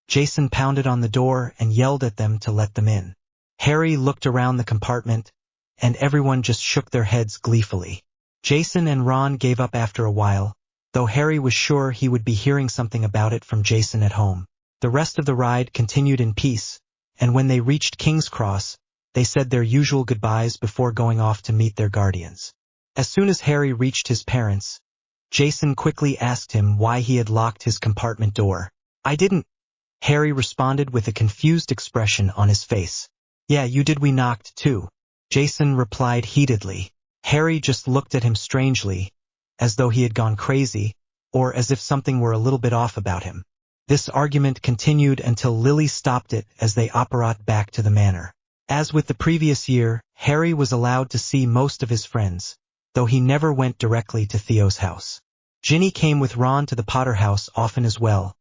Jason pounded on the door and yelled at them to let them in. Harry looked around the compartment, and everyone just shook their heads gleefully. Jason and Ron gave up after a while, though Harry was sure he would be hearing something about it from Jason at home. The rest of the ride continued in peace, and when they reached King's Cross, they said their usual goodbyes before going off to meet their guardians. As soon as Harry reached his parents, Jason quickly asked him why he had locked his compartment door. "I didn't," Harry responded with a confused expression on his face. "Yeah, you did, we knocked too," Jason replied heatedly. Harry just looked at him strangely, as though he had gone crazy, or as if something were a little bit off about him. This argument continued until Lily stopped it as they apparat back to the manor. As with the previous year, Harry was allowed to see most of his friends, though he never went directly to Theo's house. Ginny came with Ron to the Potter house often as well,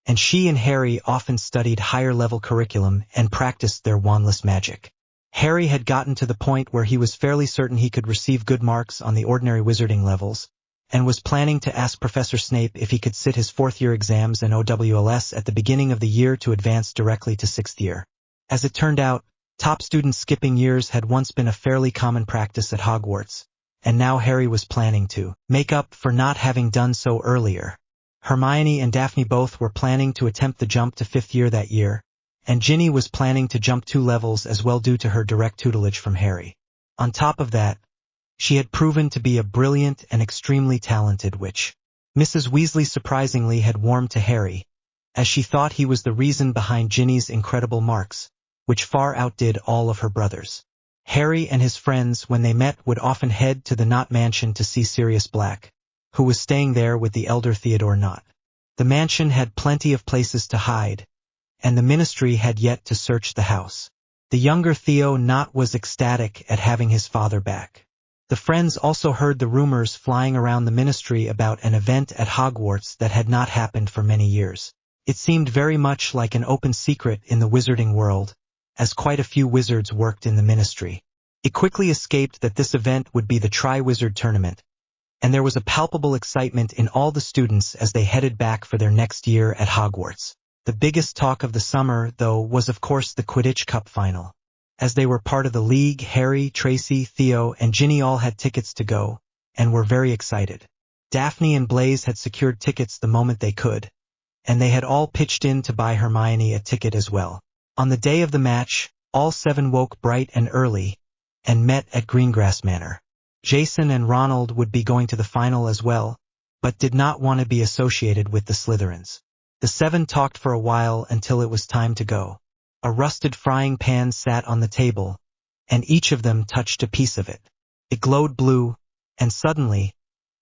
and she and Harry often studied higher-level curriculum and practiced their wandless magic. Harry had gotten to the point where he was fairly certain he could receive good marks on the ordinary wizarding levels, and was planning to ask Professor Snape if he could sit his fourth-year exams and OWLS at the beginning of the year to advance directly to sixth year. As it turned out, top students skipping years had once been a fairly common practice at Hogwarts, and now Harry was planning to make up for not having done so earlier. Hermione and Daphne both were planning to attempt the jump to fifth year that year, and Ginny was planning to jump 2 levels as well due to her direct tutelage from Harry. On top of that, she had proven to be a brilliant and extremely talented witch. Mrs. Weasley surprisingly had warmed to Harry, as she thought he was the reason behind Ginny's incredible marks, which far outdid all of her brothers. Harry and his friends, when they met, would often head to the Knott mansion to see Sirius Black, who was staying there with the elder Theodore Knott. The mansion had plenty of places to hide, and the ministry had yet to search the house. The younger Theo Knott was ecstatic at having his father back. The friends also heard the rumors flying around the ministry about an event at Hogwarts that had not happened for many years. It seemed very much like an open secret in the wizarding world, as quite a few wizards worked in the ministry. It quickly escaped that this event would be the Tri-Wizard Tournament, and there was a palpable excitement in all the students as they headed back for their next year at Hogwarts. The biggest talk of the summer, though, was of course the Quidditch Cup final. As they were part of the league, Harry, Tracy, Theo, and Ginny all had tickets to go, and were very excited. Daphne and Blaise had secured tickets the moment they could, and they had all pitched in to buy Hermione a ticket as well. On the day of the match, all 7 woke bright and early, and met at Greengrass Manor. Jason and Ronald would be going to the final as well, but did not want to be associated with the Slytherins. The 7 talked for a while until it was time to go. A rusted frying pan sat on the table, and each of them touched a piece of it. It glowed blue, and suddenly,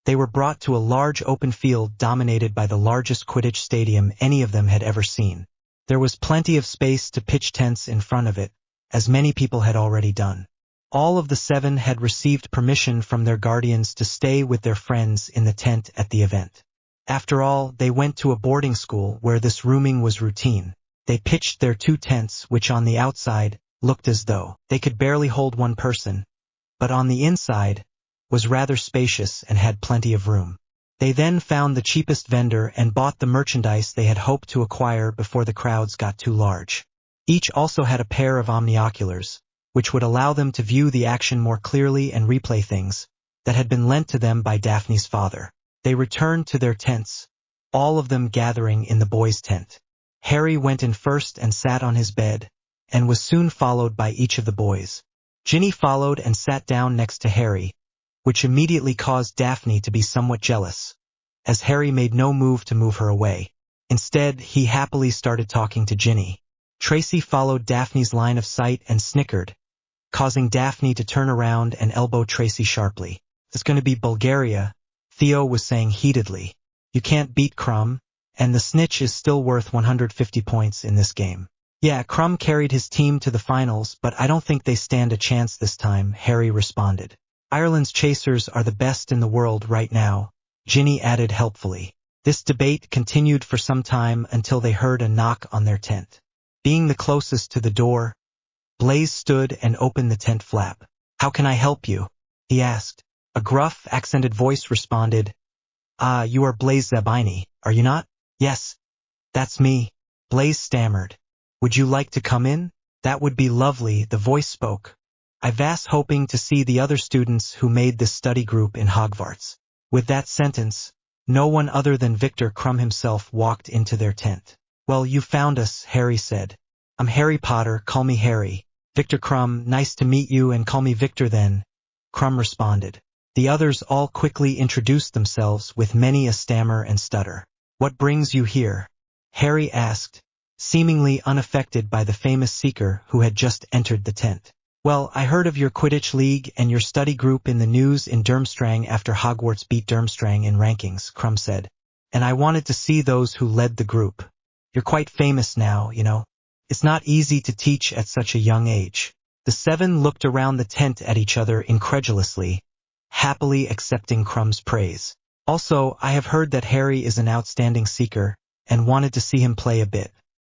They were brought to a large open field dominated by the largest Quidditch stadium any of them had ever seen. There was plenty of space to pitch tents in front of it, as many people had already done. All of the 7 had received permission from their guardians to stay with their friends in the tent at the event. After all, they went to a boarding school where this rooming was routine. They pitched their 2 tents, which on the outside looked as though they could barely hold one person, but on the inside was rather spacious and had plenty of room. They then found the cheapest vendor and bought the merchandise they had hoped to acquire before the crowds got too large. Each also had a pair of omnioculars, which would allow them to view the action more clearly and replay things that had been lent to them by Daphne's father. They returned to their tents, all of them gathering in the boys' tent. Harry went in first and sat on his bed, and was soon followed by each of the boys. Ginny followed and sat down next to Harry, which immediately caused Daphne to be somewhat jealous, as Harry made no move to move her away. Instead, he happily started talking to Ginny. Tracy followed Daphne's line of sight and snickered, causing Daphne to turn around and elbow Tracy sharply. "It's going to be Bulgaria," Theo was saying heatedly. "You can't beat Crumb, and the snitch is still worth 150 points in this game." "Yeah, Crumb carried his team to the finals, but I don't think they stand a chance this time," Harry responded. "Ireland's chasers are the best in the world right now," Ginny added helpfully. This debate continued for some time until they heard a knock on their tent. Being the closest to the door, Blaze stood and opened the tent flap. "How can I help you?" he asked. A gruff, accented voice responded, You are Blaze Zabini, are you not?" "Yes, that's me," Blaze stammered. "Would you like to come in?" "That would be lovely," the voice spoke. "I was hoping to see the other students who made this study group in Hogwarts." With that sentence, no one other than Victor Crumb himself walked into their tent. "Well, you found us," Harry said. "I'm Harry Potter, call me Harry." "Victor Crumb, nice to meet you, and call me Victor then," Crumb responded. The others all quickly introduced themselves with many a stammer and stutter. "What brings you here?" Harry asked, seemingly unaffected by the famous seeker who had just entered the tent. "Well, I heard of your Quidditch League and your study group in the news in Durmstrang after Hogwarts beat Durmstrang in rankings," Crumb said. "And I wanted to see those who led the group. You're quite famous now, you know. It's not easy to teach at such a young age." The 7 looked around the tent at each other incredulously, happily accepting Crumb's praise. "Also, I have heard that Harry is an outstanding seeker, and wanted to see him play a bit.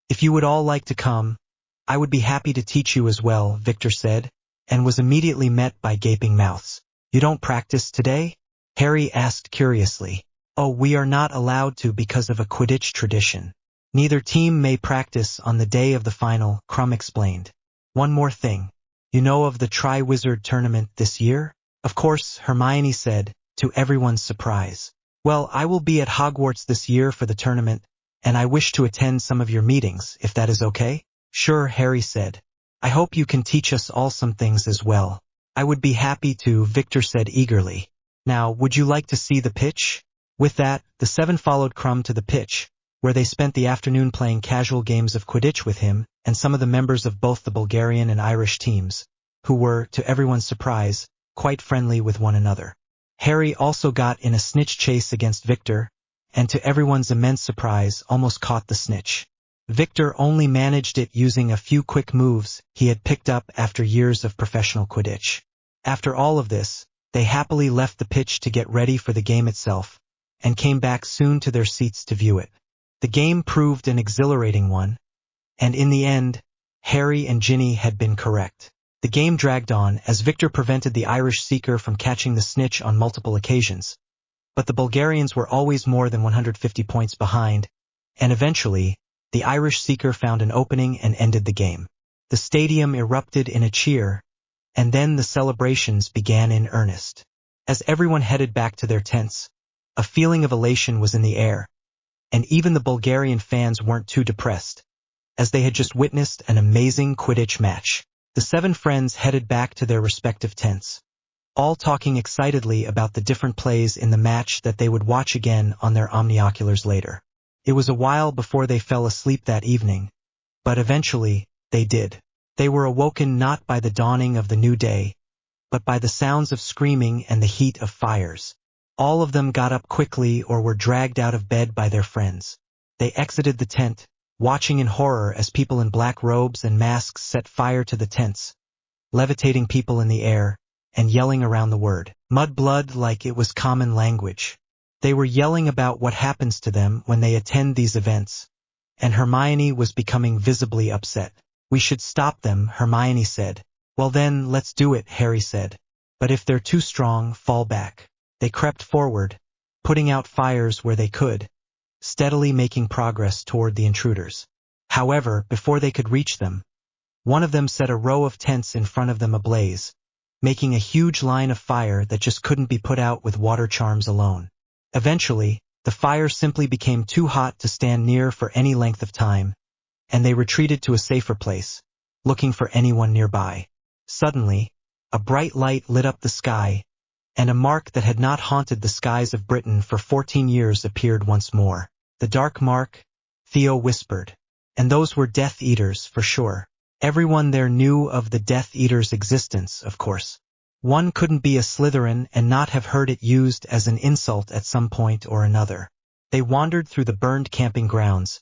If you would all like to come, I would be happy to teach you as well," Victor said, and was immediately met by gaping mouths. "You don't practice today?" Harry asked curiously. "Oh, we are not allowed to because of a Quidditch tradition. Neither team may practice on the day of the final," Crumb explained. "One more thing. You know of the Tri-Wizard tournament this year?" "Of course," Hermione said, to everyone's surprise. "Well, I will be at Hogwarts this year for the tournament, and I wish to attend some of your meetings, if that is okay?" "Sure," Harry said. "I hope you can teach us all some things as well." "I would be happy to," Victor said eagerly. "Now, would you like to see the pitch?" With that, the 7 followed Crumb to the pitch, where they spent the afternoon playing casual games of Quidditch with him and some of the members of both the Bulgarian and Irish teams, who were, to everyone's surprise, quite friendly with one another. Harry also got in a snitch chase against Victor, and to everyone's immense surprise, almost caught the snitch. Victor only managed it using a few quick moves he had picked up after years of professional Quidditch. After all of this, they happily left the pitch to get ready for the game itself, and came back soon to their seats to view it. The game proved an exhilarating one, and in the end, Harry and Ginny had been correct. The game dragged on as Victor prevented the Irish seeker from catching the snitch on multiple occasions, but the Bulgarians were always more than 150 points behind, and eventually, the Irish seeker found an opening and ended the game. The stadium erupted in a cheer, and then the celebrations began in earnest. As everyone headed back to their tents, a feeling of elation was in the air, and even the Bulgarian fans weren't too depressed, as they had just witnessed an amazing Quidditch match. The 7 friends headed back to their respective tents, all talking excitedly about the different plays in the match that they would watch again on their omnioculars later. It was a while before they fell asleep that evening, but eventually, they did. They were awoken not by the dawning of the new day, but by the sounds of screaming and the heat of fires. All of them got up quickly or were dragged out of bed by their friends. They exited the tent, watching in horror as people in black robes and masks set fire to the tents, levitating people in the air, and yelling around the word mudblood like it was common language. They were yelling about what happens to them when they attend these events, and Hermione was becoming visibly upset. We should stop them, Hermione said. Well then, let's do it, Harry said. But if they're too strong, fall back. They crept forward, putting out fires where they could, steadily making progress toward the intruders. However, before they could reach them, one of them set a row of tents in front of them ablaze, making a huge line of fire that just couldn't be put out with water charms alone. Eventually, the fire simply became too hot to stand near for any length of time, and they retreated to a safer place, looking for anyone nearby. Suddenly, a bright light lit up the sky, and a mark that had not haunted the skies of Britain for 14 years appeared once more. The dark mark, Theo whispered. And those were Death Eaters, for sure. Everyone there knew of the Death Eaters' existence, of course. One couldn't be a Slytherin and not have heard it used as an insult at some point or another. They wandered through the burned camping grounds,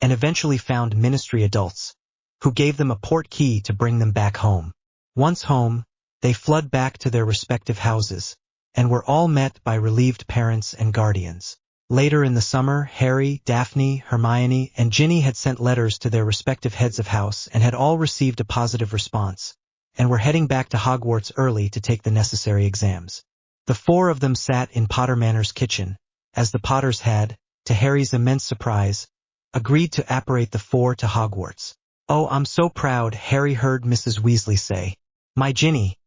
and eventually found Ministry adults, who gave them a port key to bring them back home. Once home, they fled back to their respective houses, and were all met by relieved parents and guardians. Later in the summer, Harry, Daphne, Hermione, and Ginny had sent letters to their respective heads of house and had all received a positive response, and were heading back to Hogwarts early to take the necessary exams. The four of them sat in Potter Manor's kitchen, as the Potters had, to Harry's immense surprise, agreed to apparate the four to Hogwarts. "Oh, I'm so proud," Harry heard Mrs. Weasley say. "My Ginny,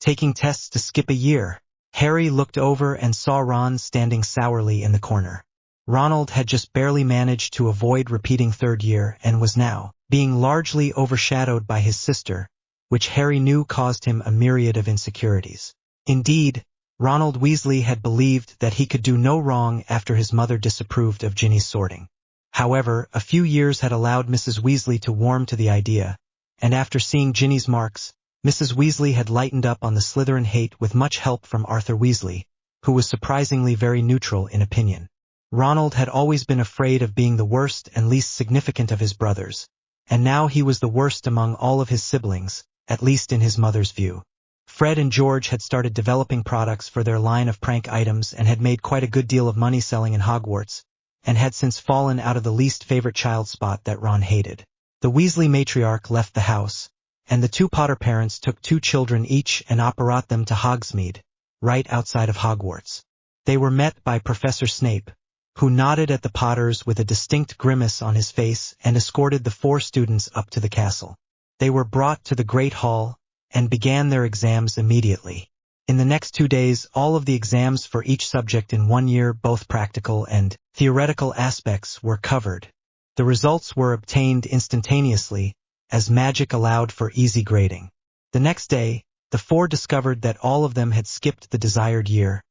taking tests to skip a year." Harry looked over and saw Ron standing sourly in the corner. Ronald had just barely managed to avoid repeating third year and was now being largely overshadowed by his sister, which Harry knew caused him a myriad of insecurities. Indeed, Ronald Weasley had believed that he could do no wrong after his mother disapproved of Ginny's sorting. However, a few years had allowed Mrs. Weasley to warm to the idea, and after seeing Ginny's marks, Mrs. Weasley had lightened up on the Slytherin hate with much help from Arthur Weasley, who was surprisingly very neutral in opinion. Ronald had always been afraid of being the worst and least significant of his brothers, and now he was the worst among all of his siblings, at least in his mother's view. Fred and George had started developing products for their line of prank items and had made quite a good deal of money selling in Hogwarts, and had since fallen out of the least favorite child spot that Ron hated. The Weasley matriarch left the house, and the two Potter parents took 2 children each and brought them to Hogsmeade, right outside of Hogwarts. They were met by Professor Snape, who nodded at the Potters with a distinct grimace on his face and escorted the 4 students up to the castle. They were brought to the Great Hall and began their exams immediately. In the next 2 days, all of the exams for each subject in 1 year, both practical and theoretical aspects, were covered. The results were obtained instantaneously, as magic allowed for easy grading. The next day, the 4 discovered that all of them had skipped the desired year,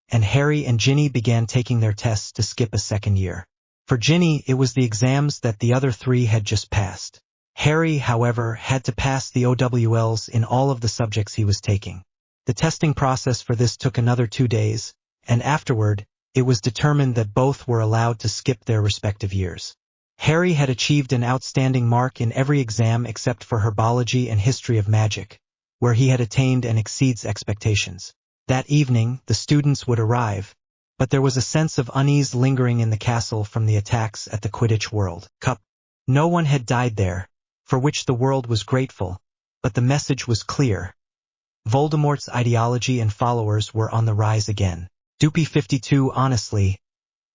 and Harry and Ginny began taking their tests to skip a second year. For Ginny, it was the exams that the other 3 had just passed. Harry, however, had to pass the OWLs in all of the subjects he was taking. The testing process for this took another 2 days, and afterward, it was determined that both were allowed to skip their respective years. Harry had achieved an outstanding mark in every exam except for herbology and history of magic, where he had attained and exceeds expectations. That evening, the students would arrive, but there was a sense of unease lingering in the castle from the attacks at the Quidditch World Cup. No one had died there, for which the world was grateful, but the message was clear. Voldemort's ideology and followers were on the rise again. Doopy 52, honestly,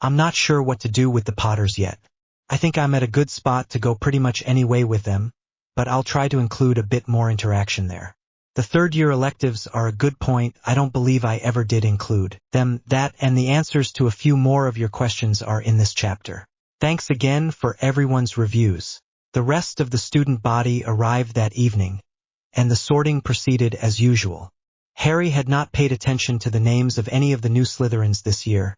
I'm not sure what to do with the Potters yet. I think I'm at a good spot to go pretty much any way with them, but I'll try to include a bit more interaction there. The third-year electives are a good point. I don't believe I ever did include them, and the answers to a few more of your questions are in this chapter. Thanks again for everyone's reviews. The rest of the student body arrived that evening, and the sorting proceeded as usual. Harry had not paid attention to the names of any of the new Slytherins this year,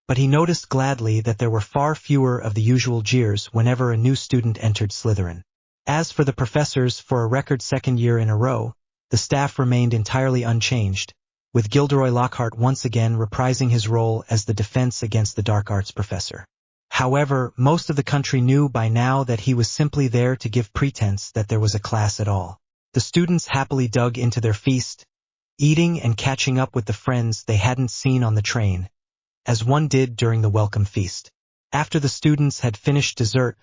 but he noticed gladly that there were far fewer of the usual jeers whenever a new student entered Slytherin. As for the professors, for a record second year in a row, the staff remained entirely unchanged, with Gilderoy Lockhart once again reprising his role as the defense against the dark arts professor. However, most of the country knew by now that he was simply there to give pretense that there was a class at all. The students happily dug into their feast, eating and catching up with the friends they hadn't seen on the train, as one did during the welcome feast. After the students had finished dessert,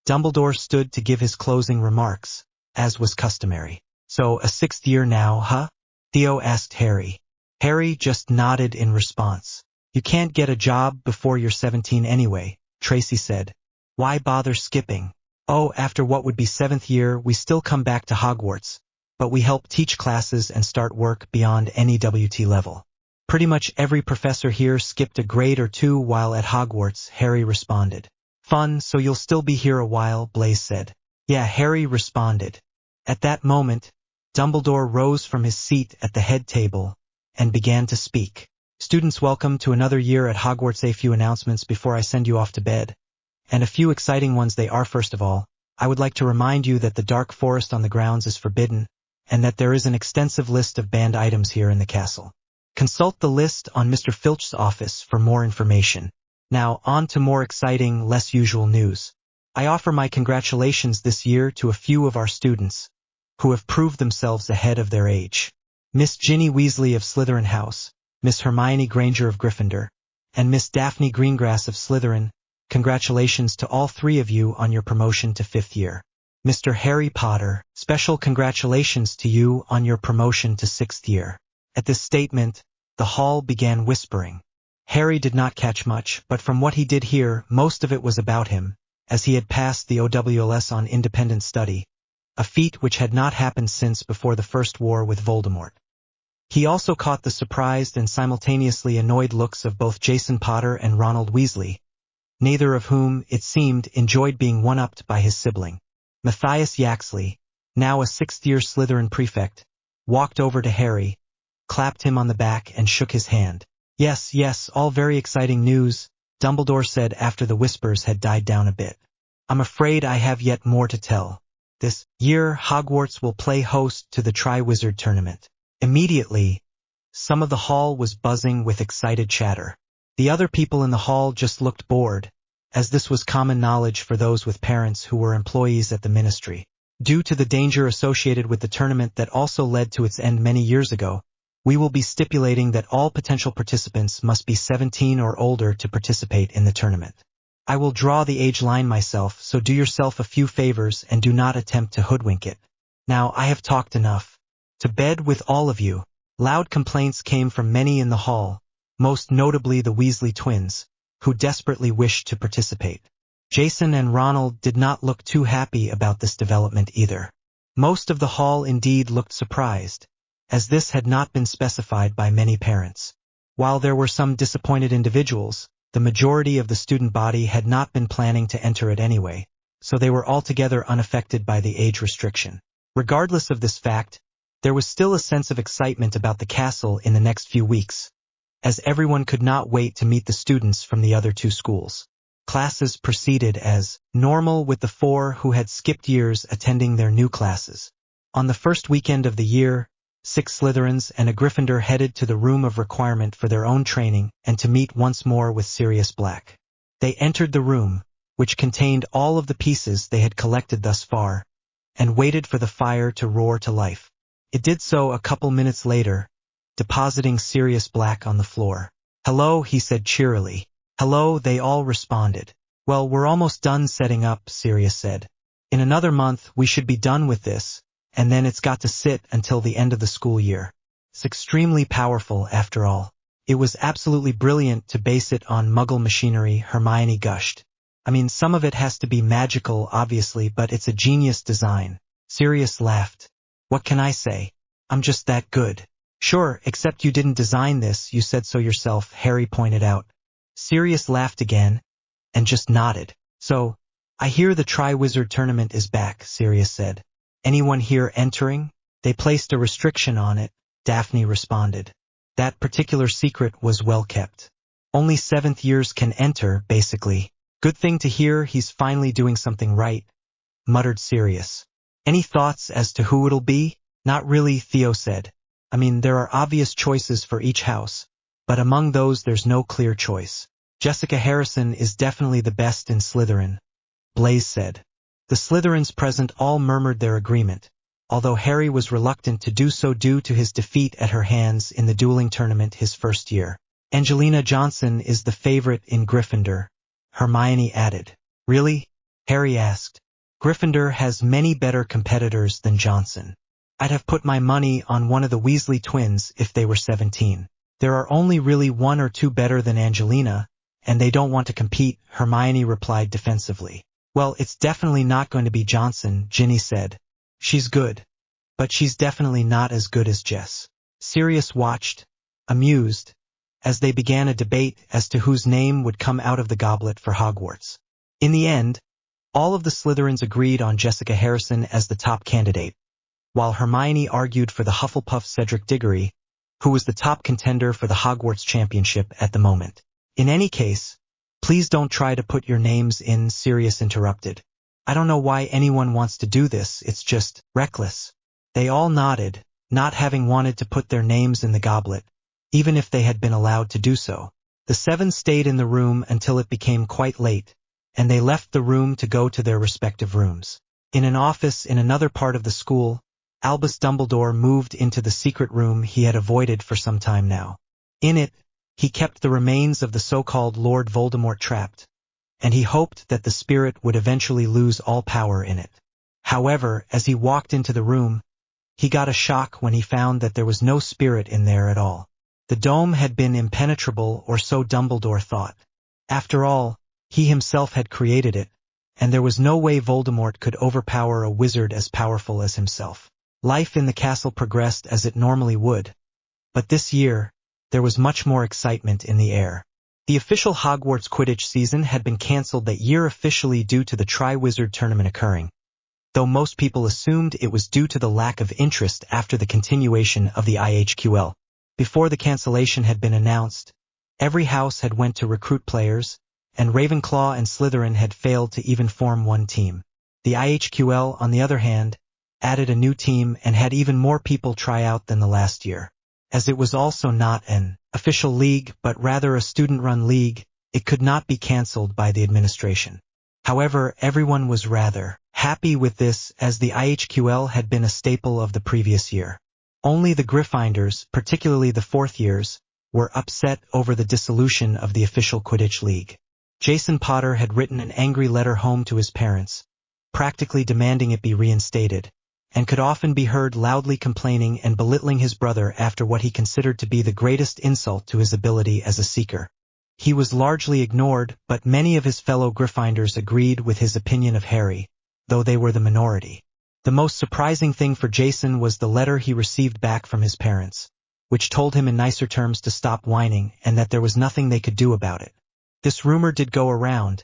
Dumbledore stood to give his closing remarks, as was customary. "So, a 6th year now, huh?" Theo asked Harry. Harry just nodded in response. "You can't get a job before you're 17 anyway," Tracy said. "Why bother skipping? Oh, after what would be 7th year, we still come back to Hogwarts, but we help teach classes and start work beyond any WT level." "Pretty much every professor here skipped a grade or two while at Hogwarts," Harry responded. "Fun, so you'll still be here a while," Blaise said. "Yeah," Harry responded. At that moment, Dumbledore rose from his seat at the head table and began to speak. "Students, welcome to another year at Hogwarts. A few announcements before I send you off to bed. And a few exciting ones they are. First of all, I would like to remind you that the dark forest on the grounds is forbidden, and that there is an extensive list of banned items here in the castle. Consult the list on Mr. Filch's office for more information. Now, on to more exciting, less usual news. I offer my congratulations this year to a few of our students, who have proved themselves ahead of their age. Miss Ginny Weasley of Slytherin House, Miss Hermione Granger of Gryffindor, and Miss Daphne Greengrass of Slytherin. Congratulations to all 3 of you on your promotion to 5th year. Mr. Harry Potter, special congratulations to you on your promotion to 6th year. At this statement, the hall began whispering. Harry did not catch much, but from what he did hear, most of it was about him, as he had passed the OWLS on independent study, a feat which had not happened since before the First War with Voldemort. He also caught the surprised and simultaneously annoyed looks of both Jason Potter and Ronald Weasley, neither of whom, it seemed, enjoyed being one-upped by his sibling. Matthias Yaxley, now a 6th-year Slytherin prefect, walked over to Harry, clapped him on the back and shook his hand. Yes, yes, all very exciting news," Dumbledore said after the whispers had died down a bit. "I'm afraid I have yet more to tell. This year, Hogwarts will play host to the Triwizard Tournament." Immediately, some of the hall was buzzing with excited chatter. The other people in the hall just looked bored, as this was common knowledge for those with parents who were employees at the ministry. Due to the danger associated with the tournament that also led to its end many years ago, we will be stipulating that all potential participants must be 17 or older to participate in the tournament. I will draw the age line myself, so do yourself a few favors and do not attempt to hoodwink it. Now, I have talked enough. To bed with all of you. Loud complaints came from many in the hall, most notably the Weasley twins, who desperately wished to participate. Jason and Ronald did not look too happy about this development either. Most of the hall indeed looked surprised, as this had not been specified by many parents. While there were some disappointed individuals, the majority of the student body had not been planning to enter it anyway, so they were altogether unaffected by the age restriction. Regardless of this fact, there was still a sense of excitement about the castle in the next few weeks, as everyone could not wait to meet the students from the other 2 schools. Classes proceeded as normal, with the 4 who had skipped years attending their new classes. On the first weekend of the year, 6 Slytherins and a Gryffindor headed to the room of requirement for their own training and to meet once more with Sirius Black. They entered the room, which contained all of the pieces they had collected thus far, and waited for the fire to roar to life. It did so a couple minutes later, depositing Sirius Black on the floor. "Hello," he said cheerily. "Hello," they all responded. "Well, we're almost done setting up," Sirius said. "In another month, we should be done with this, and then it's got to sit until the end of the school year. It's extremely powerful, after all. It was absolutely brilliant to base it on Muggle machinery," Hermione gushed. "I mean, some of it has to be magical, obviously, but it's a genius design." Sirius laughed. "What can I say? I'm just that good." "Sure, except you didn't design this, you said so yourself," Harry pointed out. Sirius laughed again, and just nodded. "So, I hear the Triwizard Tournament is back," Sirius said. "Anyone here entering?" "They placed a restriction on it," Daphne responded. "That particular secret was well kept. Only 7th years can enter, basically." "Good thing to hear, he's finally doing something right," muttered Sirius. "Any thoughts as to who it'll be?" "Not really," Theo said. I mean, there are obvious choices for each house, but among those there's no clear choice. Jessica Harrison is definitely the best in Slytherin, Blaise said. The Slytherins present all murmured their agreement, although Harry was reluctant to do so due to his defeat at her hands in the dueling tournament his first year. Angelina Johnson is the favorite in Gryffindor, Hermione added. Really? Harry asked. Gryffindor has many better competitors than Johnson. I'd have put my money on one of the Weasley twins if they were 17. There are only really one or two better than Angelina, and they don't want to compete, Hermione replied defensively. Well, it's definitely not going to be Johnson, Ginny said. She's good, but she's definitely not as good as Jess. Sirius watched, amused, as they began a debate as to whose name would come out of the goblet for Hogwarts. In the end, all of the Slytherins agreed on Jessica Harrison as the top candidate, while Hermione argued for the Hufflepuff Cedric Diggory, who was the top contender for the Hogwarts championship at the moment. In any case, please don't try to put your names in, Sirius interrupted. I don't know why anyone wants to do this, it's just reckless. They all nodded, not having wanted to put their names in the goblet, even if they had been allowed to do so. The seven stayed in the room until it became quite late, and they left the room to go to their respective rooms. In an office in another part of the school, Albus Dumbledore moved into the secret room he had avoided for some time now. In it, he kept the remains of the so-called Lord Voldemort trapped, and he hoped that the spirit would eventually lose all power in it. However, as he walked into the room, he got a shock when he found that there was no spirit in there at all. The dome had been impenetrable, or so Dumbledore thought. After all, he himself had created it, and there was no way Voldemort could overpower a wizard as powerful as himself. Life in the castle progressed as it normally would, but this year, there was much more excitement in the air. The official Hogwarts Quidditch season had been cancelled that year officially due to the Tri-Wizard tournament occurring, though most people assumed it was due to the lack of interest after the continuation of the IHQL. Before the cancellation had been announced, every house had went to recruit players, and Ravenclaw and Slytherin had failed to even form one team. The IHQL, on the other hand, added a new team and had even more people try out than the last year. As it was also not an official league but rather a student-run league, it could not be cancelled by the administration. However, everyone was rather happy with this, as the IHQL had been a staple of the previous year. Only the Gryffindors, particularly the fourth years, were upset over the dissolution of the official Quidditch League. Jason Potter had written an angry letter home to his parents, practically demanding it be reinstated, and could often be heard loudly complaining and belittling his brother after what he considered to be the greatest insult to his ability as a seeker. He was largely ignored, but many of his fellow Gryffindors agreed with his opinion of Harry, though they were the minority. The most surprising thing for Jason was the letter he received back from his parents, which told him in nicer terms to stop whining and that there was nothing they could do about it. This rumor did go around,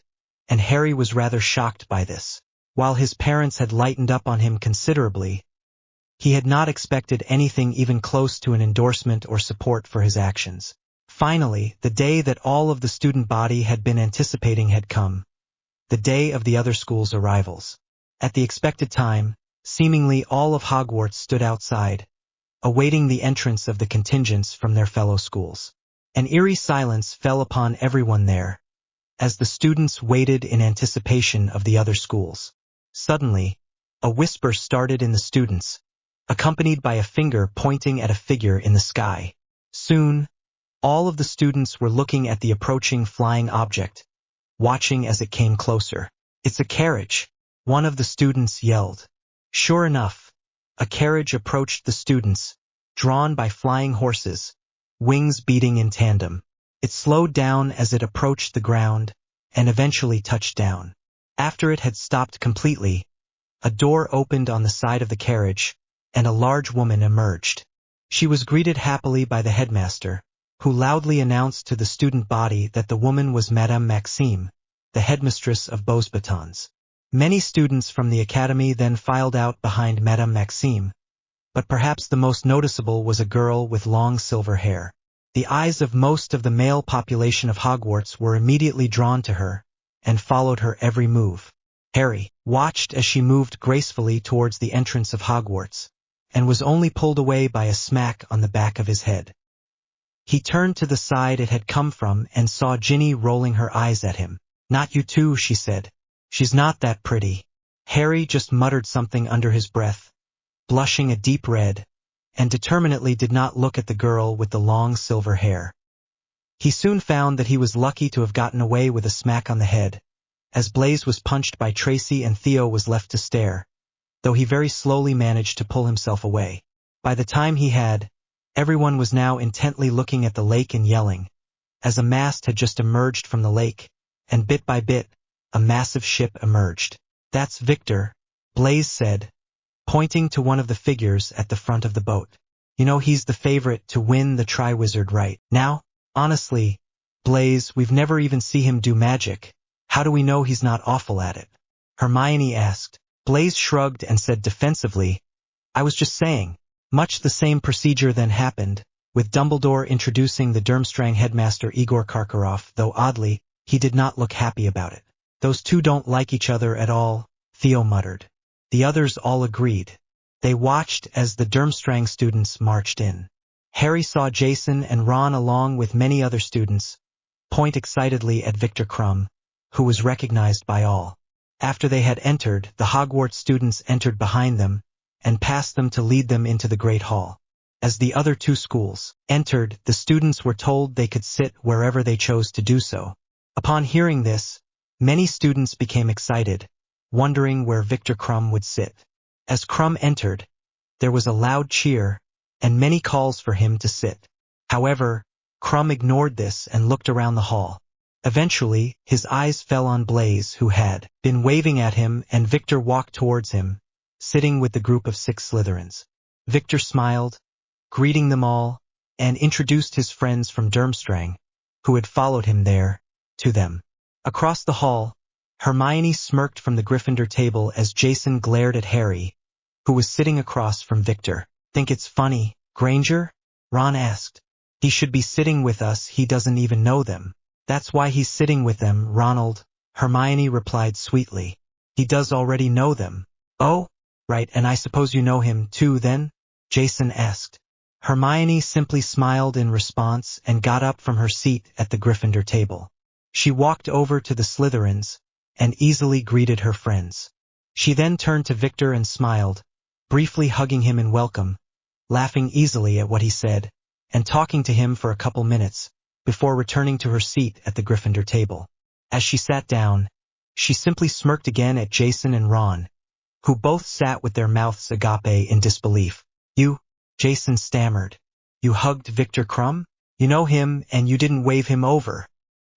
and Harry was rather shocked by this. While his parents had lightened up on him considerably, he had not expected anything even close to an endorsement or support for his actions. Finally, the day that all of the student body had been anticipating had come, the day of the other school's arrivals. At the expected time, seemingly all of Hogwarts stood outside, awaiting the entrance of the contingents from their fellow schools. An eerie silence fell upon everyone there, as the students waited in anticipation of the other schools. Suddenly, a whisper started in the students, accompanied by a finger pointing at a figure in the sky. Soon, all of the students were looking at the approaching flying object, watching as it came closer. "It's a carriage," one of the students yelled. Sure enough, a carriage approached the students, drawn by flying horses, wings beating in tandem. It slowed down as it approached the ground, and eventually touched down. After it had stopped completely, a door opened on the side of the carriage, and a large woman emerged. She was greeted happily by the headmaster, who loudly announced to the student body that the woman was Madame Maxime, the headmistress of Beauxbatons. Many students from the academy then filed out behind Madame Maxime, but perhaps the most noticeable was a girl with long silver hair. The eyes of most of the male population of Hogwarts were immediately drawn to her, and followed her every move. Harry watched as she moved gracefully towards the entrance of Hogwarts, and was only pulled away by a smack on the back of his head. He turned to the side it had come from and saw Ginny rolling her eyes at him. "Not you too," she said. "She's not that pretty." Harry just muttered something under his breath, blushing a deep red, and determinedly did not look at the girl with the long silver hair. He soon found that he was lucky to have gotten away with a smack on the head, as Blaise was punched by Tracy and Theo was left to stare, though he very slowly managed to pull himself away. By the time he had, everyone was now intently looking at the lake and yelling, as a mast had just emerged from the lake, and bit by bit, a massive ship emerged. "That's Victor," Blaise said, pointing to one of the figures at the front of the boat. "You know he's the favorite to win the Triwizard, right?" "Now, honestly, Blaise, we've never even seen him do magic. How do we know he's not awful at it?" Hermione asked. Blaise shrugged and said defensively, "I was just saying." Much the same procedure then happened, with Dumbledore introducing the Durmstrang headmaster Igor Karkaroff, though oddly, he did not look happy about it. "Those two don't like each other at all," Theo muttered. The others all agreed. They watched as the Durmstrang students marched in. Harry saw Jason and Ron along with many other students point excitedly at Victor Krum, who was recognized by all. After they had entered, the Hogwarts students entered behind them and passed them to lead them into the Great Hall. As the other two schools entered, the students were told they could sit wherever they chose to do so. Upon hearing this, many students became excited, wondering where Victor Krum would sit. As Krum entered, there was a loud cheer and many calls for him to sit. However, Krum ignored this and looked around the hall. Eventually, his eyes fell on Blaise, who had been waving at him, and Victor walked towards him, sitting with the group of 6 Slytherins. Victor smiled, greeting them all, and introduced his friends from Durmstrang, who had followed him there, to them. Across the hall, Hermione smirked from the Gryffindor table as Jason glared at Harry, who was sitting across from Victor. "Think it's funny, Granger?" Ron asked. "He should be sitting with us, he doesn't even know them." "That's why he's sitting with them, Ronald," Hermione replied sweetly. "He does already know them." "Oh, right, and I suppose you know him too then?" Jason asked. Hermione simply smiled in response and got up from her seat at the Gryffindor table. She walked over to the Slytherins and easily greeted her friends. She then turned to Victor and smiled, briefly hugging him in welcome, laughing easily at what he said, and talking to him for a couple minutes, before returning to her seat at the Gryffindor table. As she sat down, she simply smirked again at Jason and Ron, who both sat with their mouths agape in disbelief. "You," Jason stammered, "you hugged Victor Krum? You know him and you didn't wave him over?"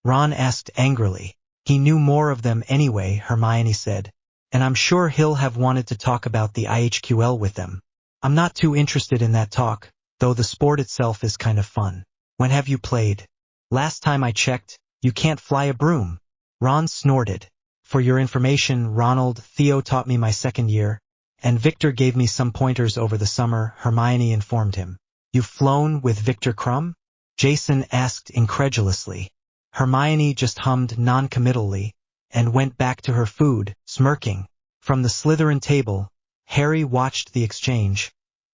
Ron asked angrily. "He knew more of them anyway," Hermione said, "and I'm sure he'll have wanted to talk about the IHQL with them. I'm not too interested in that talk, though the sport itself is kind of fun. When have you played? Last time I checked, you can't fly a broom." Ron snorted. "For your information, Ronald, Theo taught me my second year, and Victor gave me some pointers over the summer," Hermione informed him. "You've flown with Victor Krum?" Jason asked incredulously. Hermione just hummed non-committally and went back to her food, smirking. From the Slytherin table, Harry watched the exchange,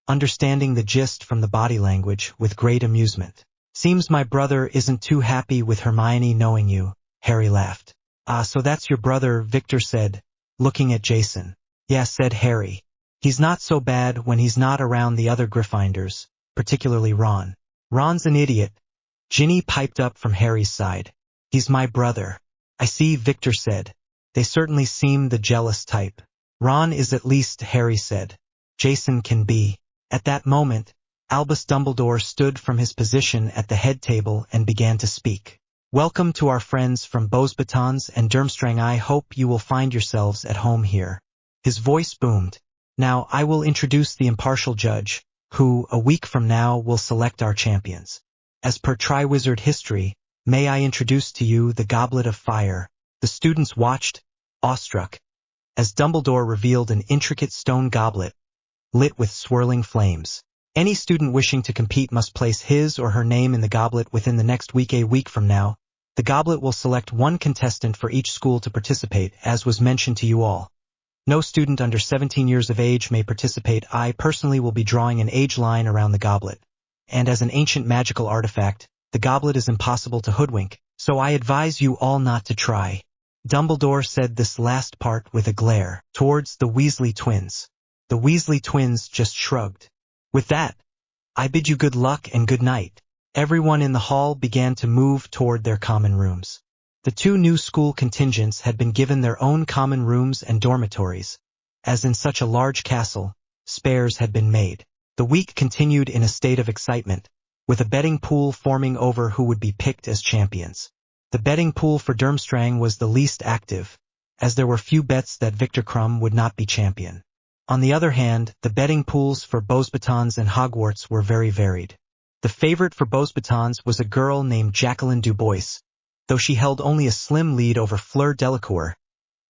understanding the gist from the body language with great amusement. "Seems my brother isn't too happy with Hermione knowing you," Harry laughed. "Ah, so that's your brother," Victor said, looking at Jason. "Yeah," said Harry. "He's not so bad when he's not around the other Gryffindors, particularly Ron." "Ron's an idiot," Ginny piped up from Harry's side. "He's my brother." "I see," Victor said. "They certainly seem the jealous type." "Ron is at least," Harry said. "Jason can be." At that moment, Albus Dumbledore stood from his position at the head table and began to speak. "Welcome to our friends from Beauxbatons and Durmstrang. I hope you will find yourselves at home here." His voice boomed. "Now I will introduce the impartial judge, who, a week from now, will select our champions. As per Triwizard history, may I introduce to you the Goblet of Fire." The students watched, awestruck, as Dumbledore revealed an intricate stone goblet, lit with swirling flames. Any student wishing to compete must place his or her name in the goblet within the next week. A week from now, the goblet will select one contestant for each school to participate, as was mentioned to you all. No student under 17 years of age may participate. I personally will be drawing an age line around the goblet. And as an ancient magical artifact, the goblet is impossible to hoodwink, so I advise you all not to try. Dumbledore said this last part with a glare towards the Weasley twins. The Weasley twins just shrugged. With that, I bid you good luck and good night. Everyone in the hall began to move toward their common rooms. The two new school contingents had been given their own common rooms and dormitories. As in such a large castle, spares had been made. The week continued in a state of excitement, with a betting pool forming over who would be picked as champions. The betting pool for Durmstrang was the least active, as there were few bets that Victor Krum would not be champion. On the other hand, the betting pools for Beauxbatons and Hogwarts were very varied. The favorite for Beauxbatons was a girl named Jacqueline Dubois, though she held only a slim lead over Fleur Delacour,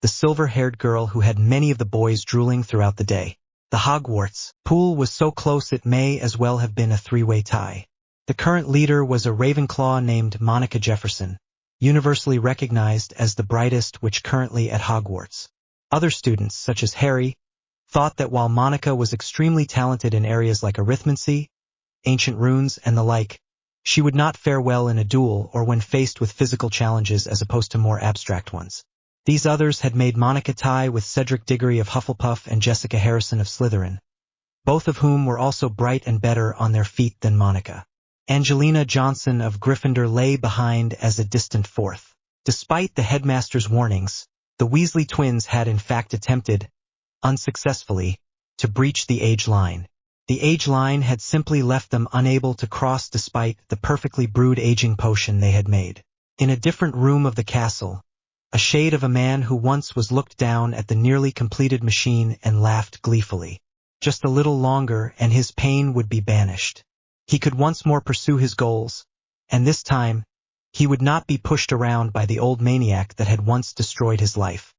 the silver-haired girl who had many of the boys drooling throughout the day. The Hogwarts pool was so close it may as well have been a three-way tie. The current leader was a Ravenclaw named Monica Jefferson, universally recognized as the brightest which currently at Hogwarts. Other students, such as Harry, thought that while Monica was extremely talented in areas like arithmancy, ancient runes, and the like, she would not fare well in a duel or when faced with physical challenges as opposed to more abstract ones. These others had made Monica tie with Cedric Diggory of Hufflepuff and Jessica Harrison of Slytherin, both of whom were also bright and better on their feet than Monica. Angelina Johnson of Gryffindor lay behind as a distant fourth. Despite the headmaster's warnings, the Weasley twins had in fact attempted, unsuccessfully, to breach the age line. The age line had simply left them unable to cross despite the perfectly brewed aging potion they had made. In a different room of the castle, a shade of a man who once was looked down at the nearly completed machine and laughed gleefully. Just a little longer and his pain would be banished. He could once more pursue his goals, and this time, he would not be pushed around by the old maniac that had once destroyed his life.